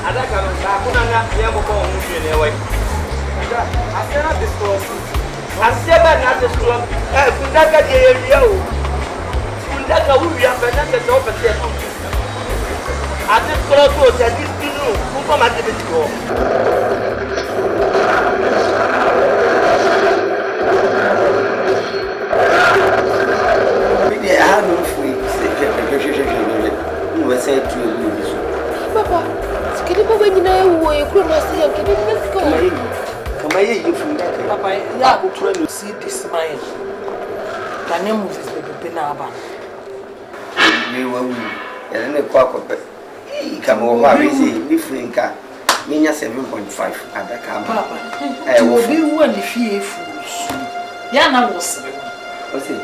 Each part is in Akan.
Adaka no ba ko na ya ko ko hu hwe na we. Asera destroy. Aseba na destroy. Kundaka de ye o. Kundaka wu ya ba na se o pete no. Ate kro to te distinu, ko ko ma te be ko. We are no free. We say to you. Papa, skidi baba nyina wo e kuro ma se yanke bi mesko. Kama ye you from that. Papa, ya go try to see this man. Can you move this baby na aba? We were ya ne kwa kope. Kama wo ba we say we free nka. Menya 7.5 adaka ma. Papa, wo bi wo ni fie fu. Ya na wo se. O say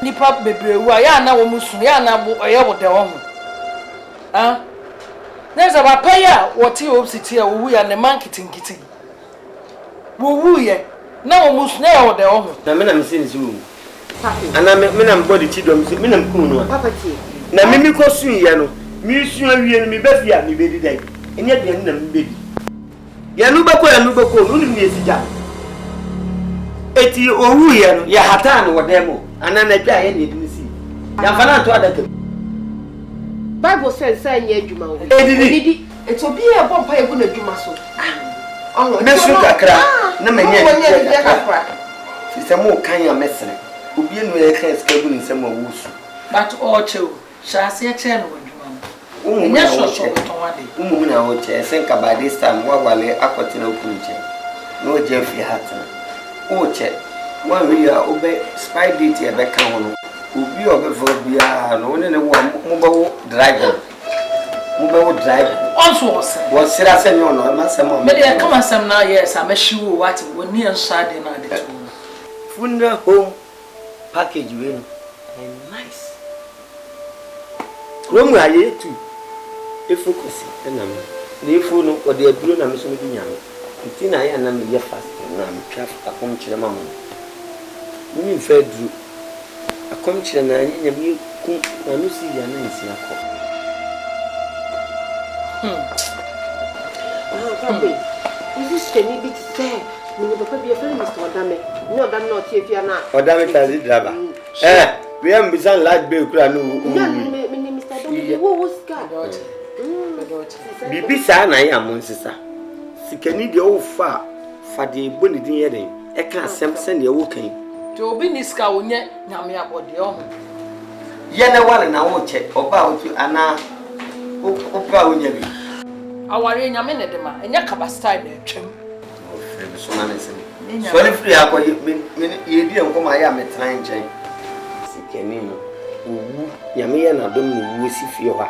ni papa bebre wo ya na wo musu ya na wo ye wo de wo ho. Ah? There's a papaya what you obsity we and the man kitting. Woo ye. Now almost now the home. na me na me sin zu. Ana me na mbodi chidom me na mkunu. Papa ti. Na mimi ko sun ye no. Mi sun awie no mi ba fia mi bedi dai. Enya de na me bedi. Ya nu bako no ni mi esija. Eti owu ye no ya hata no wodemo. Ana na twa ye na edini si. Ya fa na to adaka. Bible says say nye adwuma wo. Edidi. Eto bi e bo mpa ye go na adwuma so. Me su kakra na menye kakra. Sistemo kan ya mesere. Obi enu ye kan ska gu nsem awusu. But all chew. Shall say chair no adwuma. Umu Nya so to wade. Umu na wo che senka by this time wa wale akwotena okunche. No je fi hatna. O che one we are obe spy date e be kan ho. Obi obefo bia no ne wo mo bawo driver. Mo bawo driver. Also Was sira se no no ma se mo. me dey come asem now yes am shiwo what woni ensade na de to. Funeral home package we no. Nice. Romu aye tu. E focus na me. Na efu no o de aduro na me so me nyame. Nti na ya na me ye fast na me twa akom kire ma mo. Mimi mfa duru. Akom kire na anya me ku na no si ya na nsi akọ. Papa. This can be say. Me papa be friend Mr. Odame. No Odame no tie fia na. Odame taxi driver. We am bisan large bill kura no. Me Mr. Odame wo ska. Bibi sa na ya mo nsisa. Sikani de o fa de boni din ye den. E ka asem se ne wo kan. To obi ni ska wonye nyame abode o ho. Ye na wale na wo che oba otu ana opa wonya bi. Aware nyame ne de ma enya kaba style na atwam. O frem so na nse. So le free akọ ye di enko ma ya metran nchen. Sikani no owu nyame ye na dom no wu si fie ho a.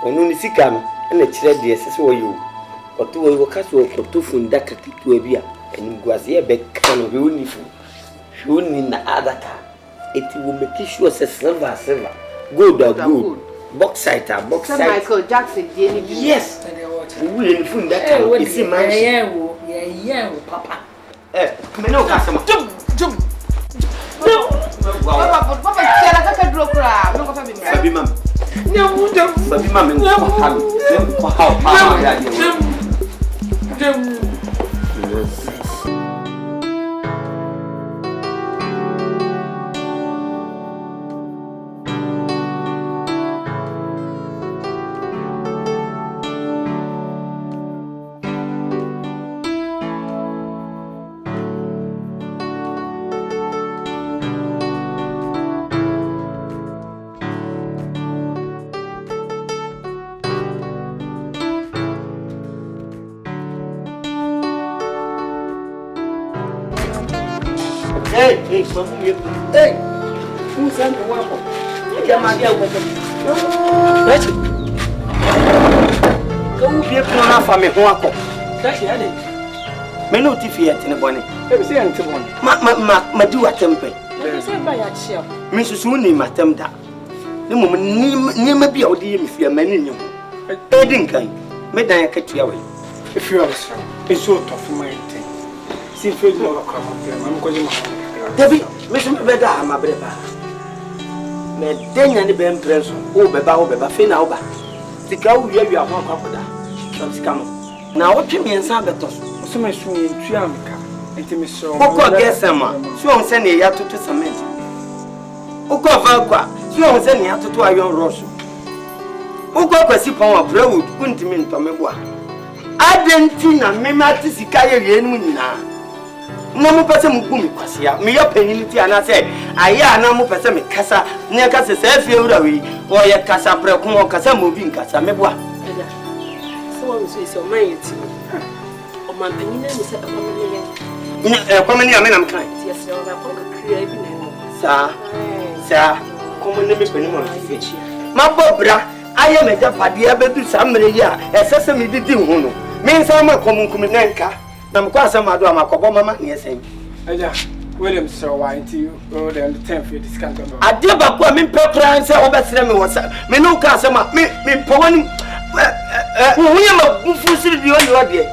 Onu ni sika no na kire de sese wo yo. Oto wo kaso oto funda katitu abi a eni guase ye be kan no we ni fu. Shoni na adaka. Eti wo make sure say silver gold gold. Bauxite. Michael Jackson die ni bi. Yes. We in funda kan isi man. Yeah, papa. Me no kasama. Jum. Papa tiara kaka duro kra. Me ko fa bi mra. Sabi mam. Sabi mam en ko halu. Dem ko halu pa ya Jum. Hey, mamu. Hey. Who's on the wall? Let's go be a plan for me. That's it. Me no tiffy at in the bonnet. Every say until one. Ma do a temper. Mrs. Suni, my temper. The moment near be out here if you are many new. I didn't kind. May I catch you away. If you are it's so tough for my thing. See, Fred, no, I'm going to Debbie, Miss Beda, my brother. Me den and the Ben Preso, oh, Beba, Fina Oba. The cow, you are one crocodile. Some scam. Na what you mean sabotage? So my swing in Triamica. Intimacy. Oko get some. So on send ya to cement. Oko vakwa. So on send ya to iron rosso. Oko kwasi pon abroad kuntimi ntomeboa. Adentina memati sikaye yenu nyina. Na mo pese mo gumi kwasia. Me ya panyin ti ana say aya na mo pese me kasa. Ne kasa se afie wura wi. O ye kasa preko o kasa mo bi nkasa meboa. So what we say man yeti. O man panyin na me se Ni komani amena mkan. Yes, no, na ko kakria bi na no. Sa komani me panyin mo fichi. Mabobra aye me da pade abedu samre ya esese me didi hu no. Me nsa ma komunkumi nanka. Na mko asema do amakobo mama ne esen. Agya, William so why you go there on the 10th for discount. Ade ba ko me pekra nse obesere me wosa. Me no ka asema me powani wuye ma bufu siri bi oni ode.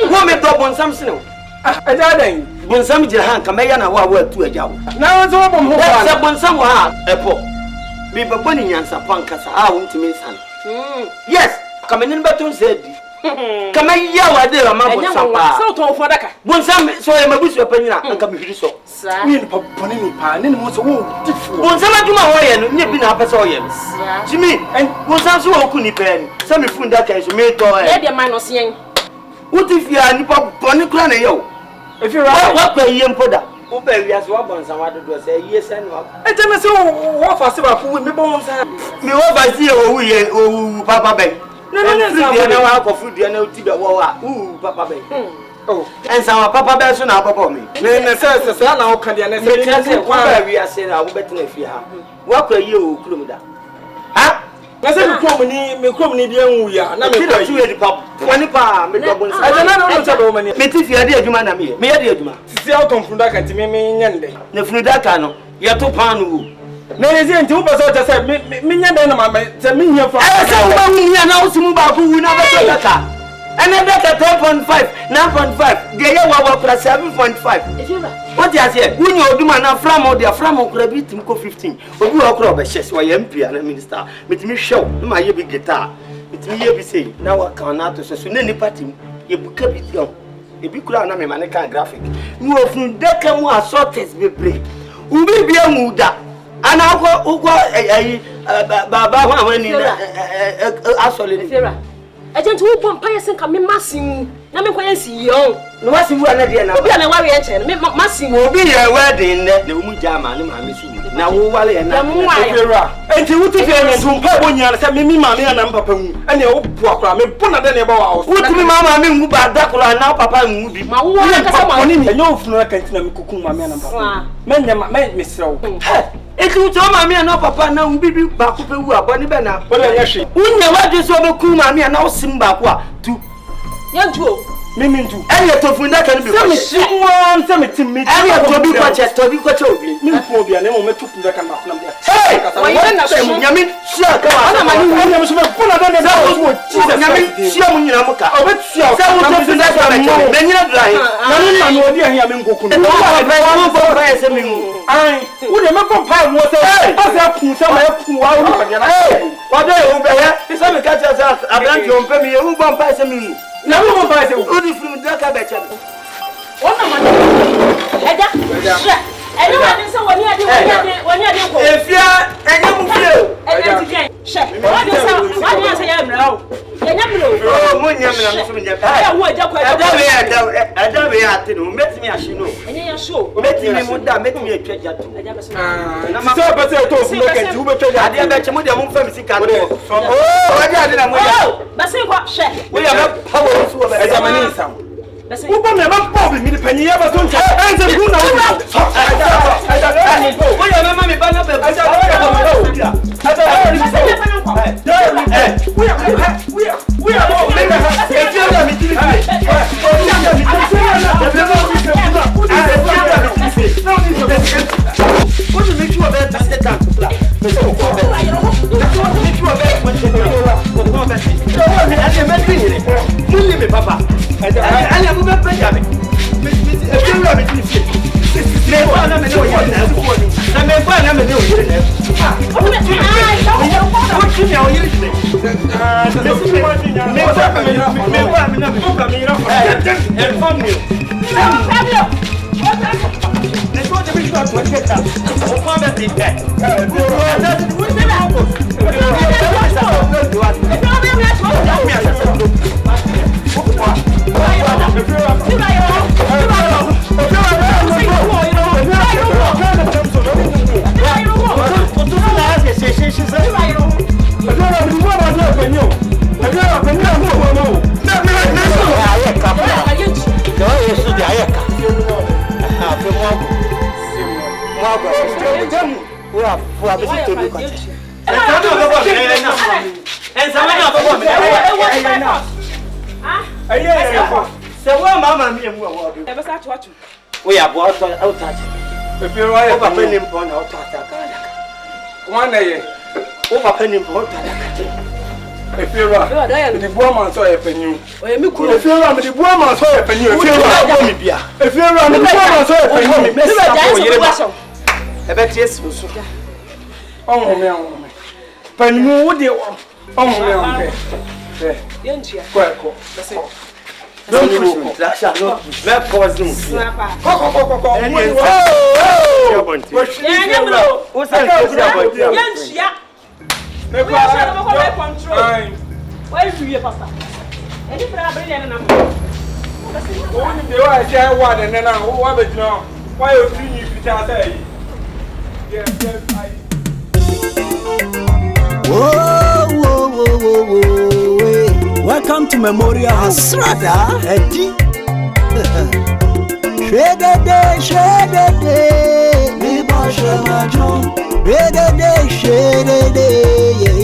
Wo me do bonsam sene. Agya den. Bonsam jira han ka me ya na wa atu agya wo. Na wo so bom ho ba. Se bonsam ha epo. Me babani nyansa pankasa a wontimi san. Yes, ka me nin beton se di. Kama ya wade wa mabonsam pa. So to for daka. Bonsam so e mabusu epanyina anka me hwiri so. Ni pa boni ni pa, ni mo so wo difu. Bonsam aduma ho ye no, nye bi na apese ho ye no. Jimi, bonsam so wo ku ni pa ni. Se me funda kan so me to e. E de man no sen. Utifia ni pa boni kura na ye o. If you right, wa kwa ye mpoda. Wo ba wiase wa bonsam adodo se ye se no. E je me se wo fa se ba fu me bonsam. Me wo ba si o wu ye o papa ben. No, na wa ko food ya na utibe wo wa. Papa ben. Oh, and some papa be so na papa me. Me say na wo kan dia na Me say kwa ba wi ase na wo betina fi ha. Wa kwa ye o kulum da. Ha? Na say me krom ni dia nwu ya na me kwa yi di pap. Wani pa me do bon sa. Na no cha do mani. Me ti fi ade adwuma na me. Me ye de adwuma. Sisi auto mfunda kan ti me nyande. Na funu da ka no. Ye to pan wo. Na ye nti wo ba so ta say me nyande na ma say me hia fa. Say wo ba wu hia na wo simu ba ku wu na ba so da ka. And that's 10.5, 9.5. They are our 7.5. What is it? When you do man from or the from or could be 15. But we are crop a chess or MP and a minister. With me show my big guitar. With me, you say, now I cannot so any party. You book up it young. A big crown of a mannequin graphic. You have from that come more sorted be break. We will be a muda. And I'll go Baba when you actually. Agent who pompire sen ka me masim na me kwaya si yo no masim wu na de na obi na wari enche me masim obi ye wedding ne mu jama ne ma me su na wo wale na fera enti wuti fe me tumpa bonya na se me ma me na papa mu ene wo bu akora me bu na de ne ba wa wuti mi mama me ngu ba da kora na papa mu bi ma wo na ka sa ma ni enye ofunu na kantina me kuku ma me na papa me nya ma me srew Eki uto mami na papa na mbibi ba ku pe wu aboni be na. Wole nya hwe. Unya wade so be ku mami na osim ba ku a tu. Yantu o. Mimi ntu. Eye to funda kan bi. Se me shimwa, se me timmi. Eye to bi ko che, to bi ko che obi. Ni nfu obi na mo me tu funda kan ba ku na dia. Hey! Wa na so. Nyami sia ka wa. Ana ma ni wu nyami so me ku na da ne da wo Jesus. Nyami sia mu nyina muka. O be tia. Se wo to funda kan ba che. Me nyina drai. Na ni ma no odi ahia me ngoku no. Wo ba ba se mi mu. Ai, wo de me pompa mu se. Asa ku se ma ku wa wo pa dia na. Wa de wo be he. Se me ka che sa abranti o mpe mi ye wo bompa se mi mu. Na wo mo ba se wo. Odi funu da ka be che. Ona ma. Eda. Eni wa din se woni ade ko. Efia enye mu fie o. Eda ti gen. She. Wa din se ya mra o. Ya nya mra o. Oh, mo nya mra no so nya. Ya wo eja ko Ada we ate no metimi ahye no. Enye ya show. Metimi mu da metimi atwa jato. Eja be so. Na ma se ba se to fu no kan ti wo be twa Ade be che mo de mo fam sika no. Oh, ade ade na mo ya. Oh, ba se ko she. We ya ba power so be. E jamani sam. Basi Uba me ba pop mi de panyi ya ba so nche. E nze ku na wo. We ya mama me ba na be. Papa. Welcome to Memorial Hasrada, Eddie. Shredder, me basha majon. Shredder,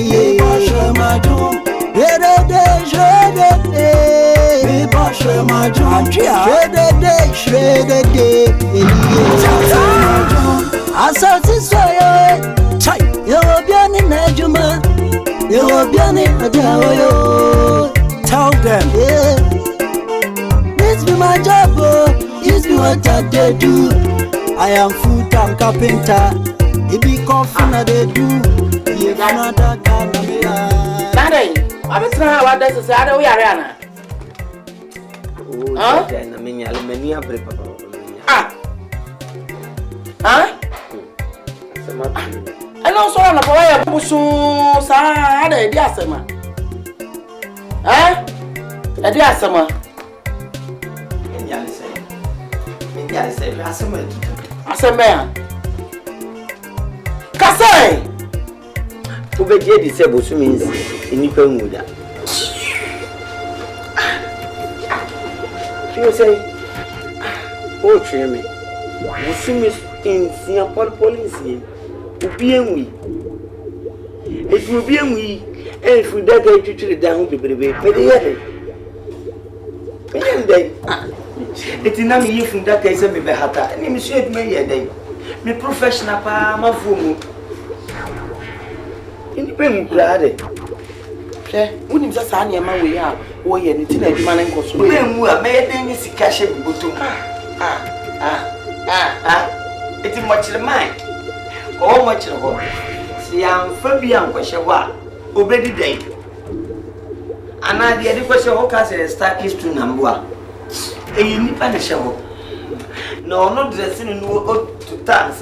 me basha majon. Shredder, me basha majon. Shredder, Asasi soyo, chai. You're biani najuma, you're biani ajayo. Tell them, yeah. This be my job, this be what I do. I am full-time carpenter. It be Coffin they do. You another kind of me. Daddy, I'm trying what does say. I don't wear Oh, then I mean, Aluminium. I know so on a boy, so sad, a diasema. A diasema. Asema. Kasai. Ube je disable so means inipa muda. You say, oh, Tremmy, you see me in Singapore police. Ubienwi. If you be we, and if we get you to the down, be baby, but it's not me from that case. Me be hata. Any monsieur me a day. Me professional pa ma fumu. Ini pe mu brade. She, unim sa sa na ma we a wo ye ni tina adwuma na nkoso. Me mu a me dey ni sika hye bubutum. It's much the mind. Oh, much of all. See, I'm Fabian Quashawa, obedi day. And I did the question of Castle start is to Nambua. A unique show. No, not dressing in to dance,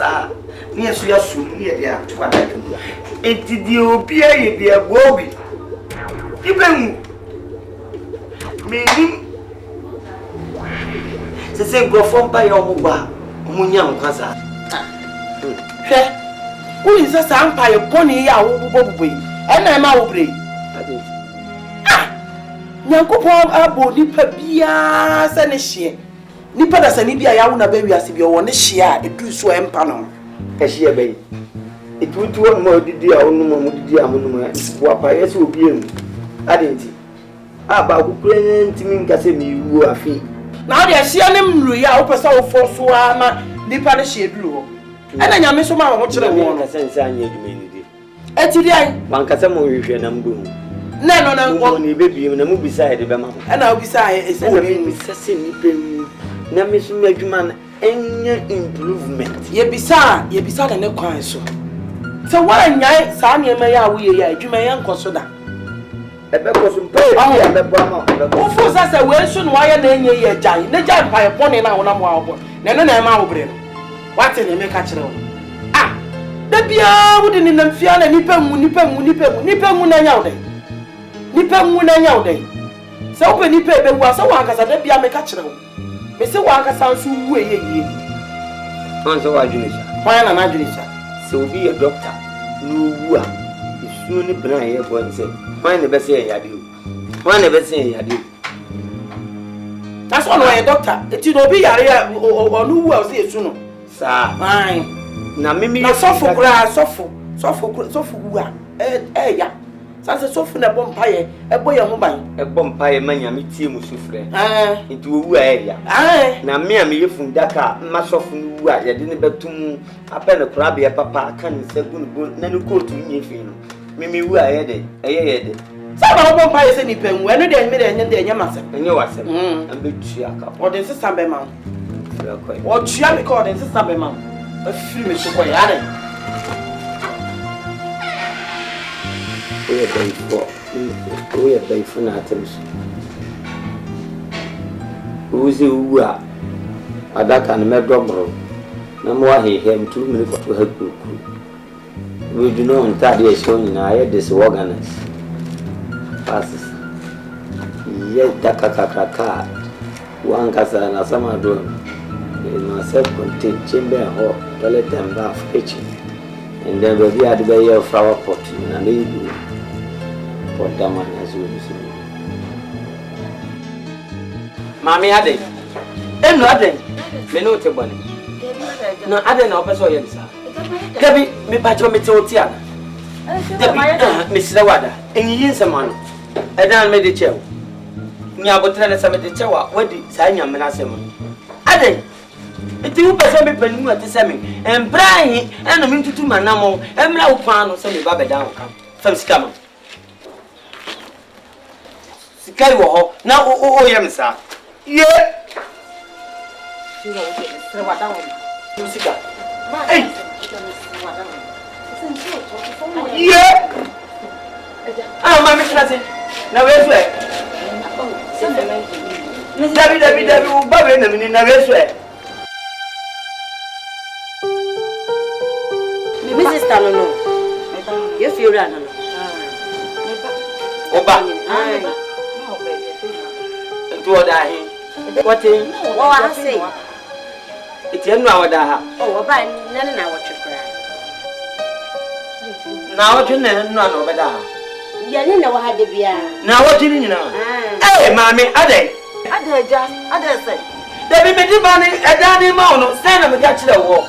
near Suyasu, near the what I can do. It did you be a bobby. Even meaning the same go from by your mobile, Munyam Casa. Who is a sampire pony? I will be, and I'm out. Nyankopon abo nipa bia se ne hye nipa da sani bia ya wona ba wiase bia wo ne hye a edu so empa no e hye be etutu won mo didi a wonu mo didi a mo no wo apa yesi obi enu adenti aba kukure ntimi nkase mi wu afi na wo de hye ne mru ya wo pesa wo fo so ama nipa ne hye duru ho ana nyame so ma wo kire wo no sense anya edwuma ni di etiri ai wankasa mo hwehwe na mbu no wo ni bebi na mu bisa de be ma ana wo bisa e se na mi sase ni pem na me so adwuma na enya improvement ye bisa da ne kwan so so wa nyai sa ne ma ya wo ye ya adwuma ya nkoso da ebe ko so mpa e ebe bo ama o fo say we so no aye na enye ye jai na jai pa e bone na wona mo abo na no na e ma wo bre no what na me ka kire wo ah da bia wo de ni na mfia na nipa mu na nya wo de nipa mu na nya wo de se wo pe nipa e be wu so wa nkasa da bia me ka kire wo me se wa nkasa so wu ye on so wa dwuni sha hwan na dwuni sha se obi ye doctor no wu a isu ni bran ye bo nse hwan ne be se ya de hwan ne be se ya de that's all why doctor eti no obi yare ya onu wu a se esu no sa ai na mimi na sofo kura sofo wu a ya sanse sofo na bom paye ebo ye ho ban ebo mpaye manya me tie mu sufre nti wo wu a ya na me a me yefun daka ma sofo no wu a ye de ne betum apɛ ne kura be papa kan se gun na ne kotu nyi fi no mimi wu a ye de ye de saba bom paye se ni penwu eno de me de nya masem enye wasem ambe tua ka o de sisa be ma o tua me ko de sisa be ma afiri me so ko yare we are by for atoms. Uzi uwa adaka na medobro na mo ahe hem 2 minutes to help you. We do not ntade e show ni na aye disorganized passes. Ye takakaka wankasa na sama do in self contained chamber hall toilet and bath kitchen and then we had the flower pot and they do for Daman as well. Mammy Ade, and nothing. Me know the money. No, I don't know. Person, yes, sir. Debbie, me patch me to Tia. Debbie, Miss Lawada, and you some man. I don't make the chair. Nyabo tell us about the chair. What did Sanya Menasem? Ade, it you person be penny at the semi, and Brian, and I mean to do my namo, and now found some Baba down from Scammer. Sikaiwo, now, oh, yes, sir. Yeah. Hey. Yeah. Ah, my Miss now where's where? David, Bobby, and now where's where? Mrs. Tano, you feel run. Oba. To die. What in? Oh, I say. It's in our daha. Oh, by none now what you cry. Now what you know over there? You know how to be. Now what you know? Hey, mammy, Ade. Ade say. There be many money a danny mono, stand up and catch the war.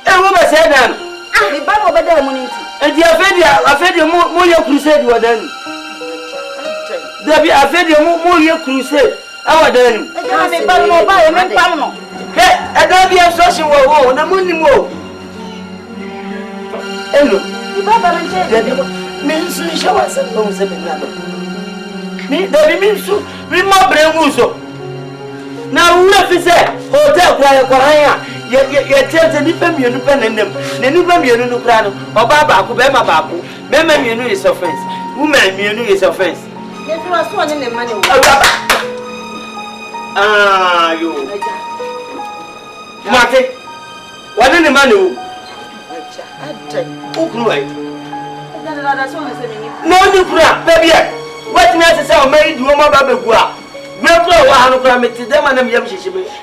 And what I said then? The Bible over there, Monity. And I fed you more your crusade were done. There be a fed you more your crusade. Our done. Hey, I don't be a social war, and a money more. Hello, the Baba means to show us a long 7 me, there means to remember Muso. Now, who have said, Hotel Quaya, yet tells a nipper you and them, the nipper you no plan, or Baba, Kubema Babu, Memma you know his offense, woman you know his offense. Yes, you are sworn in the money. Ah, you. Marty, what in the money? No, you cry, baby. What necessary made you more baby? We'll throw 100 grams to them and them Yamshi.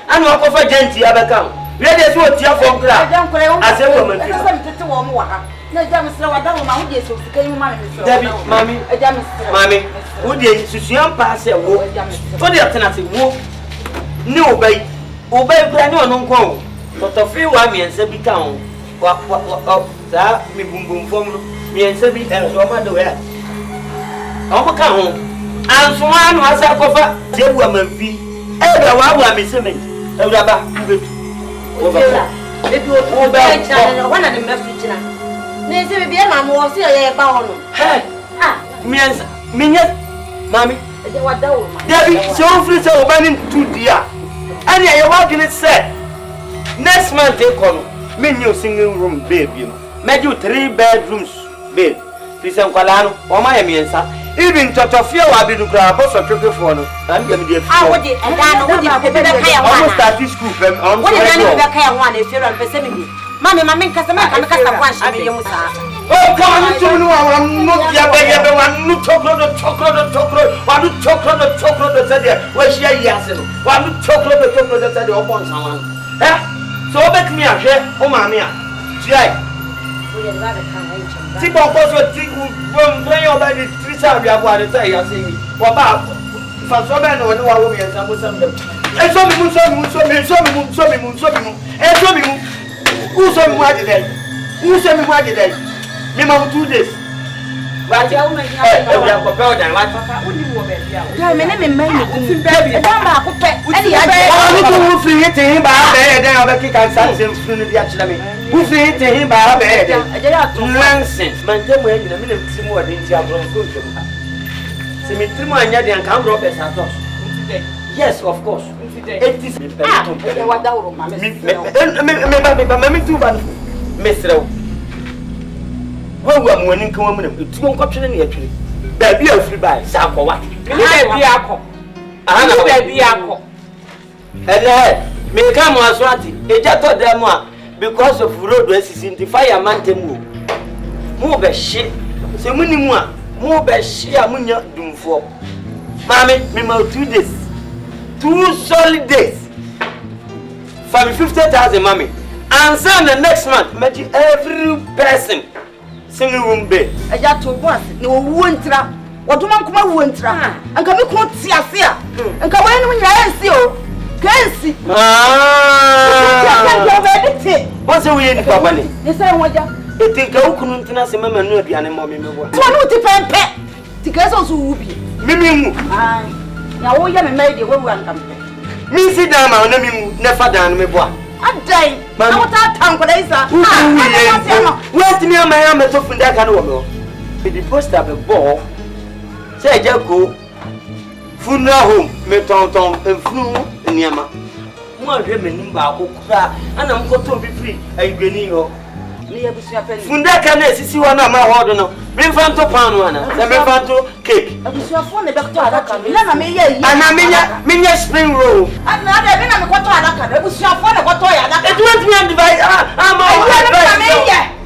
I'm not for Genty Abacam. Let us what you from crap. As a woman, Mammy, would you Susan pass a walk? For the alternative walk? No, babe. Obey Brano non quo. But a few women say become what that me boom boom from me and Sabi and Roma do it. Oh, come home. And so one was a coffer, the woman fee. Every one is a man. If you obey one of the messages, Nancy, be a man was here about hey, Mammy, what there is so free so running to dear. And you're walking it said. Next month, they come. Mean your single room, babe. You made you 3 bedrooms, babe. Prison Colano, or my answer. Even Totofia will be the grab of a triple for no. I'm going to be a what did almost start this school. I'm going to one if you're on Persimmon. Mammy, my main customer, I'm a oh, come on, you know I'm not everyone. No chocolate, where she is. One chocolate, that's at the open someone. So make me a share, oh, mamma. Tip of course, when you're by the 3 times you have one to say, I see. What about for so many or no women, some of them. And so who saw me what today? Who said me what today? Mima 2 days. Right, we have prepared and like Papa, wouldn't you over here? Yeah, my name is Mary. Who free it to him by a bed, then I'll be kicking something in the actually. Who free it to him by a bed? Nonsense, man, then we're in a minute more than you have grown. See me 3 more and yet and come rob us at us. Yes, of course. It is what Mr. When we are winning, come on, it's one question in the tree. Baby, a free by Sako. What? And may come on, Swati. A jato demo because of road races in the fire mountain move. Move a shit. So many more best she amunya doom for. Mammy, me 2 days. 2 solid days. For 50,000, mommy. And send the next month, imagine every person single room bed. I got to once, no winter. What do man come winter? And can we quote Sia? And come when I see you. Can't see. What's the way in the company? They say, what you think I couldn't answer my man, be an mommy. One would depend pet. The girls also will be. Mimi, now we have made the woman come. Me sit down, my name never done me boy. A day, I want that tongue for this. Wait me on my arm to open that kind of work. If the post of a ball, say, Jaco, funeral home, meton, and flew in Yama. One women, and I'm going to be free. I believe you. Fundaka see one of my order. Bring fan to Panwana, let me fan to cake. And I mean, spring roll. And now they've been on the it was your phone. What toy? It went me and divide. I'm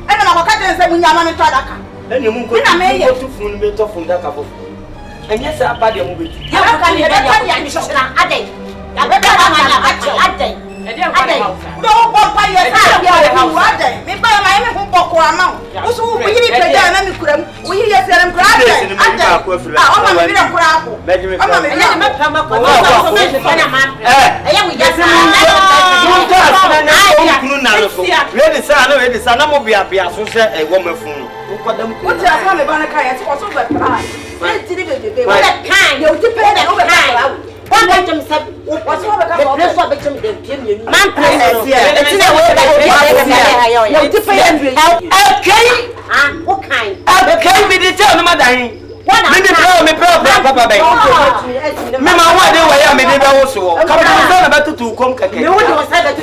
and I'm a cat and Yaman Tadaka. And you move to Fundaka from Daka. And yes, I bad your movie. You can hear a day. A day. No, by your side, me buy my own book or amount. Also, we need to get them. We hear them cry. One victim said, what's all the victim? Man, what kind? Okay, we did tell Madame. What me Papa. Mamma, why do I mean also? Come on, about to come. You was said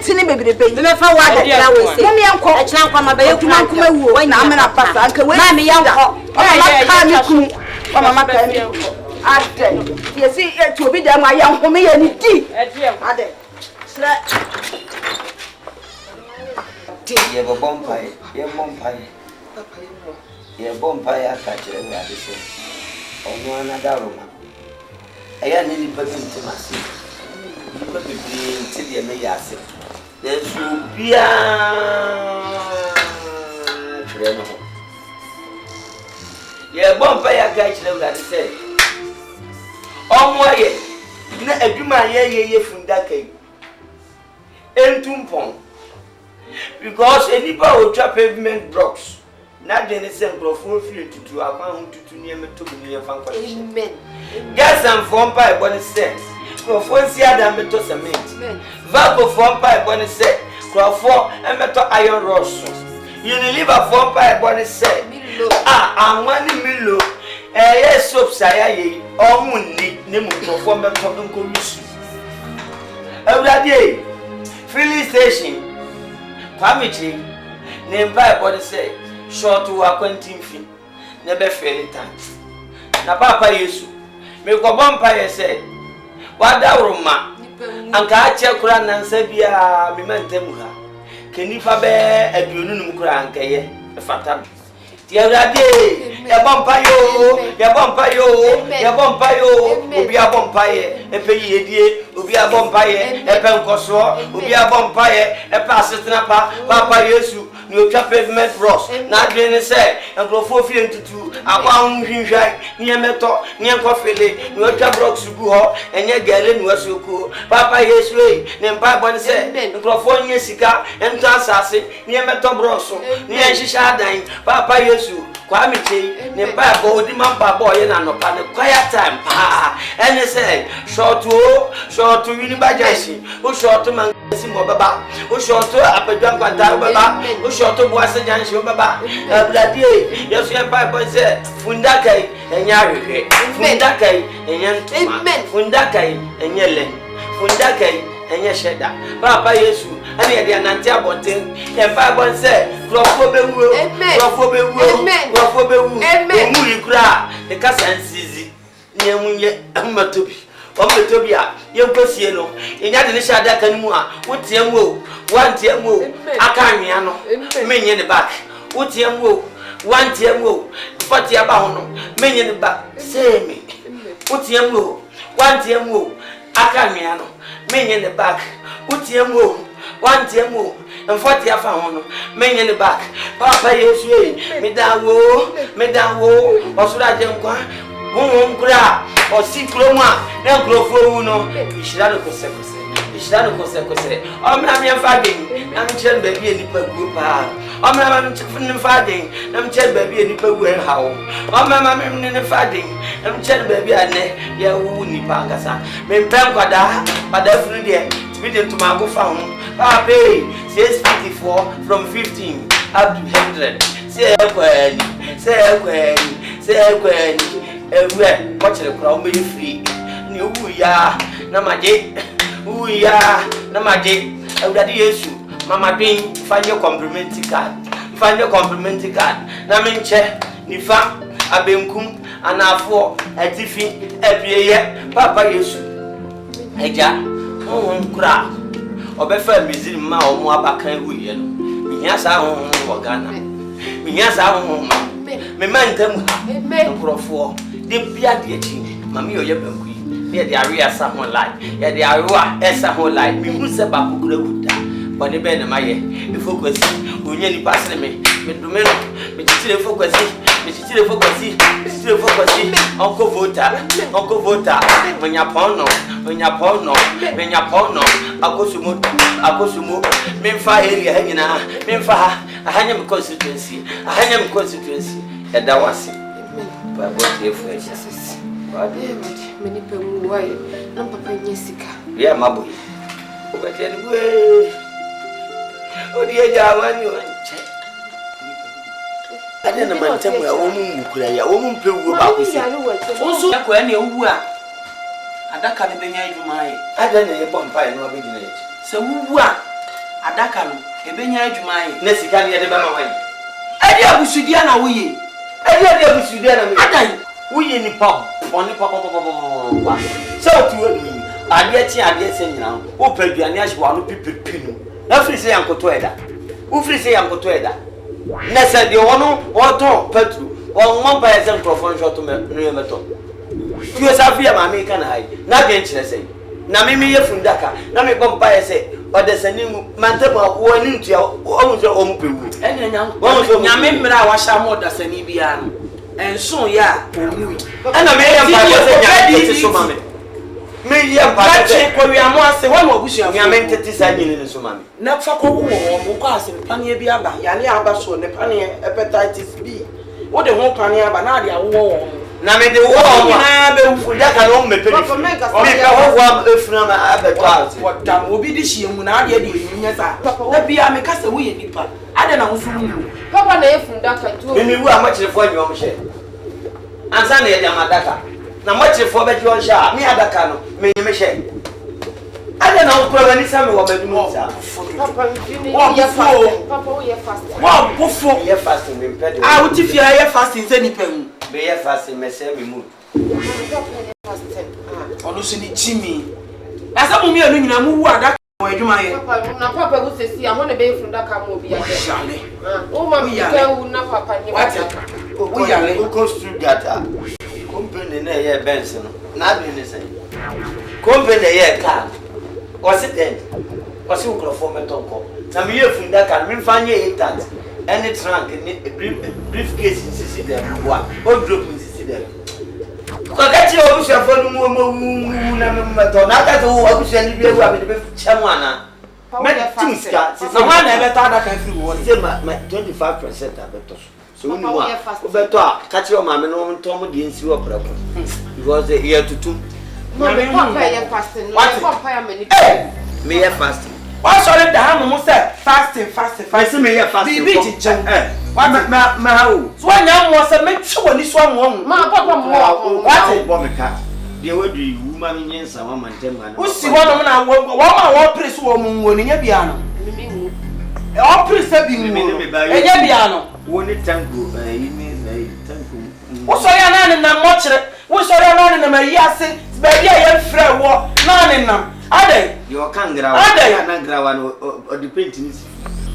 to me, baby, the baby. Never what I was saying. Uncle, a chunk from my baby to Uncle, when I'm in a pass, Uncle, when I'm young. Mamma, I you see, it will be done my young for me and tea. You have a bonfire, you bonfire catcher, I say. Oh, no, another woman. I am any person to myself. You could be till you may ask it. There should be a tremor. You have bonfire catcher, I say. Oh, my, na adwuma ye fundaka entumpon because anybody will trap pavement blocks na dey ne say microphone free tutu akwan tutu ne meto bi ne fan kwa amen gas and form pipe bone say microphone si adam meto cement vaco form pipe bone say microphone e meto iron rods Unilever form pipe bone say anwani milo yes, soap say Munni, name from the problem commission. Every day, filling station, committee, named by body say, short to a quantum fee. never fail time. Na papa Yesu, me ko bompa ye say, wada roma, anka ache kura nansa bia me mantem ha. Kenifa be aduonu num kura anka ye, fata. Ti awrade, ya bompa yo, ya bompa yo, ya bompa yo, obi abompa ye, epeyi edie, obi abompa ye, epe nkoso, obi abompa ye, epe asetena pa, papa Yesu. Ni otwa pavement ross na adwene se enkrofo fie ntutu akwa hunhwinhwai ni emeto ni enkofele ni otwa blocks gu ho enye gale ni wasoko papa Yesu ni mpa bone se enkrofo nye sika ento asase ni emeto broso ni enhihya adan papa Yesu kwa miche ni mpa bo odi mpa bo ye na nopa ne quiet time pa ene se short wini bajansi o short man si mo baba o short apadwan kwanta baba o short boase jansi baba abladie yesu ya bible say fundakai enya hwehwe fundakai enya ntoma fundakai enya len fundakai enya sheda papa Yesu ani e dia nante aboten e bible say krofo bewu omu ikura e kasansizi nyemunye amatobi Ombetobia, you go see no. In Yadin Shada Kanua, Utiamu, one Tiamu, Akamiano, many in the back. Utiamu, one Tiamu, 40 abono, many in the back. Say me. Utiamu, one Tiamu, Akamiano, many in the back. Utiamu, one Tiamu, and 40 abono, many in the back. Papa Yesu, Medan wo, or should I jump? Kura o sikroma na grofo no ishira no kose omna me fadin na mchen ba bi enipa gu pa omna ma mchen fadin na mchen ba bi enipa gu en hawo omna ma me fadin na mchen ba bi ane ya wu nipa ngasa me mpem kwada funu de bi de to ma go fa ho pa pay 654 from 15 up to 100 say kwani Everyon, watch the crowd be free. New ya, Namaje, Namaje, Every Yesu, Mama Ding, find your complimentary card. Naminche, Nifa, Abemkum, and Afo, a tiffin, every year, Papa Yesu. Agya, cra, or befer Mizim Ma or Moabakan William. Yes, I own Wagana. Yes, I own me man them, and for. The Piadiachi, Mammy or Yabaki, near the area someone like, yet the Arua, as someone like me, who's about Kukuda, but the Ben of my the focus, who nearly passed me, with the men, with the focus, Uncle Vota, when you're pono, Akosumo, Memfa area hanging out, Memfa, a Hanyam constituency, and that was it. But what if Jesus? Many people, why? No, Papa Jessica. Yeah, my boy. But anyway, oh, dear, you check. I didn't mind tell me a woman who play a woman play with also, when you were. And that can't be my. I don't know a bonfire no village. So who are? And that can be my. Nessie can get about my way. I did with Sudiana, we. Adai we ni pop oni papa so to me ade say nyina wo paduane ahwa no pipipinu na free say yankoto eda na say de wono woto patru won mo ba exam profon shot me no meto you say fear ma me kan hai na gen kire say na me ye fundaka na me bom pa say odesanimu mantema woni ntua o so o mpewu enya nyame mmira wa sha mo odesani bia no enso ya omui na me ye mpa say nyame so mame me ye mpa say ko wi amo ase wa mo busu nyame ntete sa nyine ne so mame na fa ko wo mo ko ase pane bi aba ya ne aba so ne pane hepatitis B wo de ho pane aba na de awo na me de wo na be fundaka no me pedi me ka ho wa efuna ma abeto wadam obi di hie mu na ade de nya sa na bia me ka se wo ye nipa ade na wo so mu papa na efundaka tu me wu amachirefo anyo mhye ansa na ye de amadaka na machirefo be ji on sha me adaka no me nyime hye I don't know where any time what baby moves are. Papa, you're fasting. What before You're fasting, me pet. I would if you are fasting any pen. Be a fasting, me say me move. Olusini Jimmy. As a woman, you know, who are that way, you might. Papa would say, I want to be from that car. Oh, mammy, you know, Papa, we are going to get company in a year, Benson. Nothing is saying. Company a year car. Was it then? Was you go for me tonko? Some year from that can find you that. Any trunk in a briefcase in Sicily. What? What group in Sicily? Forget your official phone. Not that all officially be able to be Chamana. I never thought I can do my 25% of it. So we know catch your mamma no Tom didn't see your problem. Because a year to 2. Papa, fasting. Me a fasting. Why shall the hammer say fasting? Fasting me a fasting. Be What my so when I was a make sure this one, my papa more. What? They would be woman in some man. Who see one of our priest woman in your piano? All priests have been me by your piano. Won't it tango? You mean a tango? What's all your none in the much? What's all your none in the Maria? Baby, I am fair war, none in them. Are they? You can't grab or the paintings.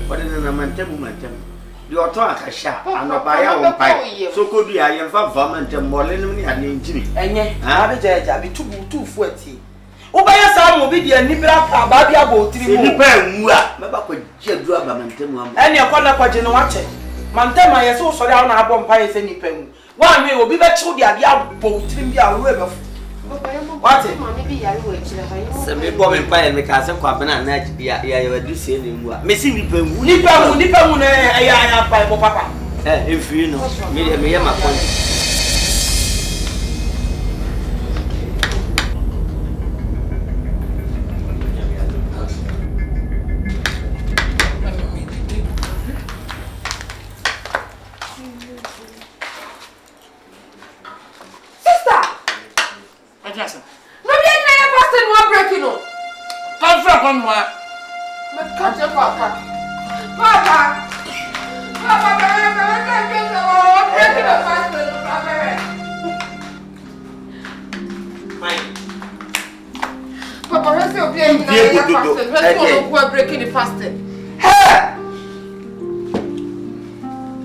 What is a man? Your talk a sharp and not by our pipe. So could be I am for vermont and more than and Jimmy. And yet, I be too forty. Oh, by a son will be the Nibra Babia boat, 3 and your corner quadrant watch it. Mantema is also down our bonfires any pen. One way will be better to the Agya boat, 3 river. What? Some bomb and pie and make us a quapan and night. Yeah, you do say anymore. Missing Nipper, I have papa. If you know, me, my point. Breaking the fasting.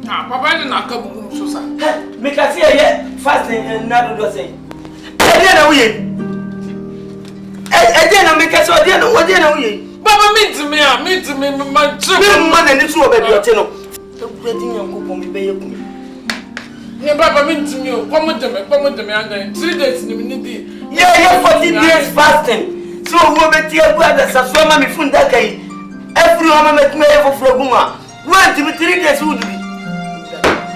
Papa, not come to Susan. Make us hear fasting and not do say. I didn't make us what dinner. Papa, meet to me, my children, and it's over your channel. Stop letting your cook on me, baby. Papa, meet to me, come to me, and 3 days in the minute. Yeah, 14 days fasting. So we'll be here, brothers, as well, mammy, from that day. Everyone make me for Floguma. 1 to 3 days would be.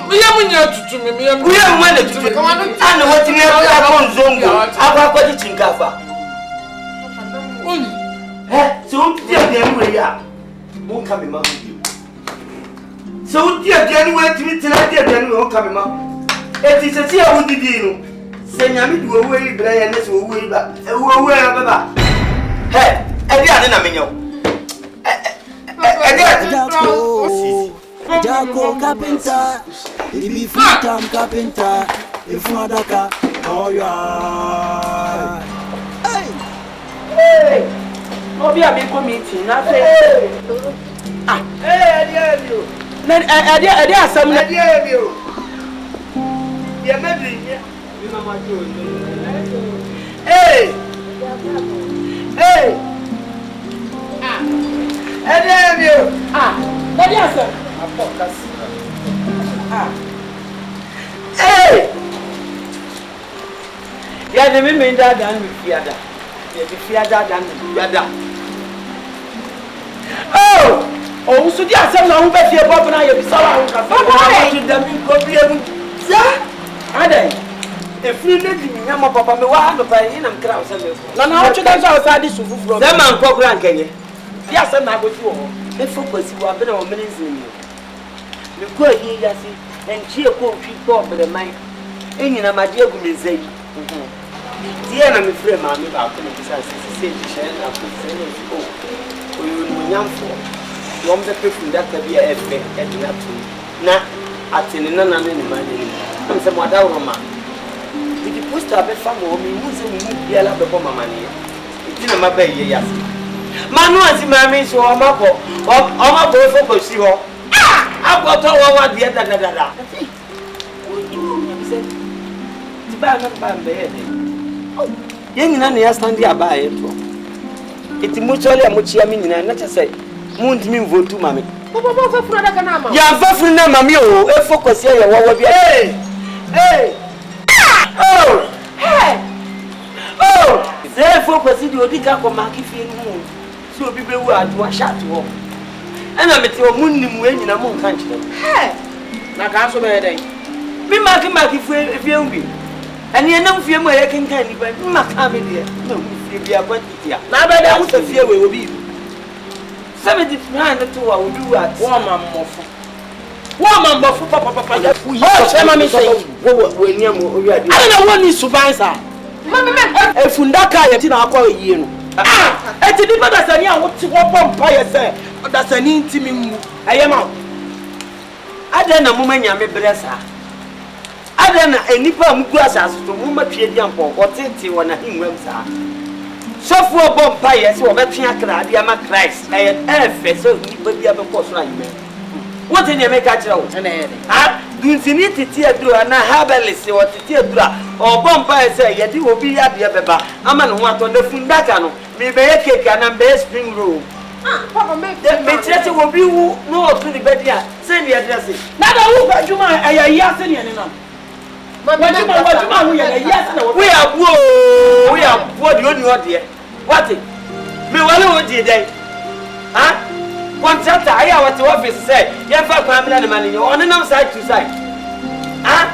We are to me, we are wanted to come on and what you have on Zongo. I've got it in Gafa. So, dear, we are. Won't come in, mammy. So, dear, January to me tonight, dear, then we won't come in, mom. It is a tear with the deal. Say, I mean, we're away, Brian, this will wait back. Hey, Jaco Carpenter, if you full-time Carpenter, if Madaka, oh yeah. Hey, oh, we are big committee, nothing. Hey, you. I dare some let you. Yeah, maybe. Hey. Hey! I damn you! What is it? Hey! Yeah, the women that done with Fiada. The Fiada done with Fiada. Oh, so there are some who bet your papa and I have saw. What did them go be able to? Are they? If you didn't know my papa, me wa no pa yin am kra o se me. Na na o chudan so outside this fufu from. Dem man kokra nkenye. Dia se na go ti wo. E focus wa be na o mene nzin ni. Me ko yi ya si en chi e ko fi ko be man. Enyina ma je gu me zai. dear na me frame ma me ba ko me say say share na ko say no o you no nyamfo wo me pe funda ka bia efe e de na tu na atene na na ne ma ne ni se mo da wo ma di poster be fa mo mi mu se mu bia la be ko mama ne ti na ma ba ye ya manu anti ma mi so o ma ko fo ko si ho agbo to wa de da o you me say ti ba na ba be ye de yen nyina ne ya stand ya ba ye to iti mutually amuchia mi nyina na chese mu ntimi vote mami fa fura da kana ma ya fa fura na mami o e focus ya wo bia hey ze focus di odika ko ma ki fi nu so obi be wu adu shat wo ana meti o munnim we nyina mu nka nchire na ka so be den mi ma ki fi enwi ani enam fi mu e kinkan ni ba mi ma ka me de na mu fi bia quantity na be da mu fi we obi 70 na to wa odu wa wo mamofo papa ya chema mi say wo niam owi ade ana wo ni subansa efundaka ye ti na akọ yie no eti di bada sani a wo ti wo pompa ye se da sani ntimi mu eye ma ade na muma nyame bresa ade na enipa mu gu asase to muma twie di ampo otete wona hinwam sa sofo bompa ye se wo betwe akra ade ama Christ efe so nipa bia be ko so ayime what in your make a joke? Do you see it? Tear and I have a list or tear or bumpire say, yet you will be at the Beba. I'm on what on the Fundacano, maybe a cake and a best spring room. Papa, make the Manchester will be no to the bed here. Send the address. Not a whoop, but you might a yes and enough. But we are poor, you know, dear. What it? Me, what did they? Huh? Contractor, I have what the office said. You have a family money on an side to side. Ah?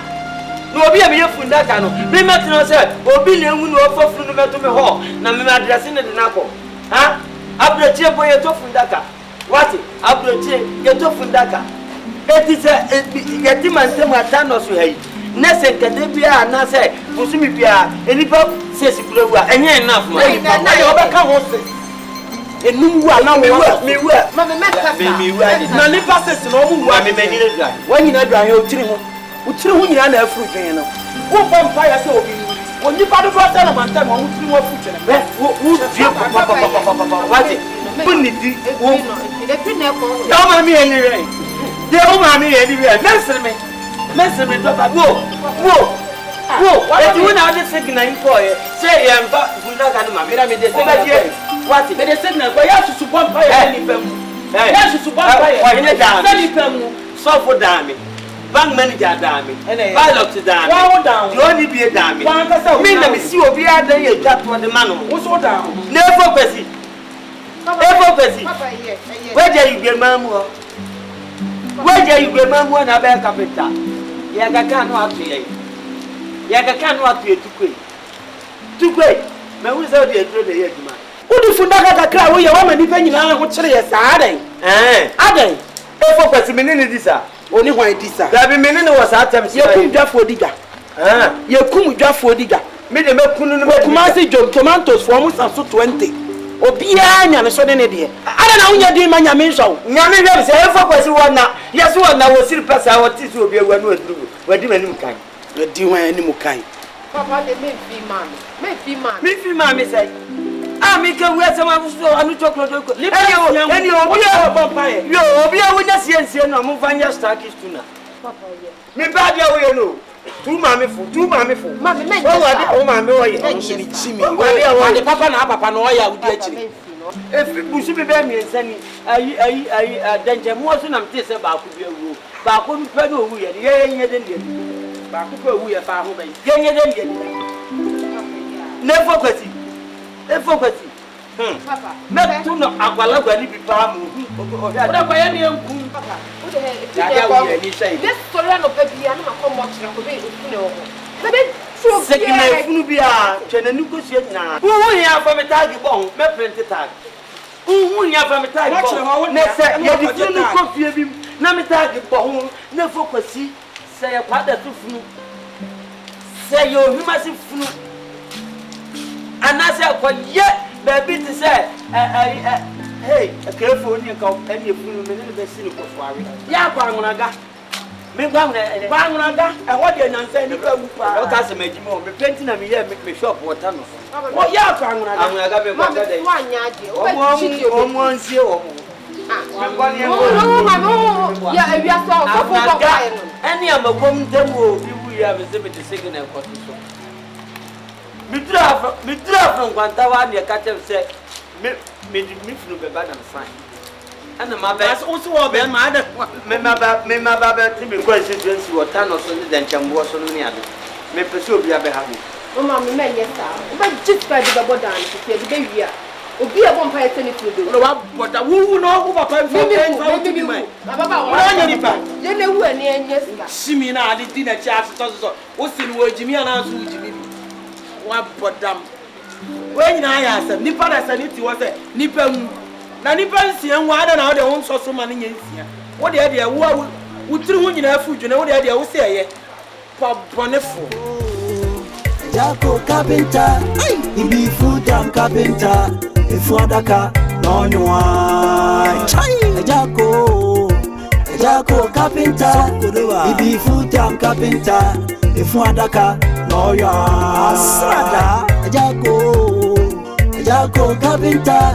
No, be a mere Fundacano. Be Martin said, or be no offer from the metal hall. Nam addressing the Napo. Ah? Abra chair boy a Fundaka. What it? Abra chair, get to Fundaka. It is a get him and tell my Thanos you hate. Nesse Cadebia and Nasa, Pusumipia, any pop says you blow, and you're enough. I overcome enu wa na me wa ma me na ni passes no mu wa me mani na dwan wa nyina dwan yo tiri ho nyina na afuru dwan no wo bompa ya se obi wo ni pa do do na man time wo tiri ho afuru dwan wo die papa wa ti bunni di wo e fi na ko do ma mi eni re de o ma mi eni re mesre me do ba wo e ti wona de signal info ye say e mba bunda ka no ma me na me de signal what it? They said, "No, you have to support by any pemu. You have to support by any pemu. So for damn bank manager damn pilot damn you only be a damn me na me see obi ada ye twa to the man wo so down never kwesi where dey you get mamu na be Carpenter ya ga kan no atu tukwe me wu say dey throw the year juma udi Fundaka kakra wo ye wo mani pa nyina ho kire ye saa adan adan efo kwesi menene disa oni hwan disa da bi menene wo saa tem se ye kum dwafo diga ye kum dwafo diga me de mekunu no kuma se jom tomatoes for mo sa so 20 obia nya ne so ne de ada na wonya din ma nya me nso nya me hwe se efo kwesi wo na yeso wo na wo siri pesa wo ti so obia wa no aduru wadi manim kan wadi hwan anim kan papa de me fi man say me can wear some anu chocolate any obia wonya siensie no mo vanya starkish tuna papa ye me ba dia wo no tu mame fo mame me o mame wo ye chimi wo de papa no ya udi achiri efi busu be be mi nsani ayi danje mo so na mte se ba ko bi awu ba ko mi pa no owu ye ye de ndie ba ko ko owu ye fa ho ben ye de ndie never kwati papa me tu no agwalagwa ni bi pa mu o da kwa ye ni enku papa o de ya wo ye ni sei this story no pe bia na ko mo kira ko be ofu ne wo me be so bia se funu bia twena ni ko sie nyina wo ya fa me tag bon me print tag wo ya fa me tag bon na se ye di funu ko fie bi na me tag bon na fokwasi se ye kwada tu funu se ye ohuma si funu And I said, "What yet, baby, to say, hey, a careful you come and you put me in the city for worry. Yeah, Bangunaga. Me Bangunaga, and what you're not saying, you can't make him more. Repenting of me, make me shop what tunnel. Oh, yeah, Bangunaga, I'm going to have one yard. Any of a woman, them will be have exhibited second and constitution. Me draw from Guantawan, the catcher said, me from the bad and fine. And the mother also a bad mother. Me my baby, Timmy questions you or tan or something than Chamboss on the other. May pursue be a behind. Oh, mammy, yes, but just by the body to the baby. Be a vampire to do. What a woo no over time for Simina did dinner charge. What's in word Jimmy and Aunt Jimmy? What but damn. When I asked them, Nipper as I need to was a Nipper. Now Nippers and why don't their own source of money in here? What the idea? Would through in our food, you know what the idea will say? Pop Bonifo. Jaco Carpenter, he be full time Carpenter. If you adaka, no you want. Jaco Carpenter, he be full time Carpenter. If you adaka, no you want. Jaco Carpenter,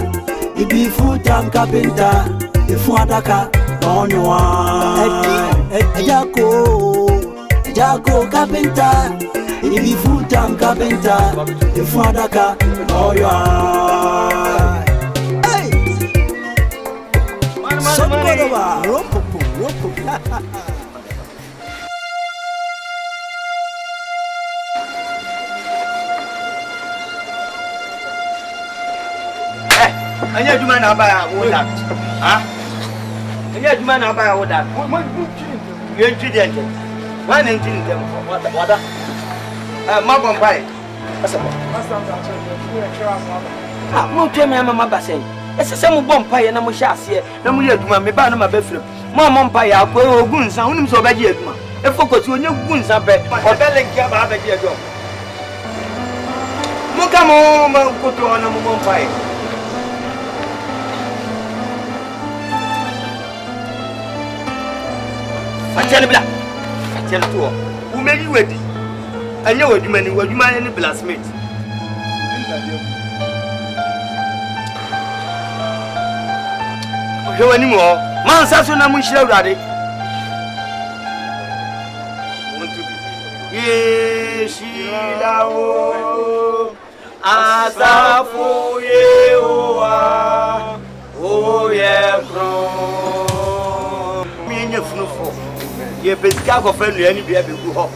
he be full time Carpenter. If you adaka, no you want. Jaco Carpenter. He be full time Carpenter. If you adaka, no you are. Hey, somebody rope. I need to man about all that. Huh? I need to man about all that. You ain't treated them. One ain't treated them. What? Mabon pai. Mo twa me mama basen. Ese se mo bom pai na mo hya ase na mo ye aduma me ba na ma befrem. Mo mo pai akwa ogun nsan unim so obaje aduma. E focus onye gun nsan be. Obele nkia ba abaje aduma. Mo ka mo ma koto na mo bom pai. Fatele bla. Fatele to. Wo meri wedi. Anya waduma ni blacksmith. Oje wani mo man saso na mun shira urade. Ye shilao asafu yewa o ye pro. Mi nye funufo. Ye pesika ko fe nua ni bia be gu ho.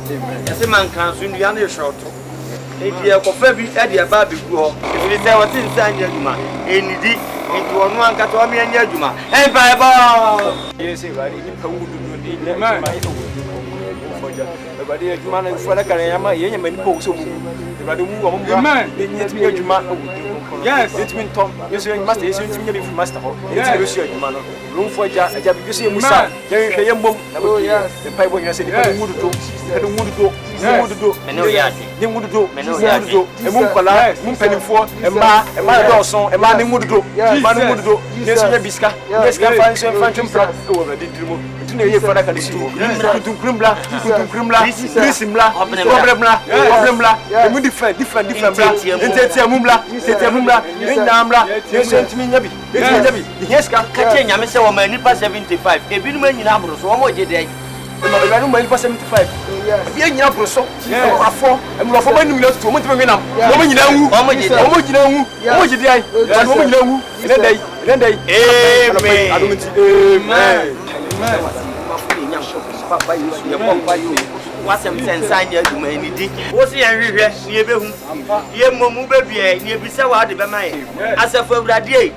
Yese man kan so nua na shoto. E bia ko fe bi e de ba be gu ho. E bi se wo tin sa anya djuma. Enidi nti onu anka to me anya djuma. En ba ba. Yese bari ni ka wudu ni le ma ito foja. Bari e djuma na fo na kan ya ma ye nya mani po so mu. Bari mu wo mu ba. Ni ni ti djuma. Yes, it mean Tom. Yes, you master. Yes, you be master. It's you man. Room for ja bi so musa. Je hwe yembom. Oh yes. The pipe you say the wudu do. The wudu do. Wudu do. Me no ya. Ni wudu do. Me no ya. E mum kwala, mum penifo, e ma do so, e ma ni wudu do. Ma ni wudu do. Yes, you biska. Yes, ka fan so fan chumpra. E wo be dirimo. Itu ne ye fada ka disi. Kutum krimla. Prisimla. Problemla. E mu different bla. Entete amumla. Tete amumla. Nyamla. Sentimi nyabi. Yes, ka kenya me se wo ma nipa 75. E bi no ma nyina abro so wo mo je dey. E no ma nipa 75. Bi nyina abro so. Afo, emlofo ma nim leto mo ntime wenam. Wo mo nyina wu. Wo mo nyina wu. Wo mo je dey. Wo mo nyina wu. Ene dey. Amen. Amen. Papa Yesu ye papa yo. Wasem sensanya aduma enidi. Wo se yan hwehwe ni ebehu. Ye momu bebie ni ebisa wa de be man ye. Asafo awurade e.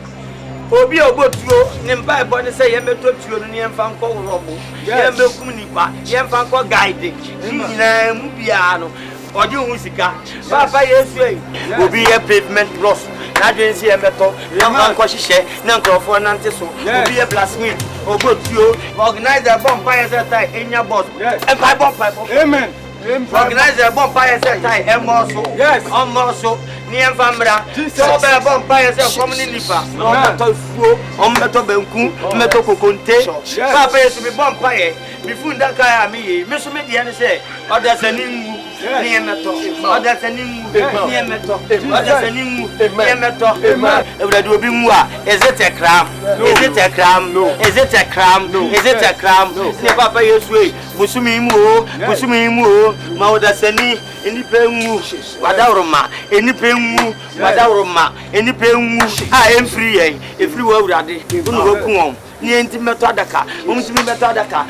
Obi obotuo ni mpa ebo ni se ye meto tuo ni emfa nko robo. Ye mekum ni kwa. Ye emfa nko guide. Nyina mu bia no. Oje hu sika. Papa Yesu e. Obi ye pavement loss. Na dwen se ye meto. Na nko hihye na nkrofo nante so. Obi ye blacksmith. Obotuo organizer bomb fire set enya boss. Empire bomb. Amen. Organize a bomb fire set time, and also, yes, also, near Famra, so bad bomb fire set community. On Metal Benku, Metal Conte, Papa is to be bomb fire. Before that guy, me, Miss Mediana say, or there's a new near metal, or there's a new near metal, or there's a new near metal. Is it a cram? Is it a cram? No. Is it a cram? No. Is it a cram? No. Papa, yes, way. Musumimu, Mauda Seni, any pengu, Madaroma, any pengu, Madaroma, any pengu. I am free, if you were ready. Nienti metodaka, metodaka,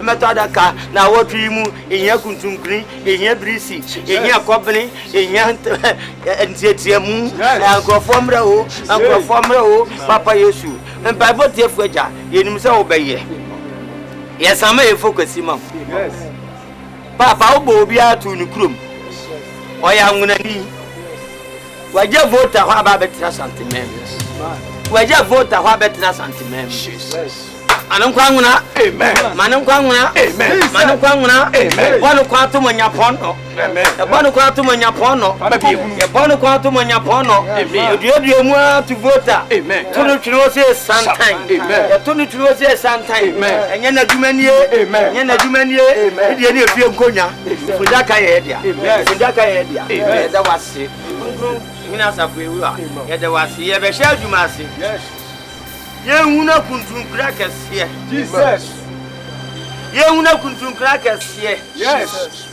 metodaka, now what you in your kuntumkri, in your brisi, in your company, in your and Papa Yesu, and by what dear Fweja, you himself obey. Yes, I may focus him. Yes, Papa Obia to Nukrum. Why I'm gonna need. Why you vote a Hababetra sentiment? Why you vote a Habetra sentiment? Manam Kwanguna, amen. Manam Kwanguna, amen. Manam Kwanguna, amen. One quantum on your pono, amen. A one quantum on your pono, a one quantum on your pono, amen. You to vote, amen. Tunutros sometime, amen. Tunutros sometime, amen. And Yana Dumania, amen. Yana Dumania, amen. You feel Gonya, Fundaka Edia, amen. Fundaka Edia, amen. That was it. There was here, the shell you must see. Yes. Una kuntum crackers here. Jesus. Una kuntum crackers here. Yes.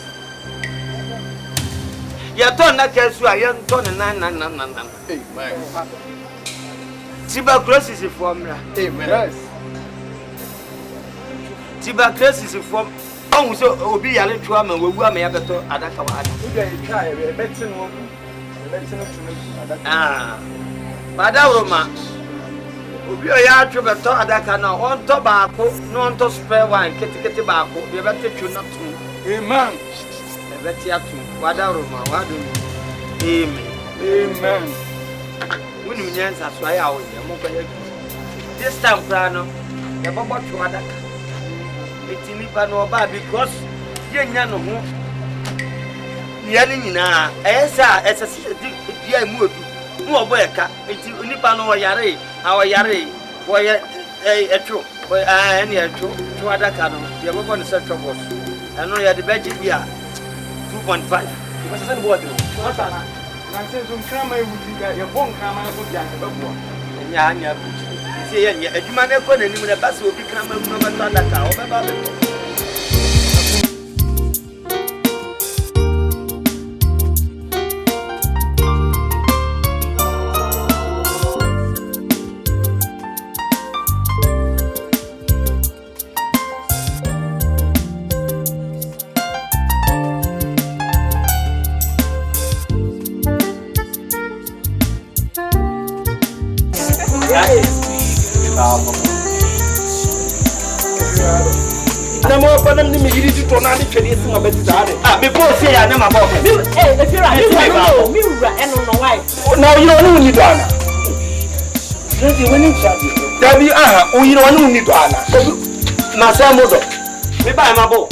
Ya ton na kesu a ya ton na. Amen. Tuberculosis is formula. Amen. Yes. Tuberculosis is form. Oh, so obi ya le twa ma wagu ama ya beto adaka wa ada. Obi ya twa e betin wo. Betin tunu adaka. Ah. Madawroma. Obi ya atwe to adaka na on to baako no on to spare one ketekete baako be bete twu na tu. Amen. Be bete atu wadaroma wadu. Amen. Amen. Woni nyansa so ya wo ye mo kwanya. This time plano ya bobo twu adaka. Etini pa no ba because ye nya no ho. Ye ni nyina esa dia mu odu. No boy ka enti onipa no yare awayare boy etwo boy any etwo to adaka no ye bobo no set troubles eno ye de budget bia 2.5 because say board what na say some krama e wuti ga ye bon krama no bia ke babo nya say ye adwuma na ko nanim na base obi krama no ba to adaka o baba be me both say I never bought me. If you're right, now you don't need Donna. You don't need Donna. Masamodo. Me buy my boat.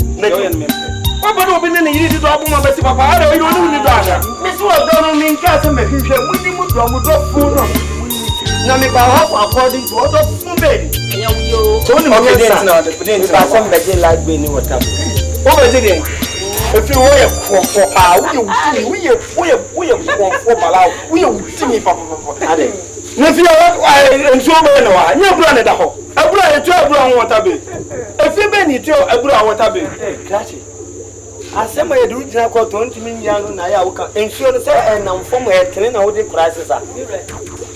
What about opening the easy to open my Betty Papa? You don't need Donna. Miss was don't mean Castle, we need to food. Now, me buy according to other food. Only my kids now, the Pudins are some better like being what happened. What was it? If you were for power, we are for Palau, we are singing Papa. If you are and so many, you're branded a hole. I brought a 12 brown water bill. If you been it, a brown water bill. I said, my dude, I called 20 million. I will ensure the and I'm from where 10 all the crisis are.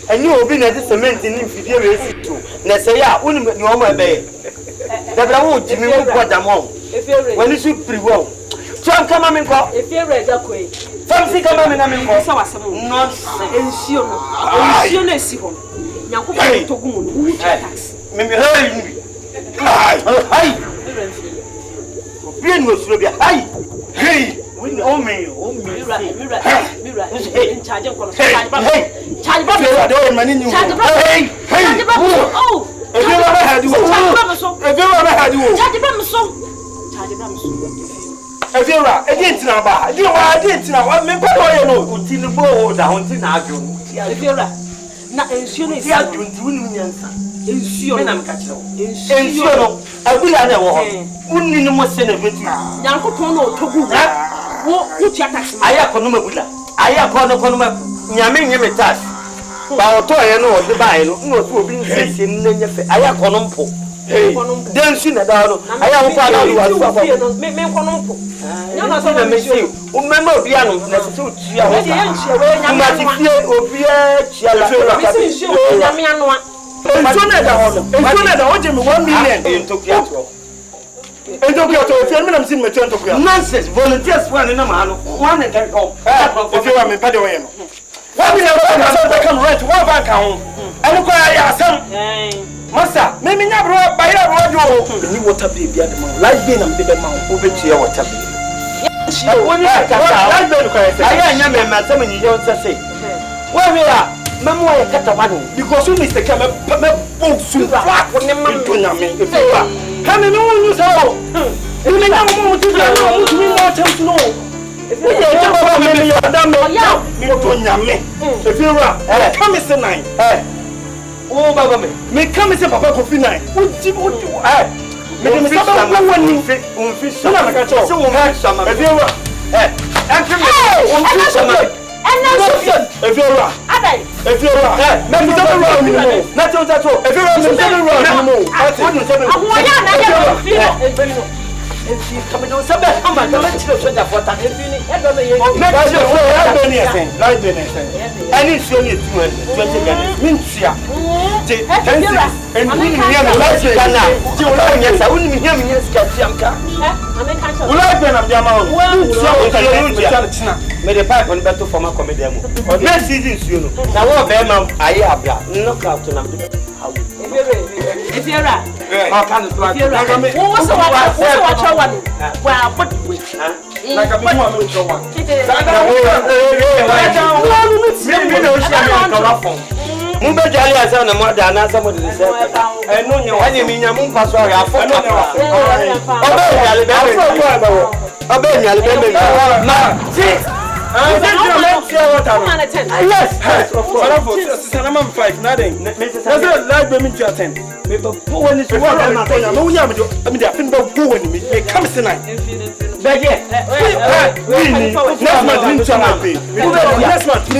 And you will be at the cement in inferiority too. Nesaya, only no more bay. That I won't give me what I'm on. When you should pretty well. So I'm coming for if you're ready, okay. Fancy coming in for some nonsense. Ensure, Yaku to go tax. Maybe hi. Being was to be high. Hey, we know me. In charge of charge if you ever had you, Everyon, against Naba. I didn't know what me no. Until the board down to Agya. Everyon. Na ensure is ya juntu nyansa ensure na mkache ensure no abula na wo unni no mo se na beti yankopon na otogu wo tia tax aya kono mabula aya kono ma nyame nyeme tax ba oto ye no ode bae no no so obi nsese nnya fe aya kono mpo den su na da no aya ho pa na wa so me kono mpo nya na so na me se o mema obi anu na se o tia ho ta ma ti fie obi a tia la me se o nyame anoa Entona da ho je me 1 million entokya to entokya to fi me na msin me entokya nonsense volunteers for na ma no one and go Everyon me pade wo ye no 1 million ka come rent one bank ho enu ko ya asam Masa, me nya bro ba ya bro jo ni water bill bia de ma life bill na me be ma o betua water bill woni kata life bill ko ya aya nya me ma sama ni yo nsase wa we a memo ya kata ba no because you mistake me bon su fa ko ne ma to nya me e fa ka me no nyu sa o ni nya mo tu ja no mo tu mi mo tem tu no we ye ja baba me yo da me to nya me e fi ra ka me se nine o baba me come say papa Coffin nine uti me dem say ba woni on fi na me ka cho so on fi sama Everyon on fi sama Everyon abai Everyon me mi say ba mi mo na to Everyon me say ba mi mo ahun ya na ya fi no enfi kameno sabe ama na chiro soja fota enfi ni e do me ye me ka so ya be ni esen life be ni esen ani so ni 20 Ghana min tia je Everyon en ni mi ya me life life Ghana je wala nya sa woni mi hia mi nya sika tiamka american life be na dia ma o tia o tia tina me de pipe on beto former comedian mo na season suo no na wo be ma aye abia knock out na Everyon o kan to Everyon wo so wa cha wa no wa put like I'm going to one. Mu be jali asa na mo da na asa mo de se enu nya wanye mi nya mu mpa so ya fo obe nyale be obe nyale be ma ti yes of course. Sanama 5 nothing. Does it like me to attend? me bo woni so wa ma to No, we am the afin ba go woni me come tonight. beje Next month we try pay. Next month we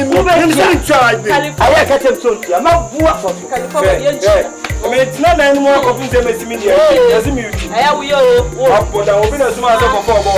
try pay. aya ka tem so ntia ma bua for Me it's not anymore Coffin say me see me there. Yes me you. aya wo yo Up but I will be na suma say for go.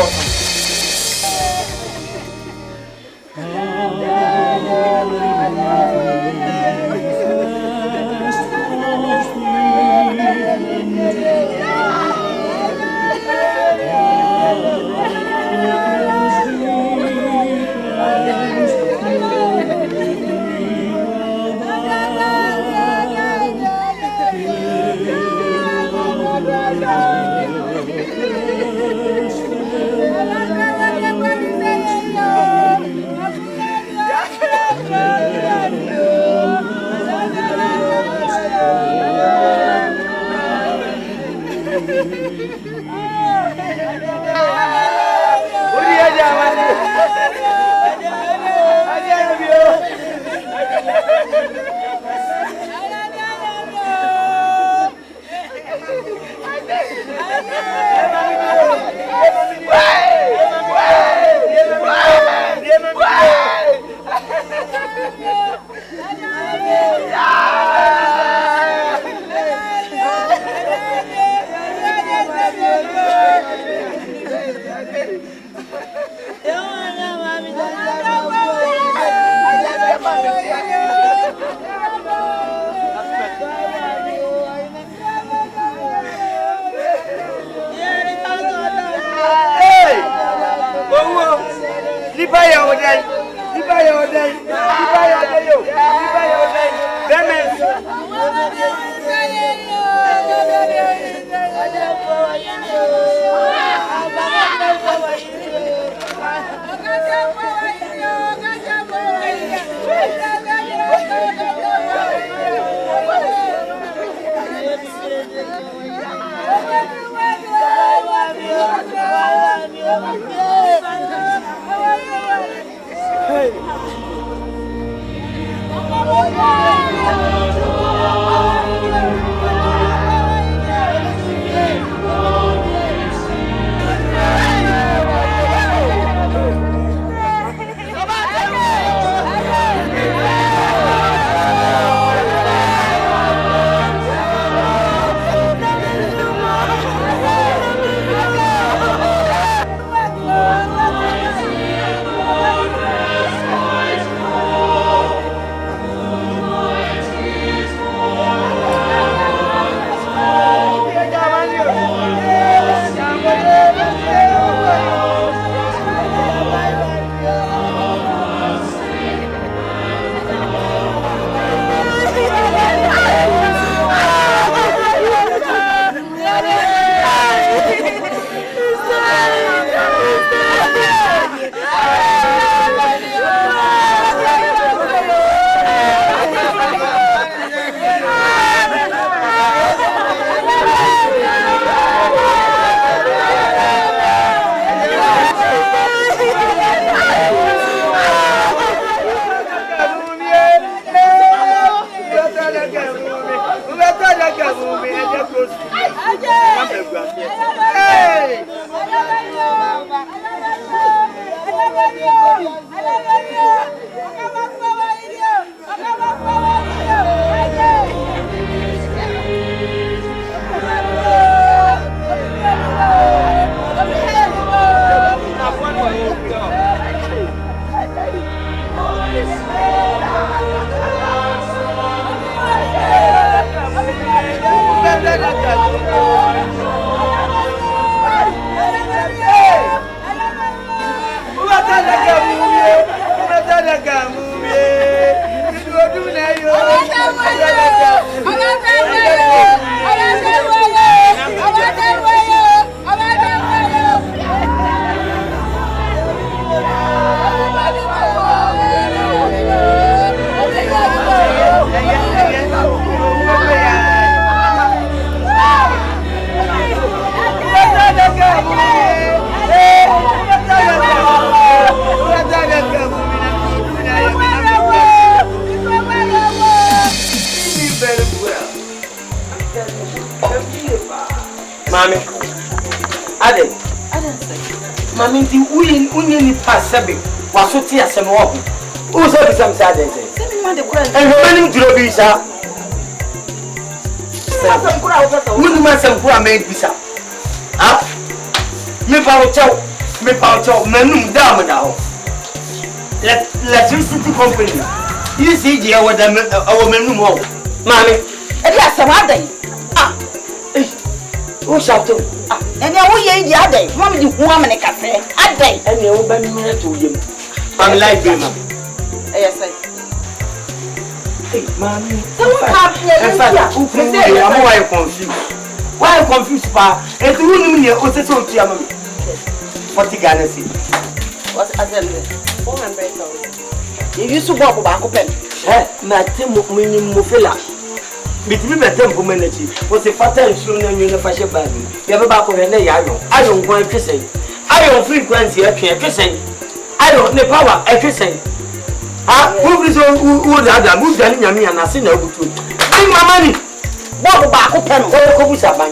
Mami. Ade. Mami ndi unye ni pasabe. Wasoti asem wo. Who say be some sad say? Say me man dey kura. And when you do be sir. Who man some kura make be sir? Ah? Me pa chow, menum dam da ho. Electricity company. You see the our menum ho. Mami, E dia asem adan. Ah. Who shout to? Ah, ene wo ye di adan. Mama di hu amene kafe. Adan. Ene wo ba mi to yem. I'm like them. Yes, sir. Hey, Mami. Why you confused? Why you confused, pa? And you know me, o se so tia mami. 40 Ghana cedi. What's assembly? 400,000. You used to go back open. Na temo minimum fela. Bitimi betem po menachi. O se fata nsu na nyu na fashe bag. Ya be ba ko he na ya ayon. Ayon kwan twesen. Ayon frequency e twesen. Ayon ne power e twesen. Ah, who is who da move dan nyame na se na obutu. Bring my money. Go back open. Ko busa ban.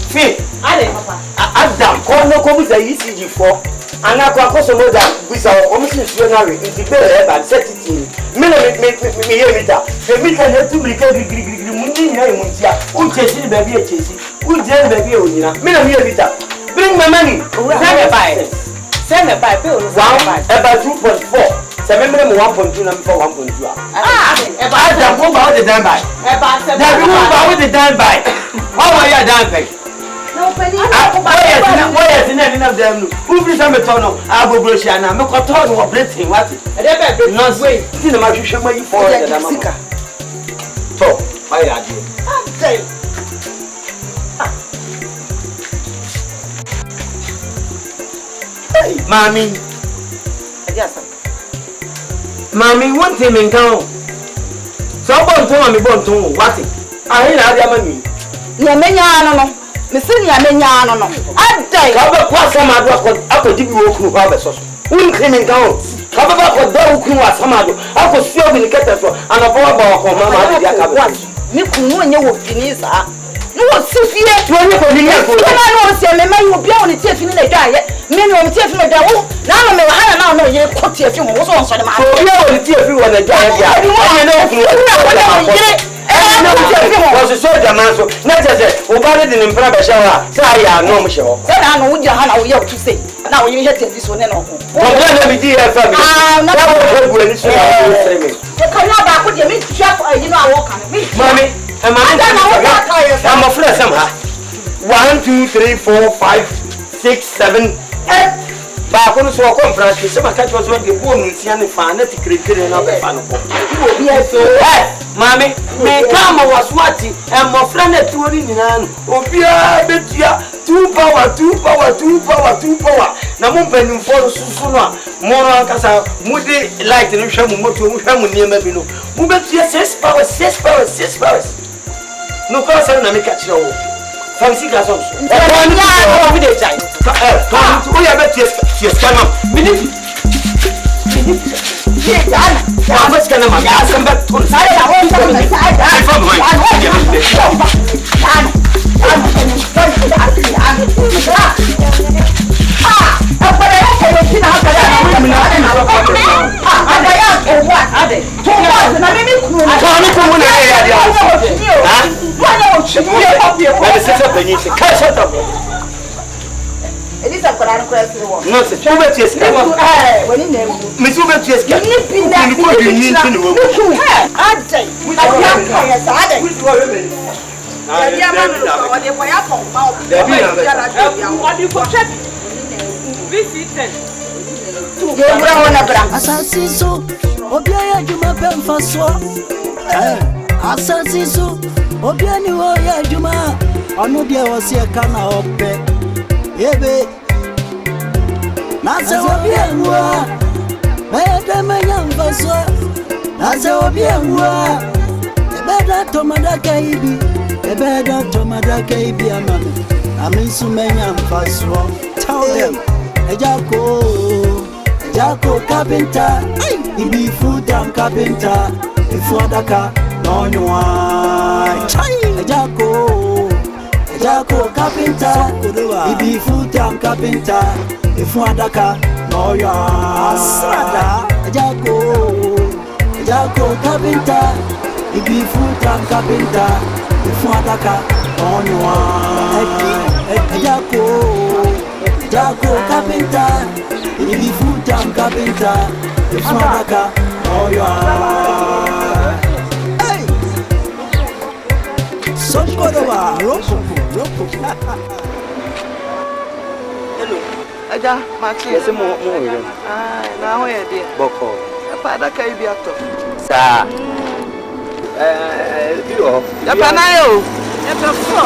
Fi, Ade papa. Adam, ko busa ECG4. Ana ko akoso moda busa o mi se na re. Ndi be e ba set it. Me hear meter. The meter na tu brika grigri munni nya e muntia. O chesi ni baby e chesi. O je baby e onyina. Me na hear meter. Bring my money. Send me buy. Pay on 2.4. Se me 1.2 na me for 1.2. Adam, go ba the done by. That we go with the done by. How are you done by? No penny. Why is in of them? Who be some tono? I go brochure na me ko to no operating what? No way. Ti na ma hwehwe mai for the dama. To, why are you? Say. Hey, Mami. Yes. Mami, one thing in town. So bon to what? I na dia mami. Ni amenya no. Me se ni amenya no. Adai. Ka ba kwa samado akodi bi wo kunu ba be so. Un crimin town. Ka ba ko do kunu wa samado. Akosi obi ni kete so. Anopo ba ko mama dia ka ba. Me kunu onye wo fini sa. No sifie. No ni ko ni ko. No se me mai obi a oni tie fini na dwa ye. Me ni o tie fini da wo. Na no me wa hana na no ye ko tie fini wo so so de ma. Obi a oni tie fini wa na dwa ye bia. Onye na okunu. No tie fini wo so so da man so. Na tese o ba de ni mpra ba shawa. Sa ya no mo shewo. Se na no wo ja hana wo ye o tu se. Na wo ye he tie so ne no ko. O ba na mi di e fa mi. Na wo go ni so na wo sere mi. E ka na ba ko de mi twa ko yi no a wo kan. Mami, I'm a friend somehow. 1, 2, 3, 4, 5, 6, 7, 8. But I want to come from the summer catch was when the bone is young fan at the cricket and other fan. Mammy, may come was watching and my friend at 20 nan. Obia, Betia, 2 power. Now, Mumpen for Susuna, Mora Casa, Moody light and Shamu near Mabino. Mubetia 6 powers. No person na me catch you. Fancy gas on. Oh, we dey time. We are better to scan up. Believe. I'm not scanning my gas and back to side. I want to side. Assassin so, Obia Juma Pemfaso. Assassin so, Obia Niwa Juma. Onudia was here, Kana Ope. Ebe Nasa Obia, Madame Faso. Nasa Obia, a better Tomada Kaibi, a better Tomada Kaibi, a man. I mean, so many Faso. Tell them, Jaco Carpenter, he be full damn Carpenter, before the car, no one. Jaco Carpenter, he be full-time carpenter. If you adaka, no ya Asada. Jaco Carpenter, he be full-time carpenter. If you adaka, no ya Jaco Carpenter, he be full-time carpenter. If you adaka, no ya. Hello. Agya, Martin. Yes, mo here. Na ho ye de. Boko. Pa da kai bi ato. Sa. Bio. Ya pa na yo. Ya pa fo.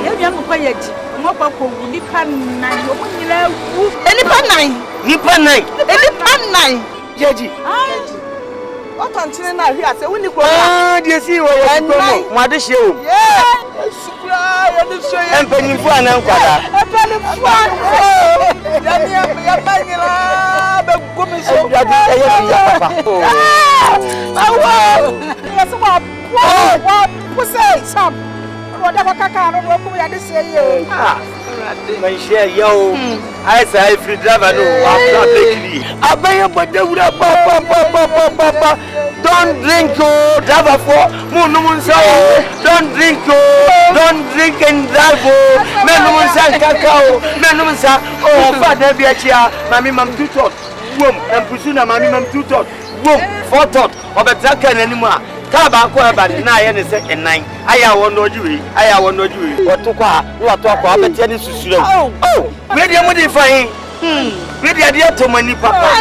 Ya bia mo pa yaji. Mo pa ko wu nipa nan. Mo nyira wu. Nipa nan. Nipa nan. Nipa nan. Yaji. What continue na here say we ni ko. Dey see wo yo ko mo. Mo ade hye o. Yeah. Sukra, ya ni so ya. Empanyimfu anan kwada. Empanyimfu. Ya banyira be gomi so. Ya di ya papa. Awo. Ya so wa say sam. Ro da kaka ro ko ya de say yo. Man share yo. I say free driver no. I'm not taking it. Abaya badawura papa. Don't drink oh, driver for Munumunsa. Don't drink oh, don't drink and drive oh. Menumunsa kakao, Menumunsa. Oh, father be a chia. Mammy mam two tot. Wom, and Pusuna mammy mam two tot. Wom, 4 tot. Of a tracker anymore. Kaba ko about 9 and 9. I want no jury. I want no jury. What to call? What talk about the tennis to shoot? Oh, where do you modify? Where do you to money, papa?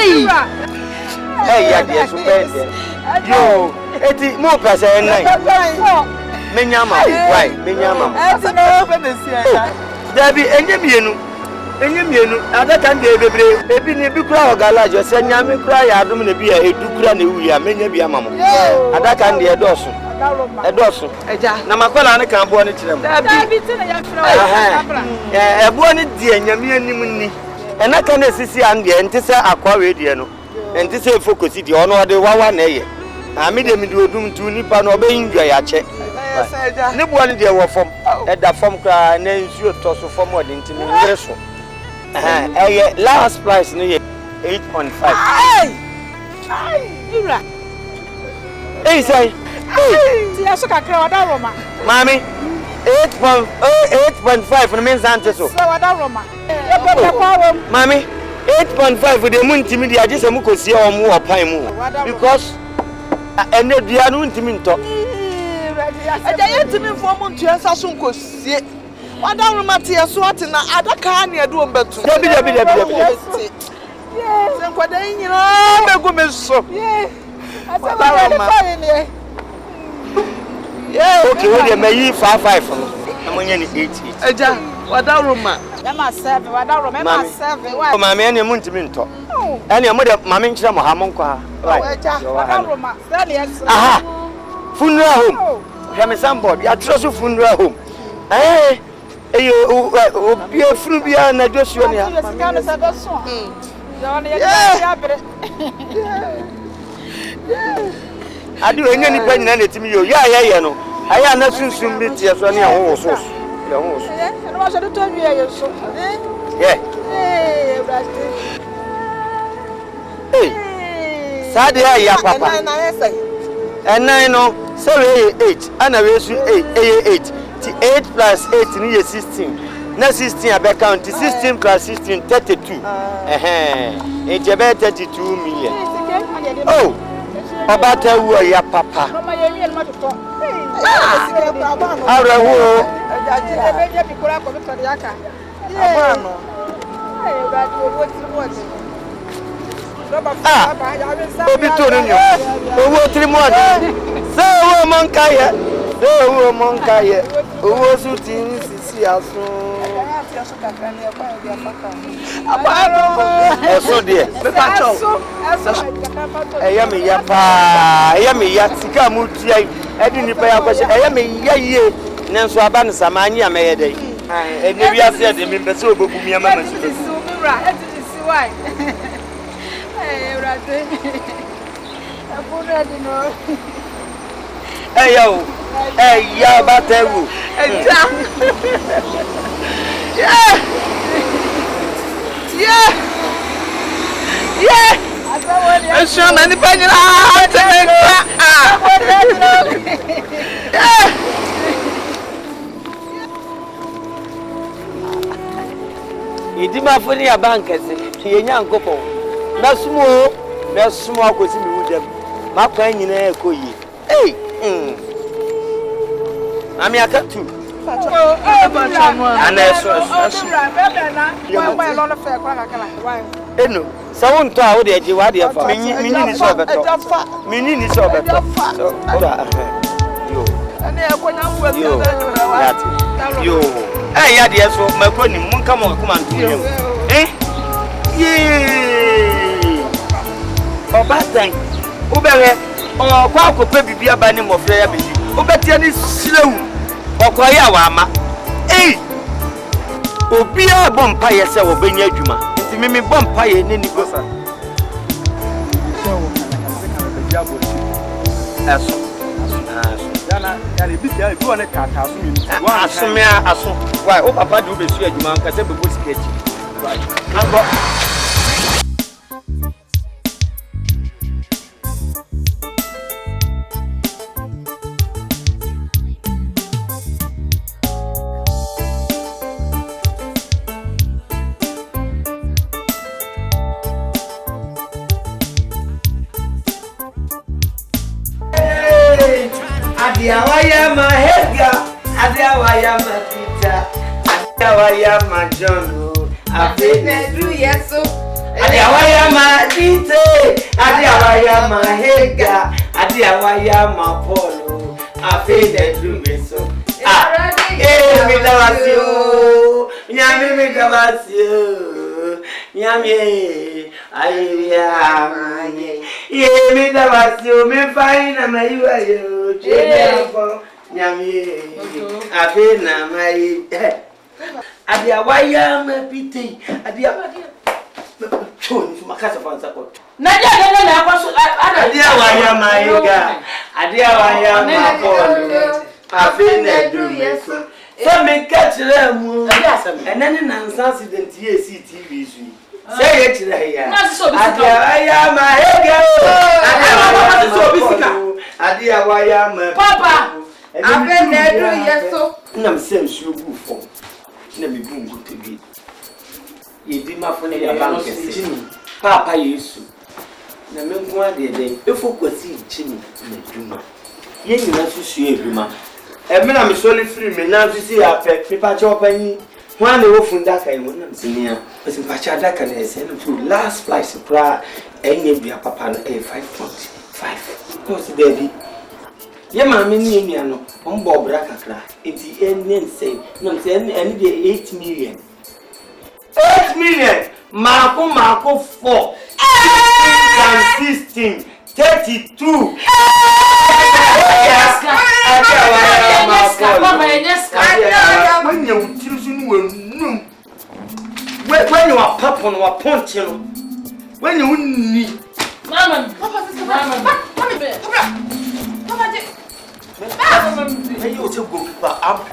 Hey, yeah, dear, so bad. Yo, eti mo pese nine. Menyama, why? Menyama. Dabi enyemienu. Ada kan de bebre. Ebi ni bi kura ogalajo se nyame kura ya adum na bi ya edu kura na wu ya menya bi amamo. Ada kan de edoso. Eja. Na makola ne kan bo ne kirem. Dabi ti na ya fra. Ebo ne die nyame anim ni. Ena kan esisi ande ente se akwa we die no. Ente se focus di ono ode wawa na ye. Ami de mi do dum tu nipa no be indwa ya che. Ne bo ne de wo fom. E da fom kra na nsuo to so fom ode ntimi ngere so. Last price no ye 8.5. Ira. Hey say. Ti aso kakra wada Roma. Mami 8.5 no means ante so. So wada Roma. E pe kwa Mami 8.5 de mu ntimi de agye se mu kosie o mu opan mu because ene dua no ntimi nto. Eja ye ntimi fo mu ntua sa so nkosie. Wada Roma tie so ate na adaka na edu ombetu. Dabi. Se nkwada nyina begu me so. Wada Roma. Okay, we dey mayi 55 no. Na monye ni 88. Eja, wada Roma. Ma 7, wada Roma ma 7. Why? O mami ene mu ntimi nto. Ene mo de mami nkyere mo ha mo nkwa. Eja, wada Roma. Aha. Funeral home. Jame sambod, ya troso funeral home. Obi afuru bia na dosio ne ha. Adi onye ni pa nyina na timi yo. Ya no. Aya na sunsun bi tie so ne ho so. Le ho so. No ma so do to wi ayo so. Yeah. Hey. Sade ya papa. And no, so 8. Ana we su 8. 8 plus 8 ni 16. Na 16 abe count 16 plus 16 32. It be 32 million. Oh. Obata wo ya papa. No ma ye wi ma to. Ara wo. Eja bi kura ko to ya ka. Abano. Obi to nyo. Owo 3 months. So wo monkaye. Owo su tin sisi aso. Abano. Eso de. Eya me ya pa. Eya me ya sika mu tia. Edi nipa ya kwese. Eya me ya ye. Nenso aba ne samani ya meye dai. Ene wi ase de me pese obogu mi ama masu. Why? Hey, Rade. I put that in all. Hey, yo. ya batewu. Yeah. Esho na ni pa nyina atenka. Idima foni ya bankese yenya nkopon na sumo akosi mi wudam makwa nyina ekoyi ami akatu eno sawon to a wo de agi wa de fa minni ni so beto yo ane ekonya mfu yo ya de so makroni mun kama kuma ntuyo Obatan ubere kwa akope bibia ba ni mofre ya bidi obetia ni silewu okoya wa ama obia bompa yese obenya adwuma nti mimi bompa ye ne ni gosa aso yana bibia bi wona kaka aso mi asomia aso why o papa de obesu adwuma nka se bebo sketch right nango Adiawaya mahega, adiawaya matita, adiawaya majono, afenedru yeso. Adiawaya matite, adiawaya mahega, adiawaya mapolo, afenedru yeso. Mi dawasio, mi dawasio, nyami, ayya, mi dawasio, mi faina maiwa yo. Nyami afena mai adiawaya mapite choni fumakasa fansa ko nadia na akwaso adiawaya maiga adiawaya mapolo afena dumeso so me kachira mu enani nansa accident ye CTV su say ye chira ya adiawaya maiga adiawaya so bisika adiawaya ma papa afenedru yeso nam sem sugu fo na me bungu tebi yedi mafone ya bankese papa yesu na me ngu ade den efokwasi chini na duma ye nyina susu eduma e me na me soli free me na susu ya pe pipa cho pani hwan na wofunda kai wonam sinia esi pacha daka na ese no last price pra enye bia papa no 5.5 course baby ye mama ni enu ano ombo bra kakra enti enen say no say eni dey 8 million mako 4 16 32 when you utirusu wenu when you are papa no aponte no when you ni mama May you go for up.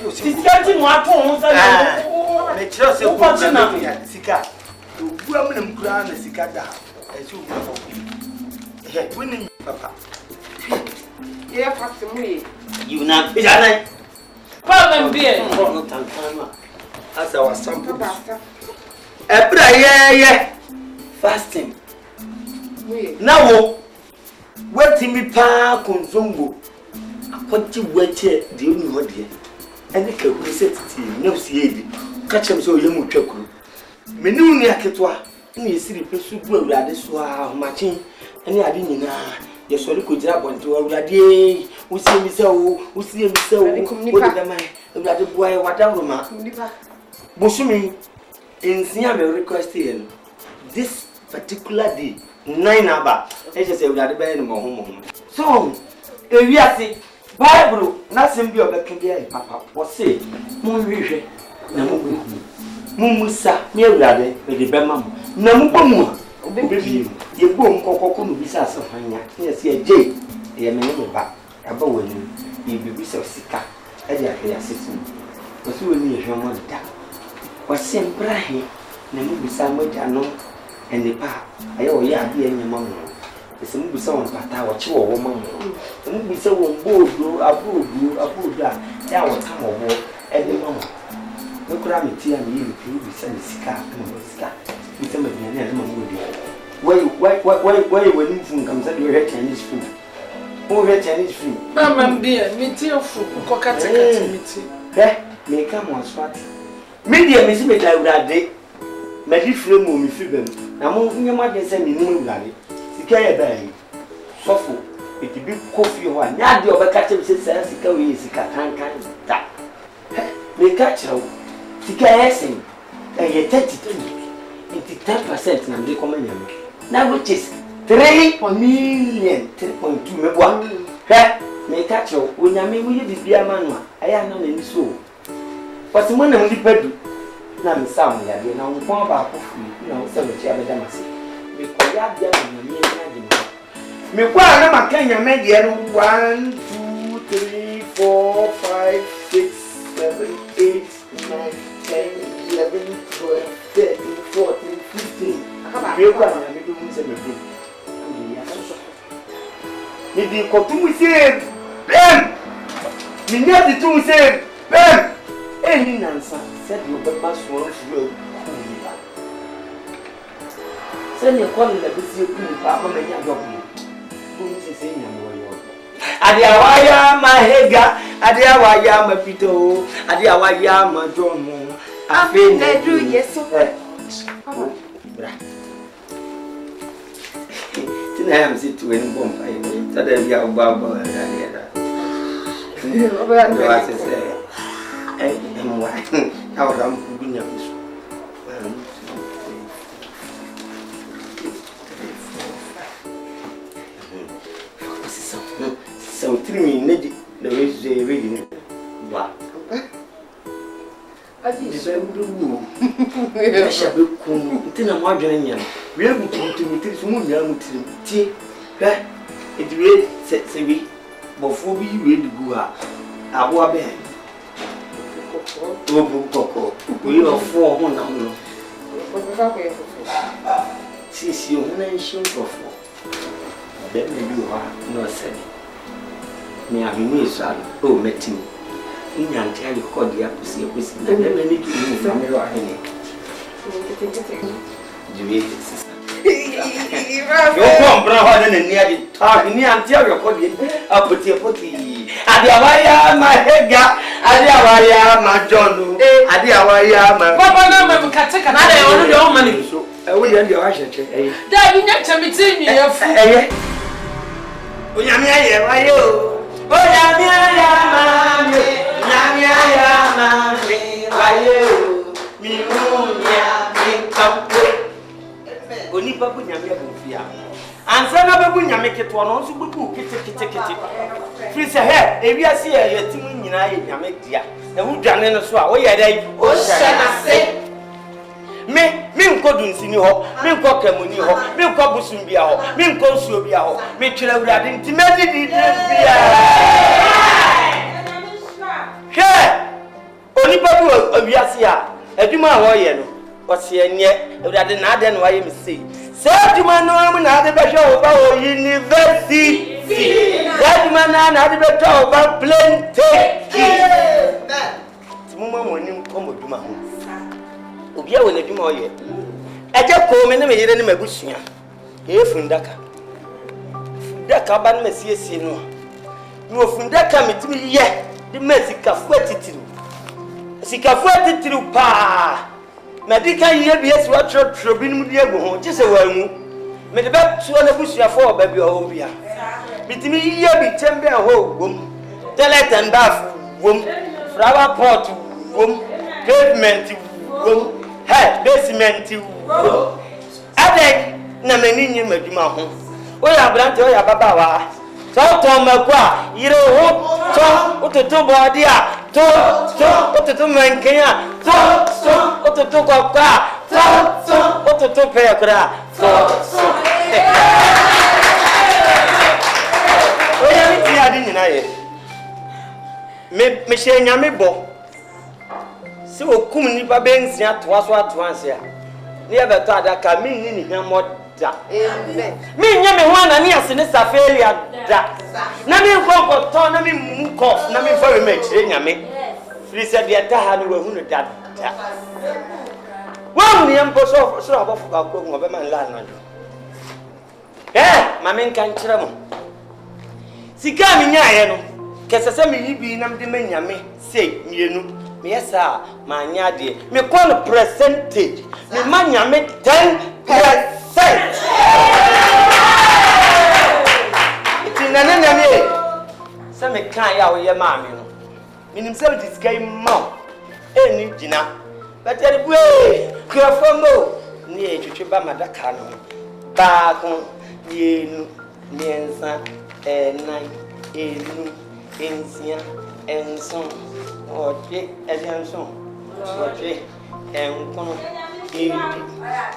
Discussing what on Make sure you watch an Sika. Women crown a Sicada as you go. Winning, Papa. Yeah, Pastor me. You not be a Problem beer. As our sample. Yeah. Fasting. Now. What me pa konzongo akwati wache de uni hode ene ka ku setiti no siedi ka chem so yemu twakuru meni uni aketwa ni esiri pesu bu awurade so a homachin ene ade nyina ye sori ko gira bonte awurade usie mi se o o de mai awurade buaye wadawroma bosumi ensia me request here this particular day 9 aba e je se urade be ni mo ho so ewi ase bible na sem bi obeka bi ai papa wo se mo hwehwe na mo bu mo musa mi urade e de be mam na mo bomu obebi ye bom kokoko no bi sa se hanya ye se eje deɛ me ne me ba aba w'anim yɛbibi sɛ sika ɛde ahwɛ asɛsi wɔsi w'ani yɛhwɛ mo da wɔsi mbra he na mu bisa mogya no ɛnipa ayɛ wɔyɛ adeɛ nyɛma mo ɛsɛ mu bisa wɔn pata wɔkye wɔ wɔn ma mo ɛmu bisa wɔn boodo aboodo a yɛ a wɔka wɔ hɔ ɛde ma mo ne kora me tia me yɛ me pii bisa ne sika ɛma mo sika bisa me aduane ɛde ma mo di why when you from comes and you hear Chinese food? Who hear Chinese food? Mamma dear, me tea food, cockatoo, meeting. Eh, may come on swat. Media, Miss Mid, I would have day. Maybe film will be film. Now, moving your mother send me no valley. The carrier bag. Sofu, it be coffee one. Now, the other catcher says, Sica is a catan kind. That may catch her. The carrier saying, and you 10% and they come in. Now, which is 3 million, 3.2 million. May catch you when I mean, will you be a man? I am not in so. But the money only bedu. Now, Miss Sam, I did not want about coffee, you know, so much other than I say. Because I am me, one of my Kenya media 1, 2, 3, 4, 5, 6, 7, 8, 9, 10, 11, 12, 13, 14, 15. You can't have me doing something. If you come to say, Ben, you need to say, Ben, any answer said you but must work for send your calling that this you papa may have you. Who is saying, Adiawaya, my Hega, Adiawaya, my Pito, Adiawaya, my John. I feel they do, yes, sir. I am sit to any bomb. So there be a bubble and I say, and why? How I'm doing this. So 3 minutes, the race is reading. What? I did do. I shall be cool. It's a margin. We are going to soon young tea. It will say we before we will go out. Our bed. We are 400. Since you mentioned before, then you are no said. Me have been son, oh, met him. In your tell you called the apple, and then I need to move from your honey. You sister. You come, brother, and near the talk, near until you're calling up with your putty. Adiawaya, my Hega, Adiawaya, my John, Adiawaya, my Papa, no, can take another your money. So I will end your ashes. That you not tell me, oh, Yamia, why you? Oh, Yamia, why you? Me, Oni babu nyame abofia ansa na babu nyame ketwa no nso bubu kete free say he ewiase ye yetimu nyina ye nyame dia na wudwane no so a wo ye dai o hye na se me nkodu nsini ho me nkokemuni ho me nkobusum bia ho me nkonsuo bia ho me twere awurade ntimedi di bia he oni babu ewiase a adwuma ho ye no what's your near? Na den why you say. Said man no na de be show ba university. Said man na de be show ba plane take. Mama monim komo duma ho. Obi a wona duma oye. Eje ko me na me yire ne magusua. E fundaka. Fundaka ba na masiesie no. No fundaka metimi ye. De masika fu atitiru. Sika fu atitiru pa. Medical year be as what trobin with your just a well. May the back to an bush for baby or hobia. Between year be temper home, womb, toilet and bath, womb, flower pot, womb, pavement, womb, head, basement, womb. I beg, Namanian Majima home. Oh, I brought to your papa. Talk to my qua, you know, what to do, body, what to do, man, can what to do, what to do, pay a cra. Oh, me she nyame bo se okum ni ba bensia toa so atoanse a ne e beto adaka mi ni hwemo da amen mi nya me ho ana ne ase ne safelia da na mi nkoko to na mi muko na mi fa we me chire nyame free se de ta ha no wa hunu da wa mi empo so abofu ka ko ngo be man la no mama nkan kire mo sika mi nya ye no kesese mi yibi na mde manyame sei mienu me yesa ma nya de me call percentage me manyame 10%. Itinana nyame se me kan ya wo ye ma me no minim se disika ma eni gina but ya bu krafomo ni etwetwe ba madaka no ba ko yenu miensa nine enu ensia enson oje elianson oje enkono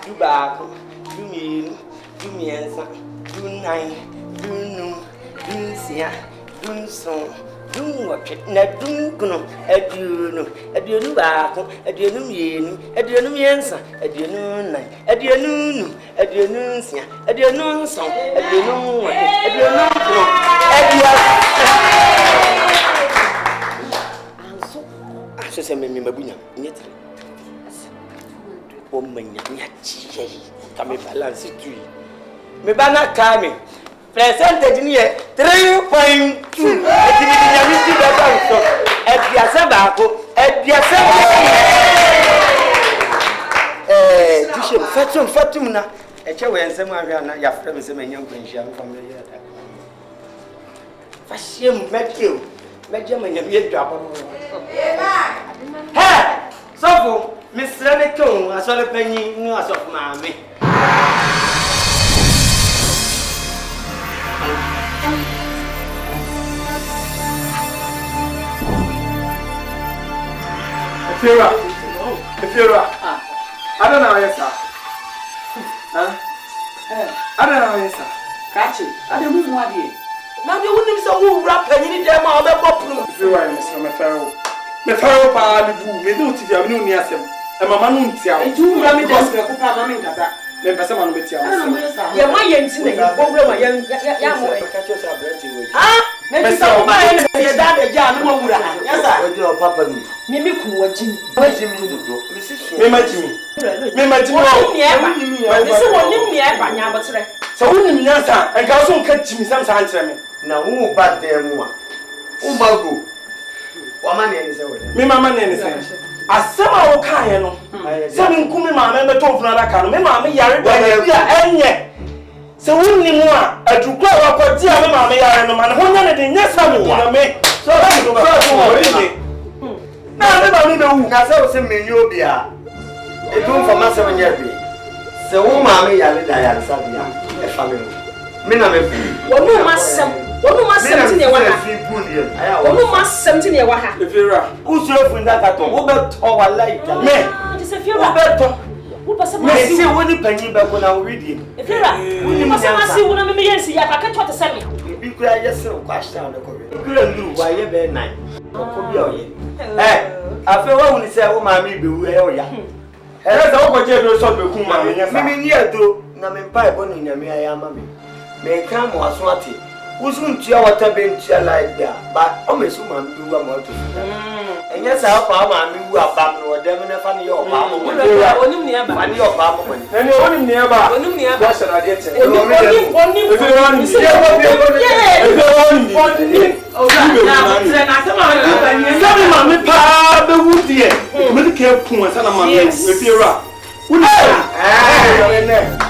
dubaako dumienu dumiensa dunai dunu dunsia dunson dunwoche na dunkuno aduonu baako aduonu mienu aduonu miensa aduonu nine aduonu nu aduonu nsia aduonu nson aduonu woche aduonu kuno so se me mabunya nyetre o manya nyachi ka me balance tu me bana ka me percentage ni 3.2 etimi nyami ti da so ebiasa ba ko ebiasa tishe fatum na eche we nsem ahwa na ya fra me se manya nkwanhia me family ya da fashem meteo meje manya me dwa bo ha sofo misra ne kon asole panyi ni asofu maame If you're I don't know, yes, sir. I don't know, yes, sir. Catch it. I don't know what it is. Now you wouldn't so who rap and you need them all the bottom. If you are Mr. Mefaro, pa me do to you, no near him. And my man won't tell you. Do let me just go for mammy that. Never someone with you. Yeah, my young thing, my young catch yourself. Maybe some man is that a jam. Yes, sir. Your papa. Mimi watching. So who knew answer and go soon catch me some answer me. Now who bad there more? Who bago? Woman is me, mamma, and as some of Kayano. Some come, mamma, and told another car. Me, mamma, and yet. So who knew more? A true clock or dear mamma, and one anything, yes, I may. So now, I don't know who has also made you be a room for my 7 years. So, mamma, I did a family. Mina, one no must 17 year waha. If you're who's in that at all, or like me. Who possibly see one penny back when I read him. If you're who must see one of me, see, I can't try to send me. You cry yourself, crash down the corridor. You couldn't do why you're very nice. I feel only say, oh, mammy, be where you are. There's all what you're so become, mammy, near to Namin Pipe on in your me, I am mammy. May come or swatty. Who's going to your water bench like that? But almost woman do a more to and yes, our mamma, you are back or them in a funny or mamma. Only nearby, and your mamma, and you're only nearby, only nearby. I get it.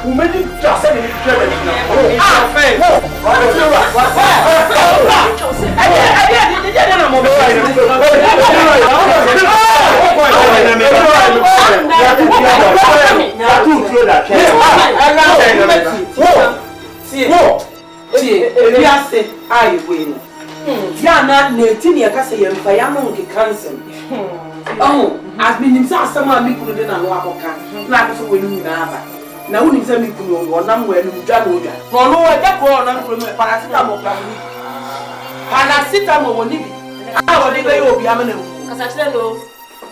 Who made you just say oh, as been himself someone me couldn't know not for winning now when you me could or number when you done with that. For no, I got one from paracetamol. Paracetamol will leave it. Ah, what did they open? I'm in. Because I said no.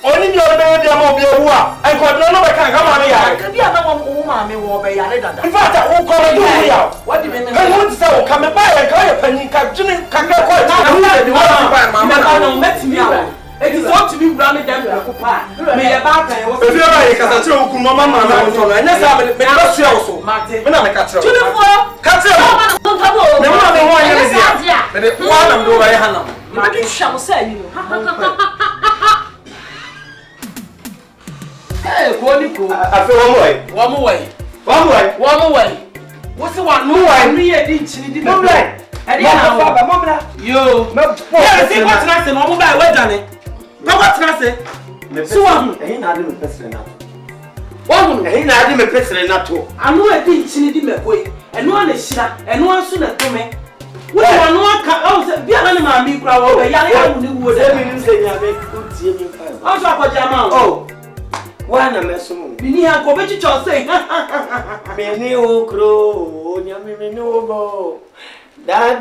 Only your baby, I'm be a war. I got no can come on here. Could be another woman, me will be a little. In fact, I won't call you here. What do you mean? I want to say, come and buy a car, penny, captain, can go quite now. You want to buy my man, met me out. It is up to me, Granny, them, may about if you're right, because I told you, no man, and that's how it must also. Martin, when I'm a catcher. Catcher, no one, but it one and do by Hannah. Martin shall say you. Hey, Quanico, I feel one way. What's the one? No, I didn't no right. And you, yeah, see what's nice and all by what done it. But what's nice? So I'm not even president. One, ain't I didn't president not to. I know I didn't see the way, and one is shot, and one soon at me. Well, no one can also be an animal, me crowd over. Young would say, I make good seeing. I'm sorry for Jamal. Oh. One a mess. Mini have go to your say. Many old crow, Yammy no. Da,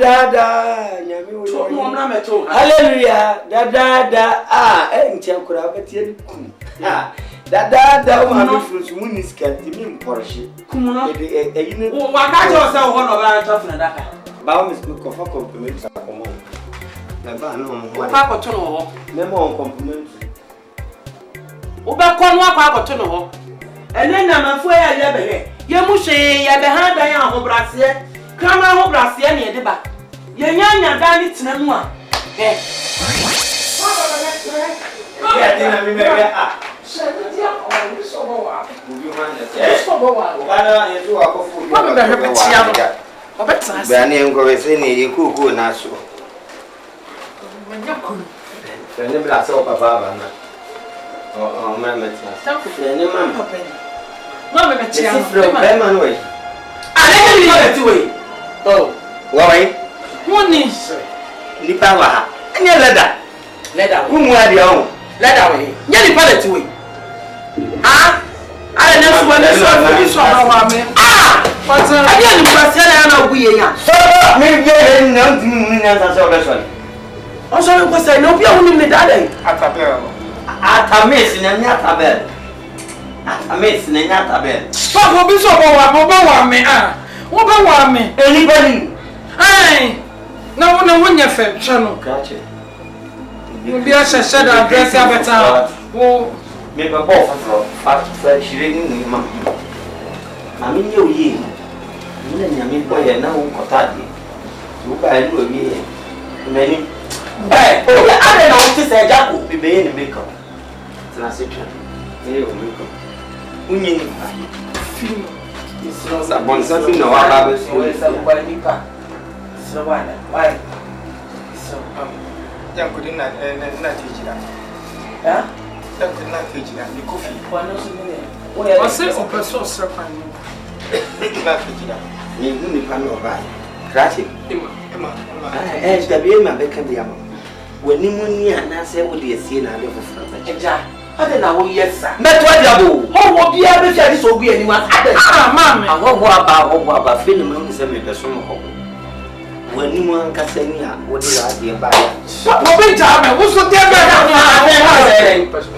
hallelujah, da, and Chankura, but yet. Da, one of those women's can't mean Porsche. Kumuna, why can't you sell one of our tough? Bow Miss Cook of a compliment. Papa to know, no more compliments. Oba konwa kwa akoto no ene na mafo ya yebe ye mu hwe ye be ha dan a ho brase krama ho brase na ye de ba ye nyanya dan ni tena mu a ya dina mi me a shebi o ni so bo wa ubi man e so bo wa bana ye tu akofu bi ba be tia no obetsa be ani enko we se ni ikuku na so manyakun ene bla so papa ba na oh, mamma mia. Ne mamma. Mamma mia. Ci fro, mamma noi. Ale che li tu we. Oh, wai. Monis. Ni pawa. Anya leda. Leda. Umu adi on. Leda we. Nya ni pale tu we. Ah? Ale na so wa me. Ah! Pata. Adi ni kwase na oguye ya. So, me ye na ndin ni na so be so. O so ko say no bia hunu me dade. Atapel. Atamis na nyatabel. Atamis na nyatabel. Papa bi so bo me ah. Wo ba wa me. Anybody. Ai. Na wo nya fe hwe no. Kache. Mo bi a shasha da address abeta. Wo me ba bo fa shire ni ma. Mami nye oyi. Ni na nyame boye na wo kotade. Wo ba ni oyi. Meni. Eh, o ya ade na wo ti se jago. Bibe ni beko. Na section. Ele o meu. Unye ni pa. Film. Isso sa bon sa fi no wa ba so. Esa kwa ni pa. So wala. Why? So Yankudi na tejira. Eh? Yankudi na tejira ni Coffin. Kwa no so ni. O se o person so kwa ni. Na tejira. Ni ni pa no ba. Krachi. Ema. Dabi ma be ka biya ma. Wani muni ana se wo de sie na de foforo ba. Eja. Ade na wo yesa. Meto adiabo. Ho wo bia be fi ade so ogu ani wa. Ade. Ah mama. Ho aba fi ni mo se me be so mo ho. Wani mo anka se ni a wo de wa de ba ya. Wo be ja me wo so de be na.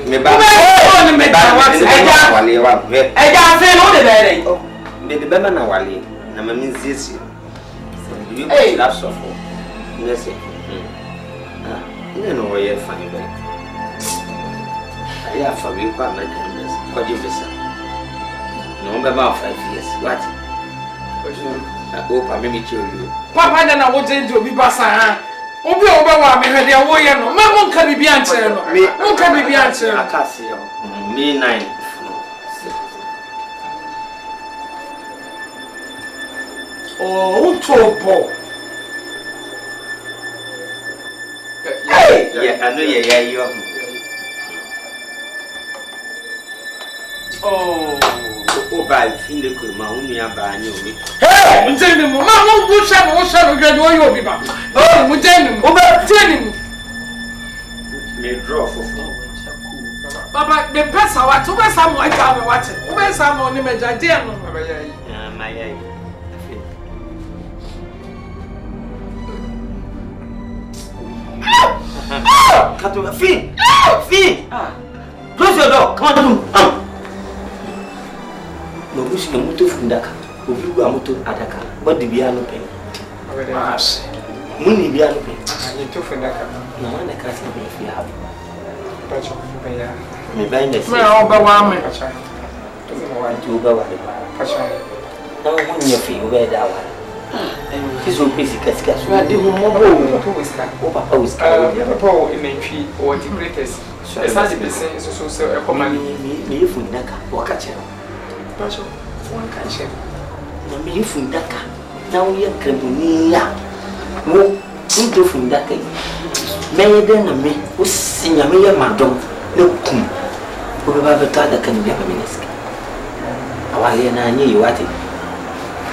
Me ba. Oh ni me ja wa se. Eja wale wa. Eja se no de be re. Oh. De be ma na wale. Na ma min ziesi. Se you la so for. Nese. No way funny back. I have for me quite my goodness. What you miss? No, about 5 years. What? I hope I may meet you. Papa, then I will change to be Bassa. Obi Oba, me had their way. No, Mamma can be answered. Who can be answered? I can't see you. Me 9. Oh, Topo. Hey! Yeah, I know you are. Oh, by Finley could my only buy you. Hey! I'm telling you, Mamma, who shall get away your people? Oh, we're telling him. May draw for Papa, the best I want to wear some white army watching. Where's some on the major dear? My cut over. Fee! Fee! Close your door. Come on. No, we should move to Fundaka. We will go to Adaka. What the piano pen? Money piano pen. I need to Fundaka. No one that can't be if you have. Me buying the smell of a woman. To go away. No one your feet wear that one. This will be Cascas. We are doing more Papa was in a tree or the greatest. It's not the same, so a command me from Daka or catcher. One catcher. Me from Daka. Now we are Cremonia. No, into from Daka. May then me who sing a mere madam. Look, who have a father can be a minister. While I knew you at it.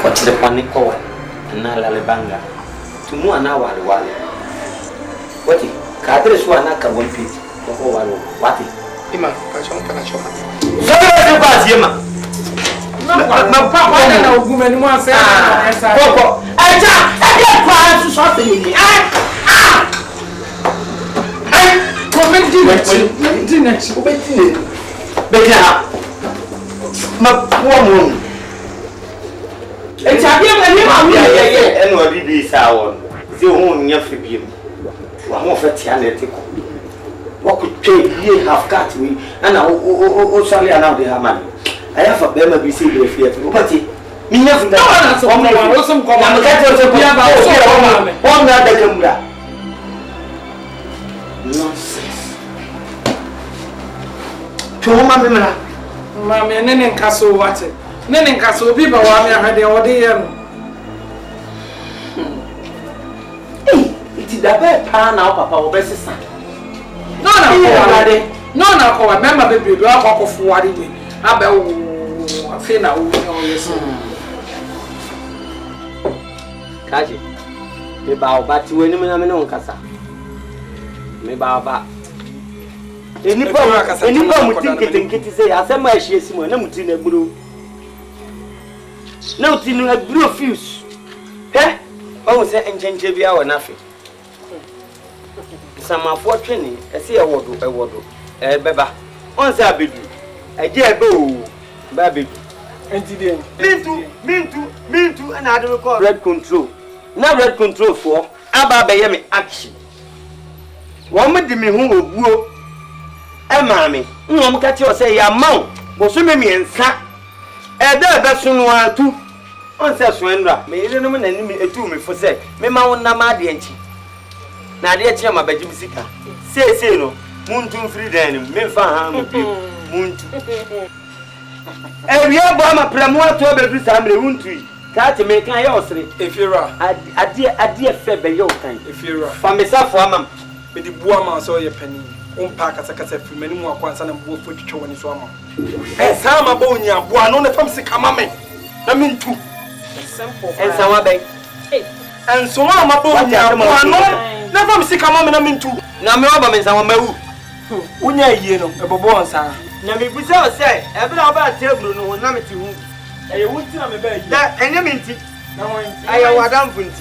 Got to the panic cover and now Lalabanga. To more an hour while. What it? Cadres one I can one piece. What it? Emma, catch on, can I show you? So, Emma. No, Papa, I know woman once. Papa, I get plans to sort me. My poor woman. It's a game and what did this hour? The only your figure. One more for Tianetico. What could pay ye have got me? And oh, sorry, I know they have money. I have a better be seen if you have to. But me never know. Some common nonsense. To Mamma. Mamma and Castle water. Nene Castle people want me had the order. It is the best pan now, Papa, or best son. No, I remember baby, you are walk of what it is. I feel now, yes. Kaji, me bow back to any man on Casa. Me bow back. Any problem would think it say, I said my shears, no mutina blue. No tin a blue fuse. Eh? Oh, say and change every hour nothing. Some of what training, I see a wardrobe, Beba. Once I bid you, a dear boo, baby. And today, mean to, and I don't call red control. Now red control for Abba Bayami action. One with me who will woo. Eh, mammy, no, catch you say your mouth, was swimming and sat. There, that's soon one too. On says Swendra, may you know an enemy to me for say, me mount Namadianchi. Now, dear Chama Bajimsika, say no, moon too free then, me found moon too. Every year, Bama Pramoa to every family wound tree. Can't make my house if you're a dear fed by your kind. If you're from myself, woman, with the woman saw your penny. Pack as a cassette for many more ones and wolf with show in his woman. And some abonia, one on the family come. I mean, two. Simple. And some bay. And so I'm abonia, never see come on, I mean, two. Now, my other means our moo. Unya, you know, a bobon, sir. Now, we will say, every about table, no one, nothing to whom. I won't tell me that, and you mean it. I am done for it.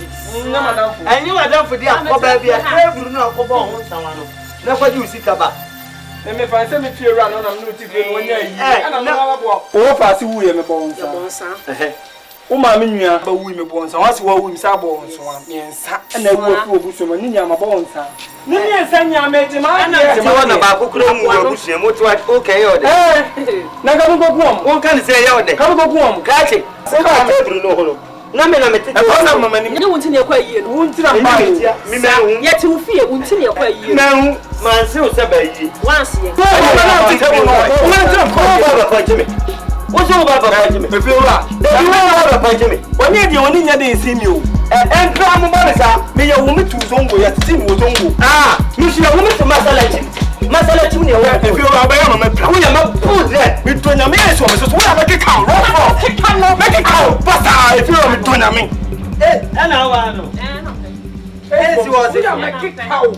And you are done for the apple, baby. I will not go on someone. Never do see Kaba. Let me find some if you run on a new TV 1 year. And I'm not fast who am a bones. Oh, my minion, but we may bones. I was what we saw bones. And I will put some in my bones. Nini send your mate, man. I'm about to go okay. Now, go one can say, come go home, catch it. Namena mete na mama ni wunti ne kwa yie no wunti na mba me yet wo fie wunti ne kwa yie no man se o se ba yie wanse ye wo so ba ba jime me fe ora e wo ba ba jime woni de woni nya de nsi mi o enkra mo ba sa me ye wo metu zongo ya titi wo zongo mi shi na wo metu masala chi ne wo e fe ora ba ya mama pra wo ya ma put there mi to nya me so so wo ya ba ke ka ro no make it out pasta if you want to na me ana wa no si was it make it out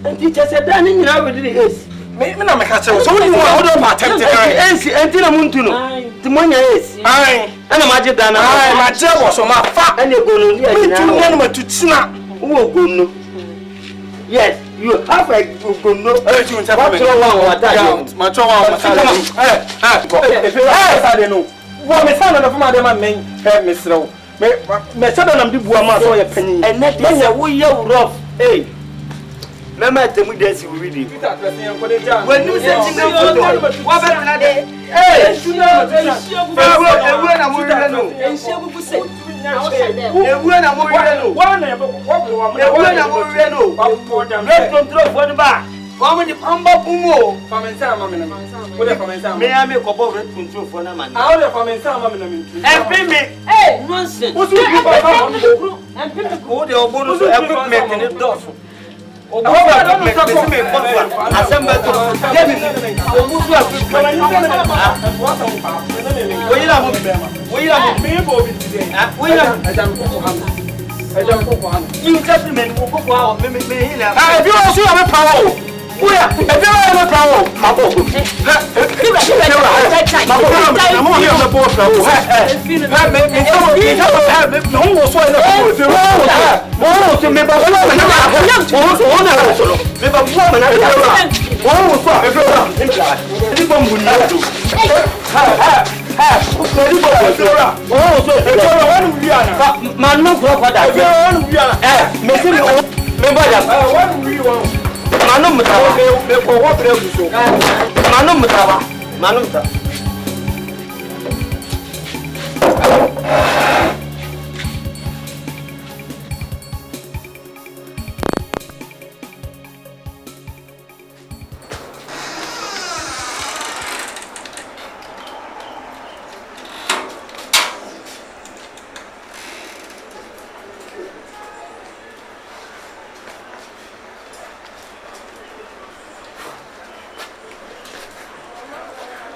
and teacher said that ni na we dey ace me na me ka say so you want to attempt ace enti na muntu no ti monya ace ana ma je dana ma je wo so ma fa ana go no ni na me tu na ma tutina wo go no yes You have a good no. Hey, you tell me. My trouble. Hey, no. What me son of my man men have me slow. Me son of the Buama so a penny. And that is a we rough. Hey. Mama tell me that you read it. When you say what about that? Hey, you know,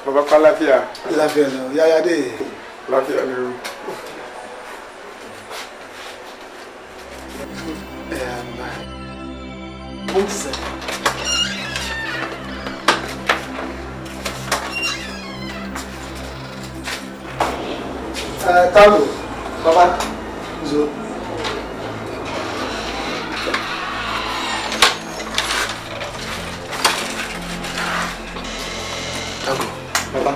Baba Lafia. Lafia no. Ya de. Lafia no. Bumse. Talo. Baba. Zo. Tango. Baba.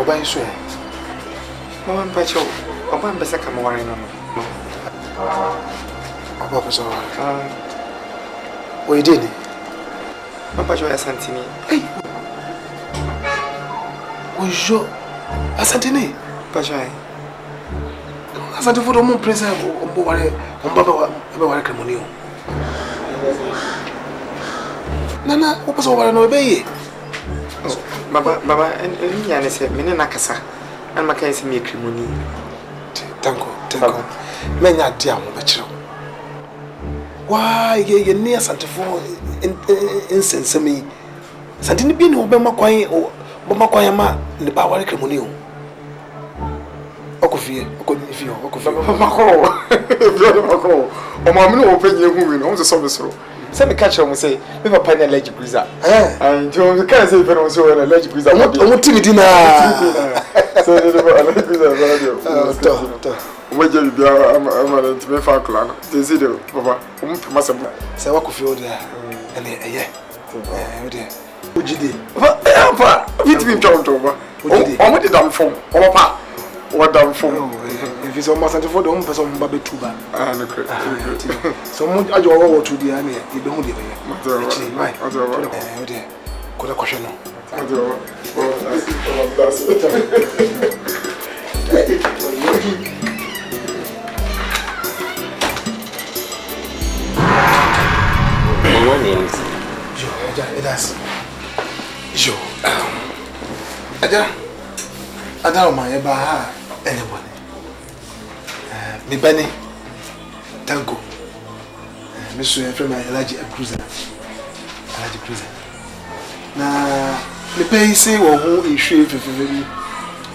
Oba iso. Mama mpacho. Oba mbesa kama wari no. Oba pesa wari. Oide ni. Mpacho ya santini. Hey. Ojo. Asantini. Mpacho ai. Asante fodo mon prince ombo wari wari kremonio. Nana, opa so wari no beye. Baba, enya ne se mene nakasa. An makai se me krimoni. Tanko. Menya dia mo be kire. Wa ye ne asante fo insensemi. Asante ni bi ne obe makwan ma ne ba wari kremoni o. Okofie. Mako. O ma me no openye hu mi no, o so besoro. Se me catch am say, me papa na allergic breezer. And you can say for so an allergic breezer. O timi dina. So the allergic breezer radio. O je bi bia am na ntime fa kula no. They see the papa, o mu pema se se wakofie o dia. Ene eye. O dia. Ojide. Papa, bitimi ntwa ba. O mu de dam fom. O papa. What dam fom. If it's almost at for the home person, Baby Tuba. No great. So, I do all to the army, you don't live here. Right. Could I question? What name is Joe? I don't mind about anyone. Me Benny, Tango, Monsieur from my allergic cruiser. Now, the pay say, or who is she for very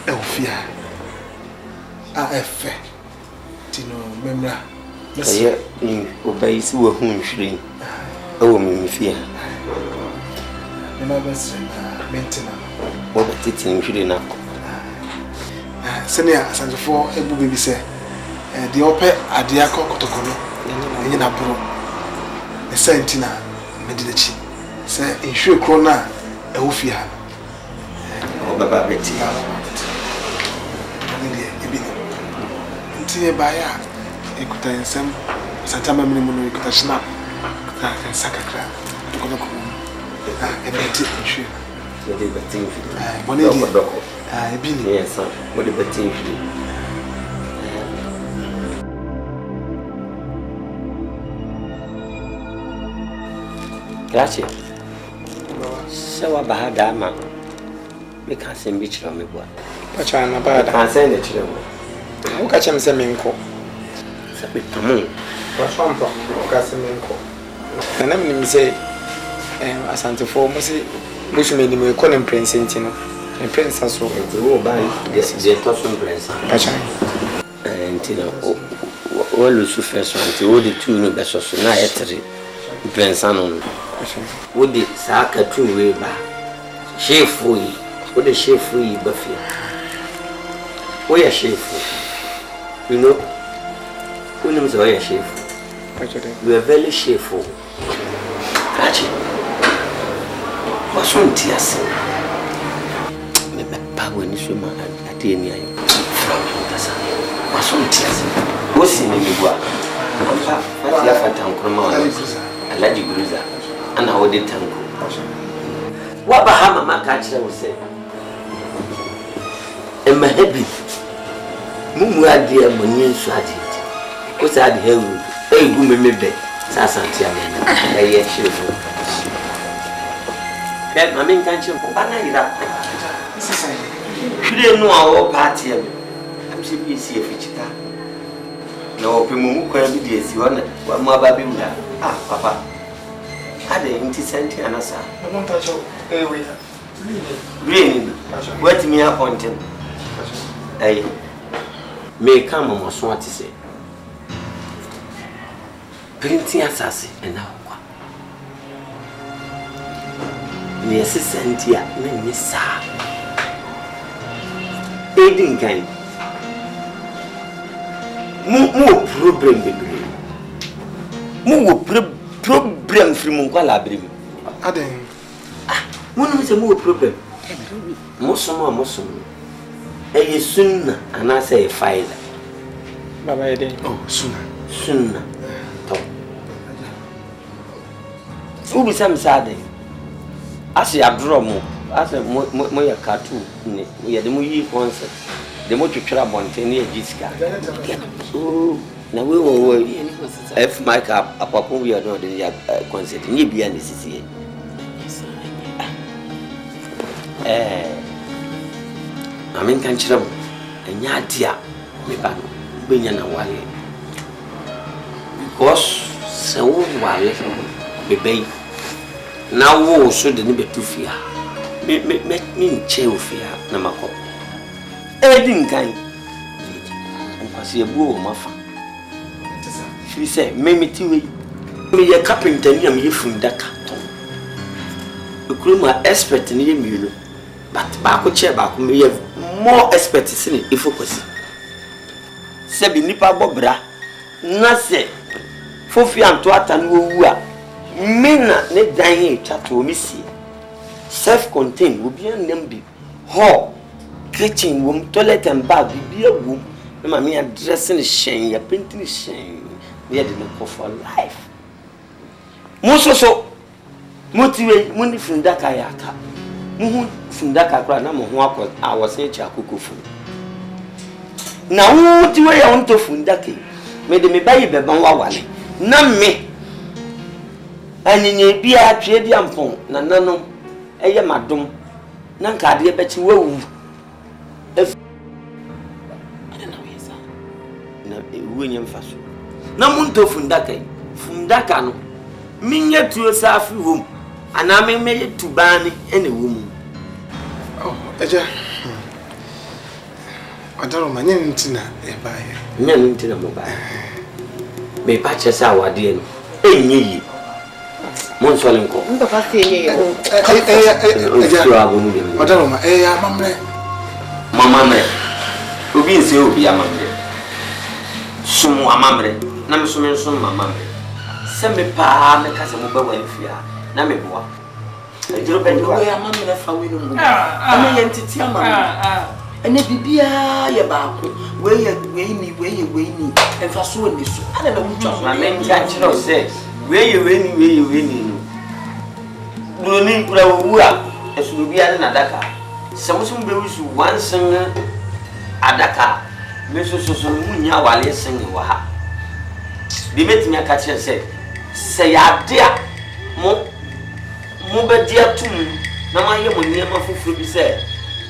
Elfia? F. Tino, Memra. Monsieur, you obey so whom she. Oh, me fear. My best maintenance. What a teaching should enough. Senior, as for a baby say. the open Agya Kotokono, and a bro. A sentina, Medici. Say, in sure crona, a woofia. Oh, Baba Betty. Until by a could in some Santama minimum, could snap, and sacra. And Betty, sure. What did the thing for you? I've been here, son. What did the thing for you? Grazie. So about that man. We can't send beach on me. But I'm about to send it to them. Who catch him some minko? What's wrong from Casaminko? And let me say, Asante for Mossi, which made him a calling prince in Tino, and Prince as well. Oh, by this is a tossing prince. And Tino, all the first one to all the 2 no better so now at 3 prince on. Would the Saka 2 way back? Chef we, what the chef we Buffy? We are chef. You know, who knows why a chef? You are very cheful. Catchy. What's wrong, Tias? Power in this woman at the end. What's wrong, Tias? What's in the Migua? I'm a town crummer. I like you, Bruiser. And how did tango? What about my catcher will say? And my happy Mumma dear Monian Swati. What's that hell? Hey, woman, maybe Sassantia, a year shoe. Get my main country for Banana. You didn't know our party. I'm simply see a feature. No, Pimu can be the one, what my baby. Ah, Papa. I didn't send you an answer. I don't touch you. Really? What me appointed? I may come on what to say. Printing assassin and now. Near Sentia, Miss Aiding kind. More problem, baby. More problem from Munguala, baby. Adding. One is a more problem. Mossum. A soon, and I say file. Baba, oh, sooner. Who be some sad? I say a drum, as a Moya cartoon, we are the movie concert. The motor trouble on 10 years. Oh, now we will if my cap upon we are not in the concert. You be an CCA. I mean, can't you? And Yadia, me ban, Binyana Wally. Because so Wally, baby. Now, who should the be too fear? Make me chill fear, Namako. Everything kind. And was a boo, my father. She said, Mammy Tiwi, me a carpenter near me from that carton. The crew my expert in you, but Baco chair back me have more expertise in it if focus. Sebi nipa bobra, Nase, Fofian to Atan Wua, Mina ne dying chat to Missy. Self-contained will be a nimby. Hall, kitchen room, toilet and bath will be a room. Mammy dressing shame, your painting shame. We had enough for life. Moso motivate money from that kayaka. From that kakra, no I was a chakuku food. Now, what do I want to fundaki? Made me buy a babanwali. None me. And in a beer, Tradium phone, Nanano, a madam, Nanka, dear Betty, woo. If I don't know, yes, sir. William Fasu. Namunto fundaka no minya to yourself room and I may make it to ban any woman. Oh, Agya. I don't know, Nyantina, a buyer. Nyantina mobile. May patches our dear. Eh, Monsolinko. I don't know, Mamma, who be so be a mamma. Sumu amamre. Na me sumu sumu amamre. Se me pa me ka se mo ba wa fia. Na me boa. Ejiro be do we amamre fa we no mu. Ama ye ntiti amamre. Ene bibia ye ba ko. We ni. Enfa so ni so. Ana na mu twa so. Na me ntia chiro se. We ni. Broni kura wu a. Esu bibia na daka. Se mo so be wusu wansen adaka. Me so munya wale sen wa ha. Bi metimi aka kire se ya de a mo be de atum na ma ye mo niam afufuru bi se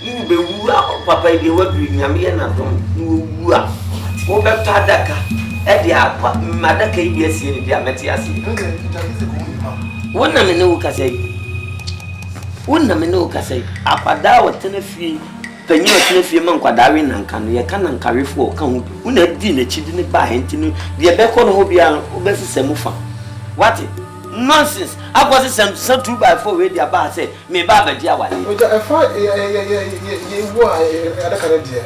mu be wu a papa bi wa bi nyame ye na dom wu a wo be ta daka e de apa madaka yi bi asie ni bi ameti asie wonna me ne wo ka sai apada wo tena fie panyi o tena fie man kwadawe nanka no ye ka nanka refo o ka hu una di na chidi ne ba henti no de be ko no ho bia o be sesemu fa what nonsense akwose sem 2x4 we dia ba say me ba ba dia wale o ja fa ye wo adaka na dia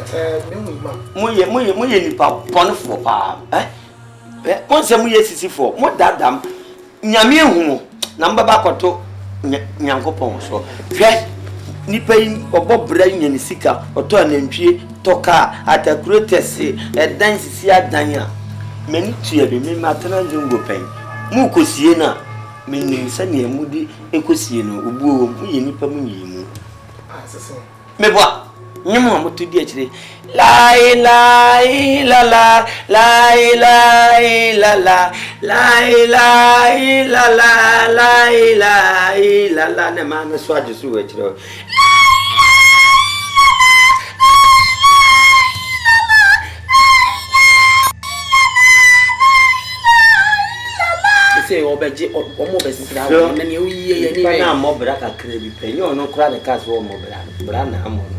me mu ye nipa ponfo pa on se mu ye sisifo mo dadam nyame ehu na mbaba koto nyankopon so hwe nipa obobra nya ni sika oto anantwie toka atakurotes edan sisi adan a meni tue be me matana njungo pen mu kosie na meni sane amudi ekosie no obuo mu ye nipa mu yimu me boa nyemo amoto di akire la ilaha illallah la ilaha illallah la ilaha illallah la ilaha illallah ne ma me so ajusu we akire say obeje omo besira wo na ne oyiye ye ni na mo bra ka kra bi pe yo no kra de ka so mo bra na amo no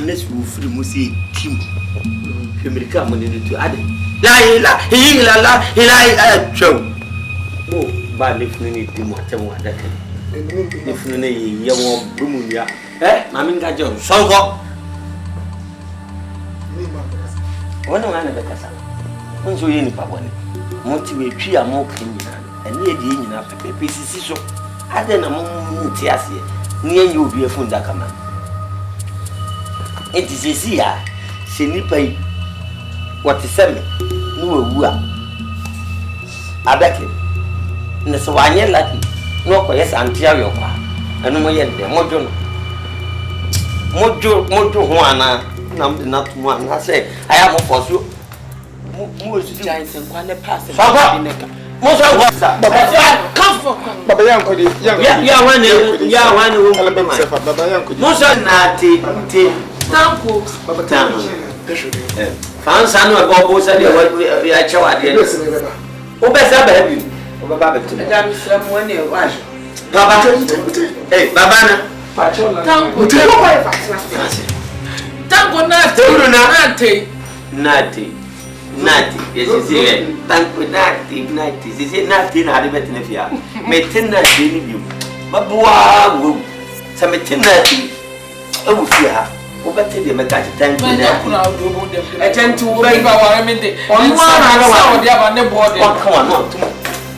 ne su firi mu se tim America mo ne to ade la ilaha illallah o ba le funu ni tim atem wa da kan ne funu ne ye wo bumu ya ma mi nga je so ko wona wana be kasa on so ye ni pa bone monti we twi a mo kan nyina ene ye die nyina pepe sisi so ade na mo nti ase ni enye obi afun da kama enti sisi ya se nipa yi wati seme no wawu a abeke ne so wanye laki no ko yes antia yo kwa anu mo ye de mojo ho ana na mde na tumu ana se aya mo foso mo su chance kwa ne pass bi neka mo so kwa baba yanko di ya wane wo baba yanko di mo so na te tanko baba tanko fan sanu e bobo se de ya chawa de o be sa ba bi o baba be tu da mi sra mo ne wa baba baba na tanko te ko ba fa tanko nati yes tanko nati sisi nati na hade betina fia metina de ni bi babwa wo sa metina ti awu fia o bete de meka tanko na e tenti wo be ba ware me de onu ara wa o de aba ne board wa kan no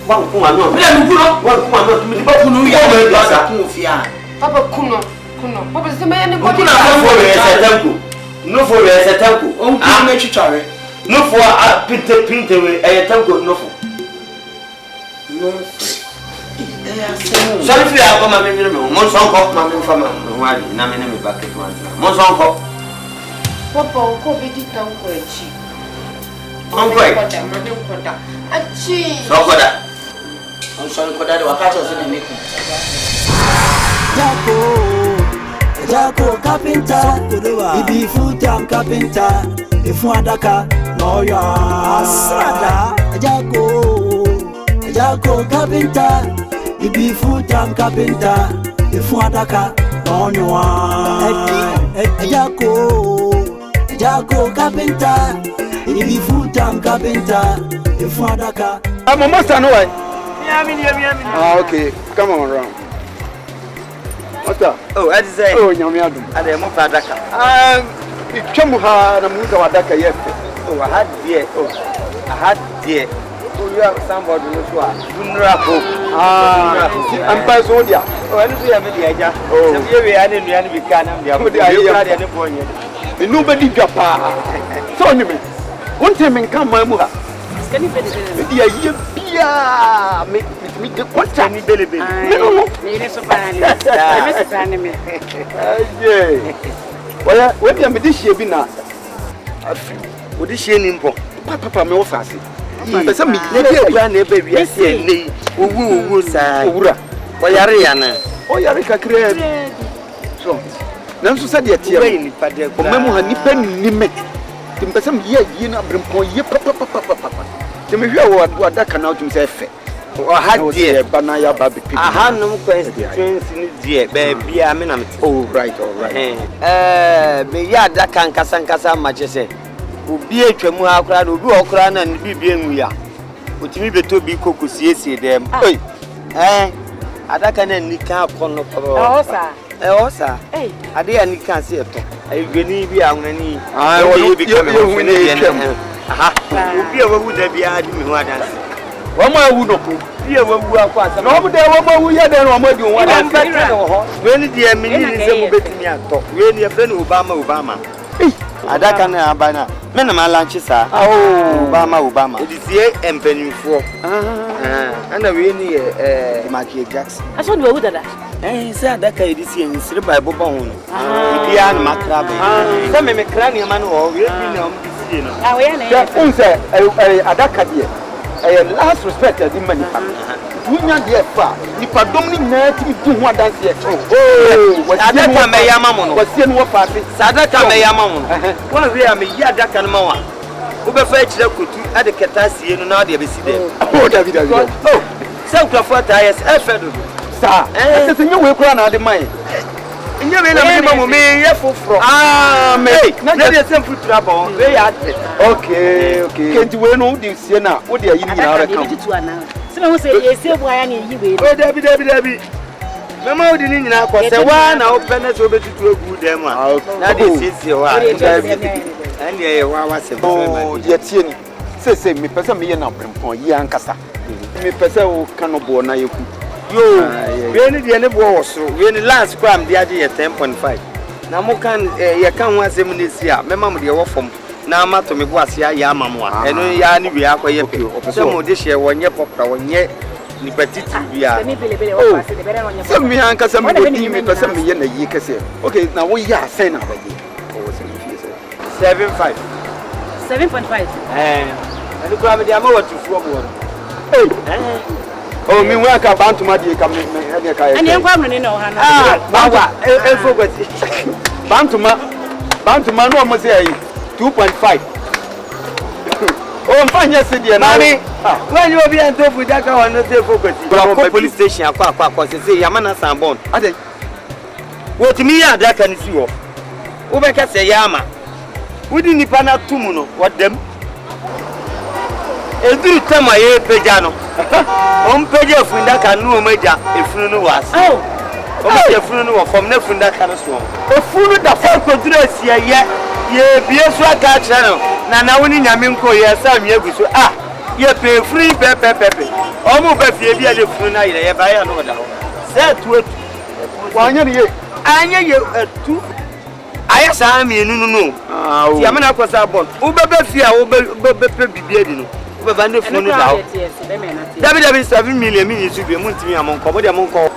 wan kun ano me ni kuno wan kun ano mi di ba kunu ya me do sa kun fia papa kuno papa se me ne body na fo we se tanko no fo we se tanko on kun me twitware no for a pinte we e tanko no for no sorry for ya mama me mo son ko mama me fa ma ho ali na me me back to one mo son ko papa ko be di tanko echi on ko da achi so ko da on son ko da wakati so ne meku Jako Carpenter, ibi full-time Carpenter, ifu adaka no ya asada. Jako Carpenter, ibi full-time Carpenter, ifu adaka no ya. Jako Carpenter, ibi full-time Carpenter, ifu adaka. I'm a master, no way. Yeah. Ah, okay, come on around. What's up? Oh, I say. Oh, nyamiadum. Ade mo fa daka. Ichemu ha na muza wa daka yefe. Oh, I had dear. Oh, I had dear. Oh, you have somebody who's what? I'm by Zodia. Oh, I don't see a media. Oh, we are in the end. We can't have the idea. Nobody Japa. So, one time in come, my mother. Can you be me the contract? No. Well, when you this year be now. Would this year in Papa, me offer. Some baby, I say, who say, Oyariana. Oyarika create. So, now so said yet, but the Memo had nipen. Some year, you know, bring point, ye papa. The me hear what that can out himself. Or had dear Banaya Baby. I had no questions in dear baby. I mean, I'm all right. Me ya that can Casancasa Majesty. Who be a Tremua crowd, who go crown and be being we are. But me be to be cocos, yes, them. I can any can't call no. Oh, sir. Hey, I dare any can't see it. I will be on any. I will be coming. Aha, be a wood that be adding me one dance. One more would not be a woman who are quite. No, there were we had done one do one. When the minister betting me and talk, when your friend Obama. Adakana Abana, Menama lunches are Obama. It is here and penny for. And I really Marquis Jackson. I saw you with that. And said that I did see in Sri by Bobon. Pian Macrabe. Some make cranium man or we have been Adaka dear. I last respect as in many. Wunya dear far. If I don't need to do one dance yet. Oh, Adaka Mayamon was seen what party. Sadaka Mayamon. One of them, Yadakan Moa. Who fetch the Kutu at the Catasi and now they be seen. Oh, David. Oh, so to what I have said. Sir, it's a new way crown out of mine. And you mean a me, for me. Not a simple trouble. They are okay. Can't you know this? Now, what are you doing? Someone say, yes, why I need you. Oh, Debbie. Mamma didn't know what I want. I'll pen us over to a good demo. That is your wife. And yeah, was a oh, yet, say, me, person, me, and up for young Cassa. Me, person, cannot born. You really the end was so when the last crime the idea 10.5. Now more can you can once a minute here. Remember the offer from now matter me was ya mamma and yani we are quite some of this year 1 year popular 1 year Nipetiti we are. Some me uncle some me person me in a year say. Okay, now we are saying 7.5. 7.5. And look at the amount to 4 more. Oh, me work about to my dear come in. And you're coming in, Bantuma, no must say 2.5. Oh, fine, yesterday, Mammy. When you be on top with that one, not the focus. Police station, I say, Yamana Sambon. I think what me, that can see you. Ubeka say Yama. We didn't pana tumuno, what them? Every time I hear Pejano, on page of Winda can no major if you know us. Oh, if you know from the Funda can swim. A fool that folk dress here, be a swag channel. Now, winning Yaminko, yes, I'm here with you. Ah, you pay free pepe. Almost a few years of Funa, I buy another. Set with 1 year. I knew you at 2. I saw me, no. Yamana was a bond. Ubefia, Uber, Vande phone now. David 7 million minutes to be multi among comedy among call.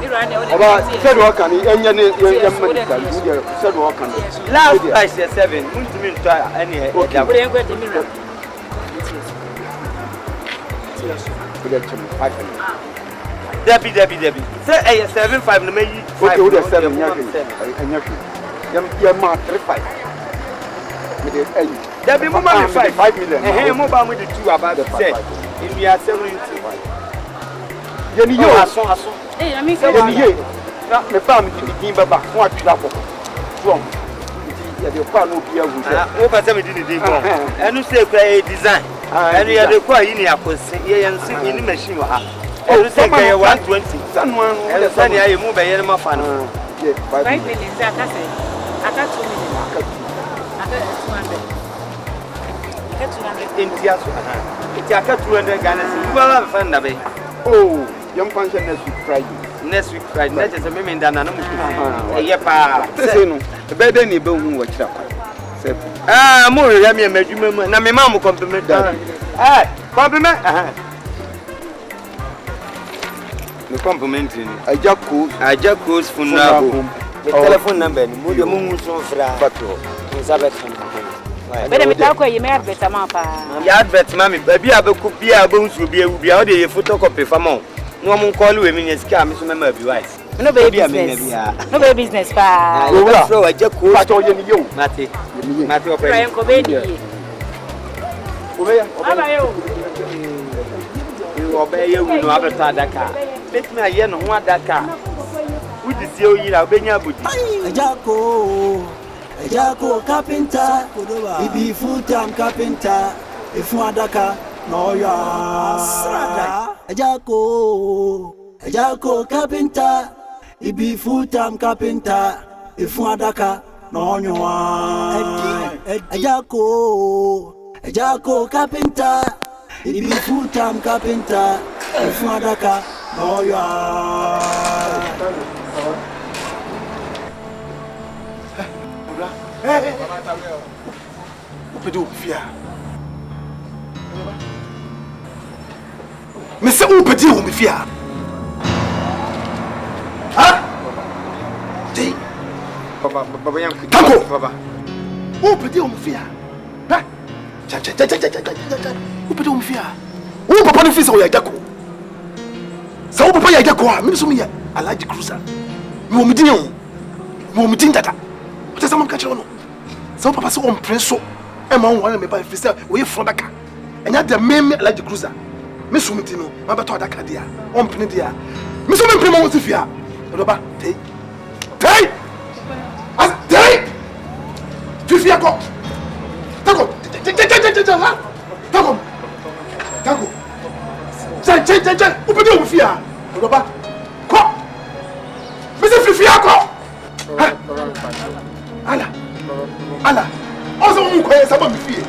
About federal can federal can. Last price 7 multi try any Debbie. Say 7.5 no may. Okay, we 7 and mark 35. There be more than 5 million. Hey, mobile with the 2 about the 10. If we are 75. You are so. Hey, I mean, the family to begin back. What trouble? From the family here with over 70 days. And you say a design. And you are required in your position in the machine. Oh, you say 120. Someone and Sunny, I move by animal fan. 5 million. I got 2 million. I got 200. India, it's a cat 200 Ghana. You will have fun of it. Oh, young function next week Friday. Next week Friday, that is a women than an the better than you who watch up. Ah, more than me, and my mom compliment that. Compliment. The complimenting. I just close for now. The telephone number, the moon so far. But I'm talking you may have better mapa. You had better, mammy, baby, I could be a bones will be a photocopy for more. No one call you a minute scam, Miss Member of your wife. No baby, no baby business, pa. So I just called you, Matty, Matty, you obey you, no other Dakar. Let me hear no one Dakar. Who is you, I'll be your booty. Ejako Carpenter, he be full-time carpenter. If you adaka, no ya. Ejako Carpenter, he be full-time carpenter. If you adaka, no ya. Ejako Carpenter, he be full-time carpenter. If you adaka, no ya. Hey, Upedu fear. Mr. Upedu fear. Huh? Hey, Baba, Tango, Baba. Upedu fear. Huh? Upedu fear. Who papa no fisa o yajako. Sa wo papa yajako a me so me ya alaji cruiser. Me o medin o. Me o medin dada. What is someone catching on? So papa so on preso. Emma one me by fisa we from daka. Enya the meme alaji cruiser. Me so metino, ma beto daka dia. On pene dia. Me so me prema won sifia. Odoba, tey. Tey! As tey! Fifia ko. Tako. Tako. Tako. Jan. Upede o fia. Odoba. Ko. Me se fifia ko. Ha? Ala. Also mu ko yesa me fie.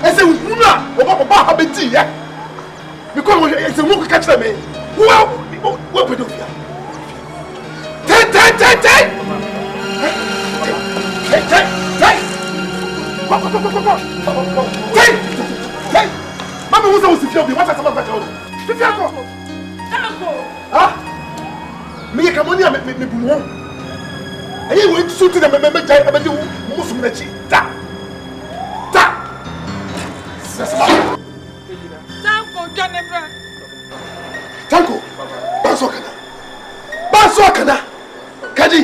Ese wuna oba ha beti ye. Because we ese mu ko catch me. Wow, what we do here? Ten. Go. Ten. Mama who say fie obi, what am I going to do? Fie ko. Ah? Me come on here me bumo. Ayi we shoot them me jai abedi musum na chi. Ta. Tanko, Baso kana. Kaji.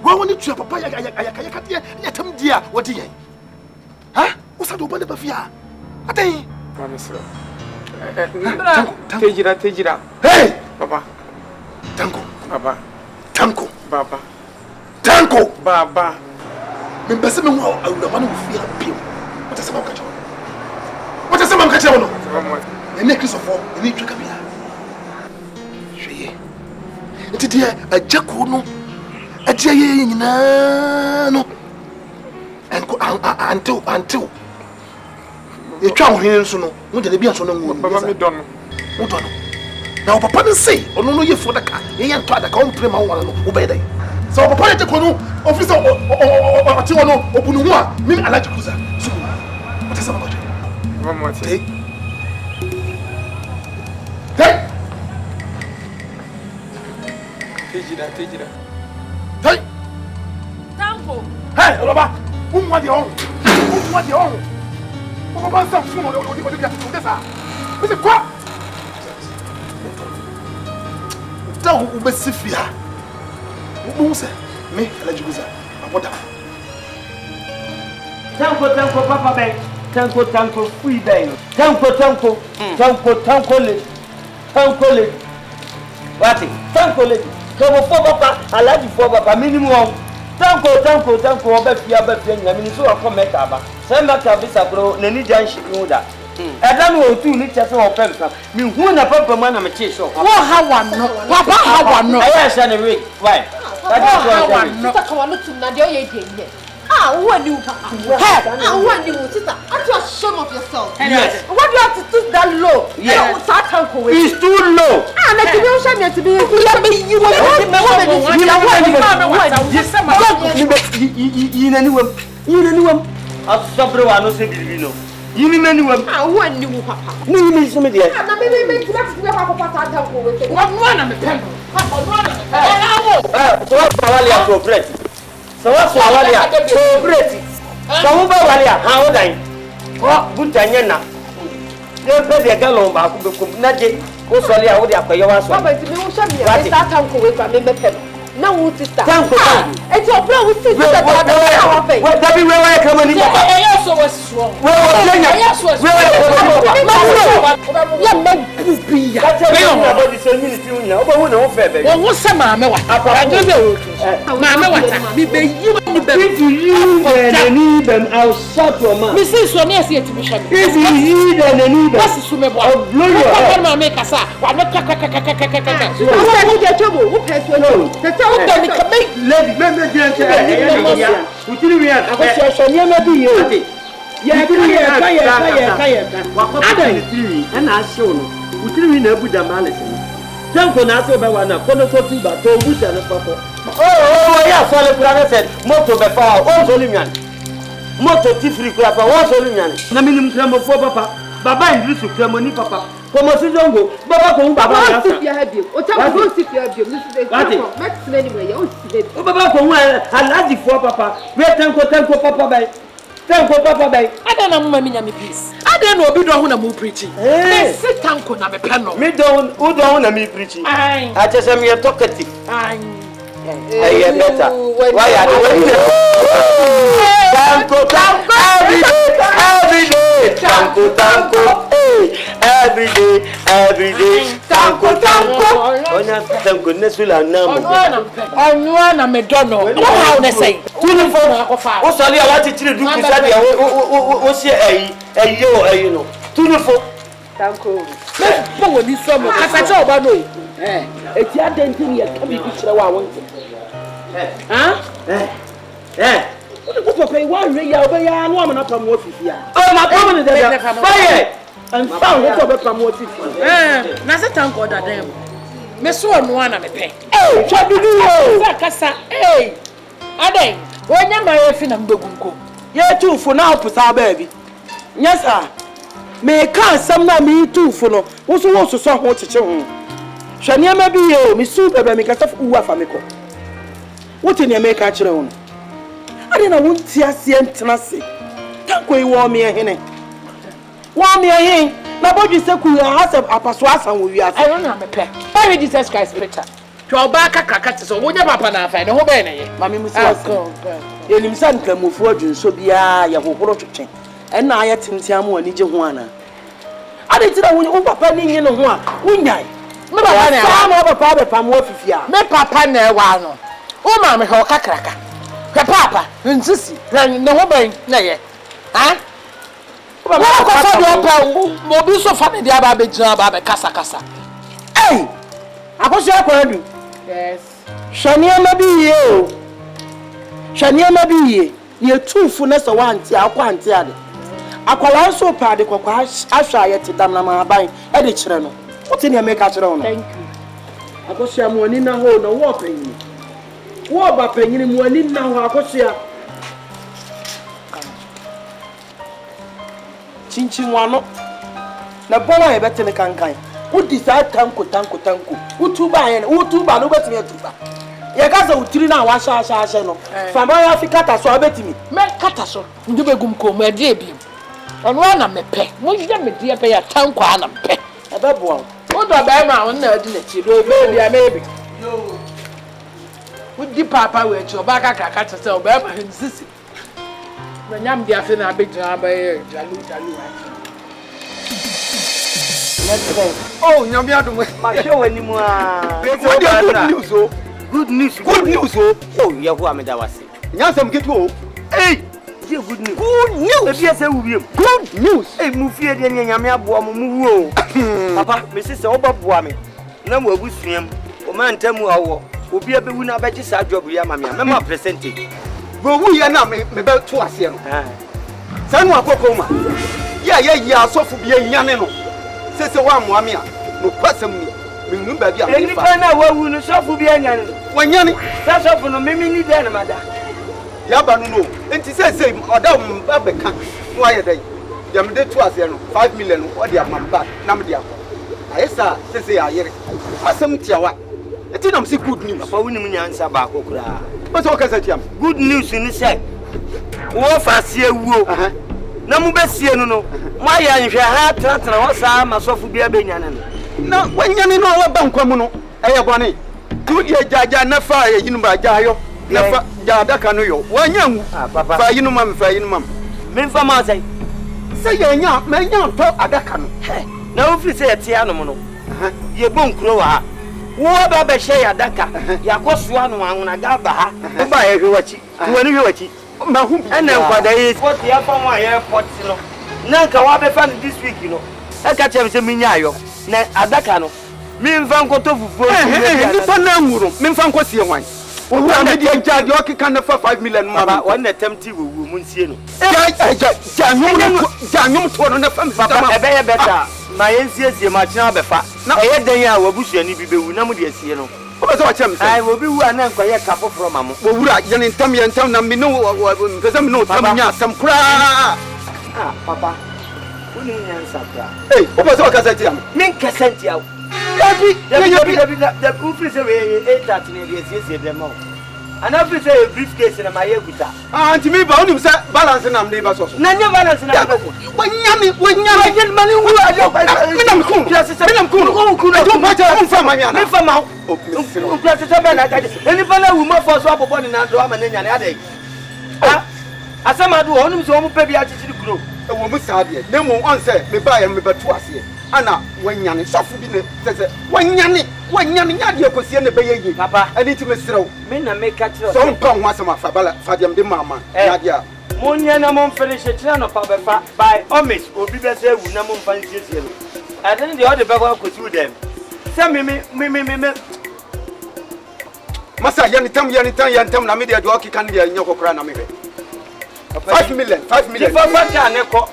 Wa woni tua papa ya katia ya tam dia wodi yen. Ha? Usa do bande ba fia. Atai. Manisro. Tejira. Hey, Papa. Tanko. Baba. Tanko. Baba. Tanko. Baba. Me bese me wo awura ma no fia pim. What is about kacho? What is about kacho no? Ene Christopher, ene tweka bia. Hweye. Enti dia ajako no. Atia ye nyina no. Enko until. E twa ho hin so no. Mo de bia so no nwu. Baba me don. Mo don. Na papa no say, ono no ye for daka. Ye yan to adaka on prema wo no. Wo be dai. So papa ye ko no officer o ti wono obunu hu a mi alaji kuza. So. What is about? Mama Hey. Tejira. Hey. Tango. Hey, Oloba. Umwa di on. Baba sa fumo o di bia o desa. Bisi kwa. Da o be sifia. Ubu se me alaji kuza. Aboda. Tanko papa be. Tanko free day. Tanko le. What? Tanko le. Come for papa, alaji for papa minimum. Tanko oba fia nyame ni so akọ meka ba. Se meka bisa bro na ni jan shikin da. Eda no otu ni chese o pem ka. Mi hu na papa ma na me che so. Wo hawa no. Papa hawa no. Aya sha na we. Why? Hawa no. Kita kawa no tum na de o ye de ye. Who are you, Papa? Who are you, sister? Aren't you ashamed of yourself? Yes. What do you have to stoop that low? Yes. It's too low. Let me show me to be. You mean anyone? I want you, Papa. No, you mean somebody else. I'm maybe let's be a papa. One of the pen. So what's Walia cooperate? So what's Walia cooperate? So who Walia? How old are you? What Butanyana? You pay the gallon back to the Naji. Who's all your way up for your answer? But to me, show me. I start uncle with my member. No, sister. Thank you. It's your plan with sister. What that be where I come in? Yes, was wrong. I'll shut your mouth. Mrs. Sonia said to me, if you eat and any I'll blow your head. Moto tifri kura pa won so lunyane na minim kramo fo papa baba indrisu kramo ni papa ko mo si jongo baba ko baba ya sa ya ha bio o ta go si ya bio mi si de ko max anyway ya o si de o baba ko hu alaji fo papa we tanko papa bai ada na mama mi nya me peace ada na obi do ho na mo preaching me si tanko na me pe no me do u do ho na me preaching a chese me talkative hey better why are you tanko every day tanko every day tanko onya tanko nesula namu onwa na me do no how na say uniform akofa o sori a wati tiri du kisa dia o se eyi no uniform tanko me bo woni so mo kasa che oba no eti adenti ya ka bi kire wa won what do you want me ya obe ya no am na pam ofifia oh my problem is that fire and found what obe pam ofifia na se tanko da dem me so no ana me pe chadudu yo kasa adai wonya ma yefi na mbegunko ye tufo na opusa baabi yes sir me kan sam na me tufo no wo so so ho cheche ho hwane ma bi ye me su baba me kasa fu afa me ko wote ne me ka kire ho ade na wonti ase entena se tanko yi wo me hene na bodwi se ku ya hasa apaso asan wo wiase I don't know me pe why Jesus Christ preacher to ba kakaka te so wonya papa na afa ne ho be ne ye mame musi aso ye nim san kamufu adwunso bia ye hohoro twetwe enna aye timtiam woni je ho ana ade tira wo papa ni nye no ho a wonyai me papa na sa ma papa be pam wo fifia me papa na wa no o ma me ho kakraka he papa nsisi ne ho ben na ye ha wa ko fa do pa mo bi so fa ne dia ba be jina ba be kasa akoso akwadu yes hwania ma bi ye ye tufu na so wanti akwanti ade akwala so pa de kokwa ahwa ye tidam na ma ban e de kire no wote ne make kire no thank you akoso amoni na ho no wo panyin wo ba panyin mu ani na ho akoso chinchinwano na bola ye betene kankan udi sa tanko utuba yen utuba no betime tuba ye kasa utiri na wa sha no fama ya fi kata so abetimi me kata so ndu begum ko me de bi ono na me pe mo je me de pe ya tanko ana me pe e be bo o do be ma on na adi na chi do be bia maybe yo udi papa we chi oba kaka kata se oba ma nsisi me nyam dia fe na abegina ba jalu let's go. Oh, nyam ya do ma show animu good news oh yehu ameda wase nyasem ketu hey good news e bia se wuwiem good news mu fie de nyame aboa mu wu papa me sise obaboa me na mu abusuam o man tamu awo obi abewu na abeji sa job ya mama me ma percentage Wo wu ye na me be to ase no. Sa no akoko ma. Ya asofu bi anyane no. Sese wa moame a no kwasam ni. Me nu ba bi a. Eni pa na wa wu no sofu bi anyane. Wanyane. Sa sofu no mimi ni de na mada. Ya ba no. Enti sese oda ba beka. No aye dai. Ya me de to ase no 5 million o de amamba na me de akọ. Ayesa sese ya yere. Asem tiawa. Eti na msi good news. Papa wuni munyansa ba akokura. Bese o kasa tiam. Good news ni say. Wo fa sie wuo. Na mu besie no no. Ma ya nhwe ha tratra wo sa masofu bia benyane no. Na wanyane no wa bankwa mu no. Eye bone. Tu die jaja na fa ya yinu ba jayo. Na fa ja daka no yo. Wanyanwu. Fa yinu mam fa yinu mam. Me fa ma say. Say ya nya, me nya to adaka no. Na wo fi say etia no mo no. Ye bonkuro wa ha. Wo ba be hye ya daka. Ya kosoa no anwona ga ba ha. Wo ba ye hwewachi. Wo ni hwewachi. Ma hu bi. Ena nkwada yi 40 ya fa wa ye 40 no. Na nka wa be fa this week no. E ka chem se minya ayo. Na adaka no. Mi mfa nkoto fufuo. Ni fa na nwuro. Mi mfa nkosie hwan. Wo wura me dia jaji o kika na fa 5 million ma. Baba won na temti wo mu nsie no. Ja nyum to no na fa mi Papa ebe ye beta. Ma yensiesie ma kina befa. Na eye dan a wabusuani bi bewu na mu de asie no. O be so wa chem se. Ai wo bi wu ana nkwa ye kafo fro ma mo. Wo wura ye ntam na mi no pese mi no tam nya asem kura. Ah papa. Woni nyansa kura. Eh, o be so wa kasa ti am. Min kasenti aw. The proof is away 8 ne de asie dem ma. Ana fi say briefcase na ma ye guta. Ah, anti mi ba oni say balance na am dey ba so so. Na nye balance na ba. Wanyame mani wu ajo. Mi na mku. Mi na mku. Ajo pa cha on fa ma mi ana. Mi fa ma. O place to be na gaje. Eni fa na wu ma for so abobo ni na do ama na nya na ade. Ah. Asama do onum so mu pe bi achichiri kuro. E wo mu sa de. Na mo on say me ba ye me betu ase. Ana wanyane sofu bi ne sese wanyane nya de akosie ne be ye. Papa, ani ti me serew. Me na me ka kire. So nko ho asema fa bala fa dem de mama. Ya dia. Monya na mo finish kire no pa be fa by omis obi be say wu na mo fa nsiesie no. Aden de all the people akosi dem. Say me Masa yani tam na me de do kika ne de nyokokora na me hwe. 5 million. If I want to go,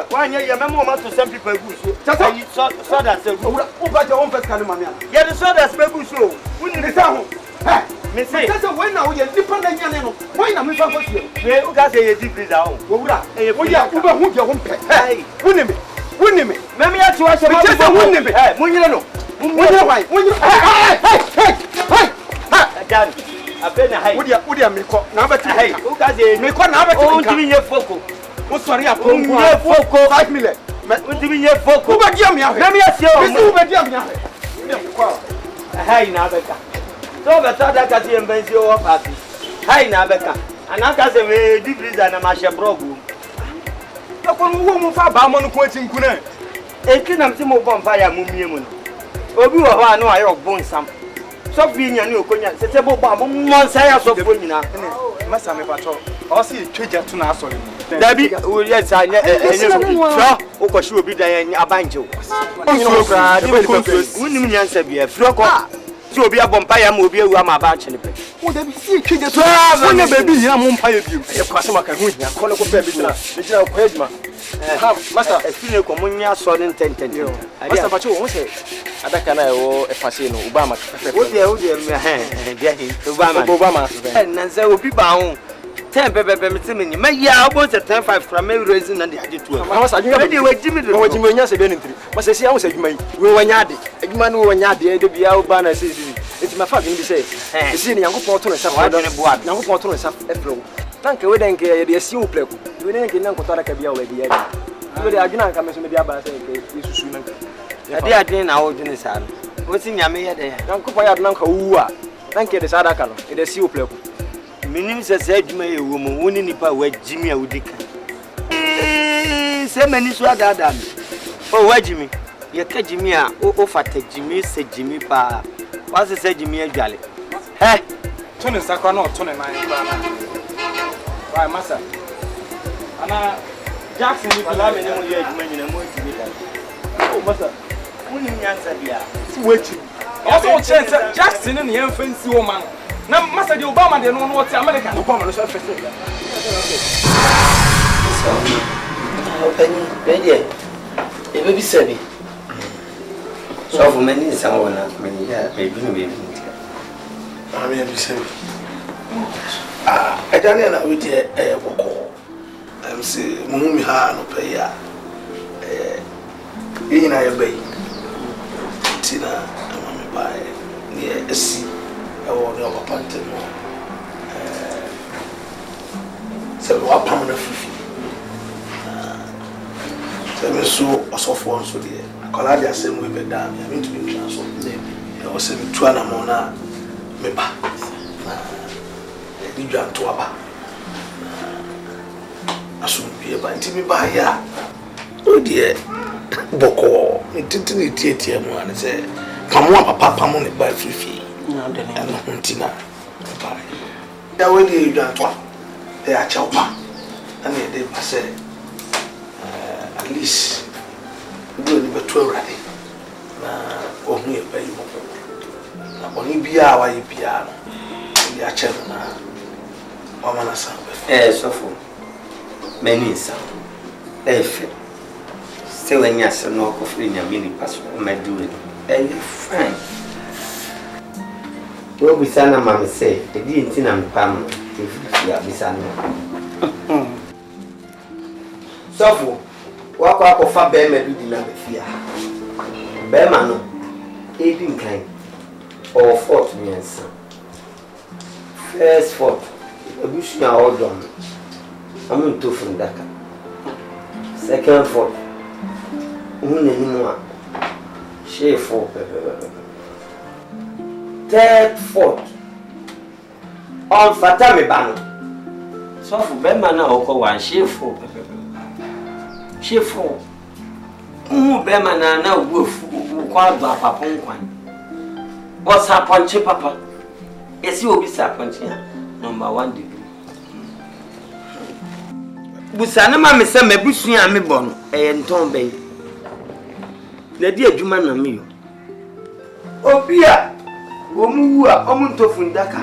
why you remember to some people who so that's a good. Who got your own first kind of money? Yeah, the so that's baby show. We need to say, me say, that's when now you're dependent on why not me for you? Who got a deep down? Oh, yeah, who your own pet? Hey, win me. Mammy, I to us about win me. When you know, when you hey. Dad, I've been a high. Would you make up? Now, but hey, who got a make one hour to give me a focal? Oh, sorry, I'm 5 million. What do you mean, your focal? But you let me ask you, hey, Nabeka. So, the third I can see and bench your party. Hey, Nabeka. And I can say, deep reason and my shabrogu. No one for Bamon quoting Kuna. A king of Timo Bonfire Mumian. Obi wa no ayo bon sam. So bi nya ni okonya setebo ba mo monsa ya so boyina. Masa me pato. O si tweja tu na asori. Dabi o yes anya enye so o ko shi obi dan abanje o. Onyo kra de be ko unim nyansa bia fro ko. Ti obi abompa ya ma obi ewu ama abanche ne pe. O dabi si tweja tu. Wonya baby hia mo mpa ya biu. E kwase maka hu hia ko ne ko pe bi tira. Be tira ko adwuma. Master, espine ko munya so ne tenten. Master pato wo se adaka na ewo efase no Obama o de me dia Obama nanse obi ba ho 10 pepe me timi me ya obo se 10.5 from me raising na de ade to am Master adwuma de wajimi de wajimi nya se be ne ntiri Master si awo se adwuma yi we wanya ade adwuma no wanya ade de bia Obama na se enti ma fa bi se si ne Yankopon to no sa fa Yankopon to no sa efro tanke we denke ye de si wo pleku we denke na nkoto adaka bia we de ye we de adwuna nka me so me de aba se ke isusu na ade ade na wo dwene sa no wo si nyame ye de Yankopon ya de nka wu a tanke de sa adaka no e de si wo pleku minim se se adwuma ye wo mo woni nipa wajimi a wodika se mani so adada me o wajimi ye ka jimi a o fata jimi se jimi pa wa se jimi adwale he to ne sakwa na to ne nan ba na why masa ana Jackson ni wala me ne mo ye adwuma nyina mo jimi da o masa woni nyansa bia si wachi also chance Jackson ne yɛn fancy wo man Na message Obama de no what America. Obama no so first. So, open ready. E be sabi. So for many someone many maybe no be. I mean be sabi. I don't know with the boko. I'm say mummy ha no pay ya. Ina ya bay. Tina amame bae. Ni esi e wo no papante mo. So wa pam na fifi. So me so osofo nso de. Akola de asem we be da me. I mean to be transfer. E wo se bitu ana mo na me ba. Di dwan to aba. Asum bie ba ntimi ba ya. O de boko ntinti tietie mu an se pamo papa mo ne ba fifi. Na de ne no ntina. Ba. Da we di dwan to. E a chaupa. Ana e de ba se at least do ni beto awrade. Na ohun e ba yi mo. Na boni bia wa yi bia no. Ya chero na Mama Sam. So many sound. Still when you say no coffee in your mini pass, I do it. And fine. What we say, Mamma say, the didn't in Pam if you are Bissano. So, walk up of a bear, maybe the number fear. Bearmano, 18 kind or 4 years. First fault. A bush now all done. I'm going to from Dhaka. Second fault. She fault. Third fault. On Fatami Bano. So for Bemana or one, she fault. She fault. Bemana now wolf who called Papa Pon. What's her punchy papa? Yes, you will be punching. Number 1 degree. Busana mama say me busua me bono e nton ben. Na di adwuma na me yo. Obia omu a omuntofu ndaka.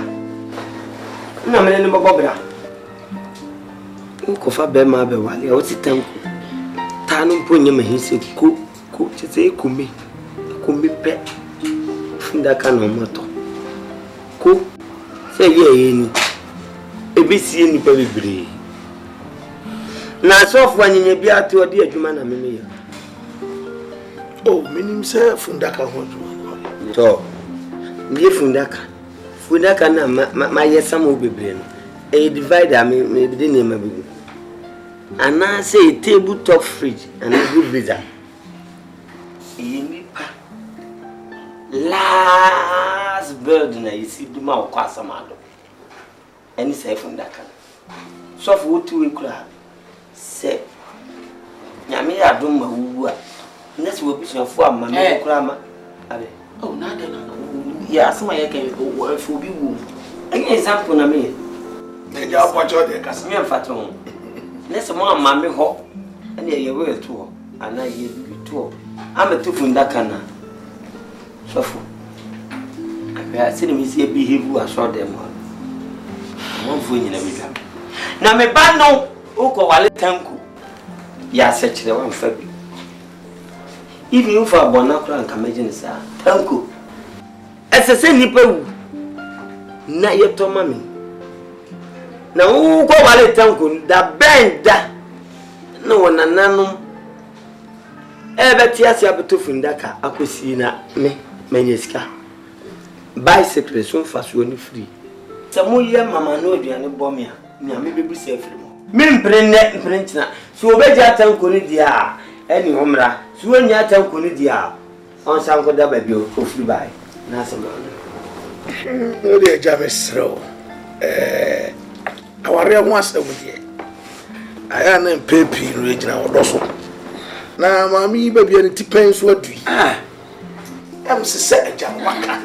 Na me ne bobobra. Nkofa be ma be wale o ti tanku. Ta no mponye ma hise ko chese ekumi pe. Fundaka no moto. Ko se ye ni ebisi ni pa bebre. Na sofu anyenya bia te odi adwuma na meme ya. Oh, minim se fundaka ho adwuma. To. Ndie fundaka na ma yesa mo bebre no. E divider me de ne ma bigu. Ana say table top fridge and a good freezer. Yimi pa. Last bird na yisi duma o kwasa mado. Eni say fundaka. Sofu wotu we kura. Se nyame ya dum ma wuwu a nesi wo bisuafo amma me kura ma abe oh na de na ya asema ye kan fo bi wu any example na me ya pocho de kasa me mfato nesi mo amma me ho ene ye we to ana ye bi to am to funda kana sofu abe asini mi se behave aso dem mo fo nyina bi dam na me ba no uko wale tanku ya sechire wa mfabi even you for bona kura nka imagine sa tanku esese nipa wu na yeto mami na uko wale tanku da benda na wona nanum ebeti ase abeto ndaka akosi na me manyeska bicycle so faso ni free samoye mama no aduane bomia nya me bebu se free Mimprint so obeja tanko ni dia eni homra so anya tanko ni dia on sanko da baby ofri bai na so no de jamesro aware ho asem die aya na pepi no ejina odoso na mami baby ani tipen so adui am se se eja waka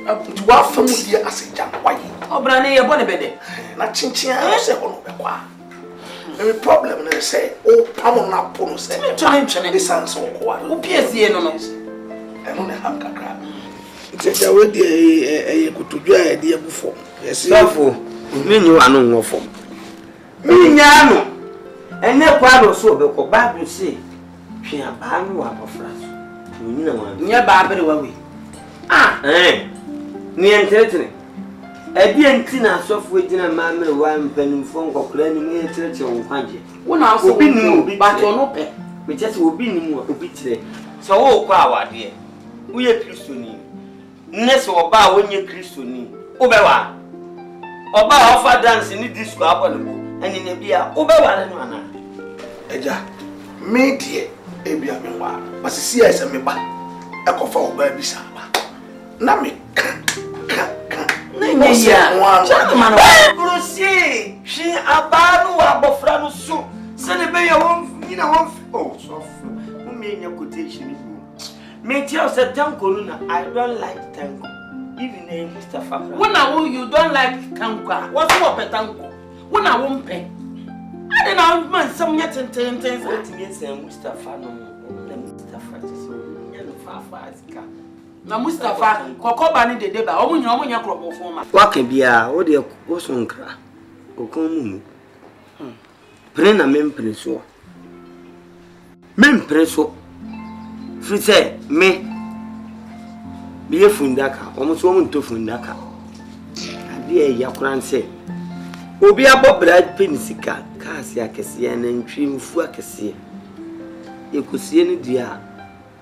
abutu wa famu die aseja waye obra ne ye bone bede na chinchin a se hono be kwa. The problem is say, oh, I'm not going to say, I'm trying to this answer. Who PSC no? I don't have a crab. Tell you the could do a dear before. Yes, Suffer. Me you are no for. Me nyano. And no part so because Bible say she a bad one of France. You know, near Bible way. Ah, near territory. A dear Tina software dinner mamma one penny phone or planning near church on Quanji. One house will be new, but on open. We just will be new a bit today. So, oh, power, dear. We are Christian. Ness or bow when you're Christian. Obewa. Oba offer dance in this and in a beer. Obewa and one. Agya, me dear, Ebia mewa. But see as a member. A coffee or baby saba. Na me can. Gentleman, Brucey, she a banu abofrano soup. Celebrate your home, you know. Oh, so who made your quotation? Me tell said Tanko, I don't like Tanko. Even a Mustafa. When you don't like Tanko, what's more Tanko? When I won't pay. I don't know, man, some yet and 10 years and Mustafa no Mustafa is so na Mustafa kokoba ni dede ba omunya krobo foma wa ka bia wo de wo so nkra okomu pre na mempreso frite me biye fundaka omo so omo nto fundaka abi e yakran se obi abobra penisika kaase akese na ntwimfu akese ekosie ni dia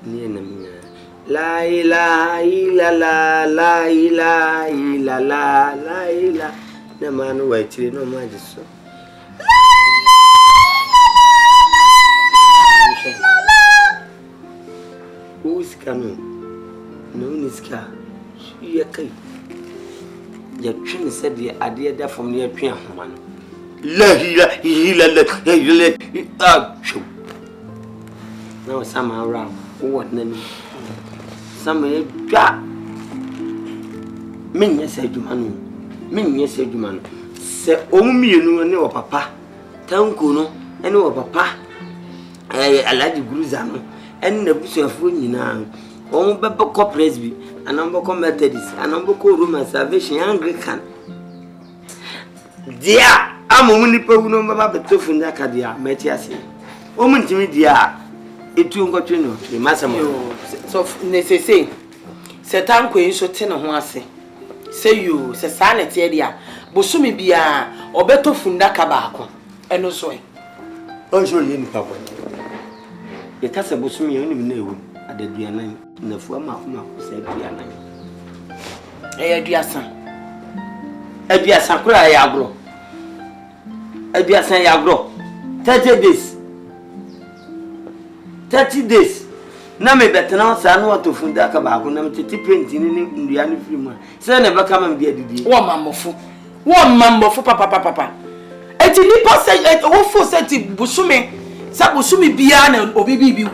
ni na minya la ilaha illallah la ilaha illallah la ilaha na manu wa chire no majiso uskano no niska ya kai ya twin said the idea that from near twin homan la ilaha illallah now some around what name some dwa menye se adwuma se omumienu ne o papa Tanko no ene o papa alaji guruza no ene na busuafo nyina o bebe ko presby anambo ko methodist anambo ko roman salvation anglican dia amomu ni pewu no baba betofu ndaka dia metiase o muntimi dia etu ngotwe no masamo so necessary se Tanko yin so te ne ho ase say you se sanete dia bosumi bia obetofu ndaka baako eno so e o so ye ni papa ye kasa bosumi ye ni na ewu adaduanan na fu ama ko se aduanan aduasan kura ya agro aduasan ya agro 30 days na me betena sa no atofu ndaka baako na metete penti ni ndua ni firi mu se na baka ma bia didi wo mamofo papa eti nipa se wo fo se ti busumi sa busumi bia na obibi bi wu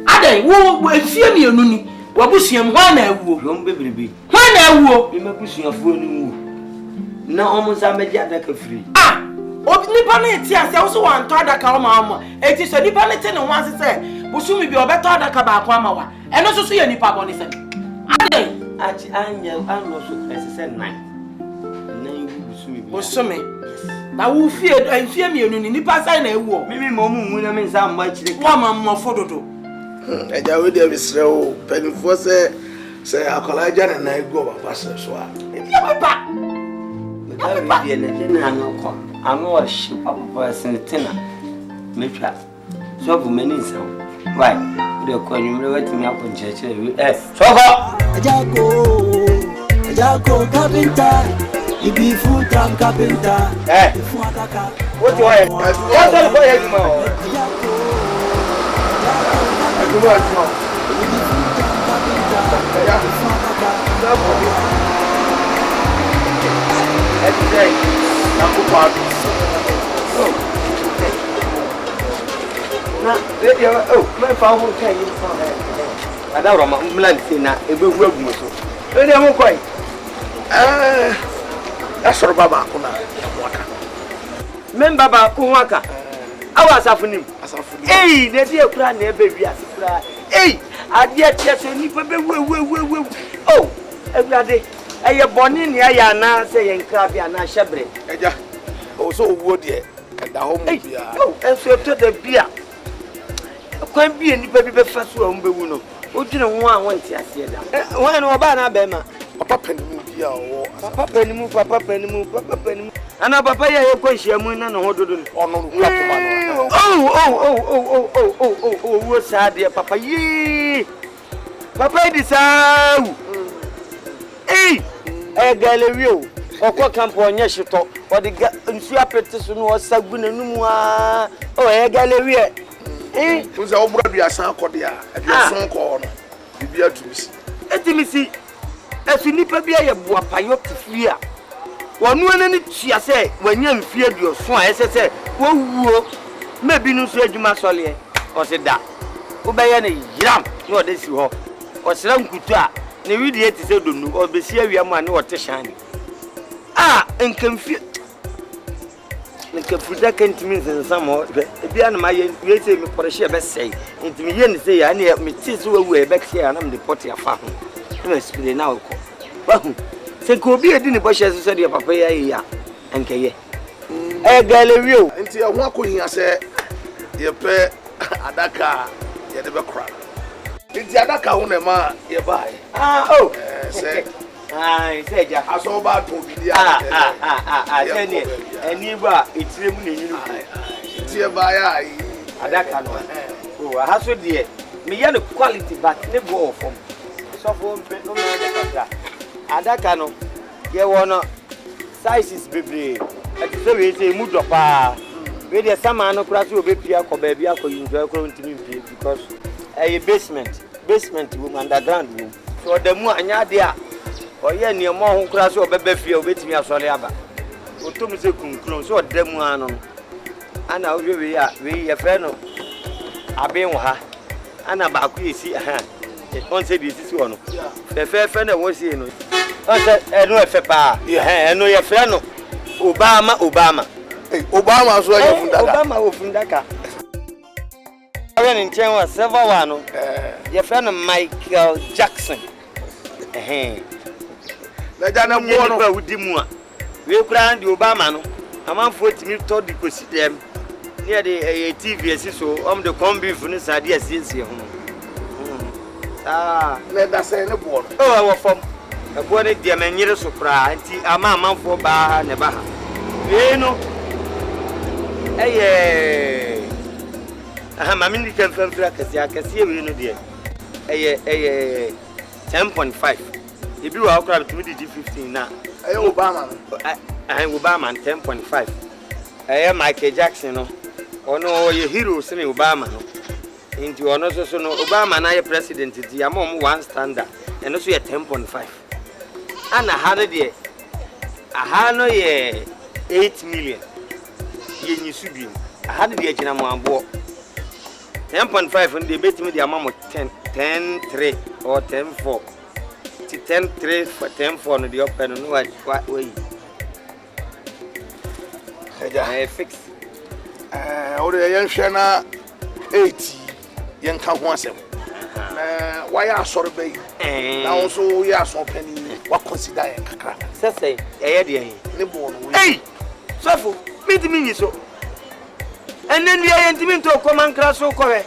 adan wo efie mi enu ni wo busuam ho na awuo yo mbebrebi ho na awuo bi mabusuafo ni wu na omo sa meji adaka firi obi nipa na eti ase wo so wan to adaka o ma eti so nipa na te ne ho ase se busumi bi obeto adaka baako ama wa eno so ye nipa boni se adan achi anya anno so ese se 9 na busumi na wo fie mi enu ni nipa sai na ewu mimi mo mu na me nsa mba chire wa mammo fododo Agya we dey bisrew penifo se akola agya na ego baba se so a ya papa bi na na anoko anu shi papa sinitina metwa so bu mani nsa why de ko nyumre watimi akonchechire soko Agya Carpenter ibi full time Carpenter what you want what for you mo asoro baba ko na waka member ba ko waka awa asafunim eh na dia kura na ebe wi asifura eh ade atia so ni pe be we oh Everybody, I bonny, I na say and crabby and I shabre. Agya. Also wo de e da ho mu bia. Oh, and so to the beer. Can be any baby first one be no. O dina ho a won ti ase da. Wan no ba na be ma. Papa panimu bia wo. Papa panimu. Ana papa ya ye kwahia mu na no hododo. Ono no kwatoma no. Oh, wo sad papa yi. Papa di sawu. Gallery okwa camp onye shito odi nsu apete so no osagu nanum a gallery unza obura duasan akode a aduason ko no bibia tumisi etimisi asu nipa bia ye boa payo tifia wonu anani tua se wanya mfie duoso a ese se wo wuo ma bi nu so adwuma sole o se da wo be ye ne yiram no de si ho o sera nkutu a ne widie ti se donu obesi awia mu ane wote shani nkamfi nkafuda kantimi nsamo bia na maye yese me poreshe be sei ntimi ye ne sei ya ne me tisi wawu e be kse ya na me deport ya fa ho na spire na okọ wahu se ko bi edi ne boshe so de papa ya ya nkeye gallery o nti ho akohia se ye pe adaka ye de be kra nti adaka ho na ma ye bai se say ja aso ba to bi say ni eni ba etiremu na yinu ti e ba ya adaka no ha so de me ya no quality but ne go of so for mpe no na adaka no ye wono sizes bebre ati so we say mu dopa we dey sama no kura so obepia ko ba bia ko yinjo ko ntimi mpe because basement room underground room so the mu anya de a oye ni mo ho kura so obebe fie obetimi asole aba otom se kunkron so odam anu ana owe we ya we ye fe no aben wo ha ana ba ku esi on se bi esi wo no fe na wo si no on se enu efe pa enu ye fe no Obama so ye fundaka Obama wo fundaka awen nchen wa server wa no ye fe no Michael Jackson na jana mo no ba wudi mu a we kura ndi Obama no amanfo timi to di kosi dem near the TV esi so the corn beef ni sade asiesie ho le da se ne bo no wo fom e bo ne dia manyire so kura nti amanfo ba ne ba ha we no mami ni kan fam akasi we no de 10.5 ebi wa okra bitimi di 15 na Obama Obama 10.5 Michael Jackson no ono ye hero se me Obama no nti ono so no Obama na ye president di amom one standard eno so ye 10.5 ana hane de aha no ye 8 million ye nyisu bi aha de gina mo ambo 10.5 ndi betimi di amamo 10.3 or 10.4 10.3 for 10.4 no di open no way fix ore yen hwe na 80 yen ka ho asem why asore bay na also we aso penny what consider yen kakra say de ne bo no hey sofo meet me so and then the yen to come and crash so ko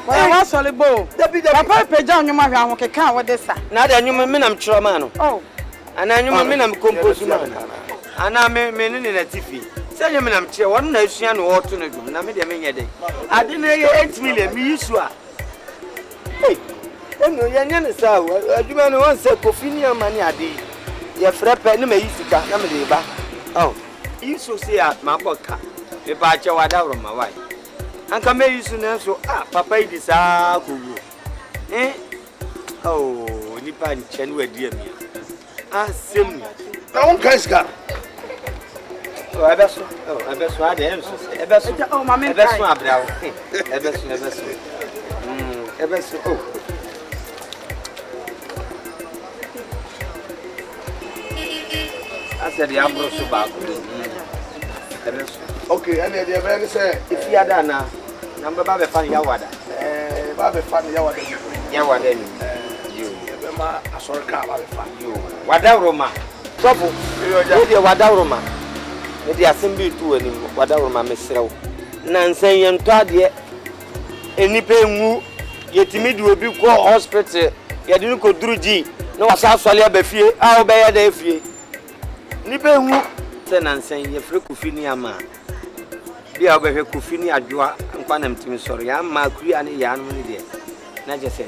Why was solibo? Papa peja onyo ma hwa ho keka wo de sa. Na da nyuma me nam chiro ma no. Oh. Ana nyuma me nam compose ma. Ana me ni na tifi. Se nyuma me nam chiro won na asua no woto no dum na me de me nye de. Ade na ye 8 million me yisu a. Hey. Eno ye nya ne sa wo. Aduma no won se Coffin ya mani ade. Ye frepe ne me yisika na me de ba. Oh. Yisu se a ma boka. Me ba che wada wro ma wai. Anka me yisu na so papa idi sa kugu nipa nchen wadi am asem na won kan ska abeso ade enso abeso abeso abrawo abeso asedi abro so ba ko abeso okay and the very say if you ada na number ba be fan ya wada ba be fan ya wada ni ma asɔre ka ba fa yo wadawroma sɔfo de wadawroma ne de asɛm bi tu anim wadawroma mesrew nansan yɛntɔ adeɛ enipa enwu yɛtimi de obi kɔ hospital yɛde no kɔduru gi na wasa asɔle abafie a obɛyɛ da afie nipa enwu sɛ nansan yɛfrɛ kofi ni ama bia obɛhwɛ kofi ni adwoa nkwa na mtimi sɔre ya ma kuri ane ya no ne de na je sɛ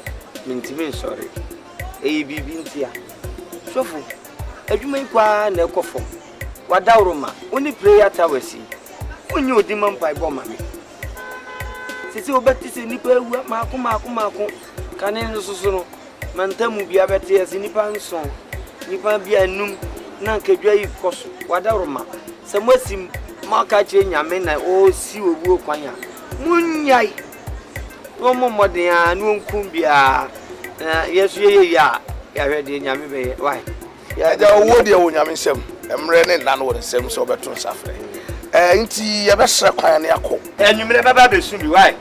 mintimi sɔre eyi bibi ntia sofo adwuma ikwa na ekɔfo wadawroma oni prayer towers onye odima mpa ibo mame sisi obeti se nipa ewu maako kane nsoso no mantamu bia beti ese nipa nson nipa bia num na nkedwa yi koso wadawroma se mosim maka che nyame na o si obuo kwanya munyai no momoden a no nkum bia yesu ye ya hwede nyame be why ya da owo de wo nyame nsem emre ne nda no wo nsem so beto nsafre nti ya besra kwan ne akọ enwumre baba besu bi why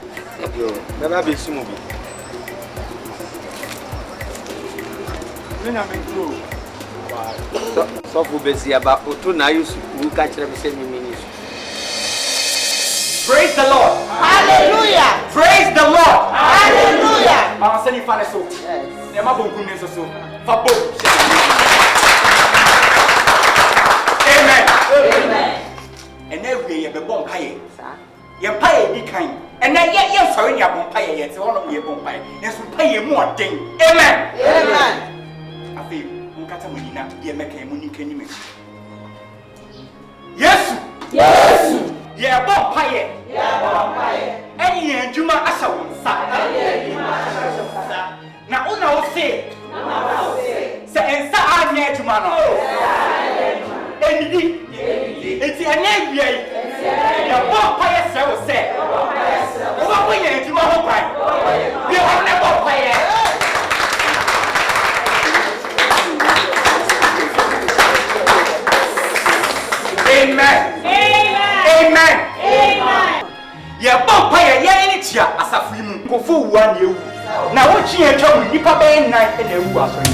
baba besu mu bi mina me go so fu besi aba otu na yusu ku ka kire bi se mi ministry. Praise the Lord. Hallelujah. Praise the Lord. Hallelujah. Mama send ifane so. Ne ma bonku ne so fa bo. Amen. Amen. And every ye be bon paye. Ye paye di kan. And na ye sorry ni abon paye ye se wono ye bon paye. Ne so paye mu oden. Amen. Amen. Afi nkata mo nyina ye meka mo nika ni me. Yesu. Yesu. Ye bon paye. Ye bon paye. Eni adwuma asa wonsa. Eni adwuma asa wonsa. Na una wo se. Se ensa anya adwuma no. Enidi. Enti anya wiai. Ye bon paye se wo se. Wo ko ye adwuma ho kwan. Ye wo ne bon paye. Amen. Amen. Amen. Ye bon paye ye ni tia asafu mu. Kofo wuwa na ewu. Na wo chi e twa mu nipa be nan e na ewu aso yi.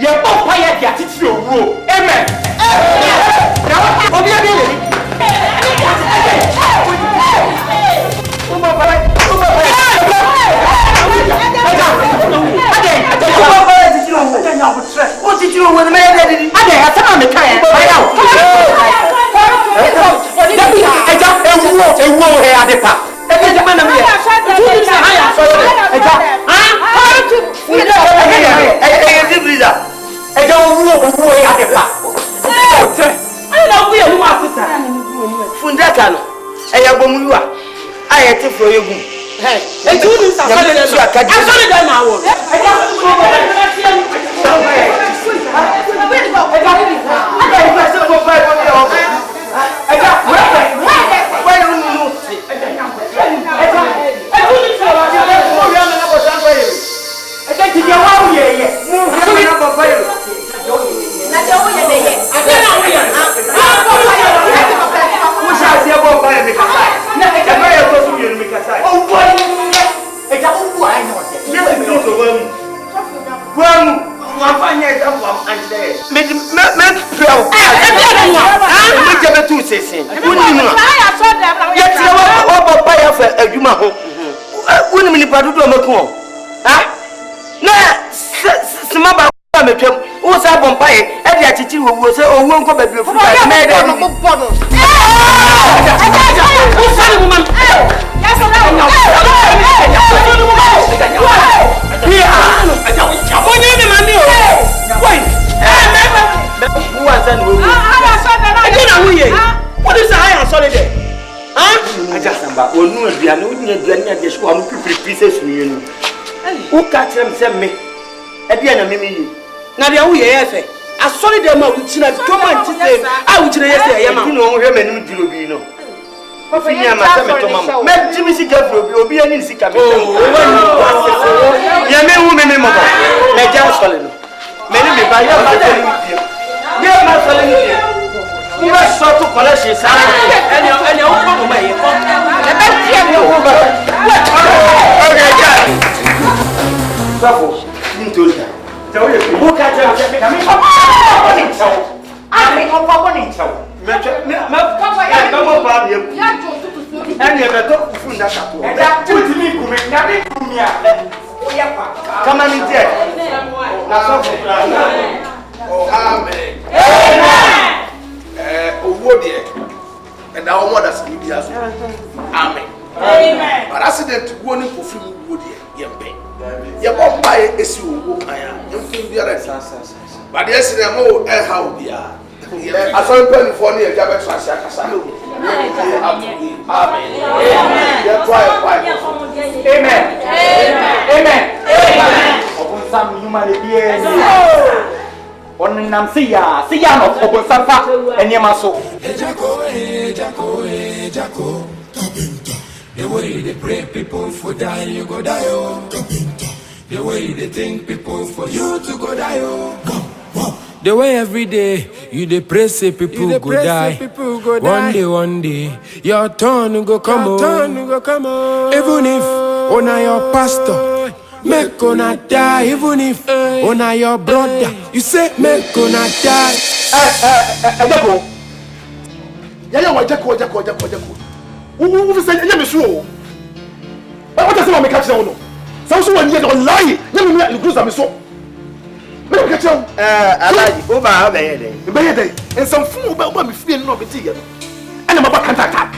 Ye bon paye dia titiri owuo. Amen. Na wo obi abi le. Fundaka no eya bomuwa ayete fo yegu Etu ni asole da na wo. What is the high and solid there? Ajasamba onu aduane onya aduane ade so am pipiri se sunu wo ka kire me se me ade na me yi na de wo ye efe asori de ma wo china toma nti se a wo china ye se ye ma no wo hwe manim diro bi no o fi nya ma se me toma me jimi si gafro bi obi ani si ka me ya me wu me mo ba me ja sole no me ni me ba ya ma sole ni bi ya ma sole ni bi you are so to collection sir and you come my e be tie me wo ba okay guys bravo into Tell you, who catch up? Come on in there. Amen. And our mothers need us. Amen. Amen. But accident one for free wood here. You won't buy a issue. But yesterday, more air how we are. I saw a penny for near Jabez. Amen. Amen. Amen. Amen. Upon some humanity. On Namsia, Siano, open Safa, and Yamaso. Jacko. The way they pray people for die, you go die. The way they think people for you to go die. The way every day you dey pray say people go die. One day, your turn go come on. Even if on your pastor, make una die. Even if on your brother, you say make una die. Jacko. Who say you miss you? What does it catch now? So when you don't lie, you will lose a miss. Alaji, over there. And some fool about me feeling no better. And I'm about to attack.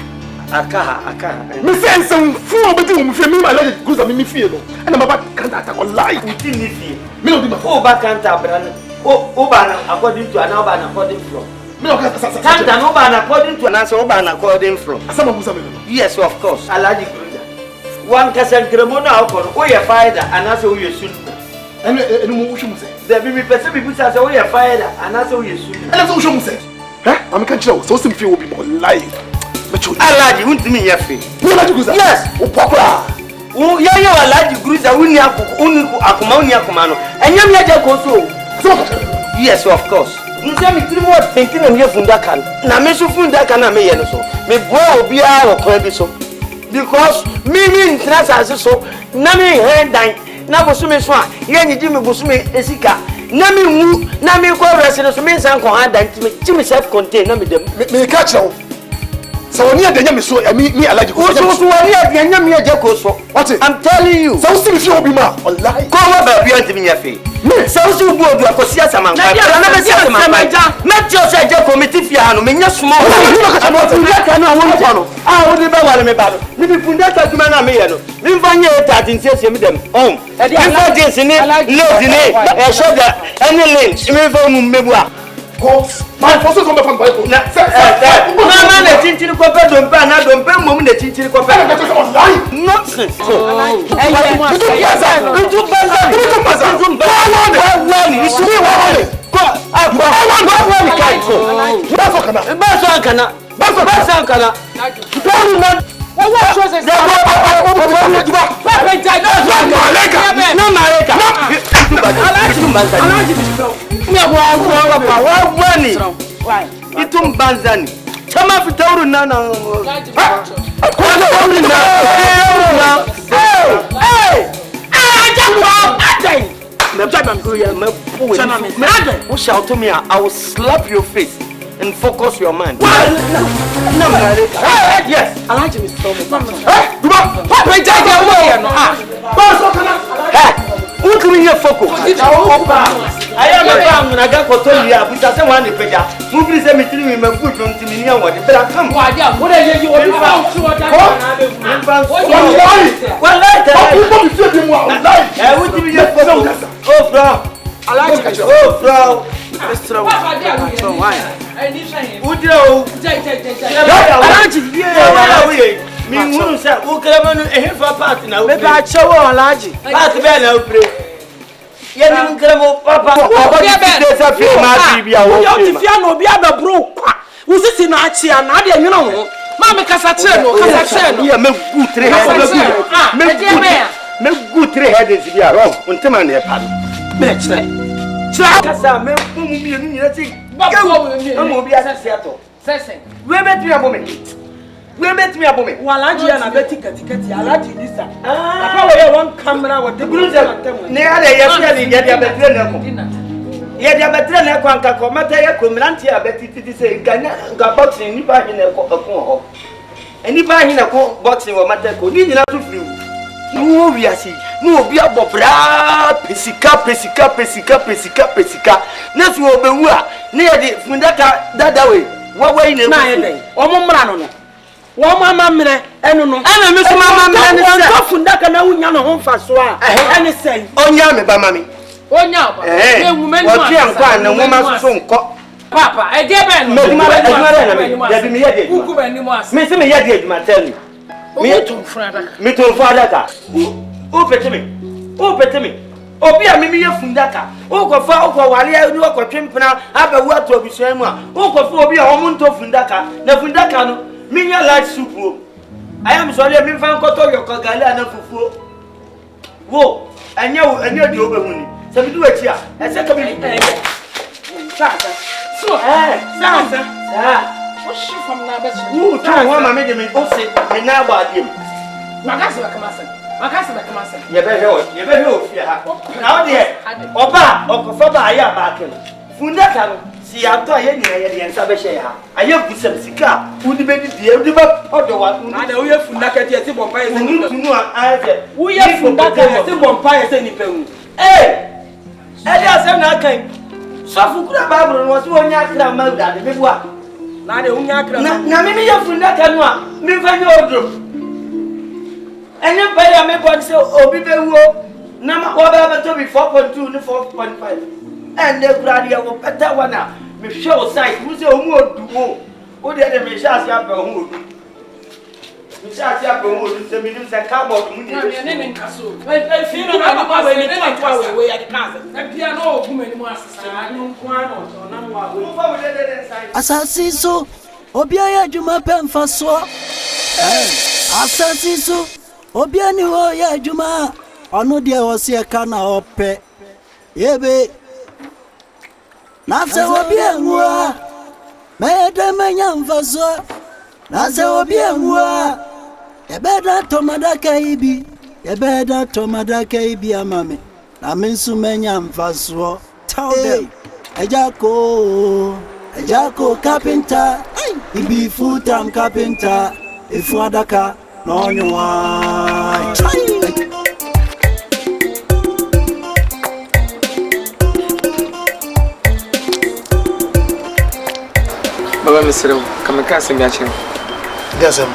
Aka. Me say some fool about me feeling my leg goes on me feel. And I'm about to attack or lie. You didn't feel. Me no be my over can't according to an urban according from. Can't an urban according to an answer urban according from. Yes, of course. Alaji Gruda. One can Cremona alcohol, or your father, and that's who you soon. And who should say? There will be person people say, oh, your father, and that's who you soon. And that's who should say. I'm can't show, so some will be more lying. Alaji, won't me your fee. Yes, Papa. Oh, yeah, Alaji Gruda, Uniakumania Kumano, and Yamia Koso. Yes, of course. You say me 3 more thinking of your fundakan. Na me so fundakan na me yen so. Me boy obi a okwa bi so. Because me interest so na me hand dan na bosu me so a ye nyidi me bosu me esika. Na me wu na me ko rest so me san kon hand dan ti me self contain na me dem. Me catch you. So when you dey me so me Alaji go. So when you dey nya me aje ko so. What? I'm telling you. So see me fi obi ma. Wallahi. Ko wa ba bi anti me yafe. So you do akosi asama nka na be si asama nka na ti o se je committee fi hanu me nya small you ka na won ko no wo de ba wale me ba no ni bi funda ta duma na me ye no mi fa nye ta tin se mi dem mi fa jeans ni lady ni shoulder any lane mi fa mu mebu a ko my forces on the fan bible na mama na tintin ko pe dompe na dompe mom na tintin ko pe nonsense Itum banzani chama fitauru nana shout to me, I will slap your face and focus your mind. Yes, I like you, Mr. who come here focus? I am a man I got for 2 years, but I say one page. Who please let me tell me my food from Timmy and what? But I come. What are you doing? I would give you focus. Oh, bro. I like it. Oh, bro. Mr. Why? Would you? I like it. Me who say who come on for party now? Me ba chowo alaji. Party be na upre. Ye ni nkremo papa. Obi be say fi ma bibia wo. Yo ti fia no obi abebro kwa. Wo sisi na achi na ade nwena ho. Ma me kasa kire no, kasa kire no. Ye me gu 3 heads. Me gu 3 heads bia wrong. Untema na e pa. Me kire. Kire kasa me mu mi ni nyina ti. Ba ko mi ni. Mo obi asase ato. Sese. We be tu abo me. we met me abome. Walaji na beti katikati alaji disa. Papa we one camera with the blue ne ada yesia ni dia betre na ko. Ye dia betre na ko anka ko mata ye ko mranti abeti titi se ganya ga boxing ni ba hin na ko ho. Eni ba hin na ko boxing wo mata ko ni nyina to free. No we are see. No obi abobra pesika na so obewu a ne ye de fundaka dada we wa ina na ye den omo mra no wo mama mre enu no ana me so mama mre ne se ko fundaka na wunya no ho mfa so a ene sei onya me ba mami onya ba e wu mani ma wo nkwa na wo ma so nko papa e de ben no me ya bi me ye de ku ba ni mo as me se me ye de aduma tell me me to fada ka o pete me obi a mimi ye fundaka o ko fa o ko wale ni o ko twempena abawu ato obisan mu a o ko fa obi a o munto fundaka na fundaka no minya large soup o I am sorry me fan ko to yo ko gale na fufuo wo anya di obehu ni se bi du achi a e se ka bi sa o shi fam na ba shi wo to wa ma me de me o se me na ba dem makasi ba kama se ye be he o fi ha na o de oba okofa ba ya ba ke fundaka no si ato ye nyina ye de nsa be hye ha aye busam sika udi be di udi ba odo wa na de wo ye fundaka ti eti bompa ye se ni tunu a aye wo ye fundaka eti bompa ye se ni pewu ele asem na kan sofu kura bible no so onya akra ma da de me bua na de onya akra na me ye fundaka no a me fa nye odro enye ba ya me bua se obi be wo na ma wo ba to be 4.2 ni 4.5 and the brother will better one now. Me show size, who say who do o de me shall see up who. Me shall see up who say me say cardboard mu ni. Na me nkaso. I feel na papa we ni twa we at the cancer. Na bia no ogu mani mu asesa. Anu nko ano na mo awo. Who fa we de size. Asasi so obia ya adwuma pemfa so. Asasi so obia ni ho ya adwuma ono de wo se ka na ope. Yebe Nase obia ngwa mede menya mfaso Nase obia ngwa yebeda tomadaka ibi amame na mensu menya mfaso tell them Ejako Carpenter ibi full time Carpenter ifu adaka no nywa Baba Mr. Kameka Sembiachi. Gasem.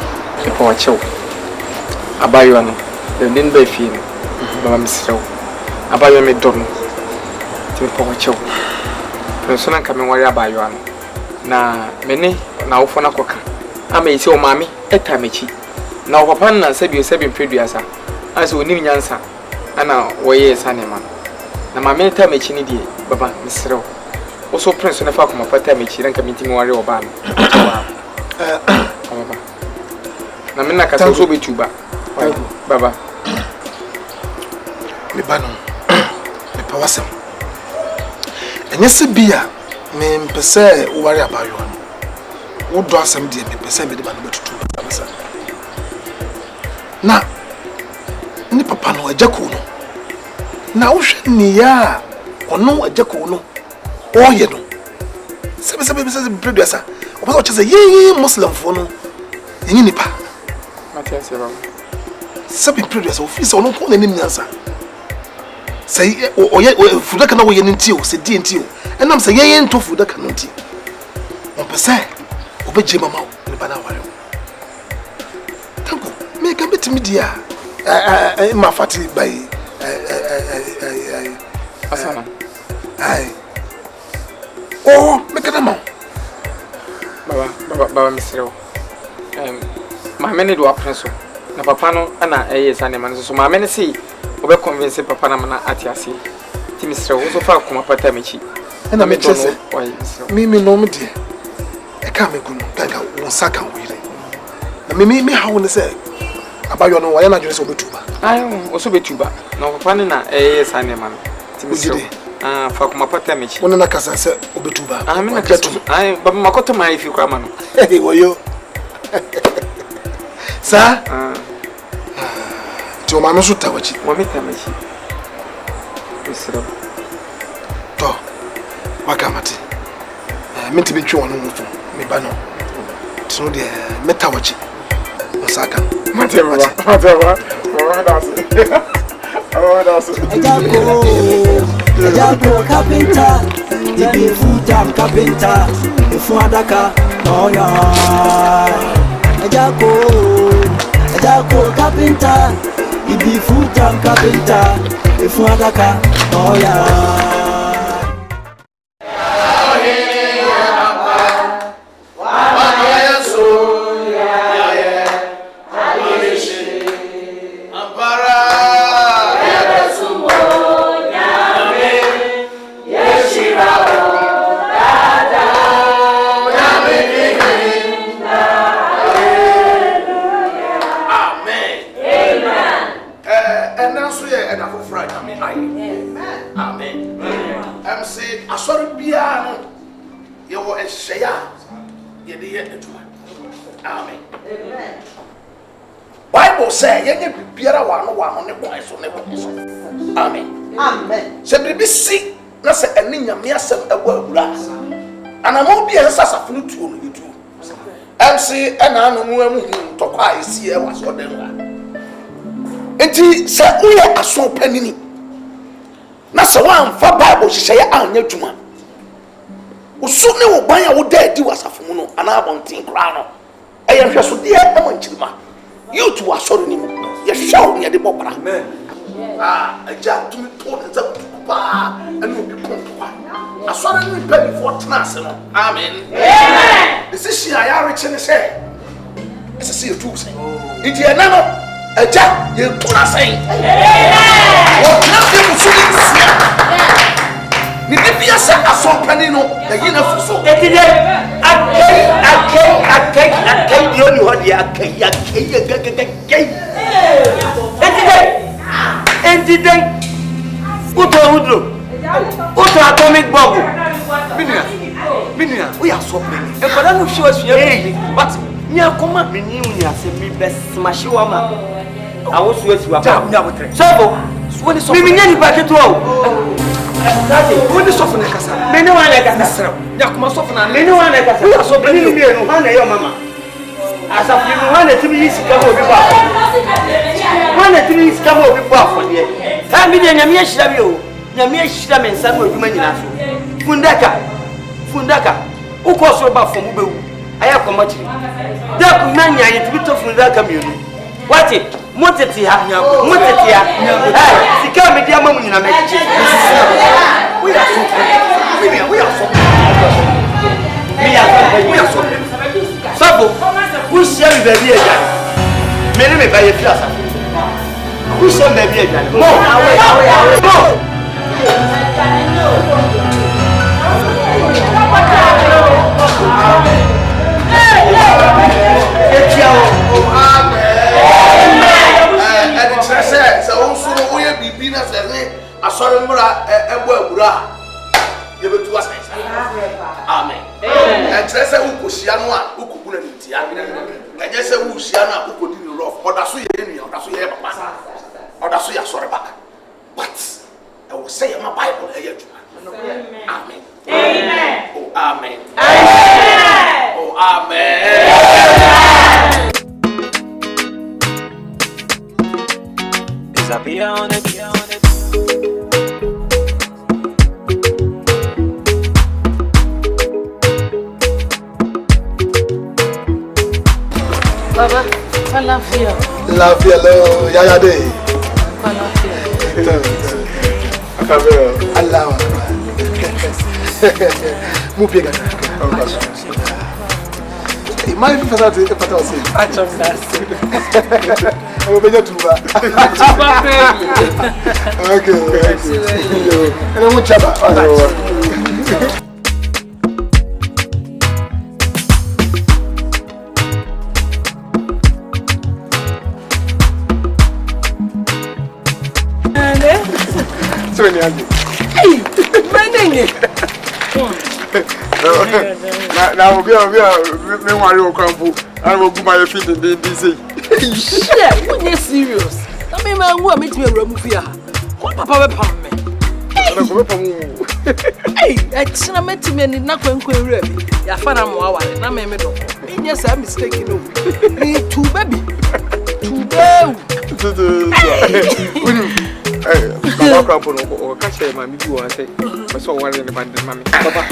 If I watch you, Abayuano, the Dinbay Fee, Baba Mr. Abayo me Don. To watch you. Persona coming where Abayuano. Na many now for Nakoka. I may say, Mammy, a tamichi. Now, Papa said you said in previous as we knew answer. And now, way is animal. Now, my many tamichi, Baba Mr. Also, Prince, when I found my father, and committing warrior or ban. Namina can also be too bad. Baba. Me banon. Me pawasem. And yes, beer. Me pese worry about you. What do some dear me pese me the man to two. Na. Ni papa no a jacuno. Na ocean near or no a jacuno. Oh, you know. Seven producer. What is a ye Muslim for no? In Nipa. Matthias, Seven producer of his own answer. Say, oh, yet, food that can away until, said D&T, and I'm saying to food that cannot tea. On per se, obey Jim Mama in the Banawari. Tango, make a bit media. My fatty by Asana. Aye. Oh, make it a man. Baba Mr. My many do a pencil. Na papano, and I is animal, so my many see, over convince Papa Namana at Yassi. Mr. also far come up at Tamichi. And I may just say, why, Mimi no me dear. I can't make Ganga one second with it. Me how will say about your no way, I just over tuba. I also be tuba. No, Panina, a animal. Timothy. For my patamichi. One of the Casa said, Obetuba. I mean, I but Makoto, my if you come on. Hey, were you? Sir? To my Masu Tawachi. What make Tamachi? To Wakamati. Meant to be true on me bano. So the Metawachi. Osaka. Whatever. Ejako Carpenter, he be full-time carpenter. If you adaka, oh yeah. Ejako Carpenter, he be full-time carpenter. If you adaka, oh yeah. Bible say yenye bibiara wano ne boy so. Amen. Amen. Se bibi si na se eni nyame asem ebo awura. Anamo bi ensasa funu tuo no yitu. MC ena anu mu amu tokwa esi e waso den wa. Enti se uye aso panini. Na se wan fa Bible hihye anya dwuma. Usu ne wo ban ya wo da di wasafo mu no ana abontin kra no. Eye hweso de e mo nchirima. You two are sorry, you show me the Bobra. Agya to me told and you be pumped. I saw me pay for Tnassel. Amen. This is she I are rich in his head. As I see you too say. Did you never? Agya, you do not say. What nothing was so be a set of so panino, the inner so. I can't the only one here. And today, Uto atomic bomb. Minia, we are so many. And for that, she was here. But near command me, you say me best smash you. I was with you. So, when it's me, back at all. When the soften a casa, many one like us. Yakuma soften and many one like us. We are so many your mamma. As a few one to be easy come over. One to be easy come over for the time in Yamia Shabio, Yamia Sham and some of human Fundaka, who calls your bath from Ubu. I have come much. That man, I need to be tough from that community. What it? Montetia, she can't be your mom in a match. We are so Sabo, who shall be again? Many may buy a plaza. Who shall be again? More. Amen. And say who Siano, who could put it in and just say who Siana, who could do rough, or that's what you or that's what you have, or that's what you are sorry about. But I will say in my Bible, Amen. Amen. Oh, Amen. Oh, Amen. Disappear on it. Baba, falafel. Lafia lo, yaya de. Falafel. Allah. Mu pega. Imagine if I say pata assim. Achondasse. Eu venho tuba. Tuba baby. Okay. Eu vou chapa. Hey, Benny. Now, we are me worry, I will go my feet in the DC. Shit, when you serious? I mean, man, who am I to remove here? What papa will me? Hey, it's not meant to me and not going to ready. Ya found a more, and I made it. Yes, I'm mistaken. Me too, baby. Too bad. Hey, I'm going to catch him. I'm going to say, I saw one in the band, Mammy. Papa,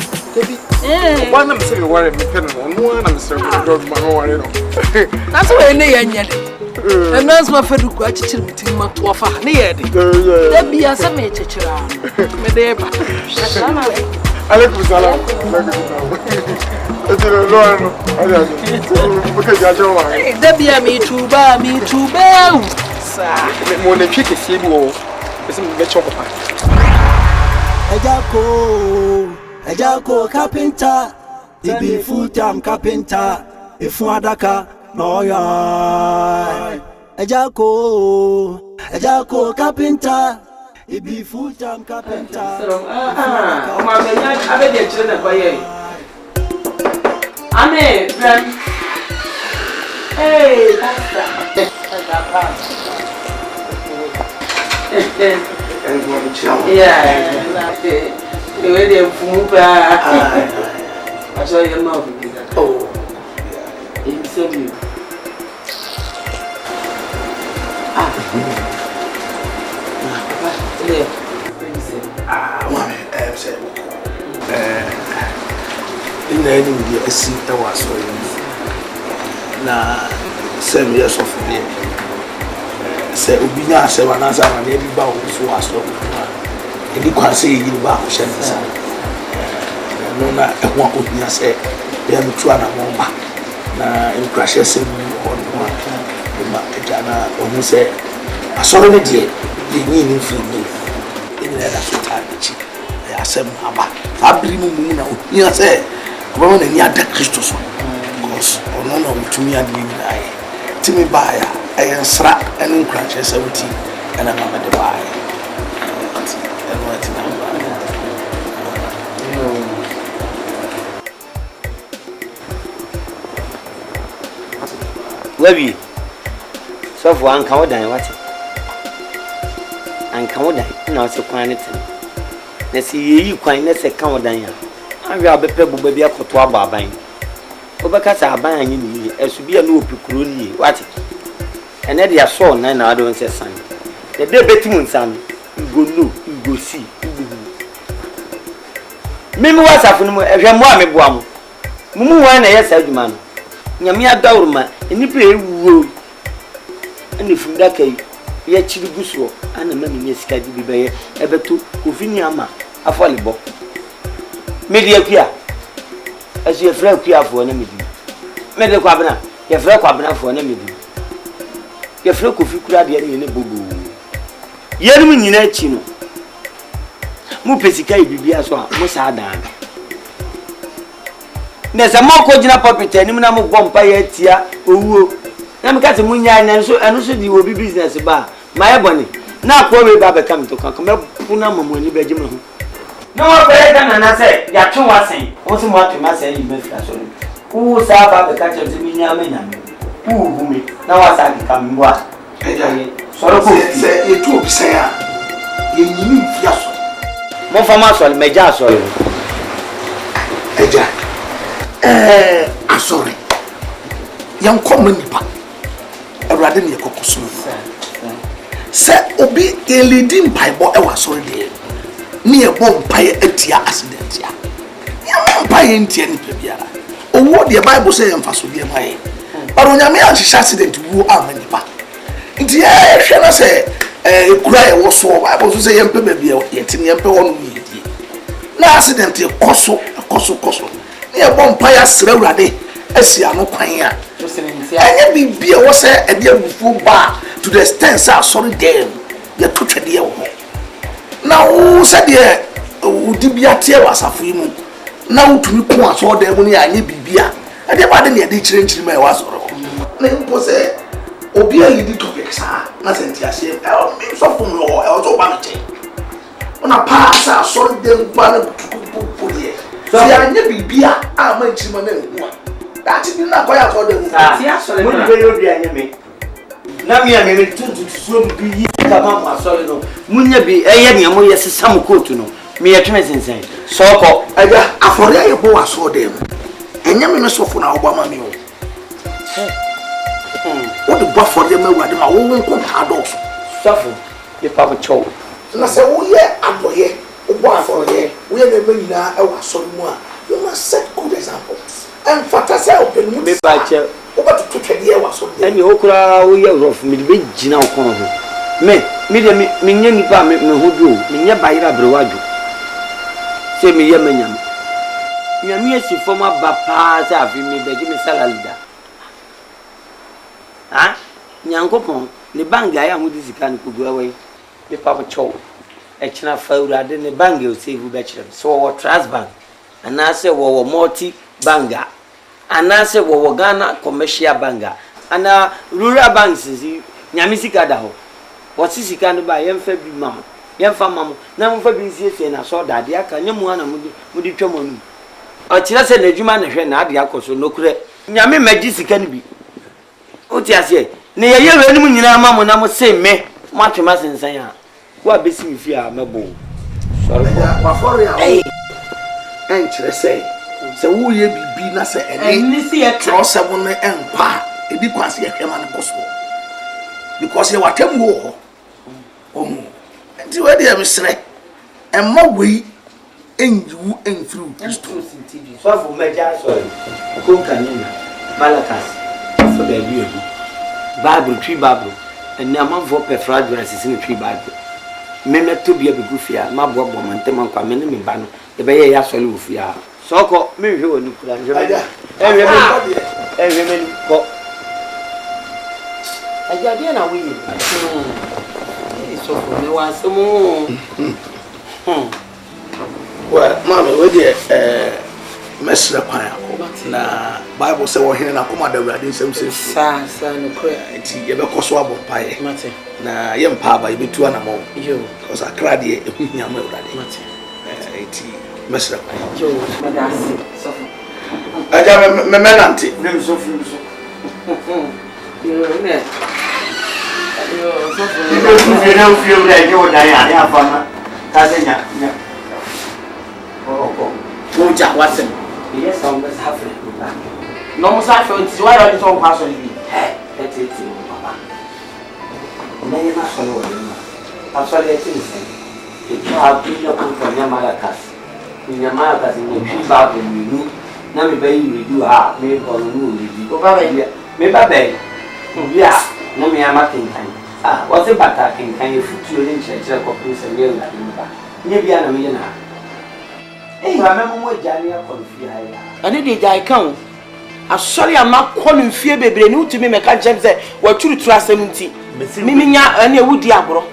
one of them saying, one of them, one of them saying, that's why I know. And that's my friend who got to my 12 near it. There be a summer church. Medeba. I look with Salah. There be a me too bad, me too bad. Sir, more than chicken, see you. Isn't the chopper? Ejako Carpenter. He be full-time carpenter. If one adaka. No ya, Ejako Carpenter. He be full-time carpenter. Amen, friend. Hey, pastor. Yeah, the way they move. I saw your mouth. Oh, it's you. In any way, I see that was so. Now, 7 years of the say, Ubina, 7 hours, and every bow was so. And you can't say you bow, Shannon. No, not one would not say, they are two and a moment. Now, in crashes on Jana, or you say, I saw the day, the meaning for me. In the other time, I said, I believe you know, say, one and yet Christus. Because, or no, to me, I didn't to me buy a strap and crunches 17, and I'm at the buy. And what Webby, so for one cow dying, what? And cow dying, now so quite. Let's see you quite let's a cow dying. I will be pebble baby a cotois barbine. Overcast buying you as to be a new picruni, what? And then they saw 9 hours say son. The day betting son, you go look, you go see. Maybe what's happening if your mammy boom. Mumu one a yes, man. Yamia Daurma, and you play wood. And if from that case, yet chili busso, and a man yes, can be by ever to Ufiniama, a volleyball. Media Pia, as your friend Pia for an enemy. Media Quabana, your friend Quabana for an enemy. Your friend could figure out the enemy boo. Yermin in a chino. Mupesica be as well, Mosadan. There's a more cogina puppet and no vampire tia, who Namcas Munya and so you will be business bar. My bonny. Now, poor Baba come to come up Punam when you be Jim. No better than I said, you are too much saying. Also, what you must say, you must have who saw Baba catch of the Minyamina? Who me? Now I said, come what? So, say, you two say, you need Fiasso. More for muscle, Major, sorry. I'm sorry. Young common nipa. Rather than your cocos. Say, Obi, a leading pipe or ever sorry there. Near bomb pie etia accident. Young pie in Tian Pebia. Or what the Bible says and for be my. But when I accident, who are many pa. It's yeah, shall I say, a cry was so Bible to say, and Pebia, yet in your own media. No accident, a coso. Near Bompire Srewade, as you are no quire. And be a was a dear full bar to the stance are sorry damn. You took a dear woman. Now, who said, dear, would be a tear was a free moon. Now to me, once all the money I need be beer. And the body near the change in my was or name was a Obia lady topics, nothing to say. I'll be so from law, I was over on a pass, I saw them one to put here. So I never be a man, that is not quite for them. Yes, na me a me tuntu so bi kama ma so no munya bi eye me mo yesi sam coat no me yetwe sensen so ko Agya afori aye bo aso dem enya me no sofo na obama me o what the buff for them awurade ma wo nko ados sofo ye papa chow na se wo ye adoye wo afori wo ye me nyina e wa so mu a you must set good examples and fantasy open mu be ba che oba to twede e wa so dem eni okura wo ye rof me be gina wo kon ho me nya nipa me ho do me nya bayira brewaju se me ye manyam nyame asi foma ba pa se afi me be gi me salalida ha nyankopon ne banga ya ho disika ne kogu awai me papa chow e kina fa urade ne banga o save be kire so wo trust bank anase wo multi banga anase wo Ghana commercial banga ana rural banks si nyame sika da ho wo sika no ba yemfa bi mam yemfa mam na mo fa bi siesie na so da de aka nyemu ana mudi twamo nu o kire se na adwuma na hwe na ade akoso no kure nyame magi sika no bi o ti ase ne ye yewe ni mu nyina ma mo na mo se me mo atwema sensan a wo abesi mi fi a mebo sorry wa for ya en kire se wo ye bibi na se ene si e trust se wo ne empa e bi kwase ye hwema ne koso because ye watem wo ho nti we dey mesre emma we enju enfru Kristo sinti so for meja so ko kanina Malakas for the Bible tree Bible and am for fragrance in tree Bible me to be a bigufia ma bobo mantema kwa me ne me ba no e be ye ya sole ofia so ko me hwe woni kura hwe me ko Agya dia na we so for me wa semo well mama we dey mesra kwan na Bible say wo hene na koma da urade nsem se sa no kra enti ye be koso abo pae mate na ye mpa ba ye betu ana mo yo because akra de ehunya ma urade mate enti mesra kwan yo madasi so Agya me nanti nem so fu so yo ne yo so fu na fu urade o da ya ya fama ka se nya ko ja wasem yes on the safari no mo sa fe nti wa ra ni so kwa so ni etiti papa na ye ma so no absolutely etiti e ka bi no ko nya Malakas ni twi ba bo ni na me ba yi redu ha me ko no redu ko ba ba me ba ba ya na me ama kinkan wo se bata kinkan e futu ni nchechire ko prince me la ni ba nye bia na me na ma mo jani ya konfia ya ani de jai kan asori ama kɔ no mfie bebre ni utumi meka jem se waturu turu asem nti mimi nya ani ewudi agro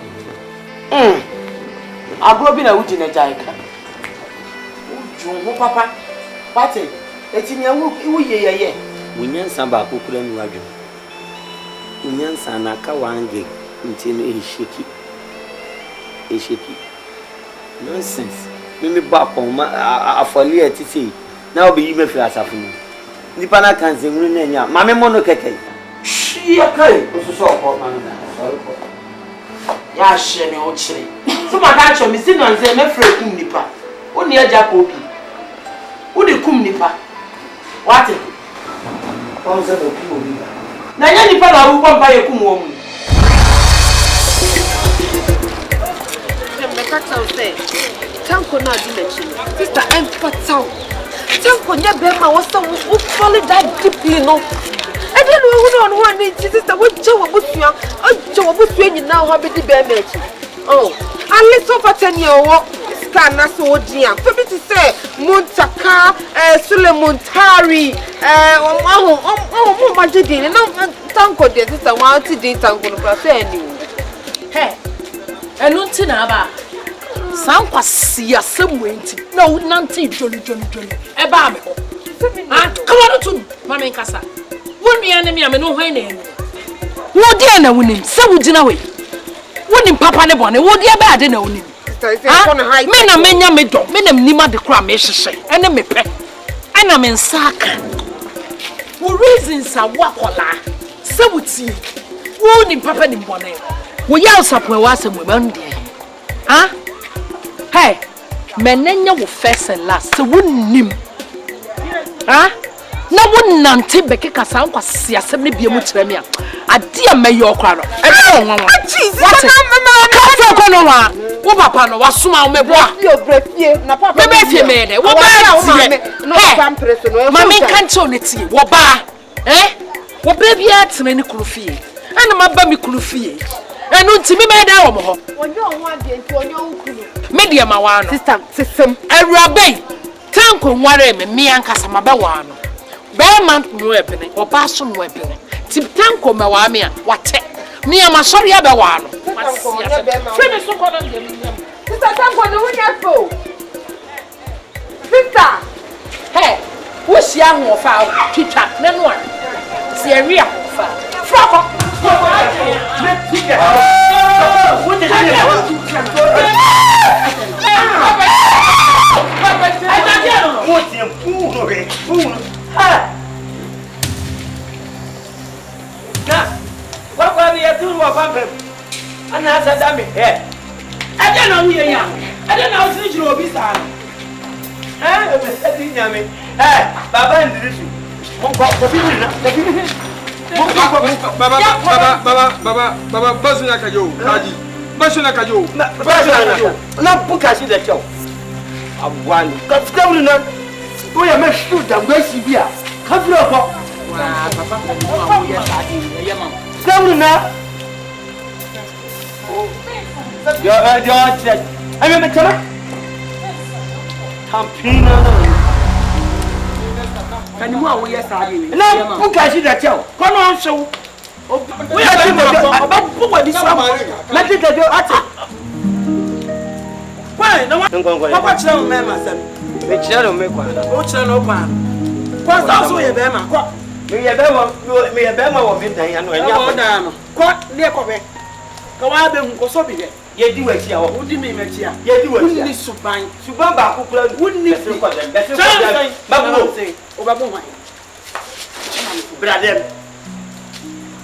agro bi na wudi na jai kan uju ho papa pate eti ni awu ye munyansa ba kokura ni wadwo munyansa na ka wange nti no esheki nonsense mimi ba pon afɔle etiti na obi yi mefiri asafo ni nipa na kan se hunu na nya mame mo no keke hia kai osuso ko man na sorry ko ya hye me o kire so ma ka cho mi si no nze mefiri kum nipa oni agya ko bi wo de kum nipa wate on se do kum obi na nya nipa na wo pampa ye kum wo mu me ka tell say tanko na di mechi sister empathy tanko nya be ma wo follow that deeply no e dey no hu no ho ni sister wo je wo busua nyina ho be di be mechi oh ali so for 10 year wo scan na so dia for me to say Muntaka Suleiman Tari mo majidi na tanko de sister wa ti di tanko no pra say ni hey enu nti na aba san kwasi asemwenti na nanti joli e ba me ho come on to mama nkasa wonu ya na me no hwan na enu wo dia na wonim se wo gina we wonim papa ne bone wo dia ba ade na wonim me na menya me do me na nima de kra me hyehye ene me pe ana me nsaka wo reasons a wakola se wuti Who papa ni mbone. Wo ya sapo wa asem we man dey. Ah? Hey, menenya wo first and last. So wonnim. Ah? Na wonnante beke kasa nkwa siasem ne bia mu kire me a. Ade a meyo okra no. E be won won. Jesus, na ko no wa. Wo papa no wasoma wo mebo a. Yo brefie na papa. Me be fie me de. Wo ba no papa preso no. Mama kan cho ne tie. Wo ba. Wo bra bia tena ne kuru fie. Ana maba mi kuru fie. Enu ntimi me da wo mo ho. Onyo ho ade nti onyo ukuru. Me de ma wa no. Sister, sisem. Awurabe. Tanko nware me ankasa maba wa no. Be man no ebene. Oba so no ebene. Tip tanko me wa me a wate. Me am sorry ya be wa no. Free me so kono dem. Sister tanko no wunya fo. Sister. Hey, wo sia ho fa twitwa ne no a. Si area fa. Froko. Baba, basuna kajo, kaji. Basuna kajo. Na buka shi da kyau. Abwani. Ka fita wurin nan. Ko ya mai shi da gwashi biya. Ka fira ko. Wa papa ko mo ya sadi ya mam. Fita wurin nan. Yo, ai me tama. Campina. Kan mu a wo ya sadi ni. Na buka shi da kyau. Ko no so. We are going to about this one. Let it go at it. Why? No one. Papa, tell me, my son. Which I don't make one. Which I know one. What's also a bema? Me a bema of midnight and when you're down. Quite near Coffin. Go out and go so big. Ye do it here. Who did me met here? Ye do it. This supine. Subamba, who wouldn't need to put them. That's what say. Over Brother.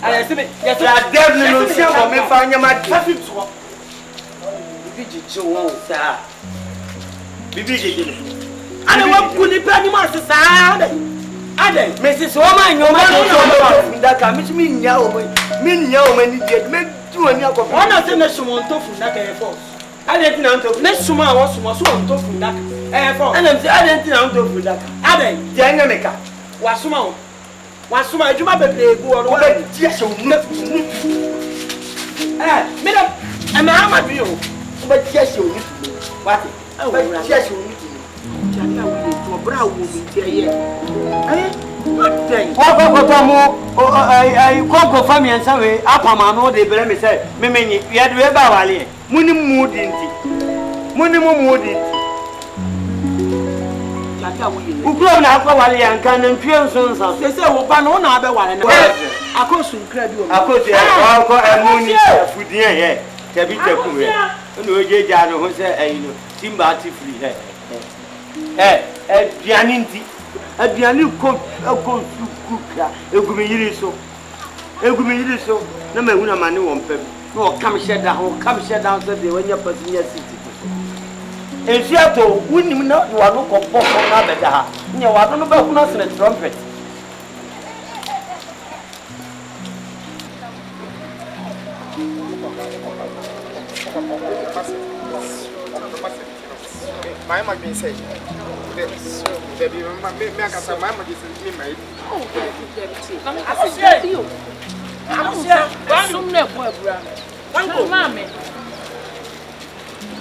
I see me. Yes, I definitely know some me find your mad traffic. Bibi, I don't want to put any master. Ade, Mrs. Woman, your man, that can miss me now. Me now, many did make 2 and your one of them. Someone tofu that air force. I didn't know to next summer was someone tofu that air force. And I didn't know to that. Ade, Jangameka was small. Was my job at the go on way. Yes, madam, and I'm a view. But yes, you need to know. What? Oh, yes, you need to know. To a brow will be here. Eh? What day? I call for family and some way. Up on my no, they blame me. Say, Mimini, we had Weber Valley. Money mood in tea. Money mood in Ukro na akwa wale yanka na ntwe nso nsa. Se se wo ba no na abe wale na. Akosu nkra bi o. Akosu ko emuni afudie he. Tabi taku he. No ojeja no ho se ayino. Timba ati free he. Aduane nti. Aduane ko sukuka. Egumi yiri so. Na mahuna mane wo mpam. Na o kam sheda so de wanya pasinya city. Efiato wunim na wano koppo na beda ha nya wano no ba kuna sene trumpet my mama been say baby me akasa my mama just me my oh baby I'm some ne boy bra tanko mama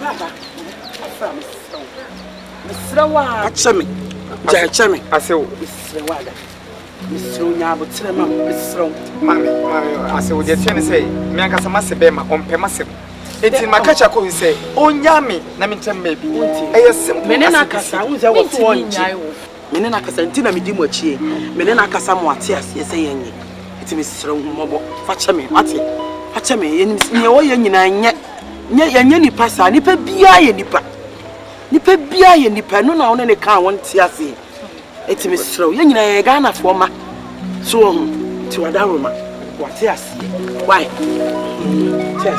baba Misrawa, Chemi, Chemi. I say, Misrawada. Misrunya, but Trema, Misro. Mammy, I say, what you're trying to say, Mianca Massibema on Pemasim. It's in my catch. I could say, oh, Yami, Naminton maybe. I assume Menena Casa, who's I was one. Menena Casantina Midimochi, Menena Casamoatias, yes, saying it is Mr. Mobo, Fachami, Mati, Fachami, and your Yanni Passa, Nipper Bia, Nipper. Nipa bia ye nipa no na wona ne kan won ti ase etimi sro ye nyina ye Ghana fo ma so ti wada roma What yes? Why? Yes,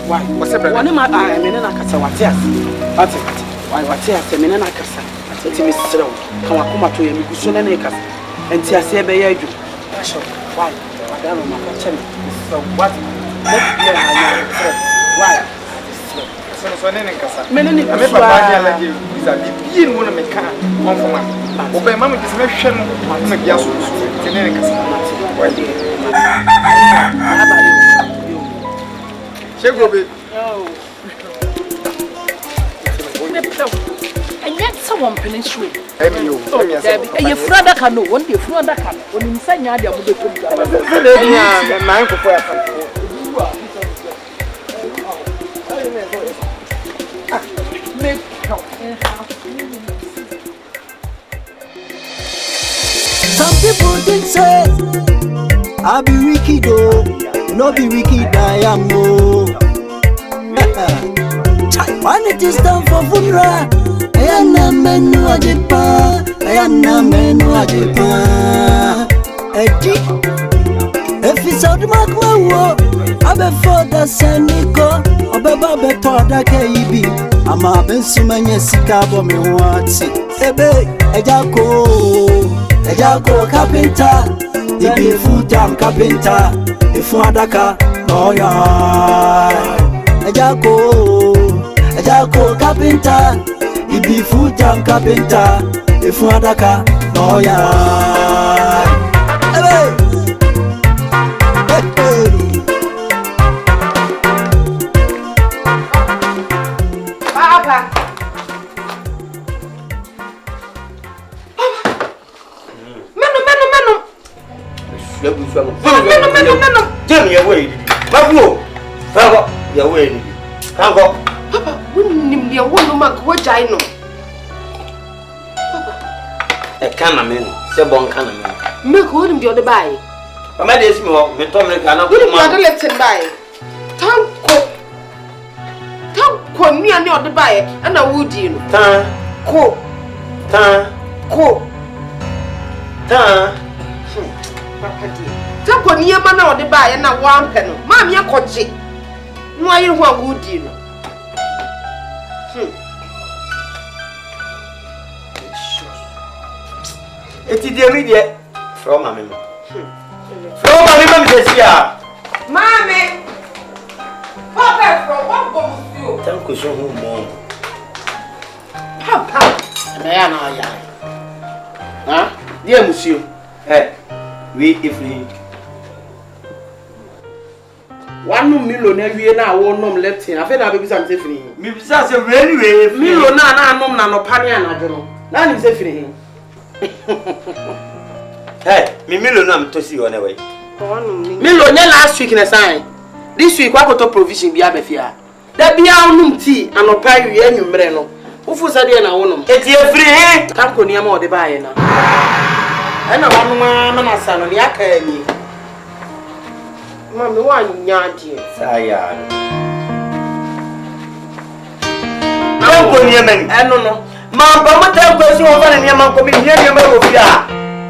why? What's up? One of my menena kasa what yes? Why what yes? Menena kasa. Ati mi srɛ kan akoma to yɛ mi guso na ne kasa. Enti ase be yɛ adwo. Why? Madam ma ka kyɛ mi. So what? Let me why? So ne kasa. Menene me papa dia la je visa bi no na me ka on foma. Obe ma me dise me hwɛ no ma me bia so so ne kasa. Why? Shegobe. And yet someone penetrate. Emio. Your friend can know one day friend can when you say you are the Some people think say I be wicked though, no be wicked I am no. When it is time for funeral, I am na menu ajepa, I am na menu ajepa. Edi, if it's out mark my wo, I be for the saniko, obeba be to da keibi. Ama ben sumanye sikabo me wati. Ebe, Ejako Carpenter, the be full-time Carpenter, if you adaka, oh yeah. Ejako Carpenter, the be full-time Carpenter, if you adaka, oh yeah. Papa. Tell me away. Babu, Babu, your way. Papa, wouldn't be a woman what I know. A cameraman, Sebon cameraman. Milk wouldn't be on the buy. I made this more, me told me cannot wouldn't want to let him buy. Tanko me and the buy, and I would you. Tanko. Tanko near man or the buy and a one penny. Mammy, a coach. No, I want wood you. It's the immediate from my mama. From my mama says, yeah. Mammy, Papa, from what goes you? Thank you so much. Papa, man, huh? Dear monsieur, we if we 1 million every na won nom left here. I feel na baby some say free. Me bisa say really million na nom na no pane anadwo no. Na nim say free. Me million am to see on the way. Million last week na sign. This week wa go to provision bi abafia. Da bia onum tea anopa wi anwumre no. Ufu sa de na wonom. Eti free. Tanko ni am o de baaye na. Ana wanuma na sa no ni aka ani. Mami wanya die. Saya. Tanko ni men. No. Ma ba mo tanko si wo fa ni man ko mi ni ma wo fi a.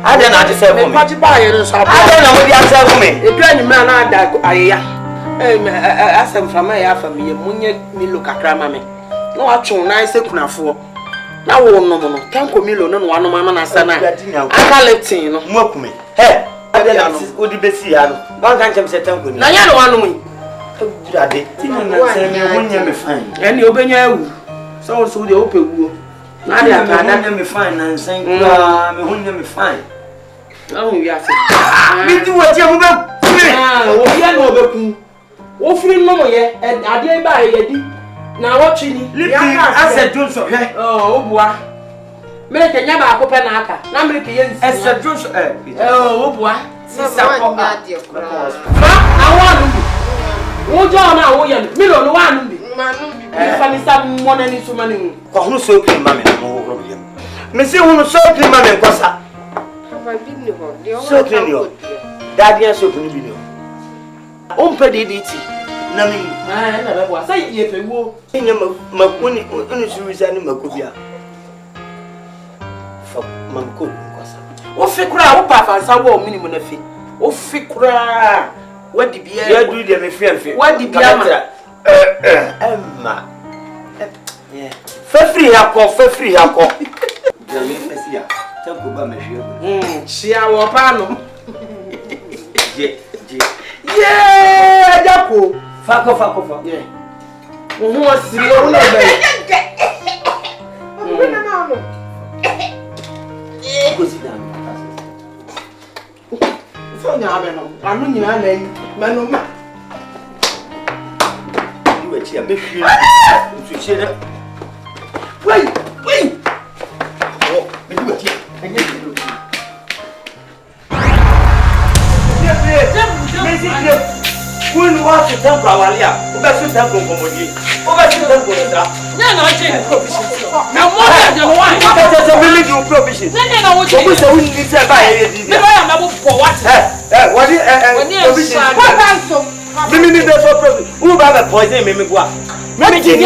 Ade na ade se ko mi. Pati baaye no sa. Ade na mo di ase ko mi. E dua ni me na ada ayeya. Asem from ya family munye milo kakra ma me. No atwo na ise kunafo. Na wo no no. Tanko milo no wano ma na sa na. Aka leptin no. Mo akume. Ade na odi besi ya no. Ban kan chem se tanko ni. Na nya no wano mu. Ade. Ti na se me hunya me fine. Eni obenya awu. So de opeguo. Na ade aka na me fine na nsen kura me hunya me fine. Na hu wi ase. Mi ti wo ti mo be kure. Obi na obeku. Wo firi no ye ade ba ye di. Na wo twi ni. Lipi ase Johnson hwe. Obua. Mereke nya ba akopɛ na aka. Na mereke ye nsi. Ase Johnson obua. Sisa ko na die kura. Ma awanu bi. Wo jo na wo ye milo no wanu bi. Manu bi. Fani sa mo na ni so mani hu. Ko hunu so kri ma me mo wo ro yem. Me se hunu so kri ma me nkosa. Papa bi ni ho. De o So kri ni o. Daddy so kri bi ni o. O mpe DDT. Na mi. Na be bo say ye pe wo. Nya makuni unu suruza ni makobia. Fa mamko nkosa. Wo fi kura wo pa fa sa wo minimum na fi. Wo fi kura What the beer? You do the me free. What the beer? Emma. Yeah. Free hako. Jami Messia. Tanko ba me hwe. Chia wo pa no. Je. Yeah, Ajako. Fako. Yeah. Wo asiri wo na be. So nya be no. Anu nyina na yi. Manu ma. You were here me hwe. Ntu hwe. Wait. Oh, me do it here. Enye do. When what to tell Kawalia, over Temple Comedy, over Temple. No, now more than one. That's a village of provision. Then I want to never am for what? What is who have a poison? Maybe you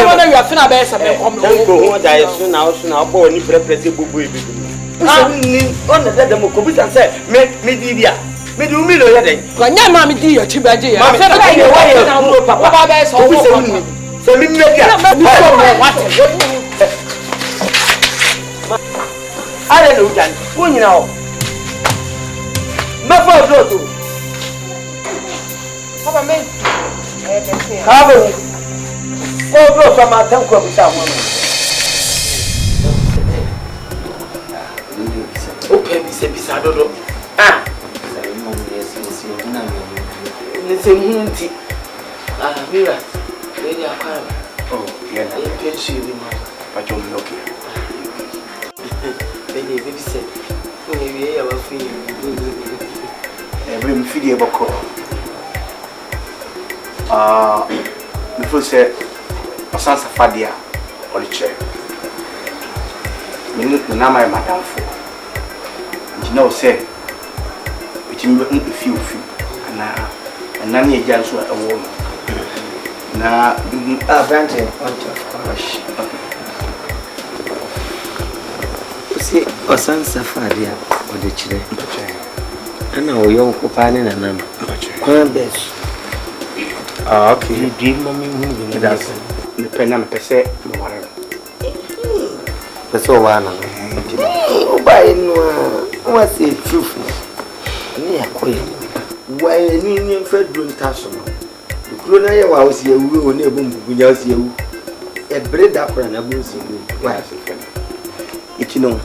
want to have a best of a now, born in preferable baby. On the dead of Kobus and said, make me dear. Me do me lo yede. Kwanya ma me di yo chibaje ya. Ma fe na ye wa ye kuro papa. Papa be so wo. Se mi media. What? Ale no jan. Wo nyina o. Ma fa do to. Papa me. Ka ba. Ko do so ma tan ko bi sa mo. O pe bi se bi sa do do. Ah. Nse hunti mira lady akara yeah pension ni ma pacho mloki baby said we ya wa fi every mfidi eboko before say osansa fadia oliche me na my madam for you know say it me if you and nani e janso a wo na Brandon see osansa fadia odichire ana oyo ko pane na nam kwa bes okay di mami hu ni that's me pena me pese me ware peso wana o bai no wa say truth ni akoye wa ni fedro ntaso no kuro na ye wa o si ewu o na ebu mbugunya o si ewu e breda kora na bu si ewu wa se fena itino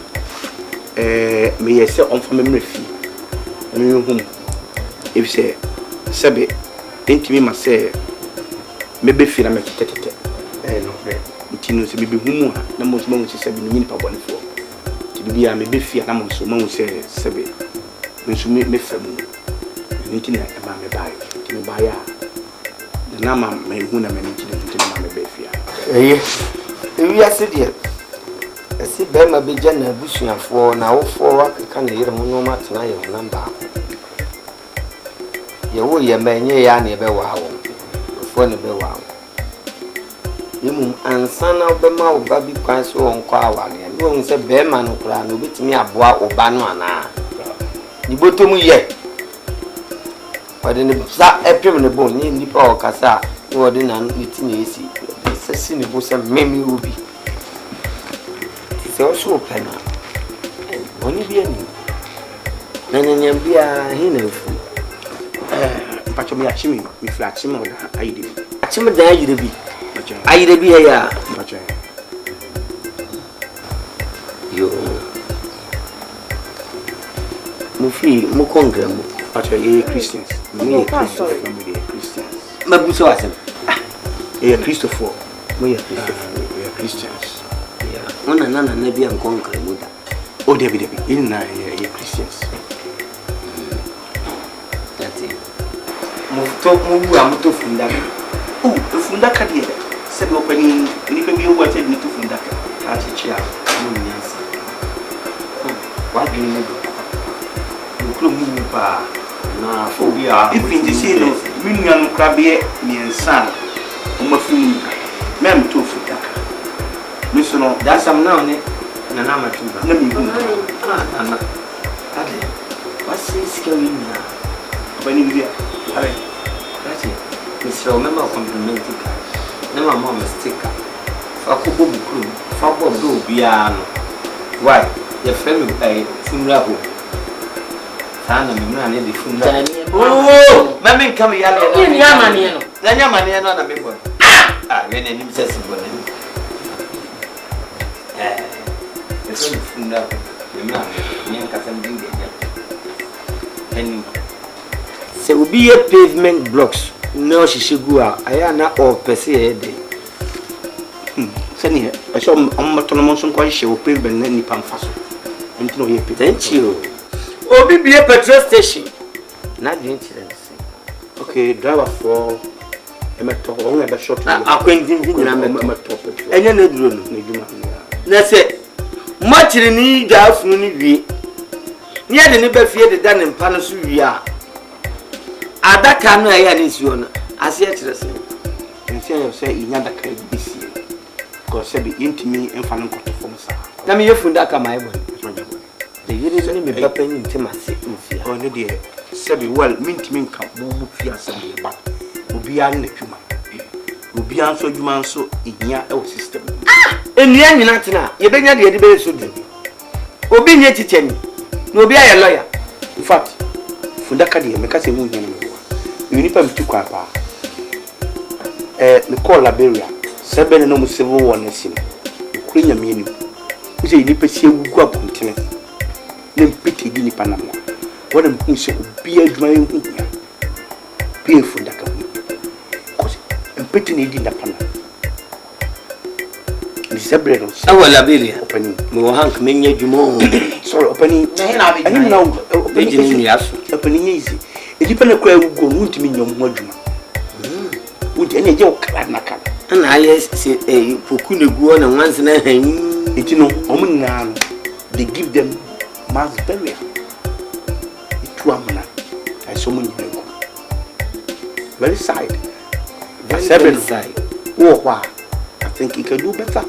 me yese on fa me mrefi me hum if say sebe intimi ma say me be fi na me tetete no friend itino se be hum ha na mo so ma se sebe ni pa bone fo ti bibia me be fi na mo so ma se sebe me so me fa mu nti na ma me bai ti me bai a na ma me hu na me nti na ma me be fi a ewi ase de esi be ma be jana busuafo na wofo akeka na yere mu no ma tena ye namba ye wo ye menye ya na be wa wo fo ne be wa wo yemu ansana be ma wo ba bi kwan so won kwa awa ne no se be ma no kura no bitimi aboa oba no ana ni botomu ye wade ne za epem ne bon ni nipa o kasa ni wade na nitinye esi sesi ne bo se memi obi se o so pena oni bi ani na nyanyam bia hi na fu pacho me achimi me fla achimi na ayide achimi da ayide bi ya pacho yo mo fi mo kongra mo pacho ye Christians me Christians mabuso wasem ye Christopher mo ye Christians yeah ona nana na bia kongra mo da o debi in na ye Christians that's it mo bu amuto funda oh to funda ka de se be opani ni pe bi o wa te ni to funda ka a ti chia mo nyansa wa bi ni kuro mu pa na phobia even the say no minnuan krabe miensa o ma fi mem to funda ka mi so no that's some now ne na na ma tuba na mi hu na ade what's this going on bani bia are Mr. Remember complimenting her. No, my mom is sticker. Fakobo Buku, Fabo do Biano. Why? Your friend a funeral home. Sana, I need the funeral. Oh, Mammy, come here. Yamaniano. Then Yamaniano, and a member. Ah, when any says the funeral. Se ubi ye pavement blocks no shishigua ayana or pese de sani e so amatono mo so kwa hye o pavement ni pamfaso enti no ye thank you obi bi petrol station na de insurance okay driver for emeto o ebe short akwentin nyina meto enye na duro no na djuma na se machiri ni gaafunu ni wie ni ade ni ba fie de da ne mpa no so wie a adaka no ya ni sio no ase ya kire se nsi ya se inya daka bi sie ko se bi intimi emfa no nkoto fom sa na me yefu ndaka mai bo de yiri ni me papa ni ntima se mfia o ne de se bi well mintimi nka bu fia se bi ba obi an na twuma obi an so dwuma nso inya e o system enua nyina tena ye benya de ye be so di obi nye chicheni na obi aye lawyer in fact fundaka de me ka se hu nyina me nipa mtikwa pa me call Liberia sebe ne no mu civil war na sim kurenya me ni u se nipa sie gugu abontene ne mpiti di nipa na mo wona mu se obi adwuma ye hu ya bi fundaka ko se mpiti ne di na pana Disabredo. Awa Liberia. Opening. Mo hank menye djumo. Sorry, opening. Ani na opening ni aso. Opening easy. Edipa na kwa ugo ntimi nyom ho djuma. Udi ene je okra na kala. Na aye se poku ne guo na wanse na han. Eti no omo na no. They give them mass burial. Itu amana. I so mo nyina. Very side. Very side. Oh wow. I think he can do better.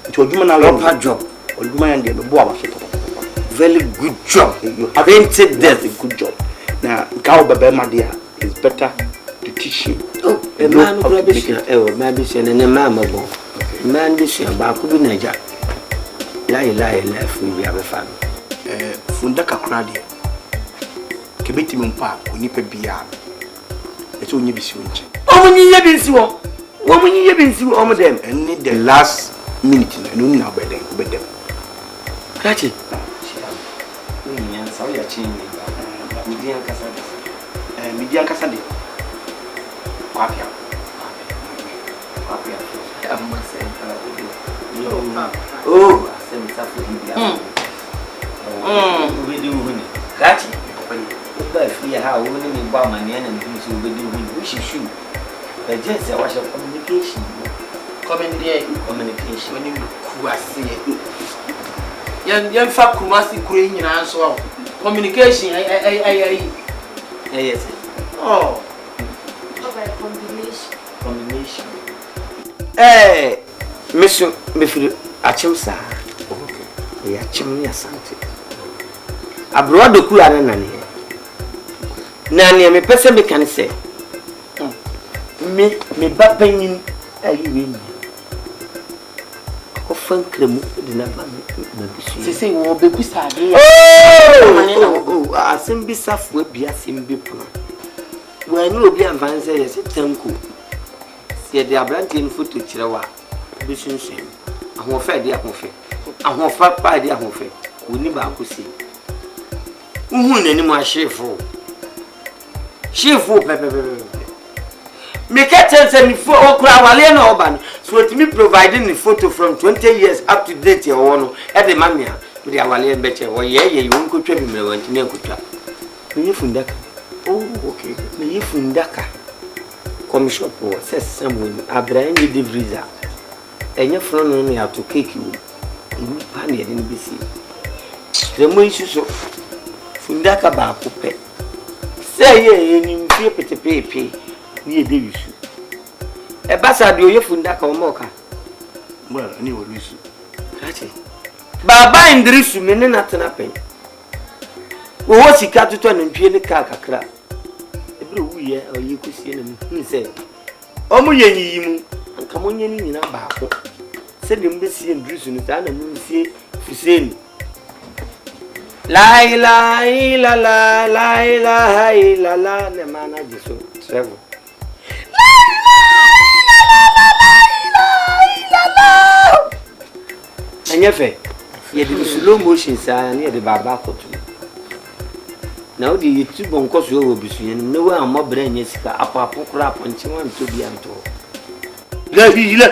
It's a human job. Very good job. You have invented that. A good job. Now, Gao Babema dear is better to teach him. Oh, a man who maybe saying a mamma. Man, this year, Baku Naja. Lie, left, we have a family. Fundaka Cradi. Kibitim Park, we need a beer. It's only be switch. Oh, when you have been so. When you have been through all of them and need the last minute, no now by them. Catch it. Sorry, I changed Median Cassadi. Median Cassadi. Papia. Oh, I send something. We do win. Catch it. But we have winning in Barman and we do we should. But just I watch a communication. Communication. When you see it. Young fat Kumasi Queen answer. Communication. Yes. Oh. Combination. Monsieur, Achimsa. Okay. Achimia Santi. Abroad the Kula Nani. Nani, me person me can say. Me bapenin ayi Coffin cremu de na ba me say wo be kusa de oh asembi safo bia sembi puna wa ni obi advance yes tanku se de abrante ni photo kirewa bi sunsun ahofa de ahofa pa de ahofa oni ba akosi uhun nani mo ahefo pepe me catch me for okra wale na oban so let me providing the photo from 20 years up to date your one e de mamia we dey wale beche wo ye you nko twa bi me want me nkotwa me yifundaka oh okay me yifundaka come shop wo say someone abraham di visa enye fro no no ya to cake you ni pan ye ni bisi the mo isuso fundaka ba ko pe say ye ni mfie petepepe ni ebe wisu e basa de oye fundaka o moka well ni wo wisu kache baba indrisu me ne natena pen wo sika toto na ntwie ne ka kakra bro we or you could see him. He said, Omu Yen, and come on in a back. Send him this and Bruce and Moon see Fusine. La la la la la la la la the man I just travel. And your face, you did slow motion, sir, near the Babaco. Now the YouTube on course you will be seeing no one more brain is a papa crap and she wants to be untold. La hila,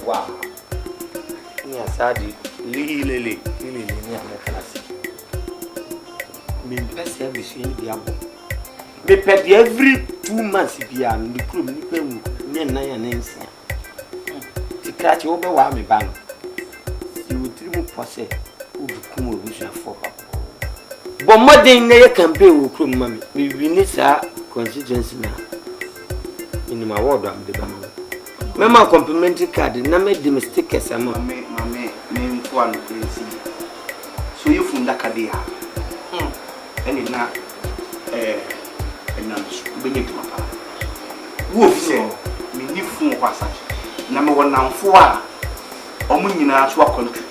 wow. Yes, I did. Lily, me pass everything the apple. Me pet every 2 months if you are in the crew, Nancy. To catch over while me ban. You would dream of posse who become a wish for papa. But more than they can pay with crew, mammy. We need our constituency now. In my ward, I'm the bamboo. Mamma complimentary card, and made the mistake as a mammy. One crazy. So you from that cadia. And it now, and I'm beginning to papa. Wolf said, me new phone passage. Number 1 now 4. Omun in our country.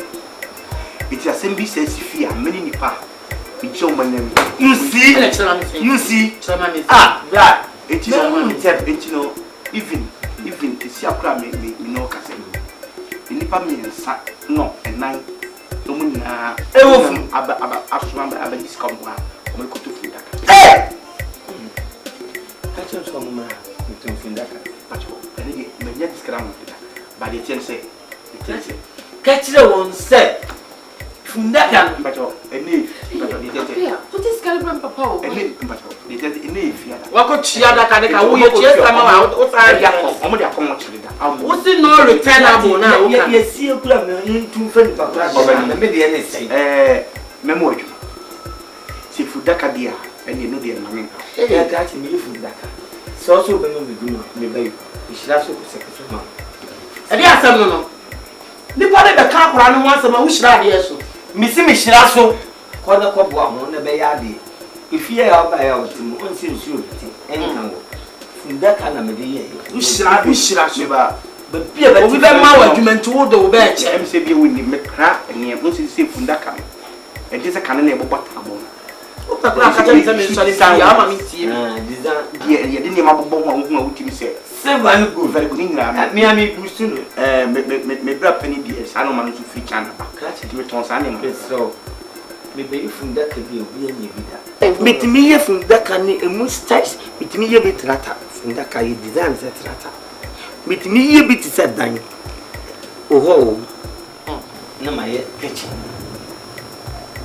It's a same business fear, many nipa. It's your man. You see, ah, that it is only tap, you know, even it's your crab, me no casino. Nipa me no and 9 no money aba discount wa o me ko to funda eh catch some ma to funda ka pacho ene me nya discount funda but the thing say catch the one say funda ka pacho ene pacho the thing put this caliber papa o ene pacho the thing ene fia wa ko chia da ka wo ye chia sama wa o fa ya ko o mo dia ko mo chiri da what's no returnable now? Yes, see you club in 2 friends. Maybe any say, memory. See, Fudakadia, and you know the money. They are catching me from Daka. So, also, when we do, maybe we should have to second. And yes, I don't know. The body the car run once a wish that yes. Missy Michelasso, Corner Cobwam on the Bayadi. If you are by our team, one seems you, anyhow. That kind of media, we should have, but be a with a more argument to the bench. I'm saying you will make crap and you want to see from that kind. It is a canon of what I'm on. What the black you didn't have a bomb what you say. Seven good, very good England. Miami Bustu, me brother Penny Diaz, I don't want to feature catch it returns animals. So maybe from that could be a real Mit me from that can a mustache, with me a bit rata. From that kind of design that rata. With me a bit said dying. Oh, no, my kitchen.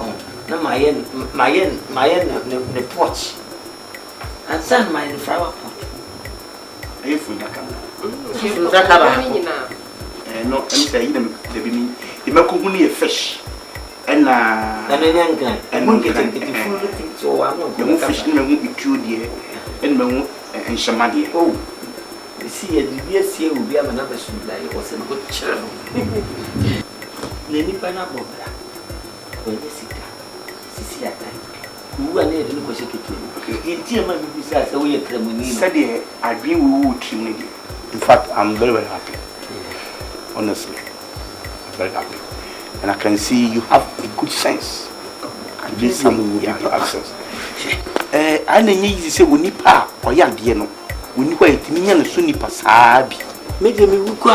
Oh, no, my the porch. And send my flower pot. Are you from that kind? No, I'm saying them, the Macuni fish. And young guy, and won't get it so I won't fish in the two dear and Shamadi. Oh, you see, a DBS will be another shoot like it was a good child. Lenny Pineapple. When you see that time, who are there to look at you? In Tiaman, besides, away at Cremoni said, I agree with you. In fact, I'm very, very happy. Honestly, I'm very happy. And I can see you have a good sense. And this something you have access. I need to say, we need pa or young Diano. We need wait, me and Sunni Passabi. Maybe we will go.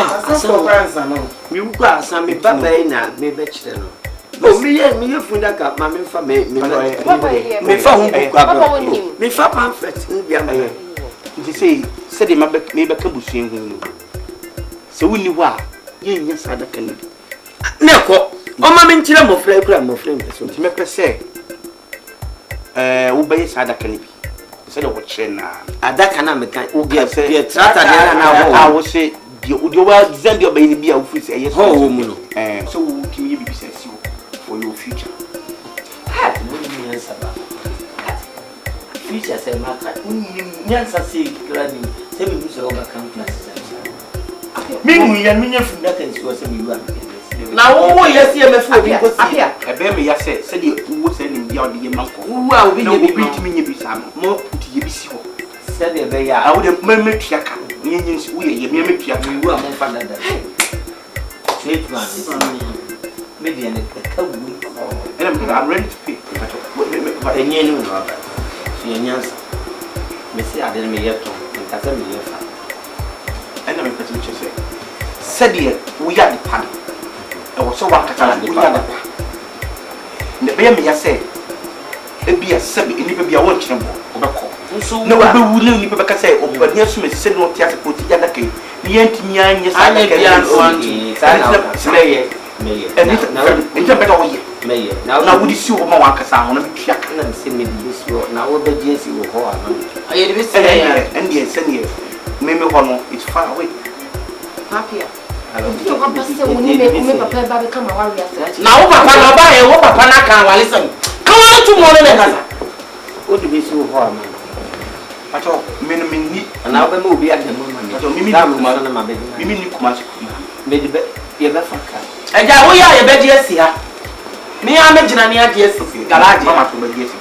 We will go. Some me Babena, me vegetable. Oh, me and me, Fundaka, Mammy for me, me for me for pamphlet in Yamay. You say, said him, maybe Kabushi. So we knew why. Yes, I can. Neko, o ma menchira mo frɛ kura mo frɛ me so ntime pɛ sɛ wo bɛyɛ sa adaka ne bi sɛ de wo kyerɛ na adaka na meka wo ge sɛ trata de na wo se de wo wa design de ɔbɛyɛ ne bi a wo fi sɛ ɛyɛ so wo mu no so wo timi yɛ bibi sɛ si wo for your future ha wo ni nyansa ba future sɛ maka wo ni nyansa sɛ kura ni sɛ me bu sɛ wo ba kan class sɛ me mu ya me nya funda kan so sɛ me yu a Now, who yes, you may feel here. A baby, yes, said you would send him beyond the uncle. Who will be no beat me, be some more to you. Said they are. I would have made Yaka. Minions, we mimic Yaka. We were more fun than that. Maybe I'm ready to pay. But I knew Robert. She announced, Missy, I didn't make yet. And I'm going to say, said we are the panic. I was so what I the panic. The baby, I said, it be a semi, and it be a watching so no, I will leave because I say, but yes, Miss Senor Tiasa put together. The Antian, yes, I may be one and it's a better way. Now, would you see what my sound and check and send me this road? Now, what the Jesse will hold. I had and yes, and yes, maybe one is far away. Happy. Now, Papa, I hope Papa can listen. Come on tomorrow. What do we see for me? At all, minimum, and now the movie at the moment. Mimi, maybe you have a and we are a bed, yes, here. Me, I'm a Janania, yes, Galaji, Mamma, to be yes,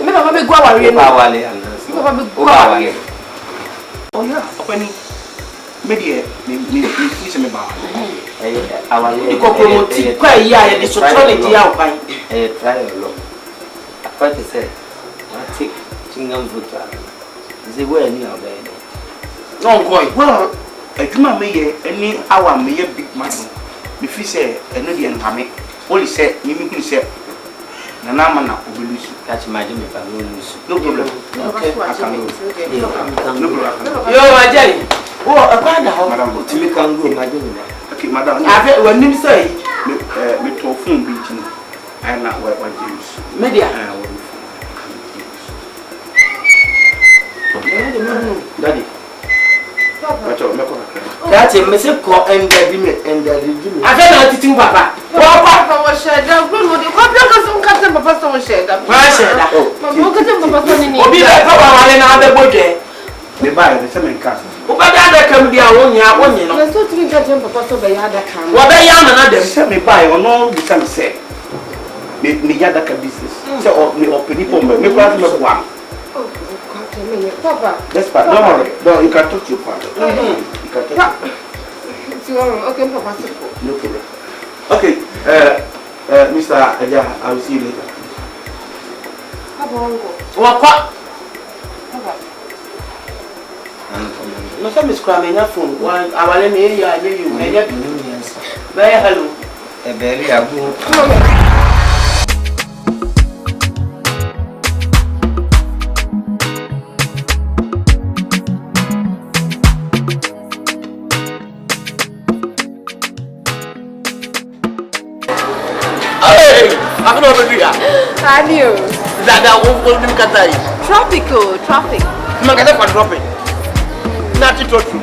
Never go away. Oh, yeah, when maybe me about our quite yeah, it's totally out by a trial. I quite say, I take Chingham foot. They were near there. No, boy, well, a human may any hour may a big man. If you say an Indian hammock, only said, you say, Nanamana will lose. Catch my Jimmy if I lose. No problem. Okay, I can lose. No problem. Yo, my Jenny. Oh, a bad how to make on go, my Jimmy. Okay, madam. I've heard when you say, me to phone beating. I am not what use. Media. Daddy. That's a message call and the agreement. I don't know to think, Papa. Papa was shared. What some custom Papa was shared. Why shared? Oh, be like Papa and other boy. They buy the same castle. But I come there one year, 1 year. Let's go to get him Papa so by other camp. What I am another semi buy or no, the same say. Me yadaka business. So, me open people, me pass me one. Papa. That's fine. No, you can talk to your father. You can talk. Okay, Papa. No problem. Okay, Mr. Agya, I will see you later. Papa. No, some is cramming your phone. One, I will let you. I knew you. Very hello. A very abu. I knew. That will be tropical, traffic. Magada for dropping. Not to talk to.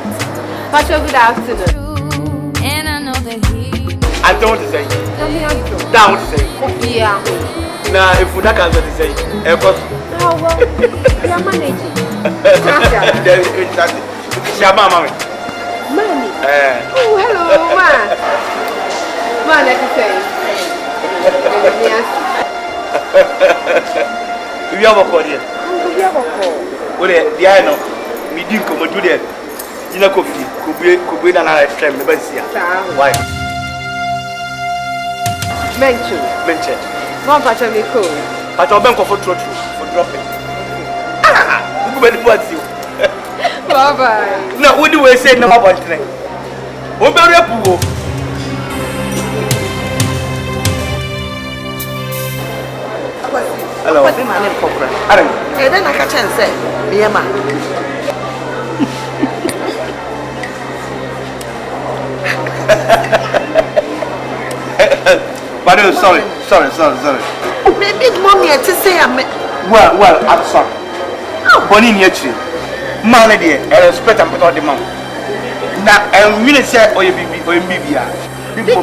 But good afternoon. And I know that I don't say. Down to say. Yeah. Now, if we don't answer to say, because you're managing. There is interesting. Shama, mommy. Mommy. Oh, hello, man. Man, I can say. Yes. We have a call here. We have a call. Well, the I know. We didn't come to that. You know, could be another extreme. Why? Mention. One part of me cool. But I'll bank for dropping. Ah, who wants you? Bye bye. No, what do we say no about today? What about your hello. What's my name, Coffin? And then I can say, Miyama. But sorry. Maybe mommy to say I'm well, I'm sorry. Bonnie Nichi. Man, I respect and put out the mom. Now, I really say, or you be big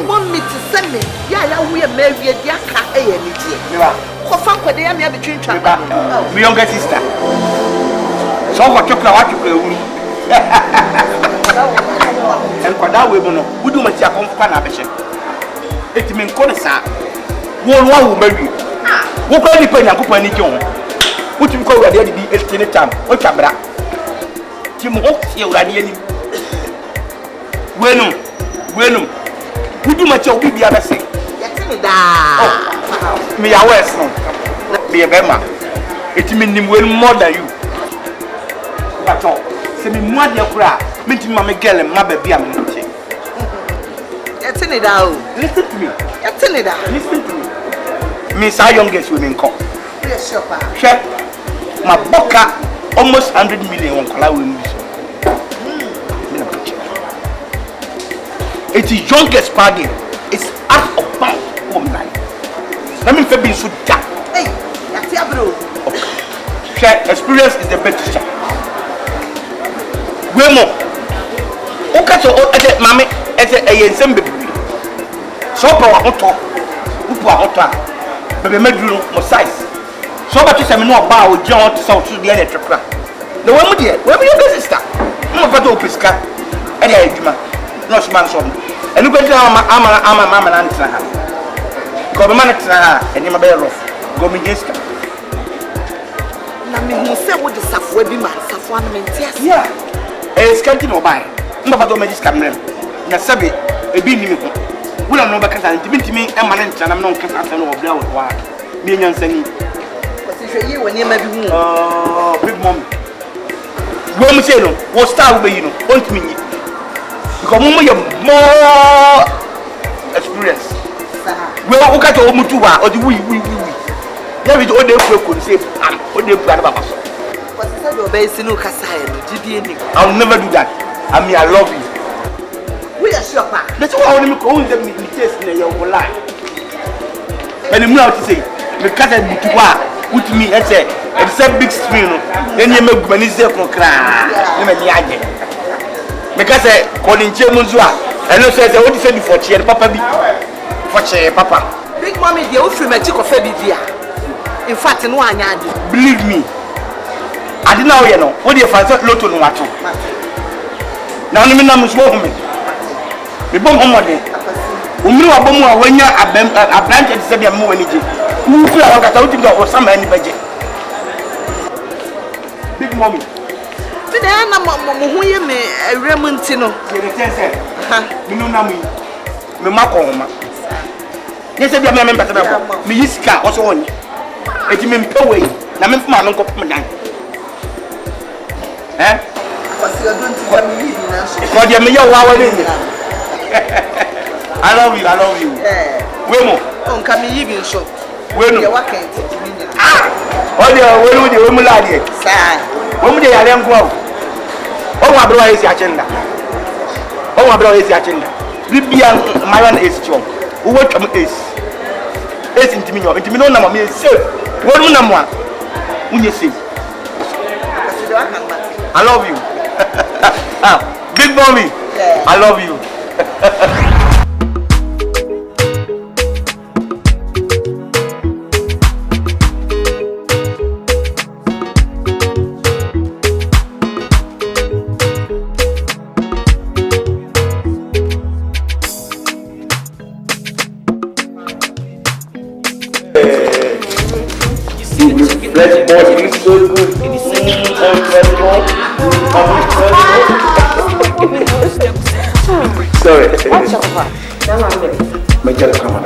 want me to send me. Yeah, we are married. Yeah, Coffin, they are between my younger sister. So, what you play? And for that, we do much a company. It means Conessa. One will marry you. Who can you pay Yakupa any John? What you call ready to be a time? What Cabra? Tim Hawk, you are nearly. Bueno, would you much of the other thing? Me aware, son. Be a bema. It means him well more than you. But all, send me more than your cry. Meeting my girl and my baby. I'm not saying. Listen it out. Listen to me. Listen it out. Listen to me. Miss our youngest women come. Yes, sure, pa. Check. My boca almost 100 million on Kala women. It's the youngest party. It's out of bound home life. Let me be so dark. Hey, that's your bro. Check. Experience is the best teacher. Wemo. Okay, so mommy, it's a yen baby. So power hot top. Who hot top? Baby, make you no size. So much is a no bow with John to South to the electric crack. The woman dear, where will your sister? I'm a photo pisca. And I man. No man son. And look at I'm an answer. Go the man and you're better off. Go me just. Now, me who say what the Safwa be man, Safwan Mentias. Yeah. A scanty no buy. No, but don't make this camera. Nasabi, a beanie. We don't know back and me and my and I'm not concerned or blow what. Me and Yansen. You when you may be big mom. When we say no, what style will you know? Want me? Because you have more experience. Well, look at your Mutua or the we. There is all the could say, I'm all the brother. I'll never do that. I mean, I love you. We are sure, pa. That's why I want to own them in the test in your life. And I'm not to say, the cat and Mutua with me, I say, it's a big screen. Then you make Benizia for cry. Because I call in Chemunzua, and I said, what is it for Chia, Papa? For Chia, Papa. Big mommy, the old magic of Fabia. In fact, no one had. Believe me, I didn't know, you know, what do you find out? Lotto, no matter. Now, I'm not smoking me. The bomb on one day. When you are bomb, when you are a branch and said, I'm more energy. Who feel like I told you or some any budget? Big mommy. But I am who you may a Remontino. You know, Nami, me Macoma. Yes, I remember me, his car also on. It means away. Now, I'm my uncle. Eh? Because you're me, I love you. Wemo. On come even shop. When you're working. Oh, where would you lady? When they are young grow. Oh, my brother is your agenda. Oh, my brother is your agenda. Libya, my one is strong. Who will come is? It's intimate. Intimate number me safe. What number? When you see. I love you. Big mommy. I love you. Red body is so good. Sorry. My child come on.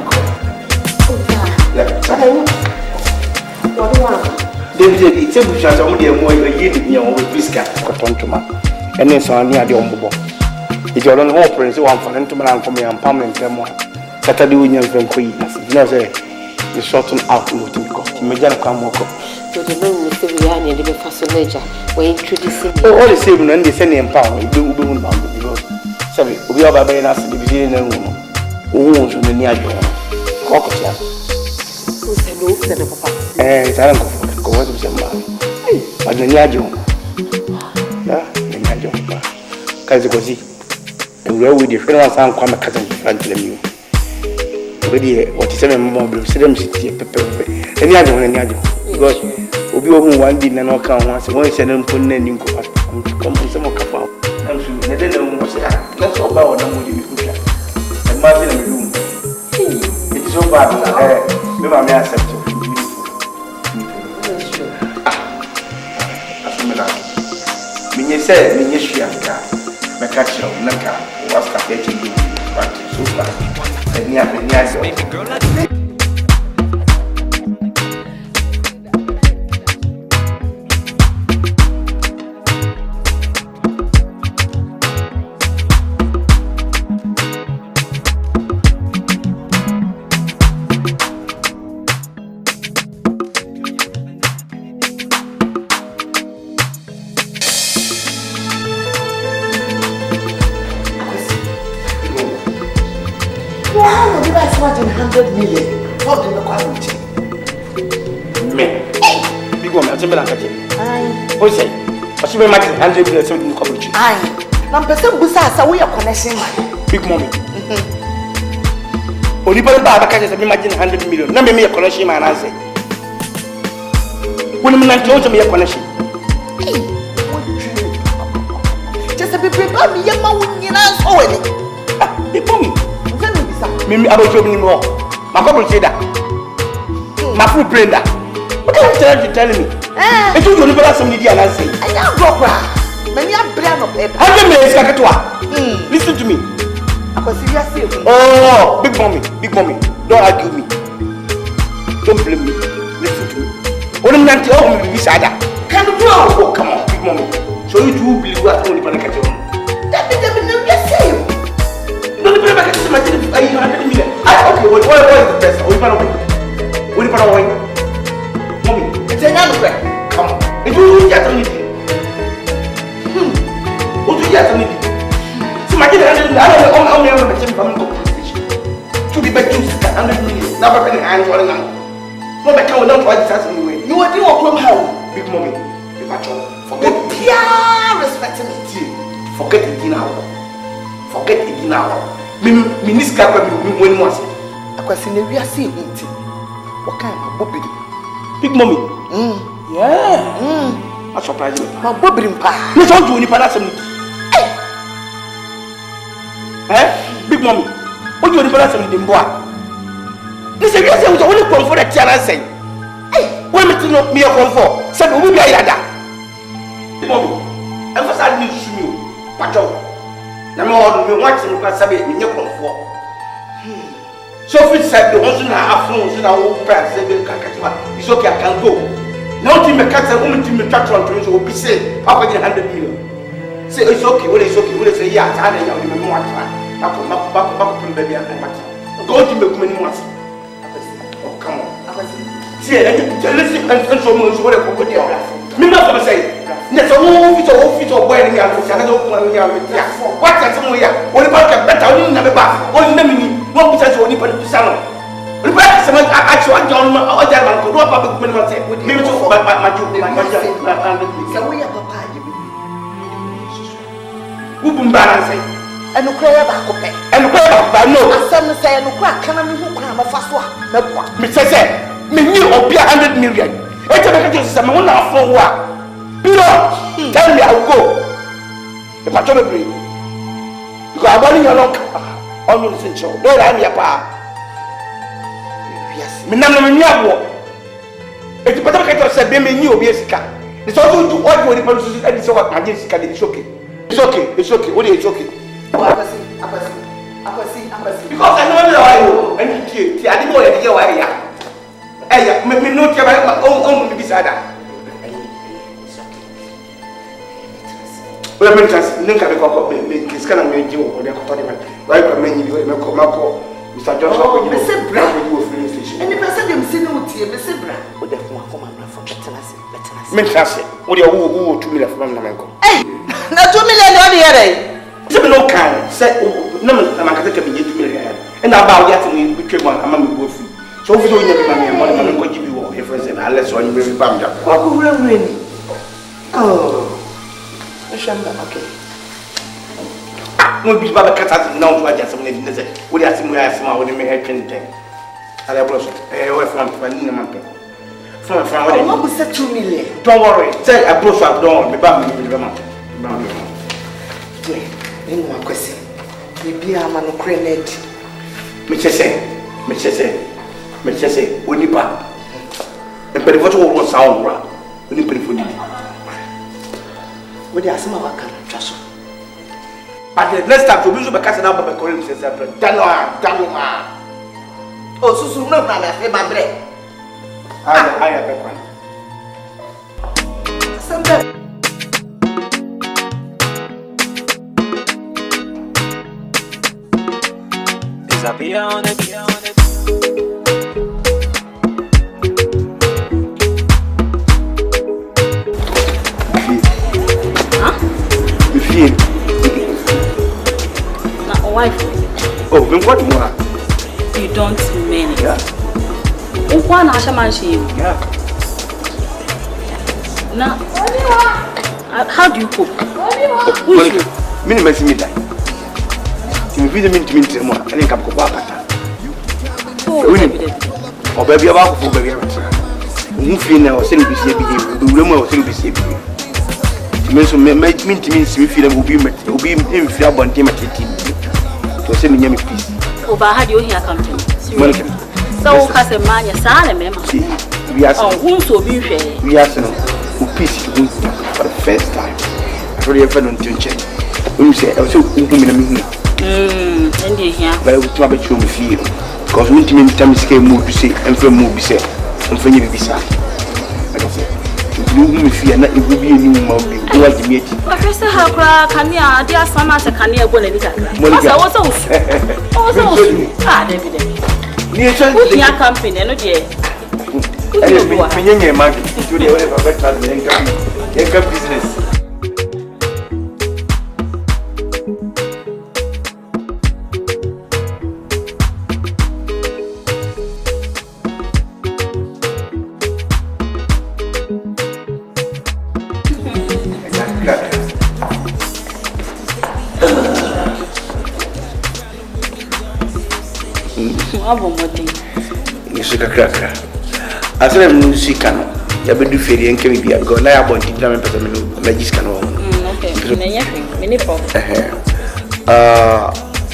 David, it's a bush as only a more year with Bisca, Cotontuma, and then so near the Ombo. It's your own opera, so I'm for them to man for me and permanent memoir. Saturday Union from Queen, you know, the shorten out to because you may just come walk up. So the men with the Vianney and the fascinator were introducing all the same, and they send him pound, you do because. Sorry, we are by us in the beginning of the room. Who wants to be near you? Cocktail. Who said, look at the papa? And I don't go to some man. But the Niajo. Yeah, the Niajo. Kazagozi. And we're with the friend of come a cousin front of you. Already, what is 7 more blue, 7 city, pepper, and Niajo and Niajo. Because we'll be over one dinner and all come once, one send them put in you come on some of Kappa. I'm sure they don't know what's that. That's all about what I'm going to do. And Martin and room. say me yeshua ka me catch you naka was ka fetch you but so far enia baby girl She may imagine 100 million something in the community. Aye. Now, person Busa, we are connection. Big mommy. Only for the Baba can imagine 100 million. Now, me a connection, man. I say. When I'm not close to me a connection. Just a bit prepare me, young man, you know, already. Big mommy. Mimi, I will show me more. My couple say that. My food blender. What can you tell me? It was only for some media and I say, I am broke. Many are brand of paper. 100 million is listen to me. I can see you. Oh, big mommy, don't argue me. Don't blame me. Listen to me. Only man to all me beside that. Can you blow? Oh, come on, big mommy. So you do believe what only for the catch on. That be never say. Don't be back to my 100 million. Okay, what is the best? Only for a win. Mommy, it's another way. Come on. It will get on it. What do you get on it? So, my dear, I don't know how to from compensation. To be back to 100 million. Never been hands on now. No, I can't not try this anyway. You are doing from home. Big mommy, if I try, forget it. Yeah, respecting it. Forget it in our. Forget it in our. Minister, when was it? I question if we are seeing it. What kind of bobby? Big mommy. Yeah. I'm surprised. My bobby in pa. You don't do any palace. Big mommy. What do you palace in the boy? This is the only comfort that I say. What am I me a comfort? Said we will be a Big mommy. Emphasize me to shoot you. Patrol. Now, we want to pass a bit in your comfort. So if it's said the ones in our phones in our own press, it's okay, I can go. No team a cat and woman team a tractor on twins will be safe. Papa get 100 million. Say it's okay, what is okay, what is a yacht, I don't know more time. I come back from baby and back. Go to make many ones. Oh, come on. See, listen, and so much what I put there. Me not to say. There's a whole fit of wearing out, which I don't want to what can someone here? Only back a better, only never back, only never. What was I only put to salon? Reply someone actually John or German could not public minimum say, with me to my so we are papa. Who can balance it? And no cry about copay. And no cry about no. Some say no crack, can I move a fast one? Mr. Say, me knew or be 100 million. I tell you, someone now for what? Tell me, I will go. The patrol agree. Because I'm only your uncle. Almost essential. Don't I'm your pa. Yes. Me na me nyabo. Eti pata ka say be me nyi obi esika. It's also do what you want to say what my esika it's okay. It's okay. It's okay. What is okay? Apasi. Because I know why you and you. I didn't know you why ya. Eh, me no tia ba on me bisada. Well, I'm just think I go me scan and me do or they call them. Why come me you me call Mr. Johnson. Me say bra you filling station. And the person dem see no tie me say bra. What the phone come and for better us. Me trust. What you who 2 million from na me go. Hey, na 2 million no dey here. Say me no can say no man ka take me 2 million. And about that we between one am me go free. So if you know me money go give you your friends and unless on you be bam ja. What go rain. Oh. Okay. No be baba kata now to adjust some need say. We dey ask me where I when me head can thing. Ale bros. We from ni man pe. From what am go say 2 million. Don't worry. Say I bros don't worry. Me ba me be man. Yeah. Then one question. Me be a man no credit. Me say. Onipa. E pe for to wo sound bra. Oni pe for ni. What they are some of our trust. But the next time to be so because now by calling says Daloma. Oh, so soon not my bread. I have a one. Is a beyond it. Wife. Oh, then what more? You don't mean it. Yeah. One Ashamanshi. Yeah. Now, how do you cook? Monica, minimum me die. You feed them into me tomorrow, and then come to Papa. Oh, baby, about for baby. You feel now, send me see the room or send me see the make me to feel will be in fear about him at 18. To send me peace. Over had you here come to Monica. So, has a man, your son, and member. We are who so be we are peace for the first time. I already have an intention. When you say, I was so intimate. And you here. But I would trouble you with you. Because when you tell me to move, you say, and for move, you say, and for you to be sad. Like I said, you will fear that it will be a new mouth. You are the meat. Professor Hakra, can you, dear son, as a canoe, go and Monica was also. David. You company, no dear. You're market. You do whatever business. I said, I'm no sick. I be do fair and can be a go. I want to tell me, magic can okay, many problems.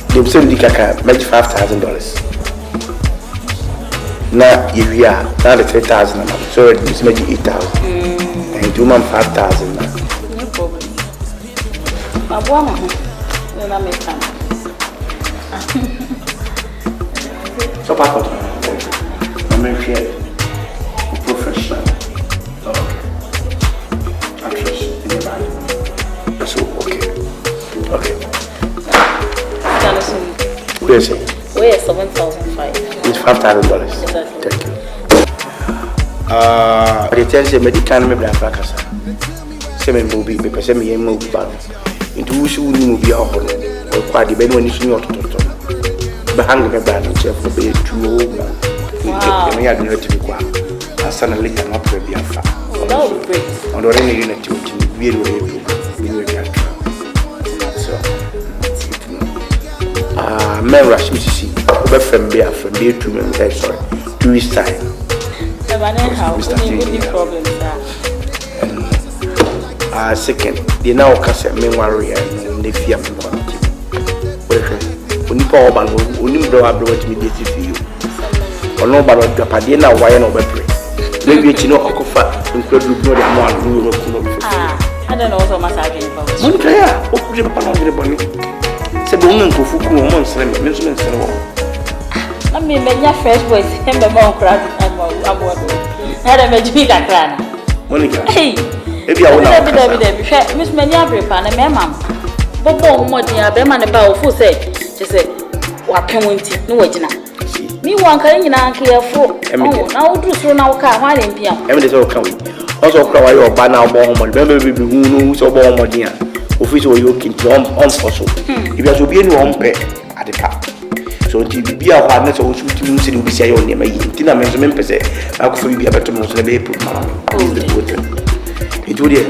They send the caca, magic $5,000. Now, if we are now the 3,000, so it's magic 8,000 and 2 months 5,000. No problem. My woman, when I make time. So, Papa, I'm here. Professional. Okay. Actress in your body. So, okay. Where is it? Where is 7,500? It's $5,000. Exactly. Thank you. The tells you medical maybe I'm back. Seven movie, because I'm a movie band. Into which you will be a hole or quite the bed when you not to hang me band and chef will be too old. Wow. You had not to be quiet. I suddenly cannot be a fat. That would be great. On the rainy unit, you will be so. Men rush me to see. From beer from beer to me. Sorry. 2 weeks time. Problems. Second, they now cast a men warrior and they fear me. When you power ban, when you don't have what me did to you. Or no, but not Japadina, why no better. Maybe you know, Okofa, including the one who will come. I don't know what I'm saying. Montreal, open the panel bonnet. Said the woman who Fuku months and mentions and all. I mean, when your fresh voice, him the more crowd and more. Had a magic clan. Monica, hey, if you are Miss Manyabri, and a mamma. Bobo, what you have been about who said, she said, what can we take? No, what you know. Me one can you care for? Now, do so now, why in Pia? Evidence all coming. Also, cry your banner bomb, remember who knows or bomb or dear. Official, you can jump on fossil. If you should be any one pet at the cap. So, to be a hardness or shooting, you will say only my Tina measurement per se. I could be a better most of the April. It would hear.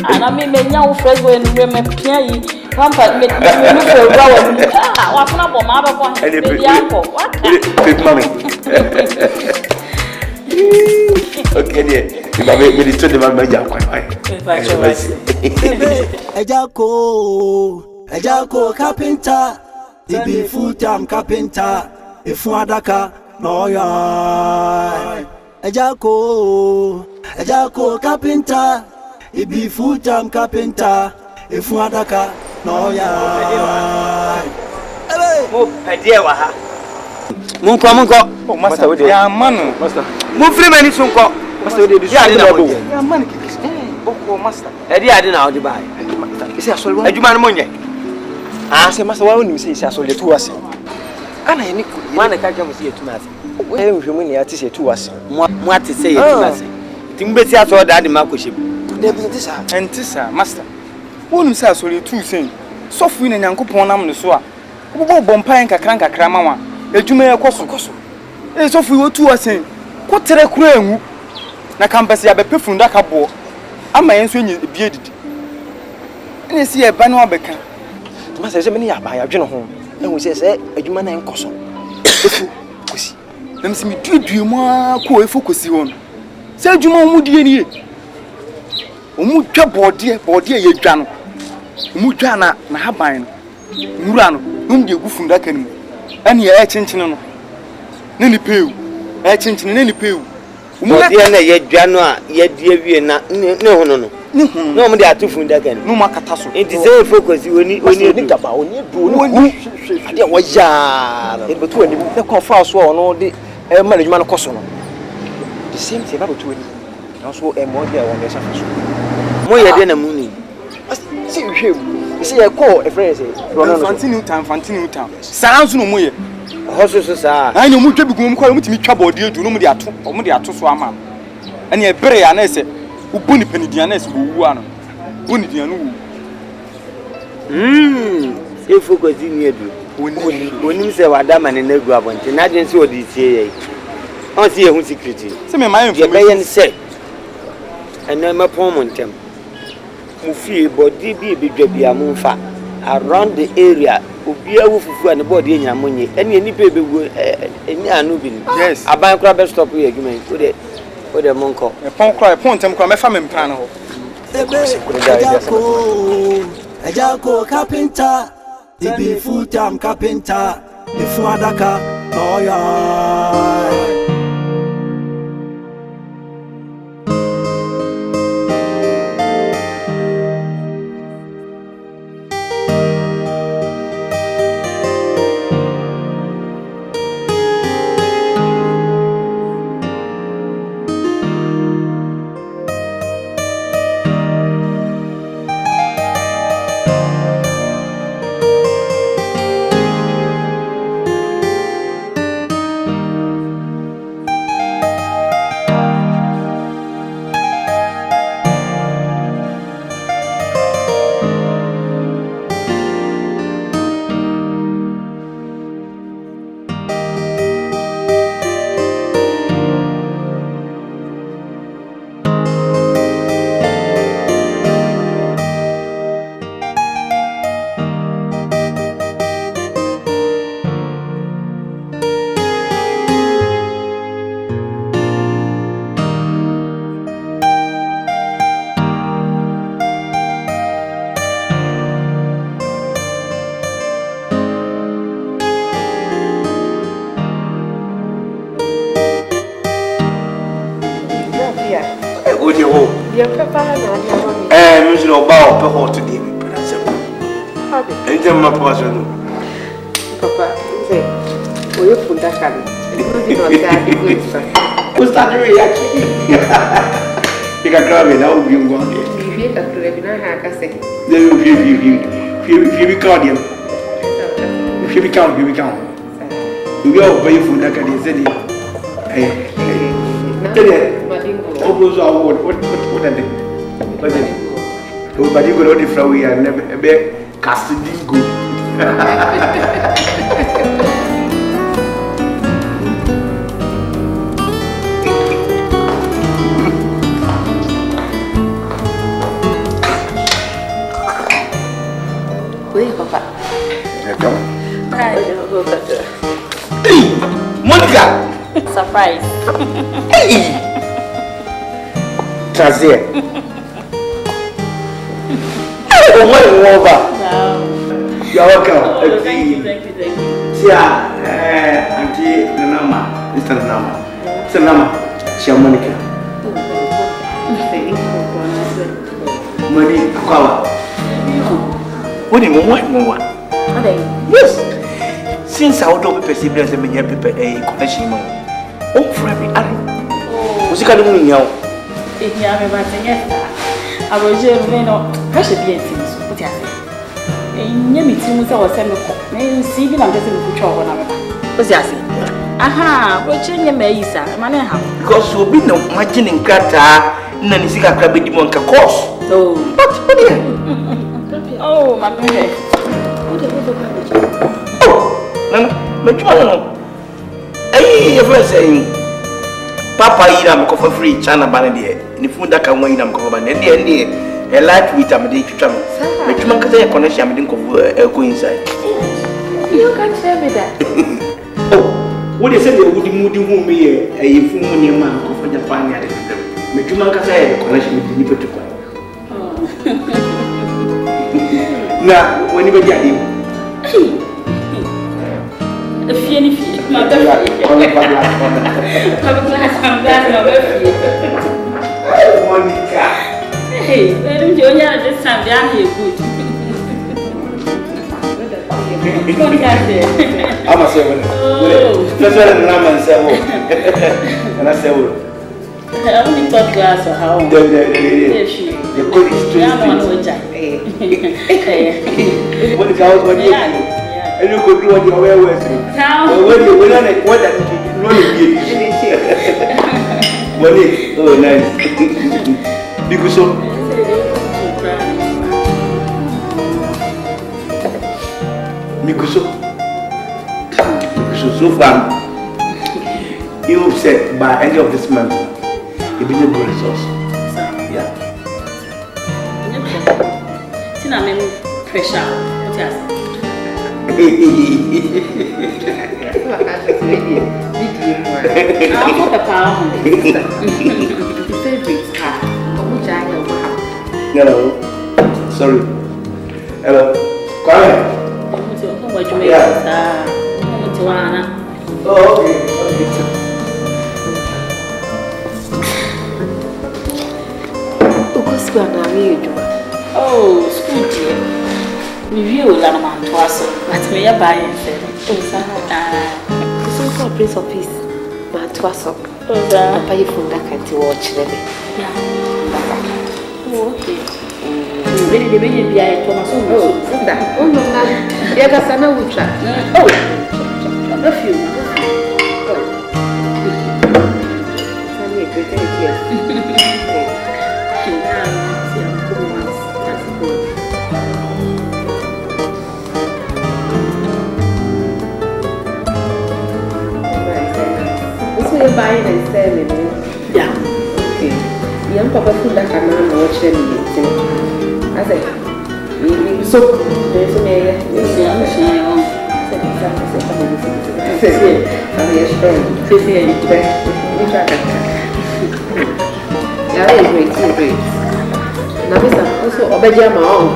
And I mean, now, Fred, when we may pay. Pampa, me for what's not for Mother? Big mommy. Okay, dear. If I make me to the man, Ejako Carpenter, he be full-time carpenter, if Wadaka, lawyer. Ejako Carpenter, he be full-time carpenter. If you adaka, no ya. Mo pedie wa ha. Munko. Master, we are man. Master. Mo free many sunko. Master, we dey do. Yeah, man. Oh, master. Edi ade na odi bai. Isi asori wa. Adwuma no monye. Ah, say master, wa woni say isi asori tu ase. Ana ye ni ko. Wana ka ka mo say tu ase. We nhwemu ni ati say tu ase. Mo ati say tu ase. Timbeti aso da de makoshim. Dey be ntisa. Ntisa, master. Wonu say asori tu sen. Sofu ni nyankopon nam ne so a. Wo bompan kakra ma wa. Adwuma ye koso. Sofu wo tu ase. Ko tere kura enwu. Na campus ya be pefunda ka bo. Ama yenso nyi bie didi. Ene si e ba na obeka. Master say me ni ya ba ya dwene ho. Enwu say adwuma na enkoso. Efu kosi. Dem si mi duedue mu ko efu kosi won. Say adwuma mu die ni e. Omu twa bode ye dwa no. Omu dwa na haban no. Nwura no, num de gu funda kan mu. Ane ye chenchene no. Ne ni pew. Chenchene ne ni pew. Bode na ye dwa no a ye die wie na ne hono no. No mo de atufunda kan. No makata so. It is a focus oni gaba oni edu oni ade wo ya. E betu ani ne konfa so ono de ma adwuma no koso no. The same thing about betu ani. Na so mo de won be safa so. Mo ye de na mu ni. See hwem. You see a call a friend say. Fantini time. Sounds no mo ye. Hoso so sa. Anyi mu twa bigum kwa mu timi twa bode edu no mu de ato so ama. Ani e bere ya na se uboni panidiana ese wo ano. Boni diana wo. E focus ni edu. Oni se wada mane na gu abonte. Na den se odi tie ye. On se ye hu secret. Se me my information. Ye be yen se. Ena ma pon mo ntem. Mu fie body bi bedwa bia mu fa around the area obi awu fufu an body enya monye ene nipa ebegu eni anu bi ni yes aban kura be stop here argument o de monko e pon kura e pon ntem kura me fa me mpran ho Ejako carpenter he be full-time carpenter if you adaka oh yeah. Mr. Bow, Papa, to the and then my person. Papa, say, for you put that can. Who's that reaction? You can grab it, I will be one day. If you can do it, I say, they will give you be guardian. If you become, you become. You go pay for that can say, almost our what are they? But you go to the flower and never be casting good. Wait, Papa. Hey, Monica! Surprise. Hey! Trazer. Oh, you're welcome. Thank you. Yeah, Auntie Nana, Mr. Nana. Mr. Nana, she Monica. money, Kawa. What do you want? Yes. Since I would not be perceived as a many people, a connection. Oh, Freddy, was it coming now? If you have a I was just, pressure be a thing. What you say? In meeting with our semi, may see me on the trouble. What's that? Aha, watching your Maysa, because you'll be no imagining Kata, Nanisika Crabby Monka course. Oh, but oh, my baby. Oh, no, hey, you're saying Papa, I'm for free, China Banadi, and if you can wait, I'm covered, and a light with a day to travel. But you can say a connection, I think of go inside. You can't tell me that. Oh. What is it? Would you move me a full man for Japan? Make you make a connection with the people to buy. Now, when you get him, if you need my glass, I'm Monica. Hey, don't you know this time down here good? I'm a seven. That's what I'm saying. And I say, I only thought glass or how the good is what is ours? What you and you could do what you're aware with. When you will not what that you oh, nice. Because so. So far, you said by end of this month, you'll be able to resource. Yeah. Pressure. Hello. Sorry. Hello. Quiet. Yeah. Oh, okay. Oh, school dear. Review Lanaman to us, but may I buy and It's also a place of peace, but to us, I'll pay from that kind to watch them. Okay. Really, the baby be a Thomas. Oh, that. Oh, no, Yagasana would try. Oh, a few. You're buying and selling. Yeah. Okay. Young papa food that can watch them eating. I said, so there's a mayor. Yeah, great. Now, Miss also Obey my own.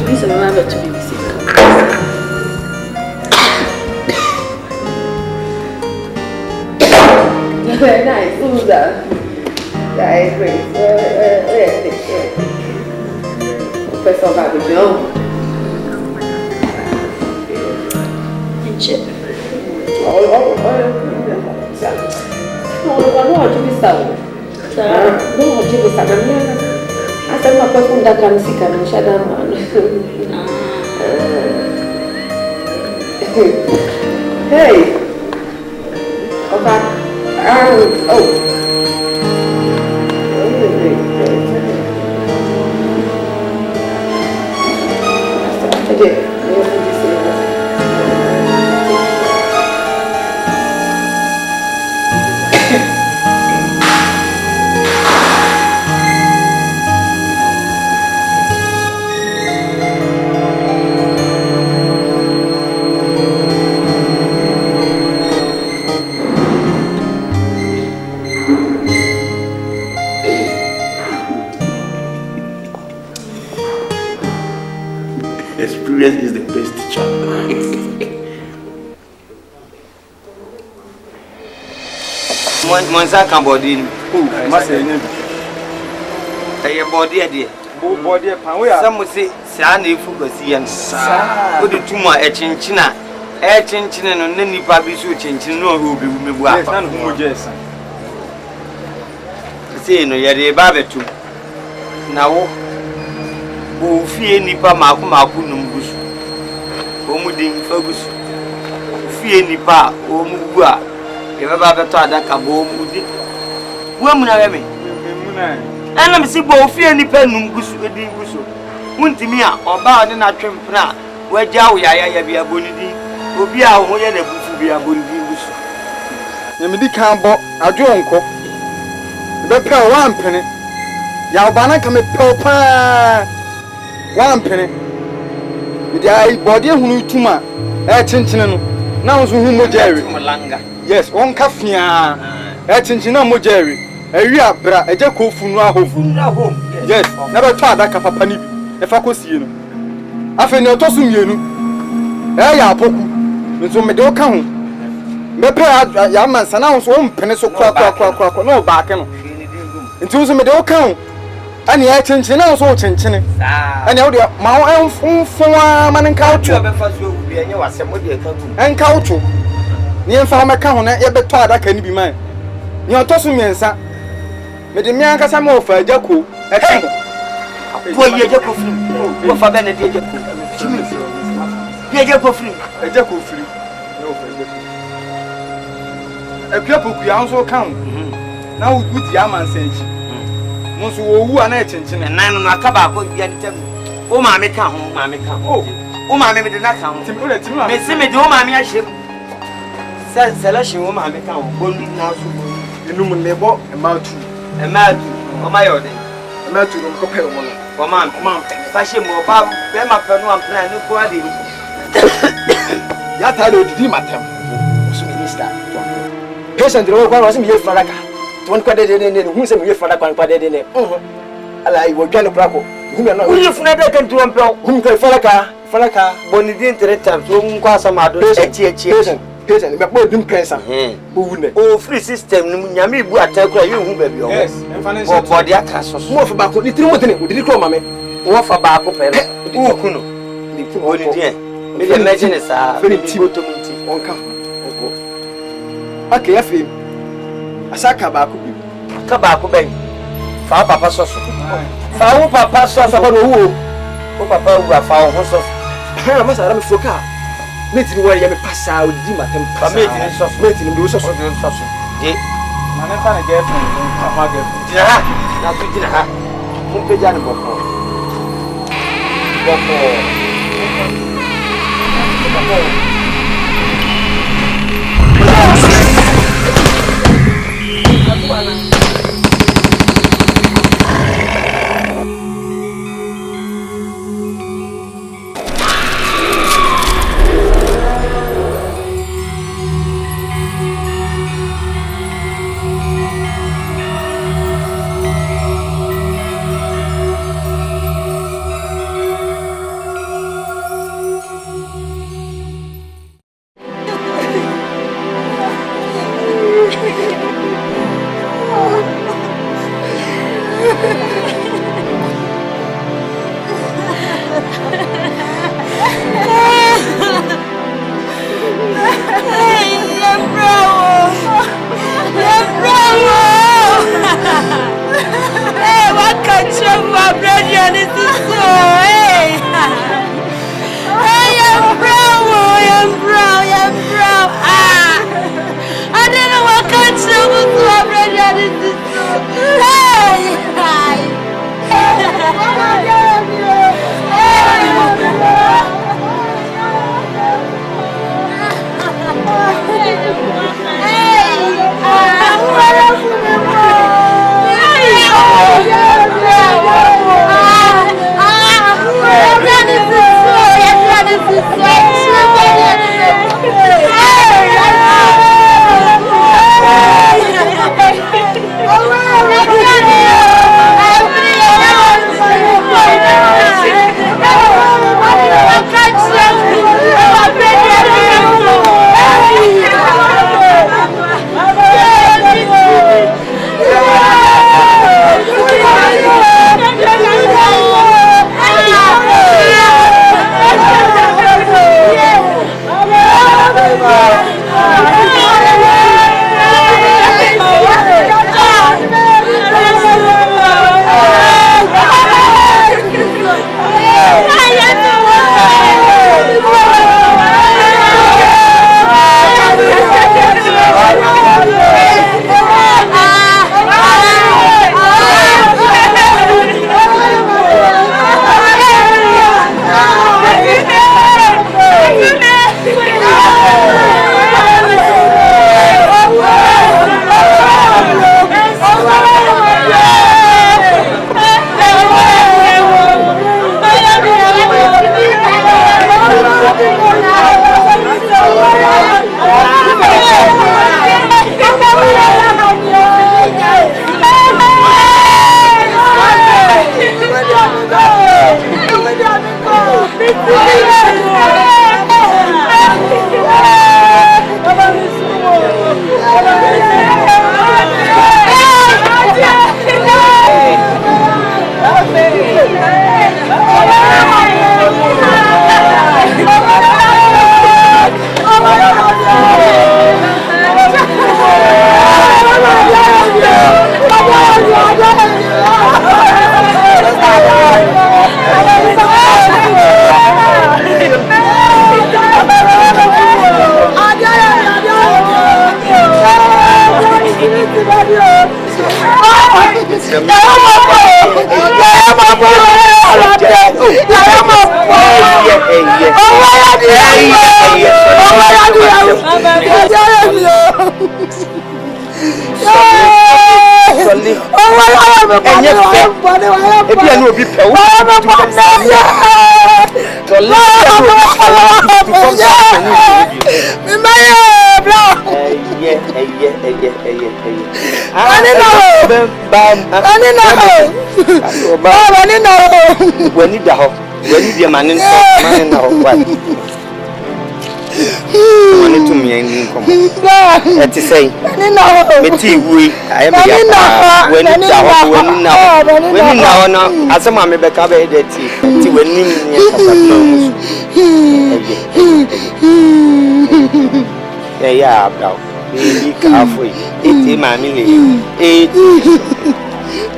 Please remember to be sick. Very nice. Who's that? That is great. First of all, no. Chip. Oh, no, to be started. No, to be started. I said, my person that can see can shut down. Hey, okay. Monsa can body. Must say, a body idea. Body, some would say, Sandy Fugasian. Put it to my chinchina. Chinchina and any public chinchina who be me. None of whom just say no, you're a barbecue. Now, who fear Nipa Makunum Bush. Omudin Fogus. Fear Nipa, Omugua. If ever thought that Cabo Mudi. Woman, I mean. And I'm see both fear Nipa Numgus with the Busso. Muntimia or bound in a trim plant where Jawaya be a bonidi. Obia, who had a bush be a bonidi Busso. Yamidi Cambo, a jonko. The pearl 1 penny. Yabana come a pearl 1 penny. With the body who tuma, chinchin. Now, who Jerry Malanga. Yes, one Caffia, Chinchina Mojeri, a real bra, a jaco funra home. Yes, never thought that Capapani, if I could see you. I feel no tossum you. Eh, Poku, so me do count. Mepe Yaman Sanans won't pencil crack, no back. Into the middle count. And the attention also chinching. And now the Mount for man and culture. And culture. Near farmer count, ever thought that can be mine. You're tossing me, sir. But the man has a more for a jaco. Hey, poor Jaco free. What for Benedict? Jaco free. A jaco free. A couple also count. Now with Yaman Sanch. Monsu who are not changing and 9 on a cabako. Oh, mammy come, mammy come. Oh, mammy did not come. Miss Simmy, do mammy ship. Said Celestial woman, mammy come. Only now, you know, neighbor, a mouth, oh my order. A mouth to compare one. Oh, ma'am, fashion more bob, then my pen one plan, no quality. Yet I don't do my temple. Minister. Patient, the old one wasn't here for like one quaded in who's a year for that one quaded in it. I will get a crackle. Whom you know, if never can do a whom can Falaka, Bonidin, 3 times, whom was some other patient, but more than cancer. Oh, free system, Yami, who attack you, who baby. Yes, and financial body castle. More for back with the 3 minutes, did you call mammy? What for back up and Kuno? The Bonidin. Maybe imagine it's a very cheap to me. Okay, I feel. Asaka Kabaku bang. Fa papa sauce. Fa papa sauce about who? Oh, papa, who are found horses. I must have a foca. Meeting where you may pass out with Jim at him. Meeting sauce, meeting do sauce. Yea, my nephew, girlfriend, now to dinner. Who pay Jan before?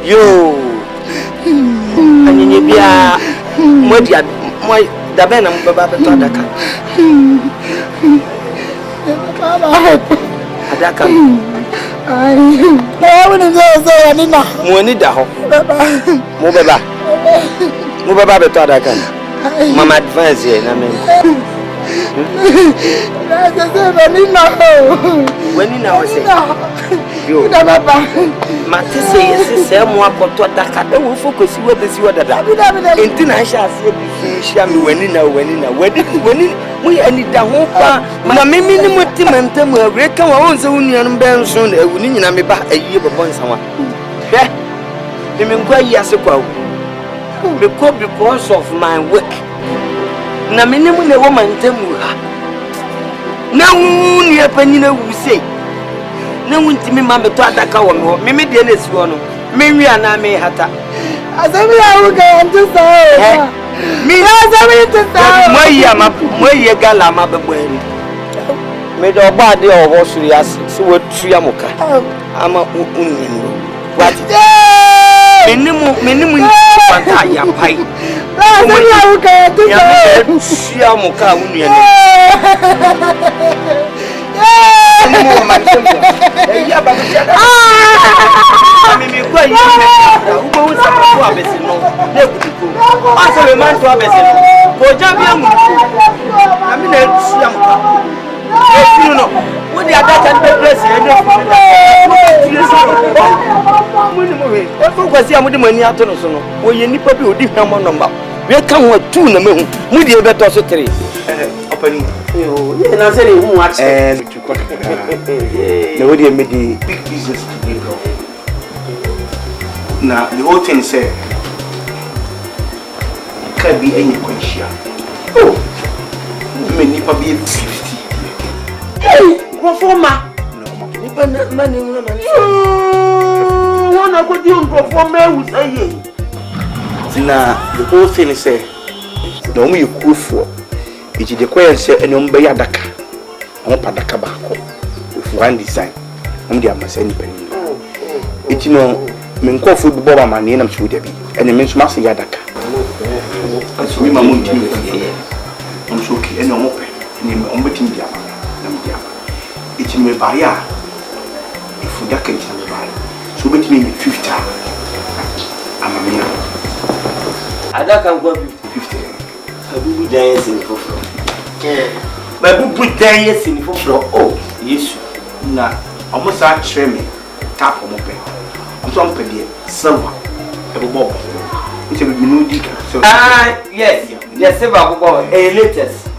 Yo, and you be the Ben and Baba Adaka. Adaka. I wouldn't say Anina. Monida. Mubaba. Mubaba Adaka. Mama advance here, I mean. When you know, you Matisse, yes, more to Adaka. They will focus what is what that. International shall when you know when we ended the whole part. Mammy, minimum, will reckon our own union benson, a winning a year upon someone. There, you mean quite years ago. Because of my work. Na minimum a woman temu ha. Na uni apanina wu say. Na wunti me mama to Adaka wo me me de na siwo no. Me wi ana me hata. Asemi awu ga antu so. Me asemi to so. Mo ye gala ma bebo eni. Me do ba de owo suru ase. So we tua muka. Ama unni no. What? Minimum kwanta ya pai. Shia muka unia. We come with two na me mu die beto so three opening yo ye na say who watch na we dey make the big business today bro. Now the whole thing say can be any question. Oh me nipa be 50 hey performer nipa mani una mani wanna go do performer we say na the whole thing is say no me cool for it the question say eno mbe ya daka on padaka ba ko with one design on the amasani pani it no me nko fo bi boba mane na mso debi ene me nso ma se ya daka aso mi mamu ntimi on so ki eno mo pe ni me on betim dia na me dia it me ba ya ifu daka it me ba so betim 50 amamina Adaka go 50. Abubu dance in for. My bubu dance in for. Oh, yes. Na almost a treme tap on open. I'm so unpedi silver. Ebo. It's a minudi. Yes, silver go latest.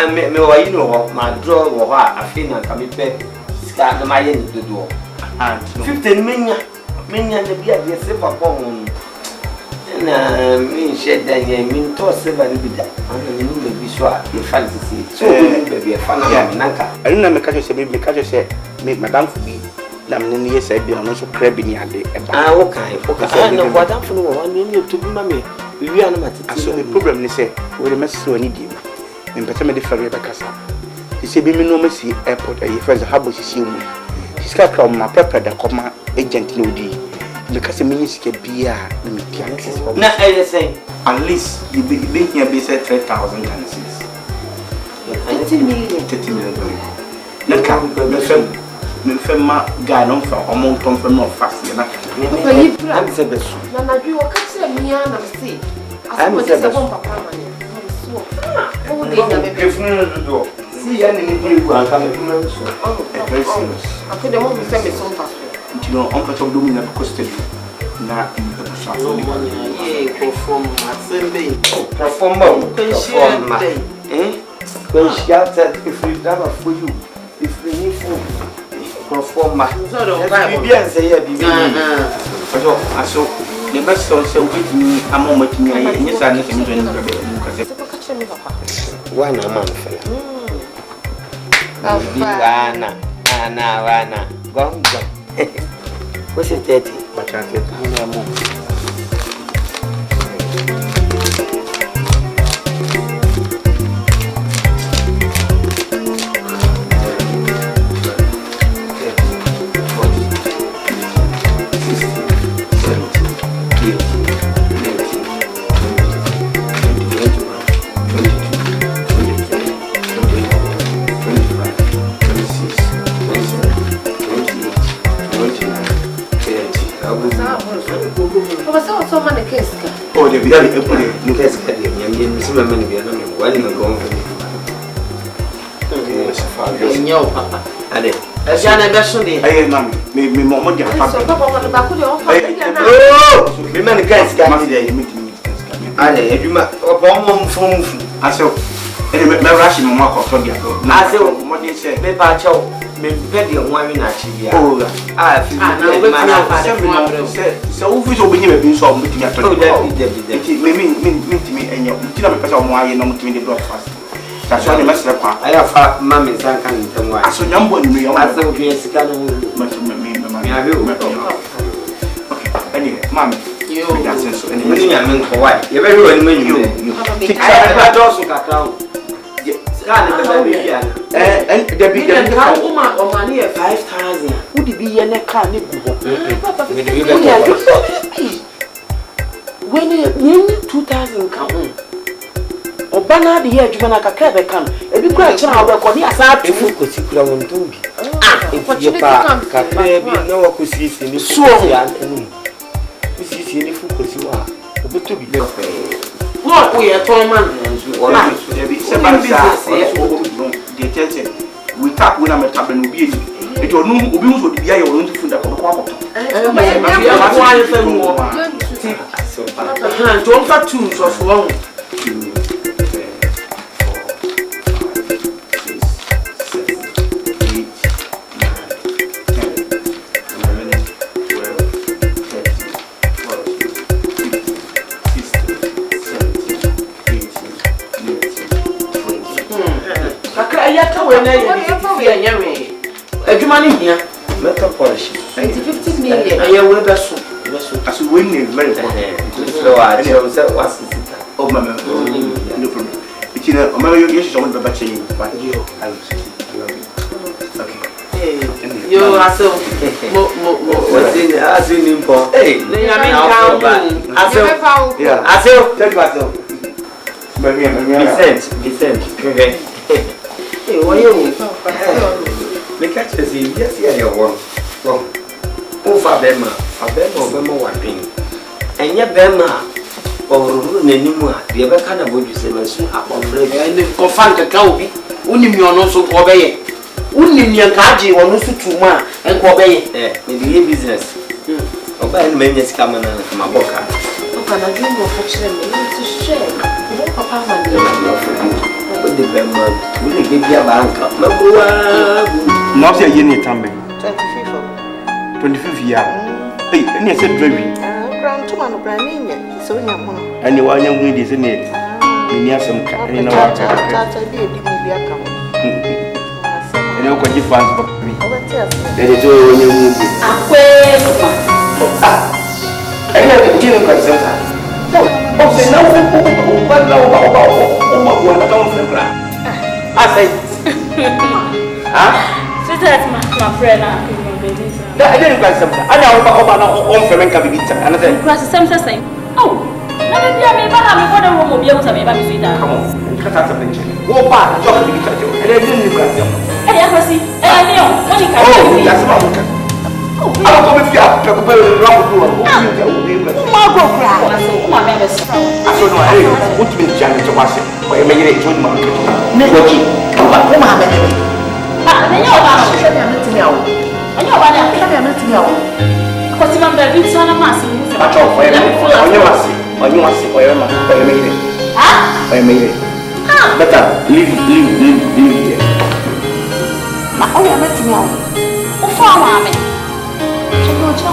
Me wa you know my draw wo ha afina kami pe ska na maye ni dodo. 50 menya na bia de silver go. na me shed that ye mean to 7 bida. And you know be so you fancy. So be a fan of Nanka. I don't know me catch say me catch say me madam for me. Na me ne say be on so crab ni ade e ba. Ah okay. Okay. No madam for no one me to be mama. We are not at so the problem ni say we the message so ni di. Me pese me de ferry be kasa. He say be me no me see airport e friends habo sisi mu. Sika kra ma prepare da koma agent no di. Because the minister be a na say at least you be here be say 3,000 Ghana cedis. 30 million. 30 million. Na ka me fema guy no fa amount ton fa no fast na. Papa yi pra. Am say besu. Na na dwi wo ka kire me ya na say. Am say besu. Papa ma ne. So. O de na be funu do. Si ya ni bi ku aka me funu so. Very serious. Akede mo me say me so pass. You know, on fait dominer la costelle. Na perform when she outside if we drive for you, if we need food, perform bien say so the best so with me a moment me yes I need to one man fella. Wana gong. What's it 30? But I said, oh, the very look at some money be another one going for papa. And it. As I me more money. Oh, remember the guys got me there. You might from I saw my rushing mark of Togia. I said, what they say, maybe I tell me better one in actually. Oh, I feel so who's over here being so meeting at all. Meet me and your because of why you're not doing the breakfast. That's why the master I have mammy son coming from why. So young boy, me, I thought we okay, anyway, mammy. You so anyway, for why? You're very well when you I also got down. And the big woman or money 5,000. Would it be a car? When you 2,000 come or banner the edge when I can come, a big question I will call you as I focus. You could do. If you can't no one could see any so you see any focus you are. But to be what we are told man. We tap when I'm a tap and be it will no would be able to find a don't got two of long. 50 million. I will be so. As we win very important. So I what's it? Oh, no problem. It's in a you should always be batching, but you okay. You are so what's in as in import. Hey, I say, take myself. Vicente. Hey, why you? Me catch us in yes, yeah, one. Well, over Bema, one thing. And yet, Bema, or Nenima, the other kind of what you say, my son, upon break, and the Coffin Cowby, Unim, you are so obey. Unim, your Kaji, or no to man, and obey. Maybe business. Obey many coming from my book. Okay, I dream of fortune to share. Papa, the Bema will give you a bank. Not a unit, 25th year. Hey, and you said, baby. to no branding, so in your mom. And you are young with this in it. In your some kind of I did be a couple. And you can give fans for me. That is all when you move. I never did a concern. Oh, say no, but no, I say, Sister, my friend, I didn't buy something. I know about home for men coming in. And I said, saying, oh, let me be a man. What will be able to be baby. Come on, cut out something. Walk back, talk to me, and I didn't look at them. Hey, I see. I know. What you can do. That's about it. I'll come with you. I'll go to Margot cry. I don't know. Hey, what you mean, Janet, to wash it? Or you may get to my Nicky. Come on, I know about it. I know about it. Because I'm very son of Massy. But on you must see, or you made it. I made it. Better leave here. Oh, I met me out. Oh, farmer.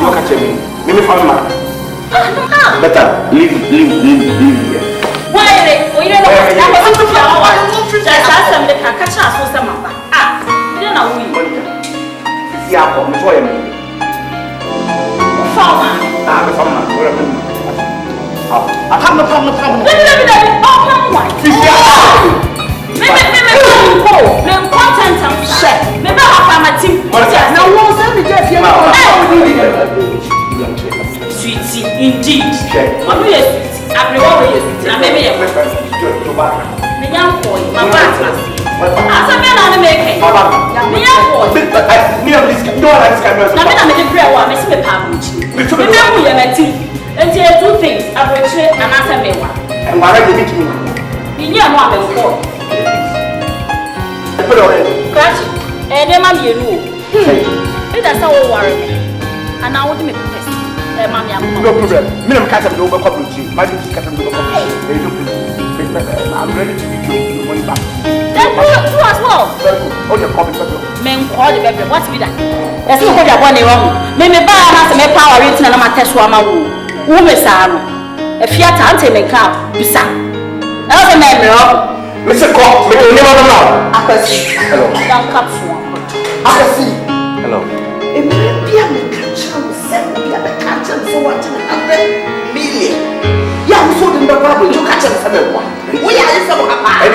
Look at me. Maybe for my better leave here. Why? We don't know. I catch us for some. You know, we. Yeah, I'm enjoying it. Farmer. The farmer. I have no problem. Sweetie, indeed. I'm here, sweetie. I'm here, sweetie. I'm here. The young boy, my partner. As a man on the making. The young boy. I'm in the prayer one, Miss Pabucci. Remember, we have a team. And there are two things. I will trade and answer me one. And why are you meeting me? You know what I'm for. Crash. And then, Mammy, you know. That's how we worry. And I want to make a test. Mammy, no problem. Minimum cat of the overcoming. My cat of the overcoming. I'm ready to give you money back. Then do as well. Oh, you're coming back. Men call the baby. What's with that? There's no good one wrong. Maybe buy a master power written on my test one. Umesano. If you are taking a car, Bisa. Elder member, Mr. Cobb, make you never know. I can see. Hello. Don't come for I can see. Hello. It may be a catcher, 7 be a catcher for 100 million. Yeah, we saw in the Bible, you catch us everyone. We are in some papa.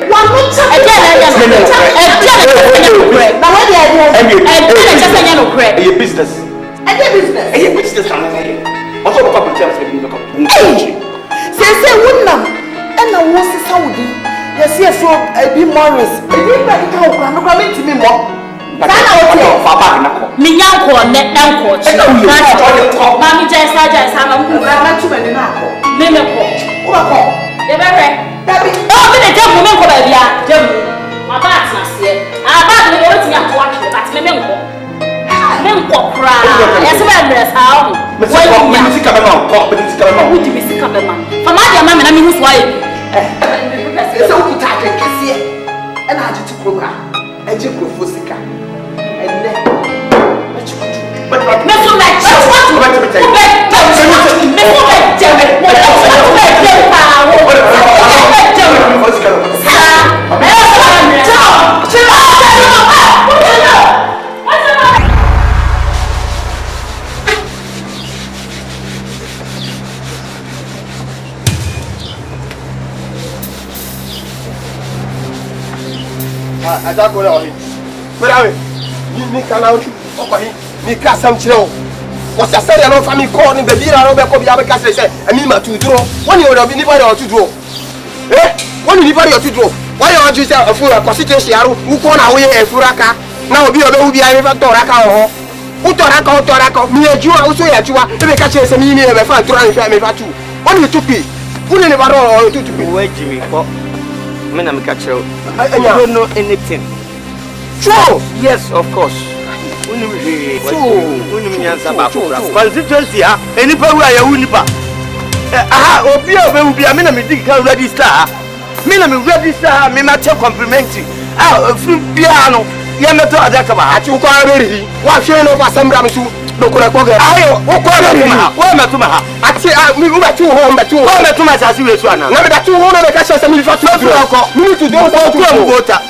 One month a business. A business. Also, the couple tells me to come. Say, wouldn't and I was a Saudi. Yes, yes, so I be Morris. I didn't like how I'm coming to me more. Minyanko, net uncle. Mammy just I'm too many now. Mimiko. The very. Oh, the devil, my partner said, I'm about to go to watch you, but Mimiko. Mimiko cry. Yes, how? Would you be sick of a man? For my dear mamma, I mean, who's wife? So we take a kiss here. And I did to program. And you go for Sika. And then, but not so like I don't go down. But I mean, can out me cast some chill. What's a story of family calling the beer over Kobiaba Castle? I mean, to draw. When you would have been anybody or to draw. Eh? When you anybody or to draw. Why are you a fool of constitution who call away a Furaka? Now be a baby, I never Toraka. Utoraka, me a Jew, also a Jew, and catch us a meaning of a fan to run family too. What you took me? Who never know to be wait, Jimmy. Men am catch you. I don't know anything. True. Yes, of course. Constituency, any power I win. Aha, Obia will be a medical register. Minimum register, me match complimentary. Ah, from piano, Yamato Adakaba, at you already. What share of some Ramsu, dokura koga ayo o ko me tuma ha ati mi u ba tu ho me tu ho me tuma sa si we su ana na me da tu ho na me ka se mi fa tu ko mi tu de o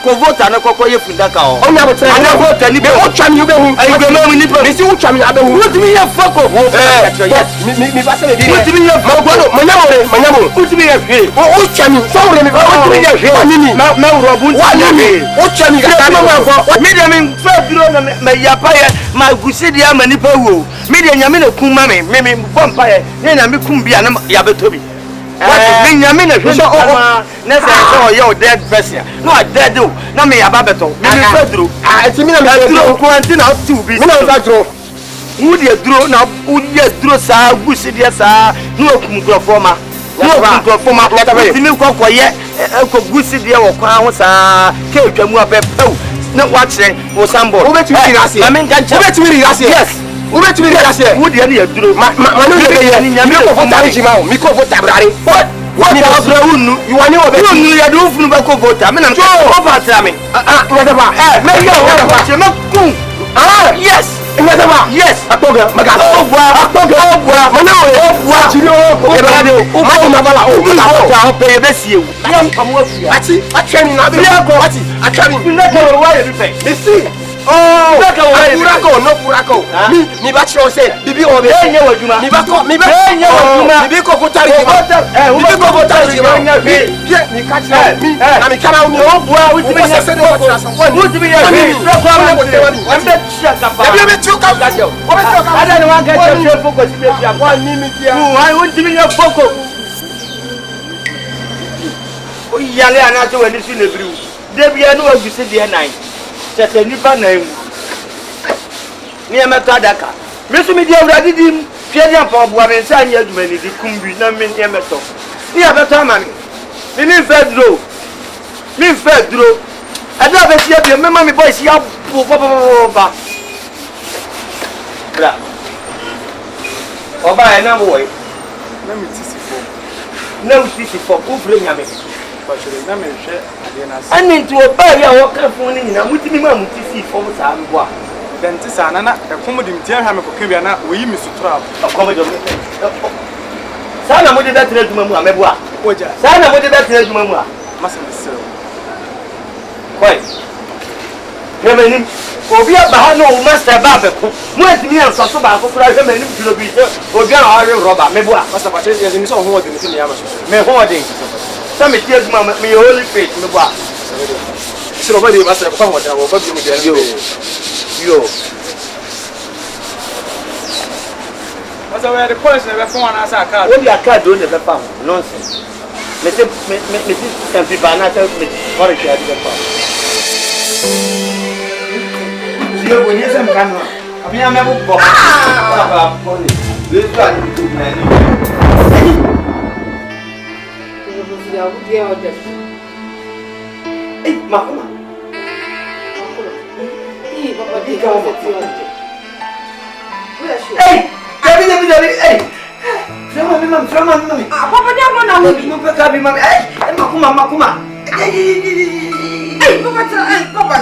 ko vota na kokko ye fundaka o onya bo tra na vota ni be o twa mi be hu ayi be ma ni be si o twa mi abe hu o timi ye fako mi ba se be bi o timi ye fako manya mo o timi ye hwe o twa mi so re mi o timi ye hwe nini ma ro bu nini o twa mi ga ta ma ko mi de mi fa duro na me ya pa ye ma gusi dia mani pa wo mi de nyame na kum ma me bom pa ye ne na me kum bia na ya betobi mi nyame na hwe so na se so yo dead person no dead o na me ya ba beto mi fa duro ti mi na me duro ko anti na ti ubi mi na fa duro mu de duro na u de duro sa gusi dia sa no kum grofo ma no kum grofo ma ti mi ko ye ko gusi dia wo kwa ho sa ke twamu abepew na watching o sambo obetimi rigase na men kan obetimi rigase yes obetimi rigase wo de na ya duro ma no de ye mi ko vota jima o mi ko vota brare what you have runu you want obetimi ya do funu ba ko vota me na ko vota me ngada ba me yo ngada ba che me ku yes ngada ba yes atoga maga ogwa mana ogwa chiro ebade o ma bala o ta o pe be sie wu ya pamo afia ati atwani na be ko ati atwani na ko wa ye bi pe me see oh purako mi ba chiro se bibi o be enye waduma mi ba enye waduma bibi ko votari bibi ko votari mi ka chira mi na mi kana mi o bua wuti me se de votira so wuti me ye purako wa mo de wani mbe chia kapa bibi me tu ka gajo o be tu ka ada ni wan ga chiro foko si be bia kwa ni mi dia wuti me ye foko o yale ana to wani su ne briu de bia no agusi de nan tete nipa na emu ni emeta daka mesu mi di awradi dim fie dia pa obo ame nsa anya aduma ni di kumbi na me ni emeto ni abeta ma mi fedro ada be tie bi mema mi boys ya ba bra oba e na boy na mi tisifo na utisifo ku fre nyame na me hwe ade na ase ani nti oba ya wo ka fun ni nyina mutimi ma mutisifo sa mboa denti sa na na ekom dim tia ha me kokka bia na oyi mi sutura akom do sa na mo de betre duma mu ameboa oja sa na mo de betre duma mu a masa bisero koi hemeni obi aba no master ba be ko mo atimi anso so ba ko kura hemeni duro bi obi a ore roba meboa masa ba che ye ni so ho odi ni ya ma so me ho odi sa me tie duma me holy faith meboa siro ba de masa ko fa ho da wo ba bi mu dia yo masa we the police na be fon ana sa card o dia card o ne be fa nonsense me tem pipa na ta me ore que adi be fa yo bonye sem kanu a minha me bo ba pole le to ani tu na ni eu vou virar o dia o dia ei makuma ih papa diga o que hey David hey Frama mami ah papa dia mau na ubi mau pegar bi mami makuma hey papa papa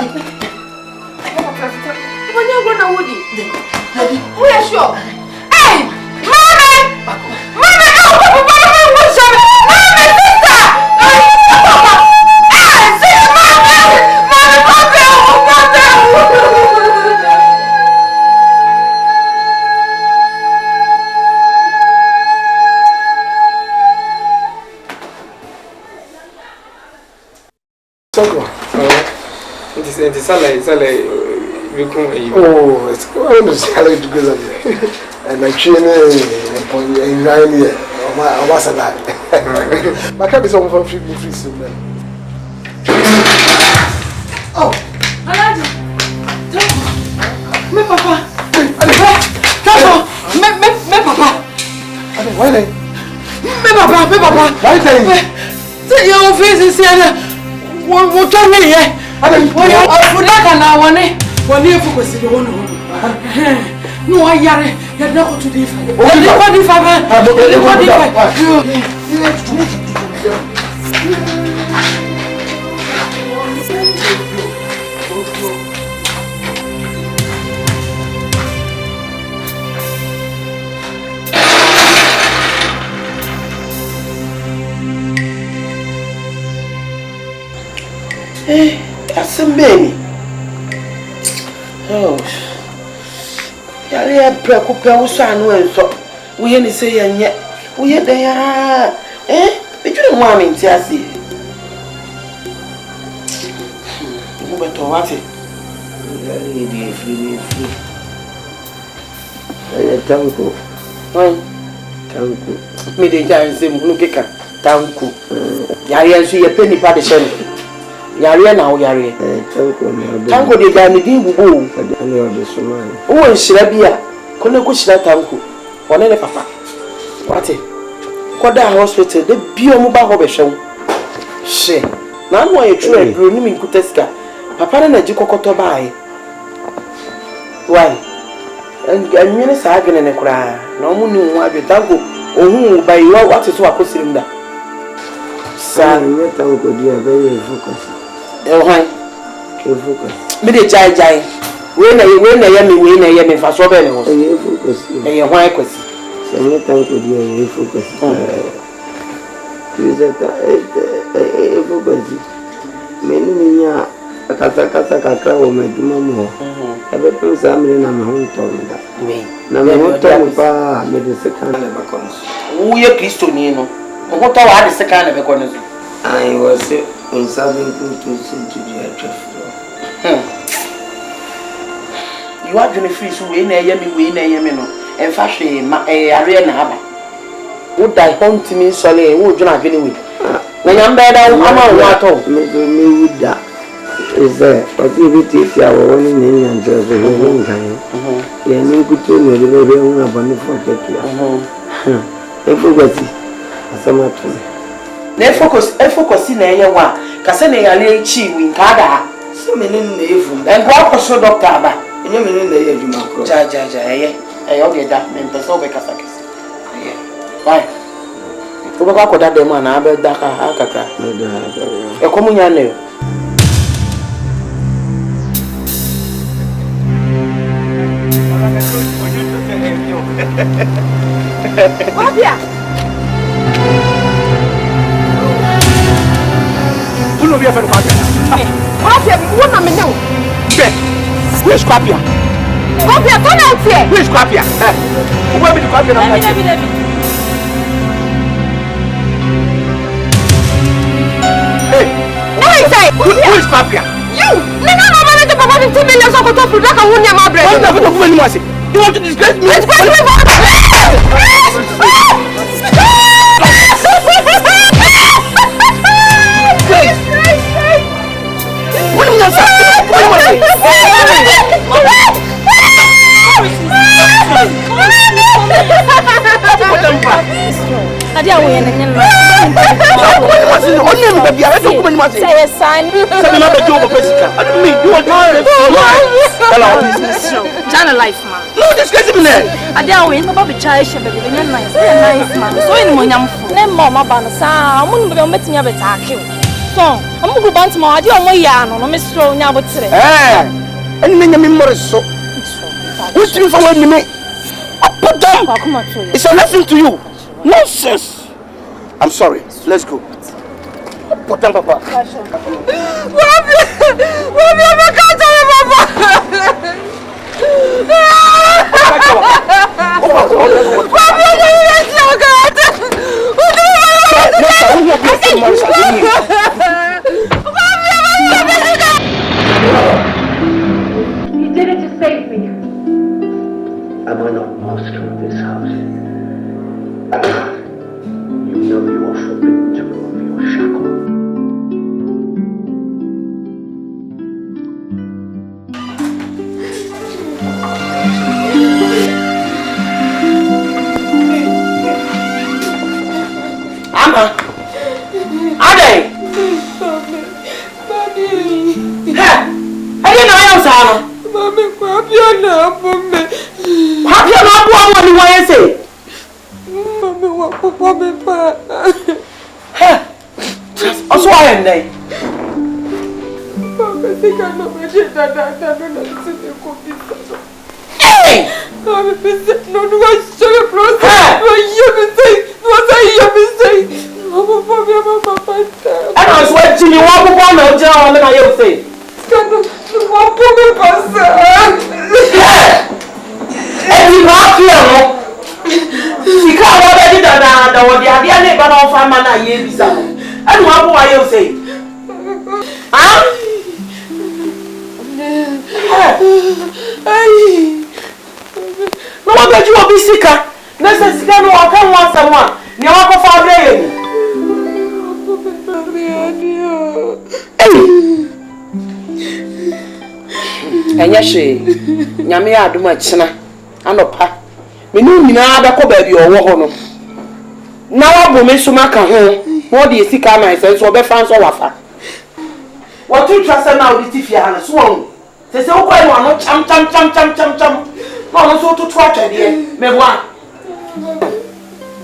dia mau na ubi we are sure hey mami papa mau show mami sister papa see mami papa It's salary we come oh it's going to salary to go and I train in 9 years I was a lad my car is over free soon man oh Alaji me papa me papa why then me papa why then say your face is here what can me here Afuraka na wane efu ko sidi wono no ayare ya da ko to difa ko difa some baby. Oh, Yaria Precopa was so. We only say, and yet we are there. Eh? But you don't want me to see. But what it? Free. Tanko. Tanko. Me the giants, look at Tanko. Yaria, see a penny partition. Yaria now, Yaria. Tanko, the Danny Dibu. Oh, Shirabia. Couldn't go to Tanko. One in a papa. What it? Quada hospital, the Biomba Hobeshon. She. Now, why you true, Brunim Kuteska. Papa and a Jikokoto by. Why? And minutes are going to cry. No one knew what you tango or who by you what is what was in that. Son, you tango, dear, very focused. Oh, hi. Focus. Me the jai. When I am for so many was a focus. And your wife was. So you tango, dear, focus. Focus. Many Kata umedumamu. Ebe pesa mimi na mahunto nda. Na mahunto mpa medicine na bakono. Uye Kristo ni no. Mahunto wa hadi seka na bakono. I was on serving to the traffic. You are going to free so we na yemi no. En fa hwe ma area na haba. Wo dai hunt me sole wo dwuna adwene we. Na nyamba da ama wo ato. Me wuda. Is there activity our one in and just a long time? And you could tell me the very own abundant for Efogasi, as a matter. They focus in a one, Cassane Ali Chi in Kada. So many name and what was so doctor about? And you mean the year Jaja, I only that meant the sober Casakis. Why? Ubaka that the man, I bet Daka Hakaka. A communion. Agya. Who know you for Agya? Agya, what am I now? Who is Agya? Agya, come out here. Who is Agya? Who will be the Agya? Hey, no, I say. Who is Agya? You. No, to papa 15 million so go to food like a woman my bread. What the fuck you want to disgrace me? Disgrace me for Agya we na nyama. Only baby, I don't come in. Say son. Say na be job physical. I don't mean you want Jana life man. No, disgrace me now. Agya we no be chai she baby we nice. We nice man. So any mo nyamfo. Na mama ba no sa, mo no be metimi abeta akew. So, I'm going to go to my yard. I'm Mr. Nabotre. And many memories so. What's you for when you make? Put down. It's a lesson to you. Nonsense. I'm sorry. Let's go. Put down, Papa. You did it to save me. Am I not master of this house? You know you are forbidden to remove your shackle. Amma! Ade! I didn't know you saw. Mommy, Papi, no, Papi, no, what do you say? Mommy, what Papi, Also, I am there. Mommy, I think I know my shit that I'm not sitting cookies. Hey! Mommy, no, I show you process. No, you say, what are you saying? Mama, Papi, Mama, I was watching you walk upon the jail and I say. na ofa ma na ye bisa no enu abo wa ye say ah ai no wa beji obi sika na se sika no wa kan wa samwa ni wa ko fa bre ye enya hwe nyame ya adom akina anopa menu nyina ba ko ba bi owo ho no na wa bo me so maka ho wo de sika ma ese so be fa so wafa wo tu trasa na wo ti fia na so won se se wo ko no ano cham no no so to atwede me bo a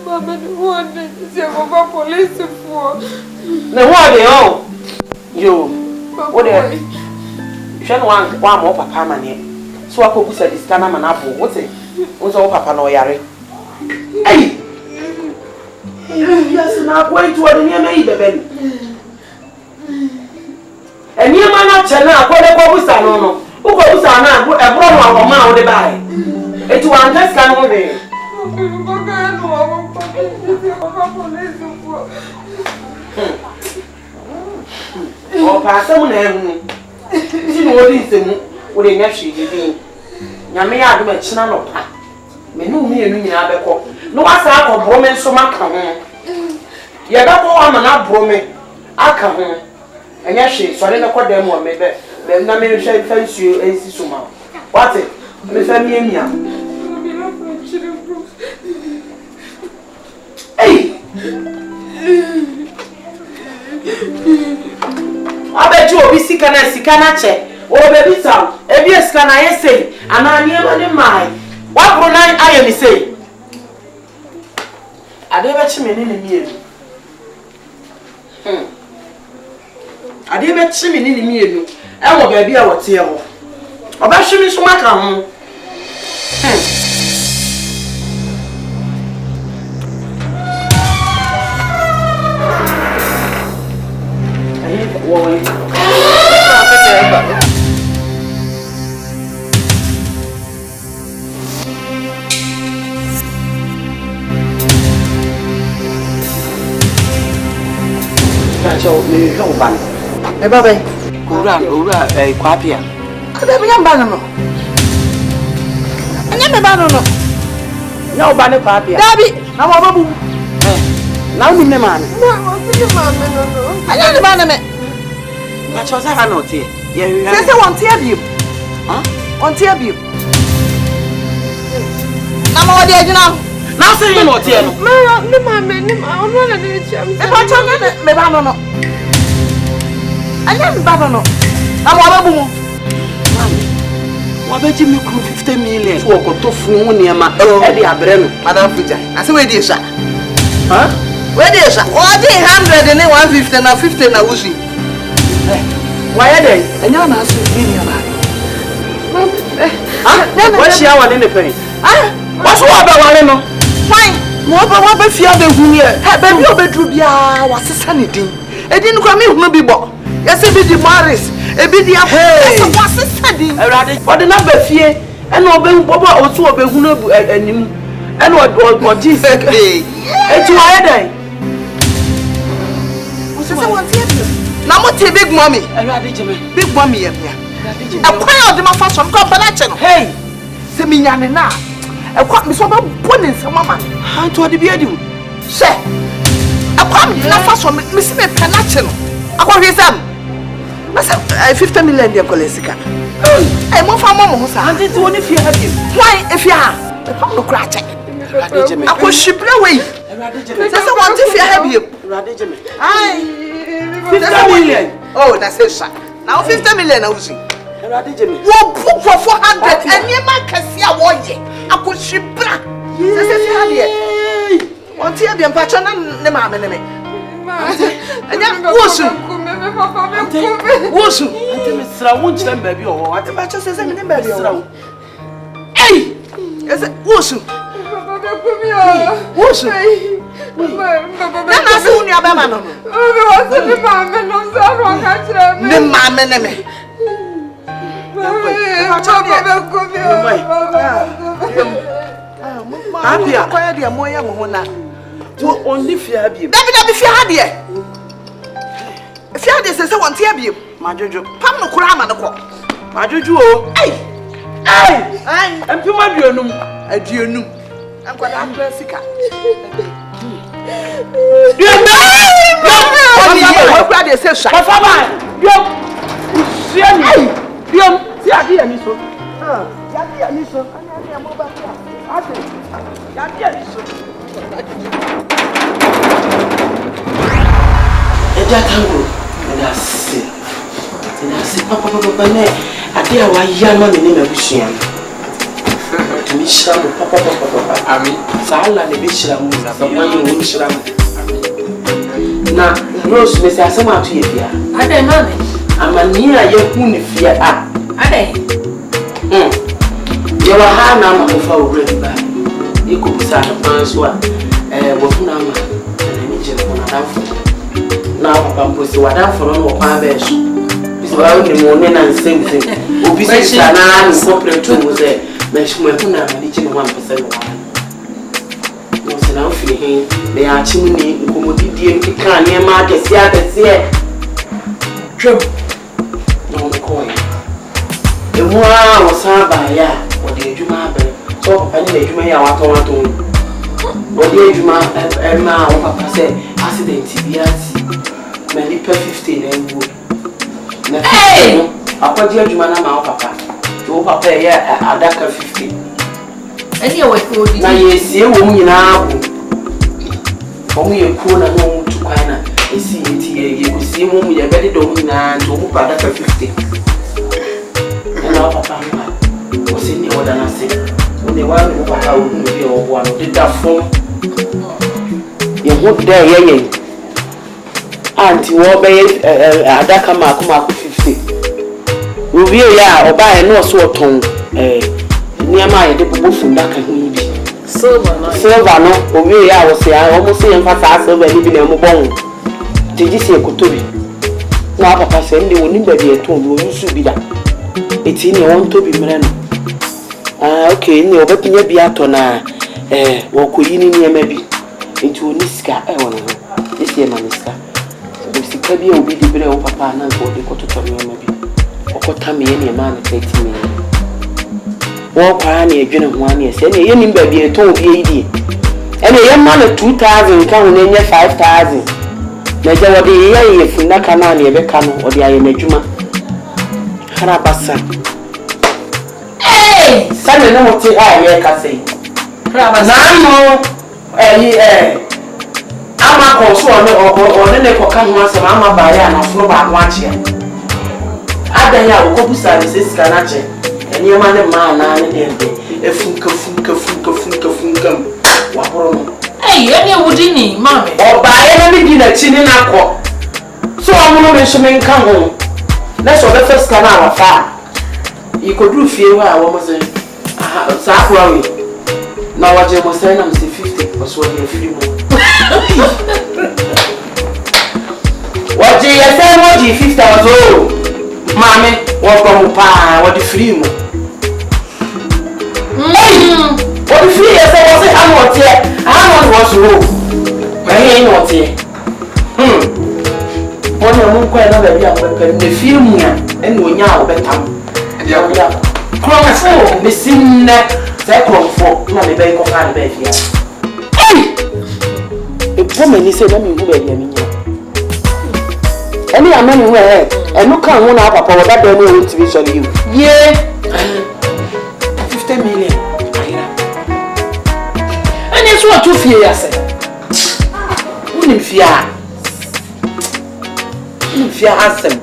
mama no wonder se wo ba police for na wo de o yo wo de hwe no wa mo papa ma ne so akogu sa diska na ma na bo wo te wo so papa no yare ai yes na going to the near me bebe eni ma na chena akode ko busa no no wo ko busa na ebro no awoma wo de bai eti wan just kan wo de o pa samu na ehunu ti no wo di nsemu wo de nya hwe di nyame ya adom akina no pa menu mi enu nyina beko no wasa akobro me nso maka ho ye beko wa ma na bro me aka ho enya hwe so de ko dem wo me be na me hwe fansuo ensi so ma what me fa mi emia ei abeji obi sika na che o bebi sa ebi sika na yesei ana niema ni mai wa bro na aye mi sei ade be chi me ni mienu ade be chi me ni mienu e wo ba bi a wote e ho oba hwe mi so maka ho me ho ban e ba be ura kwapia ada me yamba no anya me ba no na oba ne kwapia dabi na wa babu na uni me man no anya ne ba na me ba choza ha no tie ye se won tie bi on tie bi na ma wodi ajuna na se ye no tie no me ma ono na ni cham e ba choza me ba no anya me ba no na wa babu mu wa beji me ku 50 million wo ko to fun wo ne ma e de abre no madam fuja na se we di sha we di sha o di 100 ne 150 na 50 na wusi why dey anya na aso million na what she awa ne pe what so ba wale no fine mo ba fia be hu ye be bi obedru bia wasesa ne din edin kwa me hu bi bo yesi bi di Morris ebi di apo so wasesa din awrade odi na ba fie e na obe bobo otu obe hu na bu anim e na odi eti why dey wasesa won tie na mo ti big mommy awrade jeme big mommy ye bia akwa odi ma fa so ko bala che no hey se mi nyane na akwa mi so ba boni nsama ma ha to odi bia di se akwa mi na fa so mi si me pena che no akwa hwesam na se 50 million de kolesika eh mo fa mo ho sa anti ti woni fie ha di why if ya fa no kra che akwa shipre we se won ti fie ha bi awrade jeme ai 50 million oh that's it sir now 50 million na uzi awrade jeme wo book for 400 enie ma kase a wo ye akwa shipra se fie ha di on ti e bi mpacho na ne ma me ne me anya wosu wosu ante me sra wo nchira mba bi o ate ba cho se me ne mba bi o ei ese wosu wosu na na se uni abama no wosu ni ma me no sa ro ka kire me ne ma me ne me Agya kwa ya dia mo ya mo na only fear be. Dabi fear de. Fear de say want tear be. Majojo. Pam no kura ma no ko. Majojo o. Ai. Empima bionum. Aduonum. Ankwada ambra sika. Na Rose me say asema atu ye bia. Ade mama. Amani a ye hu ne fie a. Ade. Ye wa ha na ma ko fa owura bi ba. E ko bisa no pan so a wo fu na ma. Na ni je ko na danfo. Na papa mposi wa danfo no kwa ba so. Bisa wa ni mo ne na nsem. Obi si na ni corporate mo say me hu na ma ni je no 1% no. Now feeling they are chimney, commodity, can near market, trip. No coin. The more was by ya, or the Juma, so I need a Juma, what the Juma, Emma, or Papa said, accident, yes, many per 15 and wood. Hey! I put your Juma, Papa, to Papa, yeah, a darker 50. Anyway, now you see a woman now. Only a corner no to Quina, a CETA, you will see whom you are very dominant to move back at 50. And our papa was in the order, I say, when they want to walk out, you or one did that form. You won't dare, yea. Auntie Warby, a darker mark 50. Will be a yard or buy a no sort tongue, near my depo from that can be. Silver no, we are was I almost say emphasize silver living a mobile. Did you see a cotobi? Now, Papa said they will never be a tomb, you should be that. It's in your own to be Merano. Okay, no, but you be at on walk in here maybe into Niska. I want to this year, Maniska. If the cabby will be the better of Papa and what they got to tell me maybe. Or got Tammy any man 30 million. Walk on a general 1 year, and a young baby a told the and a young man of 2,000 come in 5,000. Measure what the year if we not can only ever come or the Ayamejuma. Harabasa. Hey! Sunday no more tea, I can say. Now, I'm a console or the neck or come once a mamma by an of no bad watch here. Ada go services canache. And your man, a funka. Hey, any woodini, mammy, or buy any dinner chin in aqua. So I'm going to mention come home. That's what the first canal far. You could do fear where I was in Sakura. Now, what you was saying, I'm 50 was what you're feeling. What do you say? What do you 50 hours old? Mammy, what from pie, what the free? What the free is I was I'm not here. I was low. I ain't not here. One of them quite another young weapon, the film and when you are better. And you are cross, the sin that for not a bake of our baby. The woman is a woman who baby. Any man who had and look on one up or that don't know to be showing you. Yeah. 50 million. And it's what you fear, I said. Wouldn't fear. Wouldn't fear, handsome.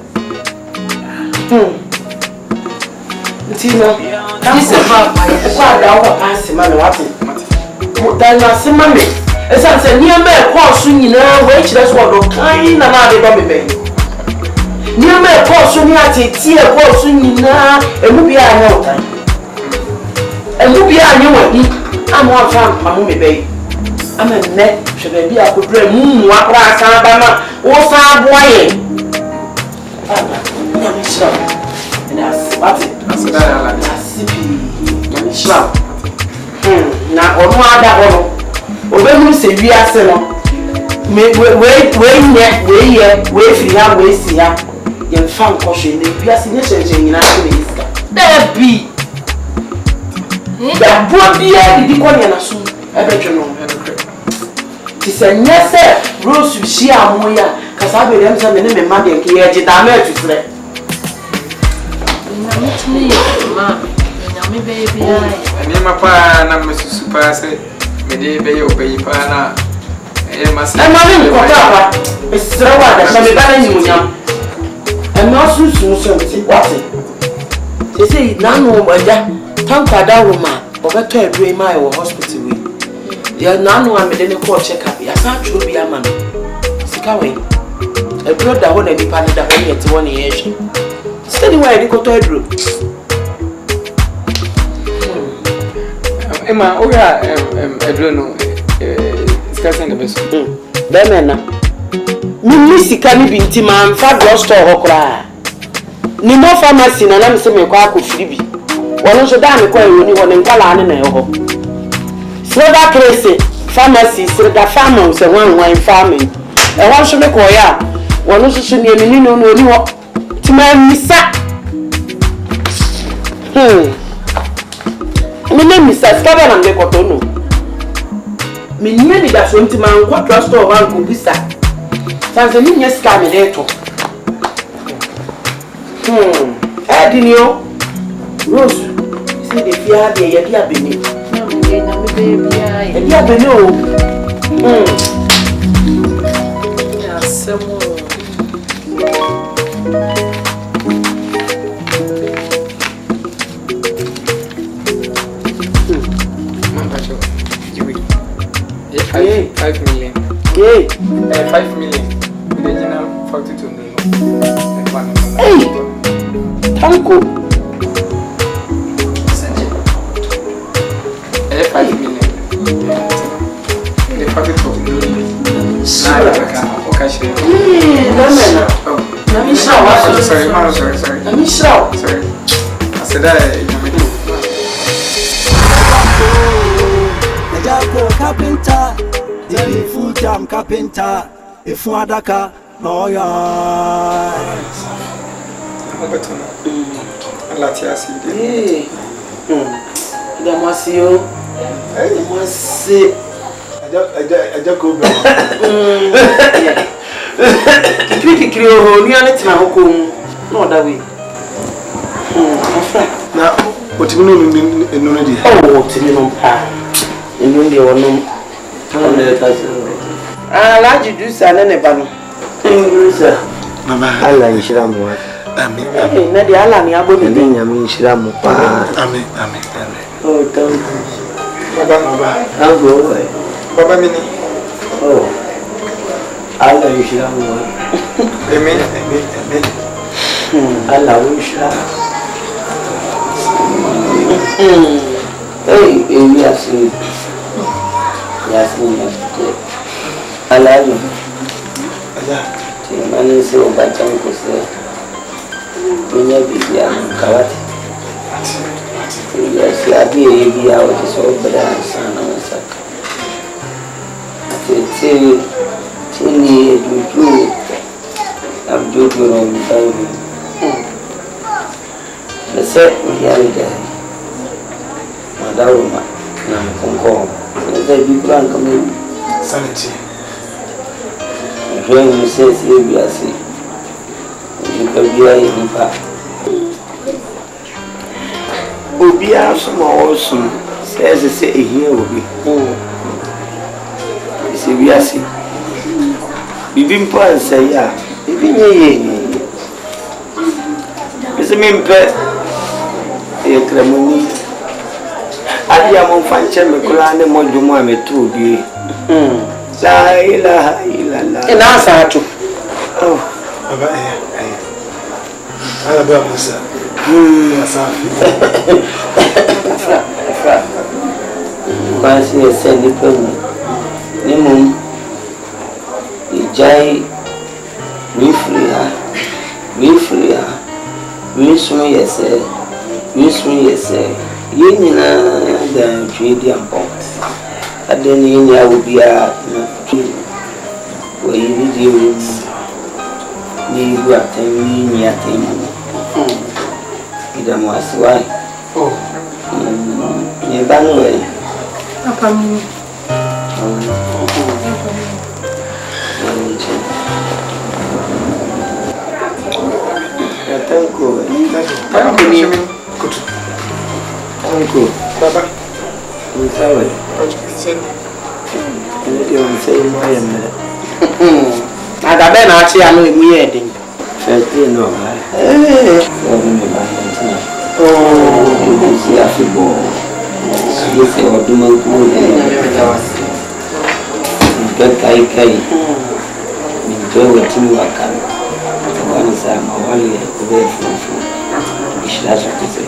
Tina, this is about my passing, man. What it? Then I see, mammy. As I said, near me, course, you know, which that's what kind of money, baby. Near me, course, you know, tea, course, you know, and movie I know time. And movie I knew. I'm one from my mummy baby. I'm a net, should I be a good bread, what was Alabama, or some boy? Let me show. And that's what it was. That's now, on that one, or when who say we are selling. We free her, we see her. Young fan caution, we are seeing in our there be. That poor dear, the Korean soon. I bet you know. It's a yes, Rose, she are moya, because I will them some in a mother and care to damage to slay. Baby, and in my pa, and Mrs. Super say, May they obey Pana. I'm not it's so what I shall be banning you now. I'm not so soon, what it? They say, none of my Tanka that woman, over to a dream mile hospital. There are none who are made any court check up. Yes, I should be a man. Sikaway. A blood that won't be panted at 1 year. Steady where you go to a group. Emma, oh, I don't know. Discussing the best. Bemena. Missy can be intimate, fat roster or cry. Nimo pharmacy, and I'm saying, Quack with Phoebe. One of the damn query when in Calan and Eho. Silver crazy pharmacy, silver farmers, and one wine farming. And one should make a one also should near me no to my missa. My name is Scaban and the Cotono. Me nearly that 20 man, what trust or one could be sat. Sans a minion scam in it. Adinio Rose, see the fear the idea beneath. Baby, I don't know. Yes, 5 million. Yay, 5 million. The original 42 million. Hey, thank you. 5 million. The profit of million. Sorry. I said Carpenter, the full-time carpenter, a fuadaka, no yards. There must you. I must say. I just go back. Tricky Creole, you are not home. No, that way. Now, what you know in Nunadi? Oh, what you know, in India or no. I like you do sell any banner. Mama, I like Shiramu. Amen. Nadi ala ni abo ni Amen. Amen. Shiramu pa. Amen. Amen. Oh, thank you. Baba. I'll go away. Baba Mini. Oh, I like Shiramu. Amen. Amen. Amen. I love Shiramu. Hey, yes, I love you. The man is so bad, Uncle. We never be a coward. Yes, I be out of his old brother, son, and son. I'm joking on the time. The set we have there. Madame, I'm from home. Let me come in. Sanity. When you say, you can be a nipa. Obia small soon says, say, here will be. It's a biasi. Bibim pan say, ya. Bibim ye. It's a mean pet. A cremoni. Agya mo fanche me kula ne mo dumo ame tu bi. La ilaha illallah. Ina sa tu. Oh, baba ala ba musa. Asafi. Kwasi se ni pemu. Ni mum. Ijai mi free ha. Mi sumo yese. Yinina da twedi ampo. adeni nya ubia we you ni you atemi ni atemi ida mwaswai ni banwe Papa mi Uncle, Baba, I'm sorry. I'm saying my minute. I got been out here, I know me heading. No, oh, you see a football. You say, or do not go get Kai. Enjoy what you are coming. One is a only away from food. You should have to say.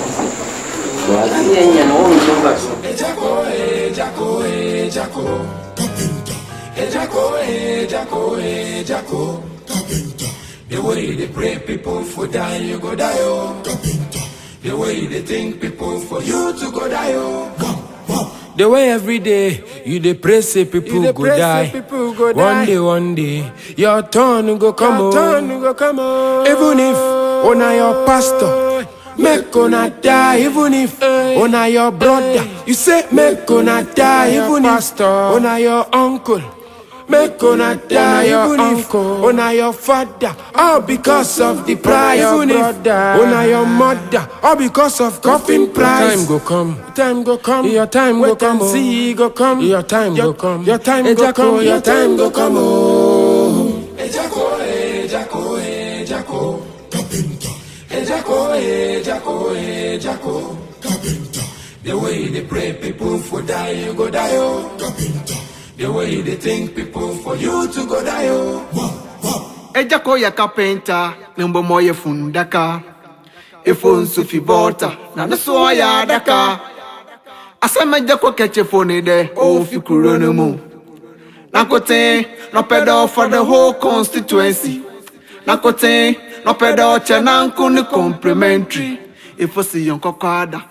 The way they pray people for die, you go die, oh. The way they think people for you to go die, oh. The way every day you dey pray say people go die. One day, your turn go come on. Even if on your pastor, make una die. Even if on your brother, you say make una die. Even if on your uncle, make una die. Even if on your father, all because of the price. Even if on your mother, all because of coffin price. Time go come, your time go come, see go come, your time go come, your time go come, your time go come. Oh, Ejako, Carpenter, Ejako, Carpenter. The way they pray people for die, you go die, oh. Carpenter. The way they think people for you to go die, oh. Ejako ya Carpenter, number moye fundaka. Ifon sufi bota, na nuso ya daka. Asema Ejako keche phone de, oh fi kuronumu. Nakote, no pedo for the whole constituency. Nakote, no pedo chananku ni complimentary. If you see yon kokwada,